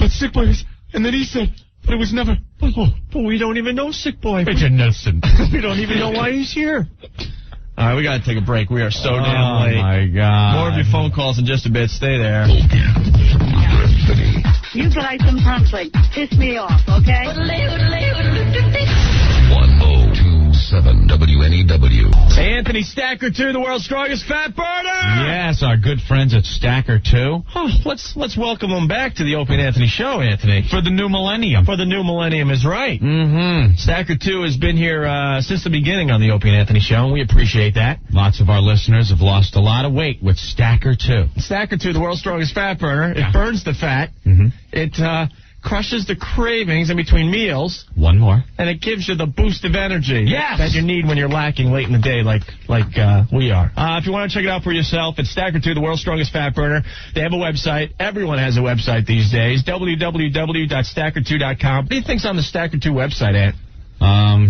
[SPEAKER 1] Sick Boy was, and then he said, but it was never,
[SPEAKER 3] but we don't even know Sick Boy.
[SPEAKER 1] But you're innocent.
[SPEAKER 3] We don't even know why he's here. All right, we got to take a break. We are so damn late.
[SPEAKER 1] Oh, my God.
[SPEAKER 3] More of your phone calls in just a bit. Stay there.
[SPEAKER 5] You guys sometimes, piss me off, okay?
[SPEAKER 2] 102.7 WNEW.
[SPEAKER 3] Hey, Anthony, Stacker 2, the world's strongest fat burner.
[SPEAKER 1] Yes, our good friends at Stacker 2.
[SPEAKER 3] Let's welcome them back to the Opie and Anthony show, For
[SPEAKER 1] the new millennium.
[SPEAKER 3] For the new millennium is right.
[SPEAKER 1] Mm-hmm.
[SPEAKER 3] Stacker 2 has been here since the beginning on the Opie and Anthony show, and we appreciate that.
[SPEAKER 1] Lots of our listeners have lost a lot of weight with Stacker 2.
[SPEAKER 3] Stacker 2, the world's strongest fat burner. It burns the fat.
[SPEAKER 1] Mm-hmm.
[SPEAKER 3] It crushes the cravings in between meals.
[SPEAKER 1] One more.
[SPEAKER 3] And it gives you the boost of energy
[SPEAKER 1] that
[SPEAKER 3] you need when you're lacking late in the day like we are. If you want to check it out for yourself, it's Stacker 2, the world's strongest fat burner. They have a website. Everyone has a website these days. www.stacker2.com. What do you think's on the Stacker 2 website, Ant?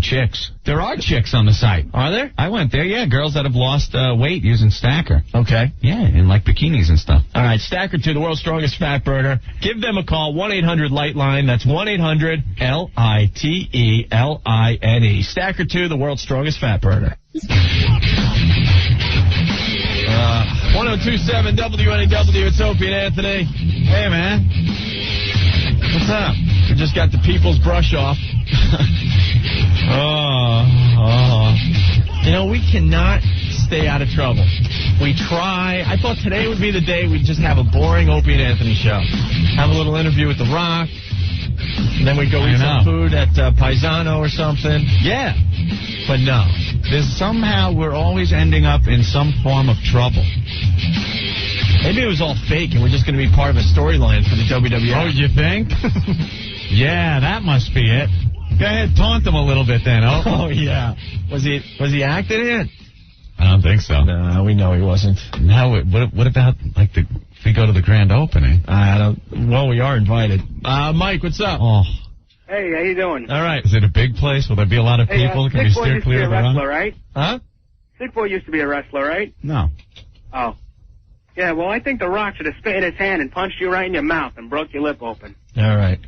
[SPEAKER 1] Chicks. There are chicks on the site.
[SPEAKER 3] Are there?
[SPEAKER 1] I went there, girls that have lost weight using Stacker.
[SPEAKER 3] Okay.
[SPEAKER 1] Yeah, in bikinis and stuff.
[SPEAKER 3] All right, Stacker 2, the world's strongest fat burner. Give them a call, 1-800-LIGHTLINE. That's 1-800-LITELINE. Stacker 2, the world's strongest fat burner. 102.7 WNEW, it's Opie and Anthony. Hey, man. What's up? We just got the people's brush off. You know, we cannot stay out of trouble. We try. I thought today would be the day we'd just have a boring Opie and Anthony show. Have a little interview with The Rock. And then we'd go eat some food at Paisano or something. Yeah. But no.
[SPEAKER 1] Somehow we're always ending up in some form of trouble.
[SPEAKER 3] Maybe it was all fake and we're just going to be part of a storyline for the WWF.
[SPEAKER 1] Oh, you think? Yeah, that must be it. Go ahead, taunt them a little bit then.
[SPEAKER 3] Oh, yeah. Was he acting in?
[SPEAKER 1] I don't think so.
[SPEAKER 3] No, we know he wasn't.
[SPEAKER 1] Now, what about if we go to the grand opening?
[SPEAKER 3] Well, we are invited. Mike, what's up?
[SPEAKER 1] Oh.
[SPEAKER 21] Hey, how you doing?
[SPEAKER 3] All right.
[SPEAKER 1] Is it a big place? Will there be a lot of people? Can we steer clear of the run?
[SPEAKER 21] Right?
[SPEAKER 3] Huh?
[SPEAKER 21] Sick Boy used to be a wrestler, right?
[SPEAKER 1] No.
[SPEAKER 21] Oh. Yeah, well, I think The Rock should have spit in his hand and punched you right in your mouth and broke your lip open.
[SPEAKER 3] All right.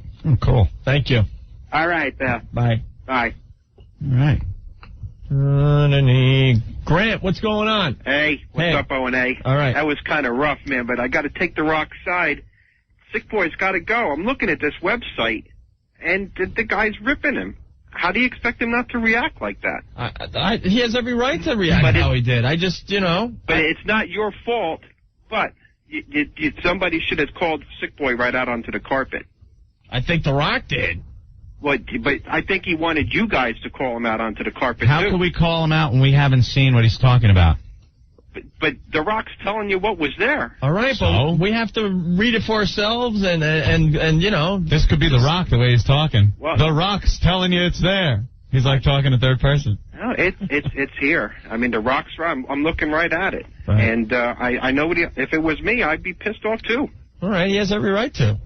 [SPEAKER 3] Cool. Thank you.
[SPEAKER 21] All right,
[SPEAKER 3] Bye.
[SPEAKER 21] Bye.
[SPEAKER 1] All right.
[SPEAKER 3] Grant, what's going on?
[SPEAKER 4] Hey, what's up, O&A?
[SPEAKER 3] All right.
[SPEAKER 4] That was kind of rough, man, but I got to take The Rock's side. Sick Boy's got to go. I'm looking at this website, and the guy's ripping him. How do you expect him not to react like that?
[SPEAKER 3] He has every right to react how he did. I just,
[SPEAKER 4] But it's not your fault, but somebody should have called Sick Boy right out onto the carpet.
[SPEAKER 3] I think The Rock did.
[SPEAKER 4] But I think he wanted you guys to call him out onto the carpet,
[SPEAKER 1] How
[SPEAKER 4] too.
[SPEAKER 1] can we call him out when we haven't seen what he's talking about?
[SPEAKER 4] But The Rock's telling you what was there.
[SPEAKER 3] All right, but we have to read it for ourselves, and
[SPEAKER 1] This could be The Rock, the way he's talking.
[SPEAKER 4] Well,
[SPEAKER 1] The Rock's telling you it's there. He's like talking in third person.
[SPEAKER 4] No, it's here. I mean, The Rock's right. I'm looking right at it.
[SPEAKER 3] Right.
[SPEAKER 4] And I know if it was me, I'd be pissed off, too.
[SPEAKER 3] All right, he has every right to.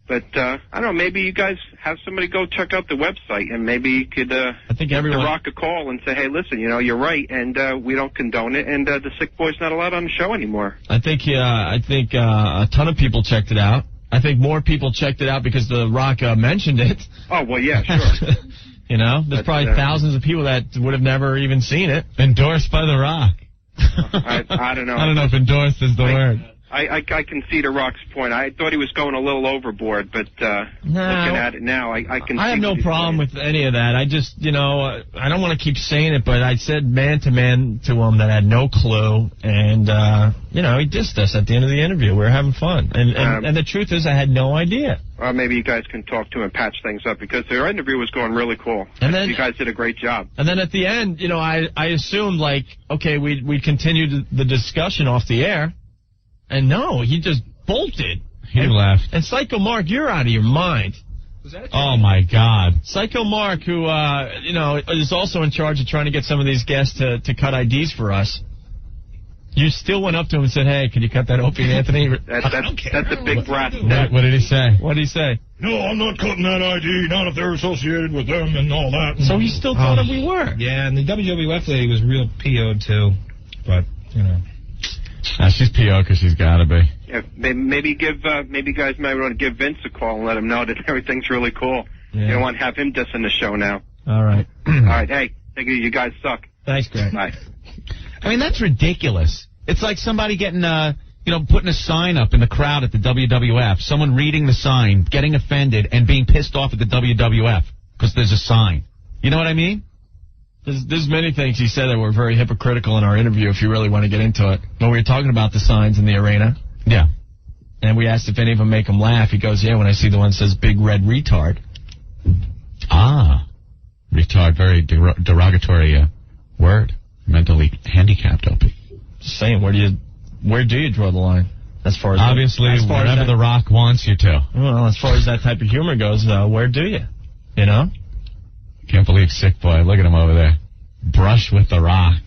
[SPEAKER 4] But, I don't know, maybe you guys have somebody go check out the website, and maybe you could
[SPEAKER 3] I think everyone...
[SPEAKER 4] The Rock a call and say, hey, listen, you're right, and we don't condone it, and the Sick Boy's not allowed on the show anymore.
[SPEAKER 3] I think a ton of people checked it out. I think more people checked it out because The Rock mentioned it.
[SPEAKER 4] Oh, well, yeah, sure.
[SPEAKER 3] There's probably thousands of people that would have never even seen it.
[SPEAKER 1] Endorsed by The Rock.
[SPEAKER 4] I don't know.
[SPEAKER 1] I don't know if endorsed is the word.
[SPEAKER 4] I can see The Rock's point. I thought he was going a little overboard, but looking at it now, I can see.
[SPEAKER 3] I have no problem with any of that. I just, I don't want to keep saying it, but I said man to him that had no clue, and, he dissed us at the end of the interview. We were having fun. And the truth is, I had no idea.
[SPEAKER 4] Well, maybe you guys can talk to him and patch things up, because their interview was going really cool.
[SPEAKER 3] And then,
[SPEAKER 4] you guys did a great job.
[SPEAKER 3] And then at the end, I assumed, okay, we'd continue the discussion off the air. And no, he just bolted.
[SPEAKER 1] He left.
[SPEAKER 3] And Psycho Mark, you're out of your mind.
[SPEAKER 1] Oh, my God.
[SPEAKER 3] Psycho Mark, who, is also in charge of trying to get some of these guests to cut IDs for us. You still went up to him and said, hey, can you cut that Opie and Anthony?
[SPEAKER 4] That's a big breath.
[SPEAKER 1] What did he say?
[SPEAKER 3] What did he say?
[SPEAKER 9] No, I'm not cutting that ID, not if they're associated with them and all that.
[SPEAKER 3] So he still thought we were.
[SPEAKER 7] Yeah, and the WWF lady was real PO'd, too. But,
[SPEAKER 1] she's PO because she's got to be.
[SPEAKER 4] Yeah, maybe you guys might want to give Vince a call and let him know that everything's really cool.
[SPEAKER 3] Yeah.
[SPEAKER 4] You don't want to have him dissing the show now.
[SPEAKER 3] All right.
[SPEAKER 4] All right, hey, thank you. You guys suck.
[SPEAKER 3] Thanks, Greg.
[SPEAKER 4] Bye.
[SPEAKER 1] I mean, that's ridiculous. It's like somebody getting, putting a sign up in the crowd at the WWF, someone reading the sign, getting offended, and being pissed off at the WWF because there's a sign. You know what I mean?
[SPEAKER 3] There's many things he said that were very hypocritical in our interview, if you really want to get into it. When we were talking about the signs in the arena.
[SPEAKER 1] Yeah.
[SPEAKER 3] And we asked if any of them make him laugh. He goes, yeah, when I see the one that says big red retard.
[SPEAKER 1] Ah. Retard, very derogatory word. Mentally handicapped, Opie.
[SPEAKER 3] Just saying, where do you draw the line? As far as
[SPEAKER 1] obviously, wherever The Rock wants you to.
[SPEAKER 3] Well, as far as that type of humor goes, where do you?
[SPEAKER 1] Can't believe Sick Boy. Look at him over there. Brush with The Rock.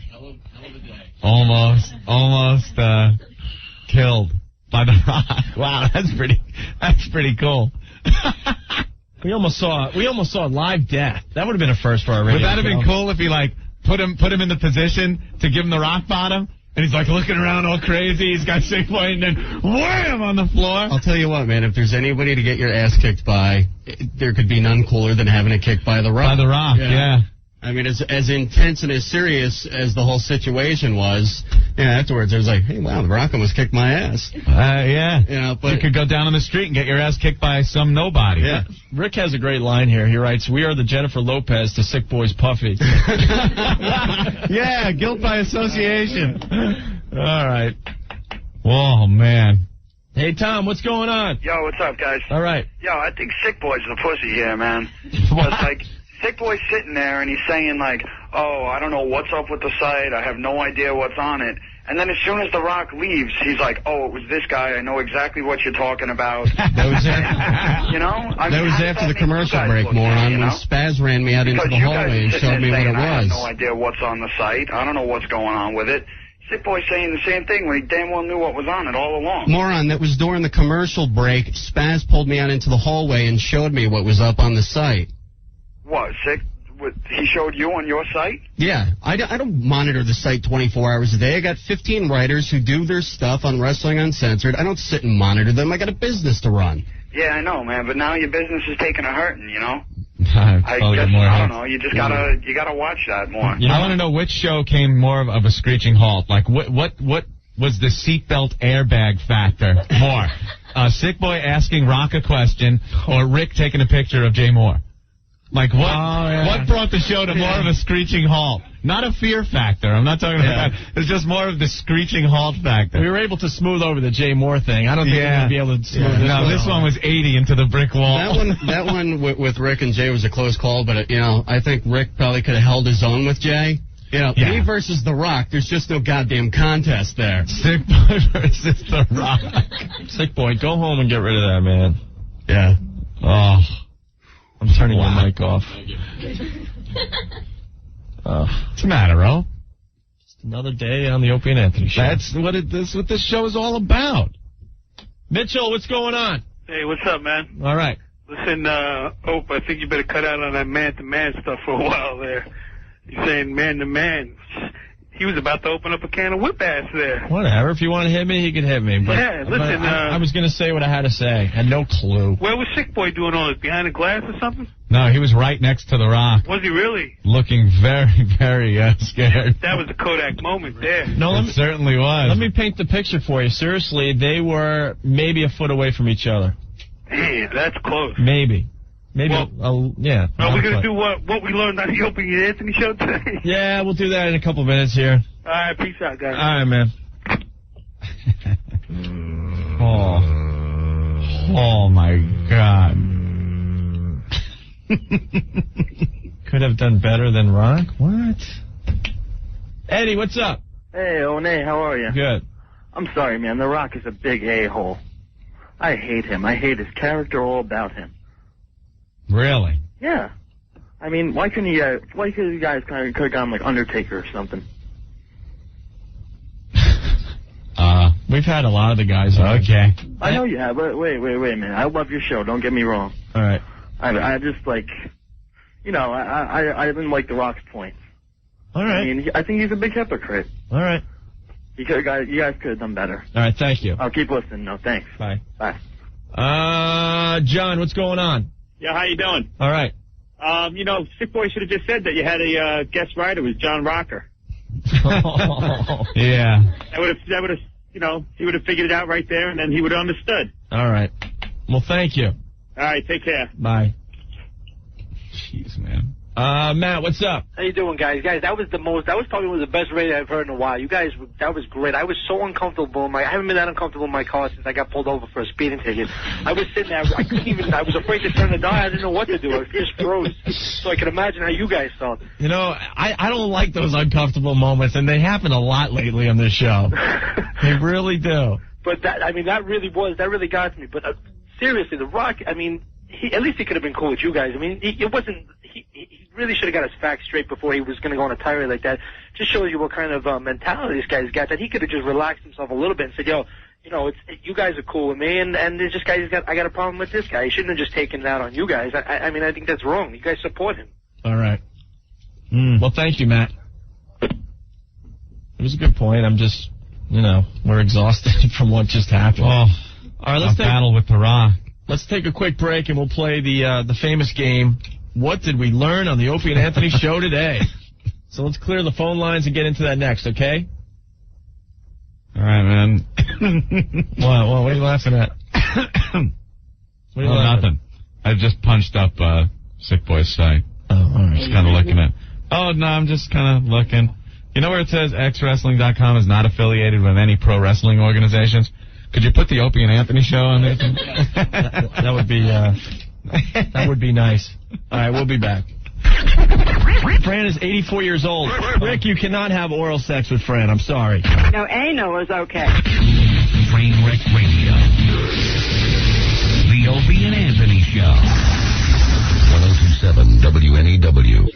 [SPEAKER 1] Almost killed by The Rock. Wow, that's pretty cool.
[SPEAKER 3] We almost saw live death. That would have been a first for our radio.
[SPEAKER 1] Would that have been cool if he put him in the position to give him the rock bottom? And he's looking around all crazy. He's got Sick Boy, and then wham on the floor.
[SPEAKER 14] I'll tell you what, man. If there's anybody to get your ass kicked by, there could be none cooler than having it kicked by The Rock.
[SPEAKER 1] By The Rock, yeah.
[SPEAKER 14] I mean, as intense and as serious as the whole situation was, afterwards, it was like, hey, wow, the Rock almost kicked my ass.
[SPEAKER 18] Yeah.
[SPEAKER 14] But
[SPEAKER 18] you could go down on the street and get your ass kicked by some nobody.
[SPEAKER 3] Yeah. Rick has a great line here. He writes, "We are the Jennifer Lopez to Sick Boy's Puffy."
[SPEAKER 18] Yeah, guilt by association. All right. Whoa, man.
[SPEAKER 3] Hey, Tom, what's going on?
[SPEAKER 4] Yo, what's up, guys?
[SPEAKER 3] All right.
[SPEAKER 4] Yo, I think Sick Boy's the pussy here, man. It's like, Sick Boy's sitting there and he's saying, like, oh, I don't know what's up with the site. I have no idea what's on it. And then as soon as The Rock leaves, he's like, oh, it was this guy. I know exactly what you're talking about.
[SPEAKER 14] That was it.
[SPEAKER 4] You know? I mean,
[SPEAKER 14] that was after the commercial break, moron, when Spaz ran me out into the hallway and showed me what it
[SPEAKER 4] I have
[SPEAKER 14] was.
[SPEAKER 4] no idea what's on the site. I don't know what's going on with it. Sick Boy's saying the same thing when he damn well knew what was on it all along.
[SPEAKER 14] Moron, that was during the commercial break. Spaz pulled me out into the hallway and showed me what was up on the site.
[SPEAKER 4] What, Sick? He showed you on your site?
[SPEAKER 14] Yeah, I don't monitor the site 24 hours a day. I got 15 writers who do their stuff on Wrestling Uncensored. I don't sit and monitor them. I got a business to run.
[SPEAKER 4] Yeah, I know, man, but now your business is taking a hurting, you know?
[SPEAKER 18] I
[SPEAKER 4] don't know. You just gotta watch that more.
[SPEAKER 18] I want to know which show came more of a screeching halt. Like, what was the seatbelt airbag factor more? Sick Boy asking Rock a question or Rick taking a picture of Jay Moore? Like, what brought the show to more of a screeching halt? Not a fear factor. I'm not talking about that. It's just more of the screeching halt factor.
[SPEAKER 3] We were able to smooth over the Jay Moore thing. I don't think we're going to be able to smooth this one.
[SPEAKER 18] No, this one was 80 into the brick wall.
[SPEAKER 14] That one with Rick and Jay was a close call, but, I think Rick probably could have held his own with Jay. Me versus The Rock, there's just no goddamn contest there.
[SPEAKER 18] Sick Boy versus The Rock.
[SPEAKER 3] Sick Boy, go home and get rid of that, man.
[SPEAKER 14] Yeah.
[SPEAKER 18] Oh.
[SPEAKER 3] I'm turning your mic off.
[SPEAKER 18] What's the matter, O?
[SPEAKER 3] Just another day on the Opie and Anthony show.
[SPEAKER 18] That's what this show is all about.
[SPEAKER 3] Mitchell, what's going on?
[SPEAKER 21] Hey, what's up, man?
[SPEAKER 3] All right.
[SPEAKER 21] Listen, Ope, I think you better cut out on that man-to-man stuff for a while there. You're saying man-to-man. He was about to open up a can of whip ass there.
[SPEAKER 3] Whatever. If you want to hit me, he can hit me. But,
[SPEAKER 21] yeah, listen.
[SPEAKER 3] I was going to say what I had to say. Had no clue.
[SPEAKER 21] Where was Sick Boy doing all this? Behind a glass or something?
[SPEAKER 18] No, he was right next to The Rock.
[SPEAKER 21] Was he really?
[SPEAKER 18] Looking very, very scared.
[SPEAKER 21] That was a Kodak moment there.
[SPEAKER 3] No,
[SPEAKER 18] it certainly was.
[SPEAKER 3] Let me paint the picture for you. Seriously, they were maybe a foot away from each other.
[SPEAKER 21] Man, that's close.
[SPEAKER 3] Maybe. Yeah.
[SPEAKER 21] Are we going to do what we learned on the Opie and Anthony show today?
[SPEAKER 3] Yeah, we'll do that in a couple minutes here.
[SPEAKER 21] All right, peace out, guys.
[SPEAKER 3] All right, man.
[SPEAKER 18] Oh, my God.
[SPEAKER 3] Could have done better than Rock? What? Eddie, what's up?
[SPEAKER 13] Hey, One, how are you?
[SPEAKER 3] Good.
[SPEAKER 13] I'm sorry, man. The Rock is a big a-hole. I hate him. I hate his character, all about him.
[SPEAKER 18] Really?
[SPEAKER 13] Yeah. I mean, why couldn't you guys kind of could have gone like Undertaker or something?
[SPEAKER 3] We've had a lot of the guys.
[SPEAKER 18] Okay.
[SPEAKER 13] I know you have, but wait a minute. I love your show. Don't get me wrong.
[SPEAKER 3] All right.
[SPEAKER 13] I just like, I didn't like The Rock's points.
[SPEAKER 3] All right.
[SPEAKER 13] I mean, I think he's a big hypocrite.
[SPEAKER 3] All right.
[SPEAKER 13] You guys could have done better.
[SPEAKER 3] All right, thank you.
[SPEAKER 13] I'll keep listening. No, thanks.
[SPEAKER 3] Bye.
[SPEAKER 13] Bye.
[SPEAKER 3] John, what's going on?
[SPEAKER 20] Yeah, how you doing?
[SPEAKER 3] All right.
[SPEAKER 20] Sick Boy should have just said that you had a guest writer. It was John Rocker.
[SPEAKER 18] Yeah.
[SPEAKER 20] That would have, he would have figured it out right there, and then he would have understood.
[SPEAKER 3] All right. Well, thank you.
[SPEAKER 20] All right, take care.
[SPEAKER 3] Bye.
[SPEAKER 18] Jeez, man.
[SPEAKER 3] Matt, what's up?
[SPEAKER 23] How you doing, guys? Guys, that was probably one of the best radio I've heard in a while. You guys, that was great. I was so uncomfortable. I haven't been that uncomfortable in my car since I got pulled over for a speeding ticket. I was sitting there. I was afraid to turn the dial. I didn't know what to do. I just froze. So I can imagine how you guys felt.
[SPEAKER 3] I don't like those uncomfortable moments, and they happen a lot lately on this show. They really do.
[SPEAKER 23] But that really got to me. But seriously, The Rock, at least he could have been cool with you guys. It wasn't. He really should have got his facts straight before he was going to go on a tirade like that. Just shows you what kind of mentality this guy's got. That he could have just relaxed himself a little bit and said, "Yo, you guys are cool with me, and there's this guy. I got a problem with this guy. He shouldn't have just taken it out on you guys. I think that's wrong. You guys support him."
[SPEAKER 3] All right. Well, thank you, Matt. It was a good point. I'm just, we're exhausted from what just happened.
[SPEAKER 18] Oh,
[SPEAKER 3] all right, let's
[SPEAKER 18] battle with The Rock.
[SPEAKER 3] Let's take a quick break, and we'll play the famous game What did we learn on the Opie and Anthony show today? So let's clear the phone lines and get into that next, okay?
[SPEAKER 18] All right, man.
[SPEAKER 3] What are you laughing at? What are you laughing
[SPEAKER 18] nothing. I just punched up Sick Boy's site.
[SPEAKER 3] Oh, all right.
[SPEAKER 18] Just kind of looking at. Oh, no, I'm just kind of looking. You know where it says xwrestling.com is not affiliated with any pro wrestling organizations? Could you put the Opie and Anthony show on there?
[SPEAKER 3] That would be nice. All right, we'll be back. Fran is 84 years old. Rick, you cannot have oral sex with Fran. I'm sorry.
[SPEAKER 5] No, anal is okay.
[SPEAKER 2] Trainwreck Radio. The Opie and Anthony Show. 102.7 WNEW.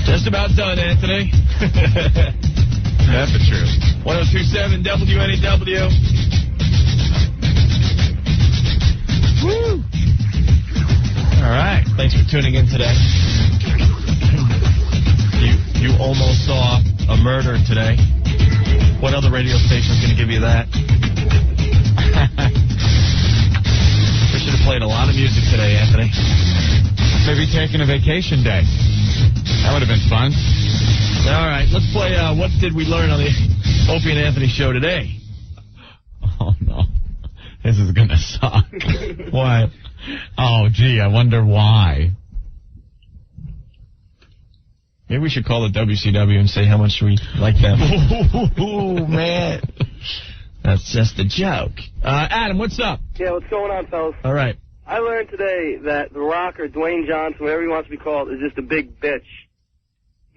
[SPEAKER 3] Just about done, Anthony.
[SPEAKER 18] That's the truth.
[SPEAKER 3] 102.7 WNEW. Woo! All right. Thanks for tuning in today. You almost saw a murder today. What other radio station is going to give you that? We should have played a lot of music today, Anthony.
[SPEAKER 18] Maybe taking a vacation day. That would have been fun.
[SPEAKER 3] All right, let's play What Did We Learn on the Opie and Anthony show today?
[SPEAKER 18] Oh, no. This is going to suck.
[SPEAKER 3] Why?
[SPEAKER 18] Oh, gee, I wonder why.
[SPEAKER 3] Maybe we should call the WCW and say how much we like them. Ooh, man. That's just a joke. Adam, what's up?
[SPEAKER 19] Yeah, what's going on, fellas?
[SPEAKER 3] All right.
[SPEAKER 19] I learned today that The Rock or Dwayne Johnson, whatever he wants to be called, is just a big bitch.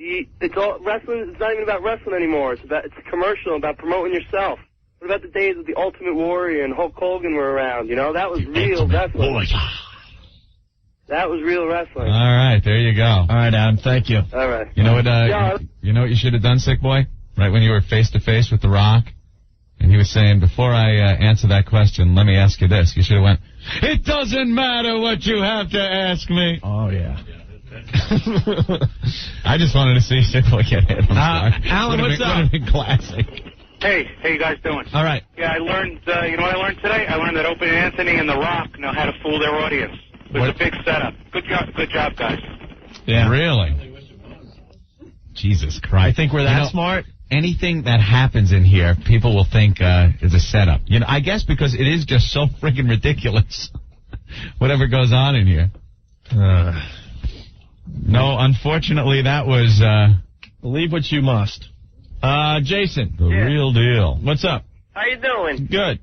[SPEAKER 19] It's all wrestling. It's not even about wrestling anymore. It's a commercial about promoting yourself. What about the days of the Ultimate Warrior and Hulk Hogan were around? You know, that was real wrestling. That was real wrestling.
[SPEAKER 18] All right, there you go.
[SPEAKER 3] All right, Adam, thank you.
[SPEAKER 19] All right.
[SPEAKER 18] You know what? You know what you should have done, Sick Boy? Right when you were face to face with The Rock, and he was saying, "Before I answer that question, let me ask you this." You should have went, "It doesn't matter what you have to ask me."
[SPEAKER 3] Oh yeah.
[SPEAKER 18] I just wanted to see Sick Boy get hit.
[SPEAKER 3] Alan, what's up?
[SPEAKER 18] Would have been classic.
[SPEAKER 10] Hey, how you guys doing?
[SPEAKER 3] All right.
[SPEAKER 10] Yeah, I learned, you know what I learned today? I learned that Opie and Anthony and The Rock know how to fool their audience. It was a big setup. Good job, guys.
[SPEAKER 18] Yeah. Really? Jesus Christ.
[SPEAKER 3] I think we're that smart.
[SPEAKER 18] Anything that happens in here, people will think is a setup. You know, I guess because it is just so freaking ridiculous. Whatever goes on in here. No, unfortunately, that was...
[SPEAKER 3] Believe what you must. Jason.
[SPEAKER 18] The real deal.
[SPEAKER 3] What's up?
[SPEAKER 19] How you doing?
[SPEAKER 3] Good.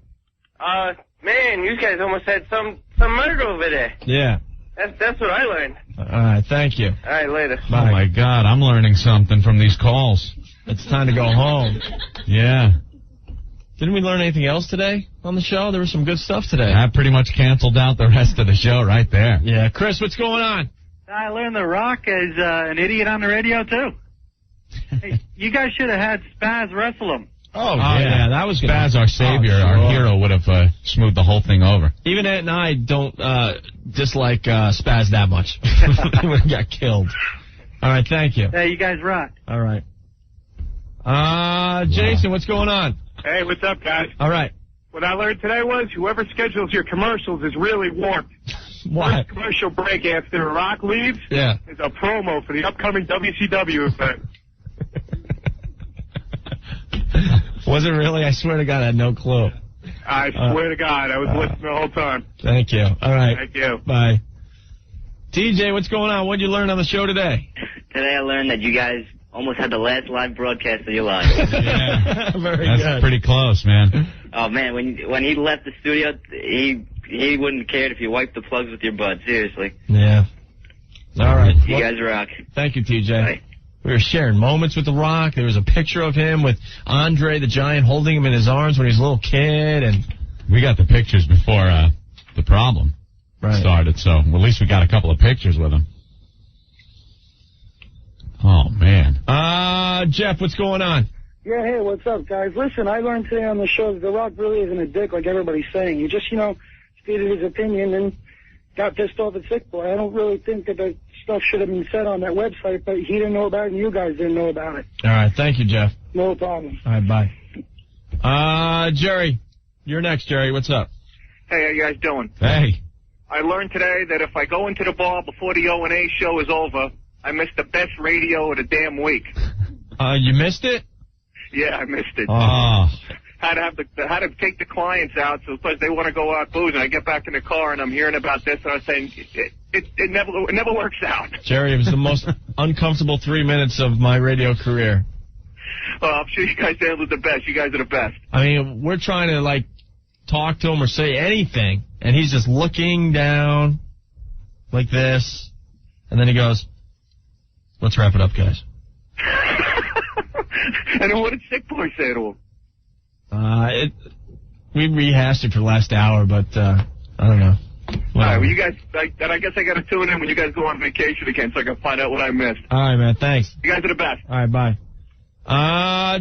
[SPEAKER 19] Man, you guys almost had some murder over there.
[SPEAKER 3] Yeah.
[SPEAKER 19] That's what I learned.
[SPEAKER 3] All right, thank you.
[SPEAKER 19] All right, later.
[SPEAKER 18] Bye. Oh, my God, I'm learning something from these calls.
[SPEAKER 3] It's time to go home.
[SPEAKER 18] Yeah.
[SPEAKER 3] Didn't we learn anything else today on the show? There was some good stuff today.
[SPEAKER 18] That pretty much canceled out the rest of the show right there.
[SPEAKER 3] Yeah. Chris, what's going on?
[SPEAKER 21] I learned The Rock is an idiot on the radio, too. Hey, you guys should have had Spaz wrestle him.
[SPEAKER 3] Oh, yeah, that was good.
[SPEAKER 18] Spaz, our savior, our hero, would have smoothed the whole thing over.
[SPEAKER 3] Even Ed and I don't dislike Spaz that much. He would have got killed. All right, thank you.
[SPEAKER 21] Hey, you guys rock.
[SPEAKER 3] All right. Jason, what's going on?
[SPEAKER 10] Hey, what's up, guys?
[SPEAKER 3] All right.
[SPEAKER 10] What I learned today was whoever schedules your commercials is really warped.
[SPEAKER 3] Why?
[SPEAKER 10] First commercial break after The Rock leaves is a promo for the upcoming WCW event.
[SPEAKER 3] Was it really? I swear to God, I had no clue.
[SPEAKER 10] I swear to God, I was listening the whole time.
[SPEAKER 3] Thank you. All right.
[SPEAKER 10] Thank you.
[SPEAKER 3] Bye. TJ, what's going on? What did you learn on the show today?
[SPEAKER 6] Today I learned that you guys almost had the last live broadcast of your life.
[SPEAKER 3] Yeah, very good.
[SPEAKER 18] That's pretty close, man.
[SPEAKER 6] Oh, man, when he left the studio, he wouldn't have cared if you wiped the plugs with your butt, seriously.
[SPEAKER 3] Yeah. All right.
[SPEAKER 6] You guys rock.
[SPEAKER 3] Thank you, TJ.
[SPEAKER 6] Bye.
[SPEAKER 3] We were sharing moments with The Rock. There was a picture of him with Andre the Giant holding him in his arms when he was a little kid. And
[SPEAKER 18] we got the pictures before the problem started, so at least we got a couple of pictures with him. Oh, man.
[SPEAKER 3] Jeff, what's going on?
[SPEAKER 8] Yeah, hey, what's up, guys? Listen, I learned today on the show that The Rock really isn't a dick like everybody's saying. He just, stated his opinion and got pissed off at Sick Boy. I don't really think that the stuff should have been said on that website, but he didn't know about it and you guys didn't know about it.
[SPEAKER 3] All right, thank you, Jeff.
[SPEAKER 8] No problem.
[SPEAKER 3] All right, bye. Jerry, you're next, Jerry. What's up?
[SPEAKER 10] Hey, how you guys doing?
[SPEAKER 18] Hey.
[SPEAKER 4] I learned today that if I go into the bar before the O&A show is over, I missed the best radio of the damn week.
[SPEAKER 3] You missed it?
[SPEAKER 4] Yeah, I missed it.
[SPEAKER 3] Oh.
[SPEAKER 4] Had to take the clients out, so because they want to go out boozing. I get back in the car and I'm hearing about this, and I'm saying it never works out.
[SPEAKER 3] Jerry, it was the most uncomfortable 3 minutes of my radio career.
[SPEAKER 4] Well, I'm sure you guys handled the best. You guys are the best.
[SPEAKER 3] I mean, we're trying to, like, talk to him or say anything, and he's just looking down like this, and then he goes, let's wrap it up, guys.
[SPEAKER 4] And then what did Sick Boy say to him?
[SPEAKER 3] We rehashed it for the last hour, but I don't know.
[SPEAKER 4] All right, well, you guys, I guess I got to tune in when you guys go on vacation again so I can find out what I missed.
[SPEAKER 3] All right, man, thanks.
[SPEAKER 4] You guys are the best.
[SPEAKER 3] All right, bye.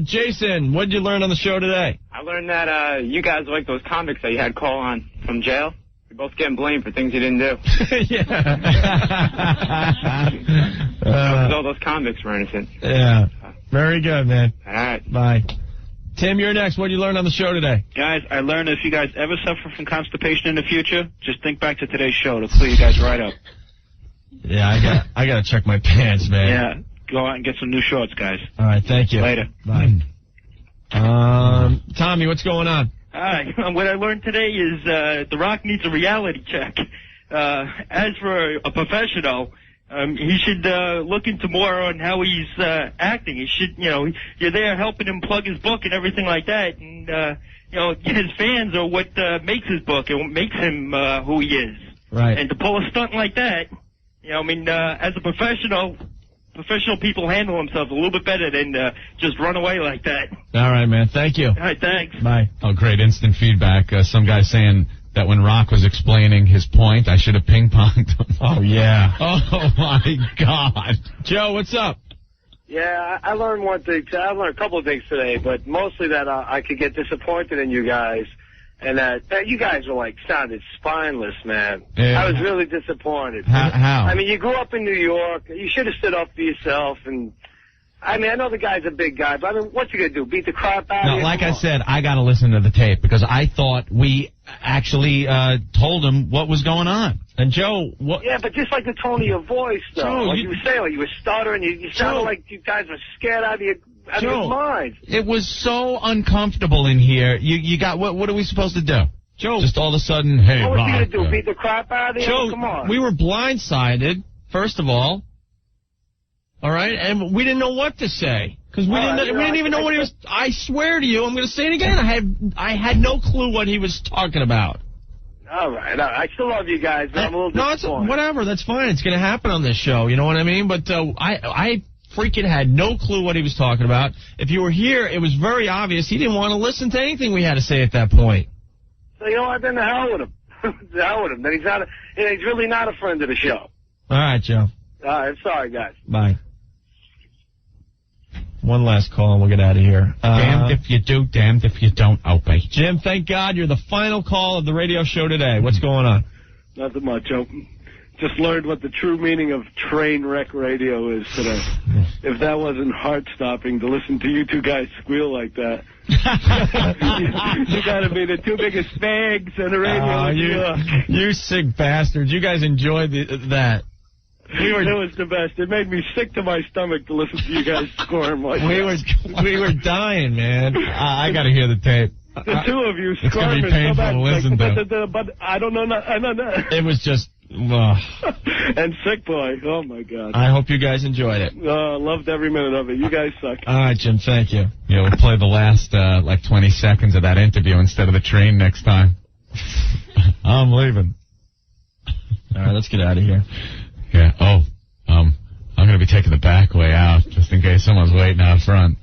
[SPEAKER 3] Jason, what did you learn on the show today?
[SPEAKER 12] I learned that you guys are like those convicts that you had call on from jail. You're both getting blamed for things you didn't do. All those convicts were innocent.
[SPEAKER 3] Yeah. Very good, man.
[SPEAKER 12] All right.
[SPEAKER 3] Bye. Tim, you're next. What did you learn on the show today?
[SPEAKER 15] Guys, I learned if you guys ever suffer from constipation in the future, just think back to today's show. It'll clear you guys right up.
[SPEAKER 3] Yeah, I got to check my pants, man.
[SPEAKER 15] Yeah. Go out and get some new shorts, guys.
[SPEAKER 3] All right, thank you.
[SPEAKER 15] Later.
[SPEAKER 3] Bye. Tommy, what's going on?
[SPEAKER 17] Hi. What I learned today is The Rock needs a reality check. As for a professional, he should look into more on how he's acting. He should, you're there helping him plug his book and everything like that. And, his fans are what makes his book and what makes him who he is.
[SPEAKER 3] Right.
[SPEAKER 17] And to pull a stunt like that, as a professional people handle themselves a little bit better than just run away like that.
[SPEAKER 3] All right, man. Thank you.
[SPEAKER 17] All right, thanks.
[SPEAKER 3] Bye.
[SPEAKER 18] Oh, great instant feedback. Some guy saying that when Rock was explaining his point, I should have ping-ponged him.
[SPEAKER 3] Oh, yeah.
[SPEAKER 18] Oh, my God.
[SPEAKER 3] Joe, what's up?
[SPEAKER 24] Yeah, I learned one thing. I learned a couple of things today, but mostly that I could get disappointed in you guys, and that you guys were sounded spineless, man.
[SPEAKER 18] Yeah.
[SPEAKER 24] I was really disappointed.
[SPEAKER 18] How?
[SPEAKER 24] I mean, you grew up in New York. You should have stood up for yourself. And I know the guy's a big guy, but what's he gonna do? Beat the crap out of you?
[SPEAKER 18] No, like I said, I got to listen to the tape because I thought we actually told him what was going on.
[SPEAKER 3] And Joe, what?
[SPEAKER 24] Yeah, but just like the tone of your voice, though.
[SPEAKER 3] Joe,
[SPEAKER 24] like you were saying, you were stuttering. You sounded like you guys were scared out of your mind.
[SPEAKER 18] It was so uncomfortable in here. You got what are we supposed to do?
[SPEAKER 3] Joe,
[SPEAKER 18] just all of a sudden, hey,
[SPEAKER 24] what was
[SPEAKER 18] Rock,
[SPEAKER 24] he gonna do? Beat the crap out of you?
[SPEAKER 3] Joe,
[SPEAKER 24] Come on.
[SPEAKER 3] we were blindsided, first of all. All right, and we didn't know what to say because we didn't even know what he was. I swear to you, I'm going to say it again. I had no clue what he was talking about.
[SPEAKER 24] All right. I still love you guys, but I'm a little disappointed.
[SPEAKER 3] Whatever. That's fine. It's going to happen on this show. You know what I mean? But I freaking had no clue what he was talking about. If you were here, it was very obvious he didn't want to listen to anything we had to say at that point.
[SPEAKER 24] So you know what? Then the hell with him. The hell with him. Then he's not. He's really not a friend of the show.
[SPEAKER 3] All right, Joe.
[SPEAKER 24] All right. Sorry, guys.
[SPEAKER 3] Bye. One last call and we'll get out of here.
[SPEAKER 18] Damned if you do, damned if you don't, Opie.
[SPEAKER 3] Jim, thank God you're the final call of the radio show today. What's going on?
[SPEAKER 25] Nothing much. Just learned what the true meaning of train wreck radio is today. If that wasn't heart-stopping to listen to you two guys squeal like that. you gotta be the two biggest fags on the radio.
[SPEAKER 3] You sick bastards. You guys enjoyed that.
[SPEAKER 25] It was the best. It made me sick to my stomach to listen to you guys squirm like that.
[SPEAKER 3] We were dying, man.
[SPEAKER 18] I got to hear the tape.
[SPEAKER 25] The two of you
[SPEAKER 18] it's
[SPEAKER 25] squirming.
[SPEAKER 18] It's going to be painful to listen to.
[SPEAKER 25] But I don't know.
[SPEAKER 3] It was just...
[SPEAKER 25] And Sick Boy. Oh, my God.
[SPEAKER 3] I hope you guys enjoyed it.
[SPEAKER 25] Loved every minute of it. You guys suck.
[SPEAKER 3] All right, Jim. Thank you.
[SPEAKER 18] Yeah, we'll play the last, 20 seconds of that interview instead of the train next time. I'm leaving.
[SPEAKER 3] All right, let's get out of here.
[SPEAKER 18] Yeah. Oh, I'm going to be taking the back way out just in case someone's waiting out front.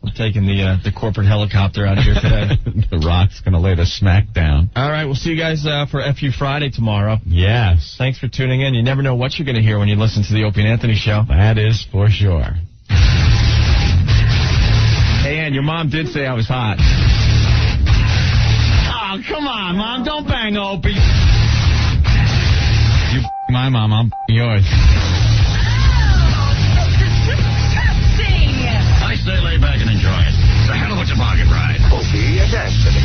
[SPEAKER 3] We're taking the corporate helicopter out of here today.
[SPEAKER 18] The Rock's going to lay the smack down.
[SPEAKER 3] All right, we'll see you guys for FU Friday tomorrow.
[SPEAKER 18] Yes.
[SPEAKER 3] Thanks for tuning in. You never know what you're going to hear when you listen to the Opie and Anthony show.
[SPEAKER 18] That is for sure.
[SPEAKER 3] Hey, Ann, your mom did say I was hot.
[SPEAKER 18] Oh, come on, Mom. Don't bang Opie. You my mom, I'm yours.
[SPEAKER 2] I say lay back and enjoy it. It's a hell of a toboggan ride.
[SPEAKER 4] Opie and Anthony.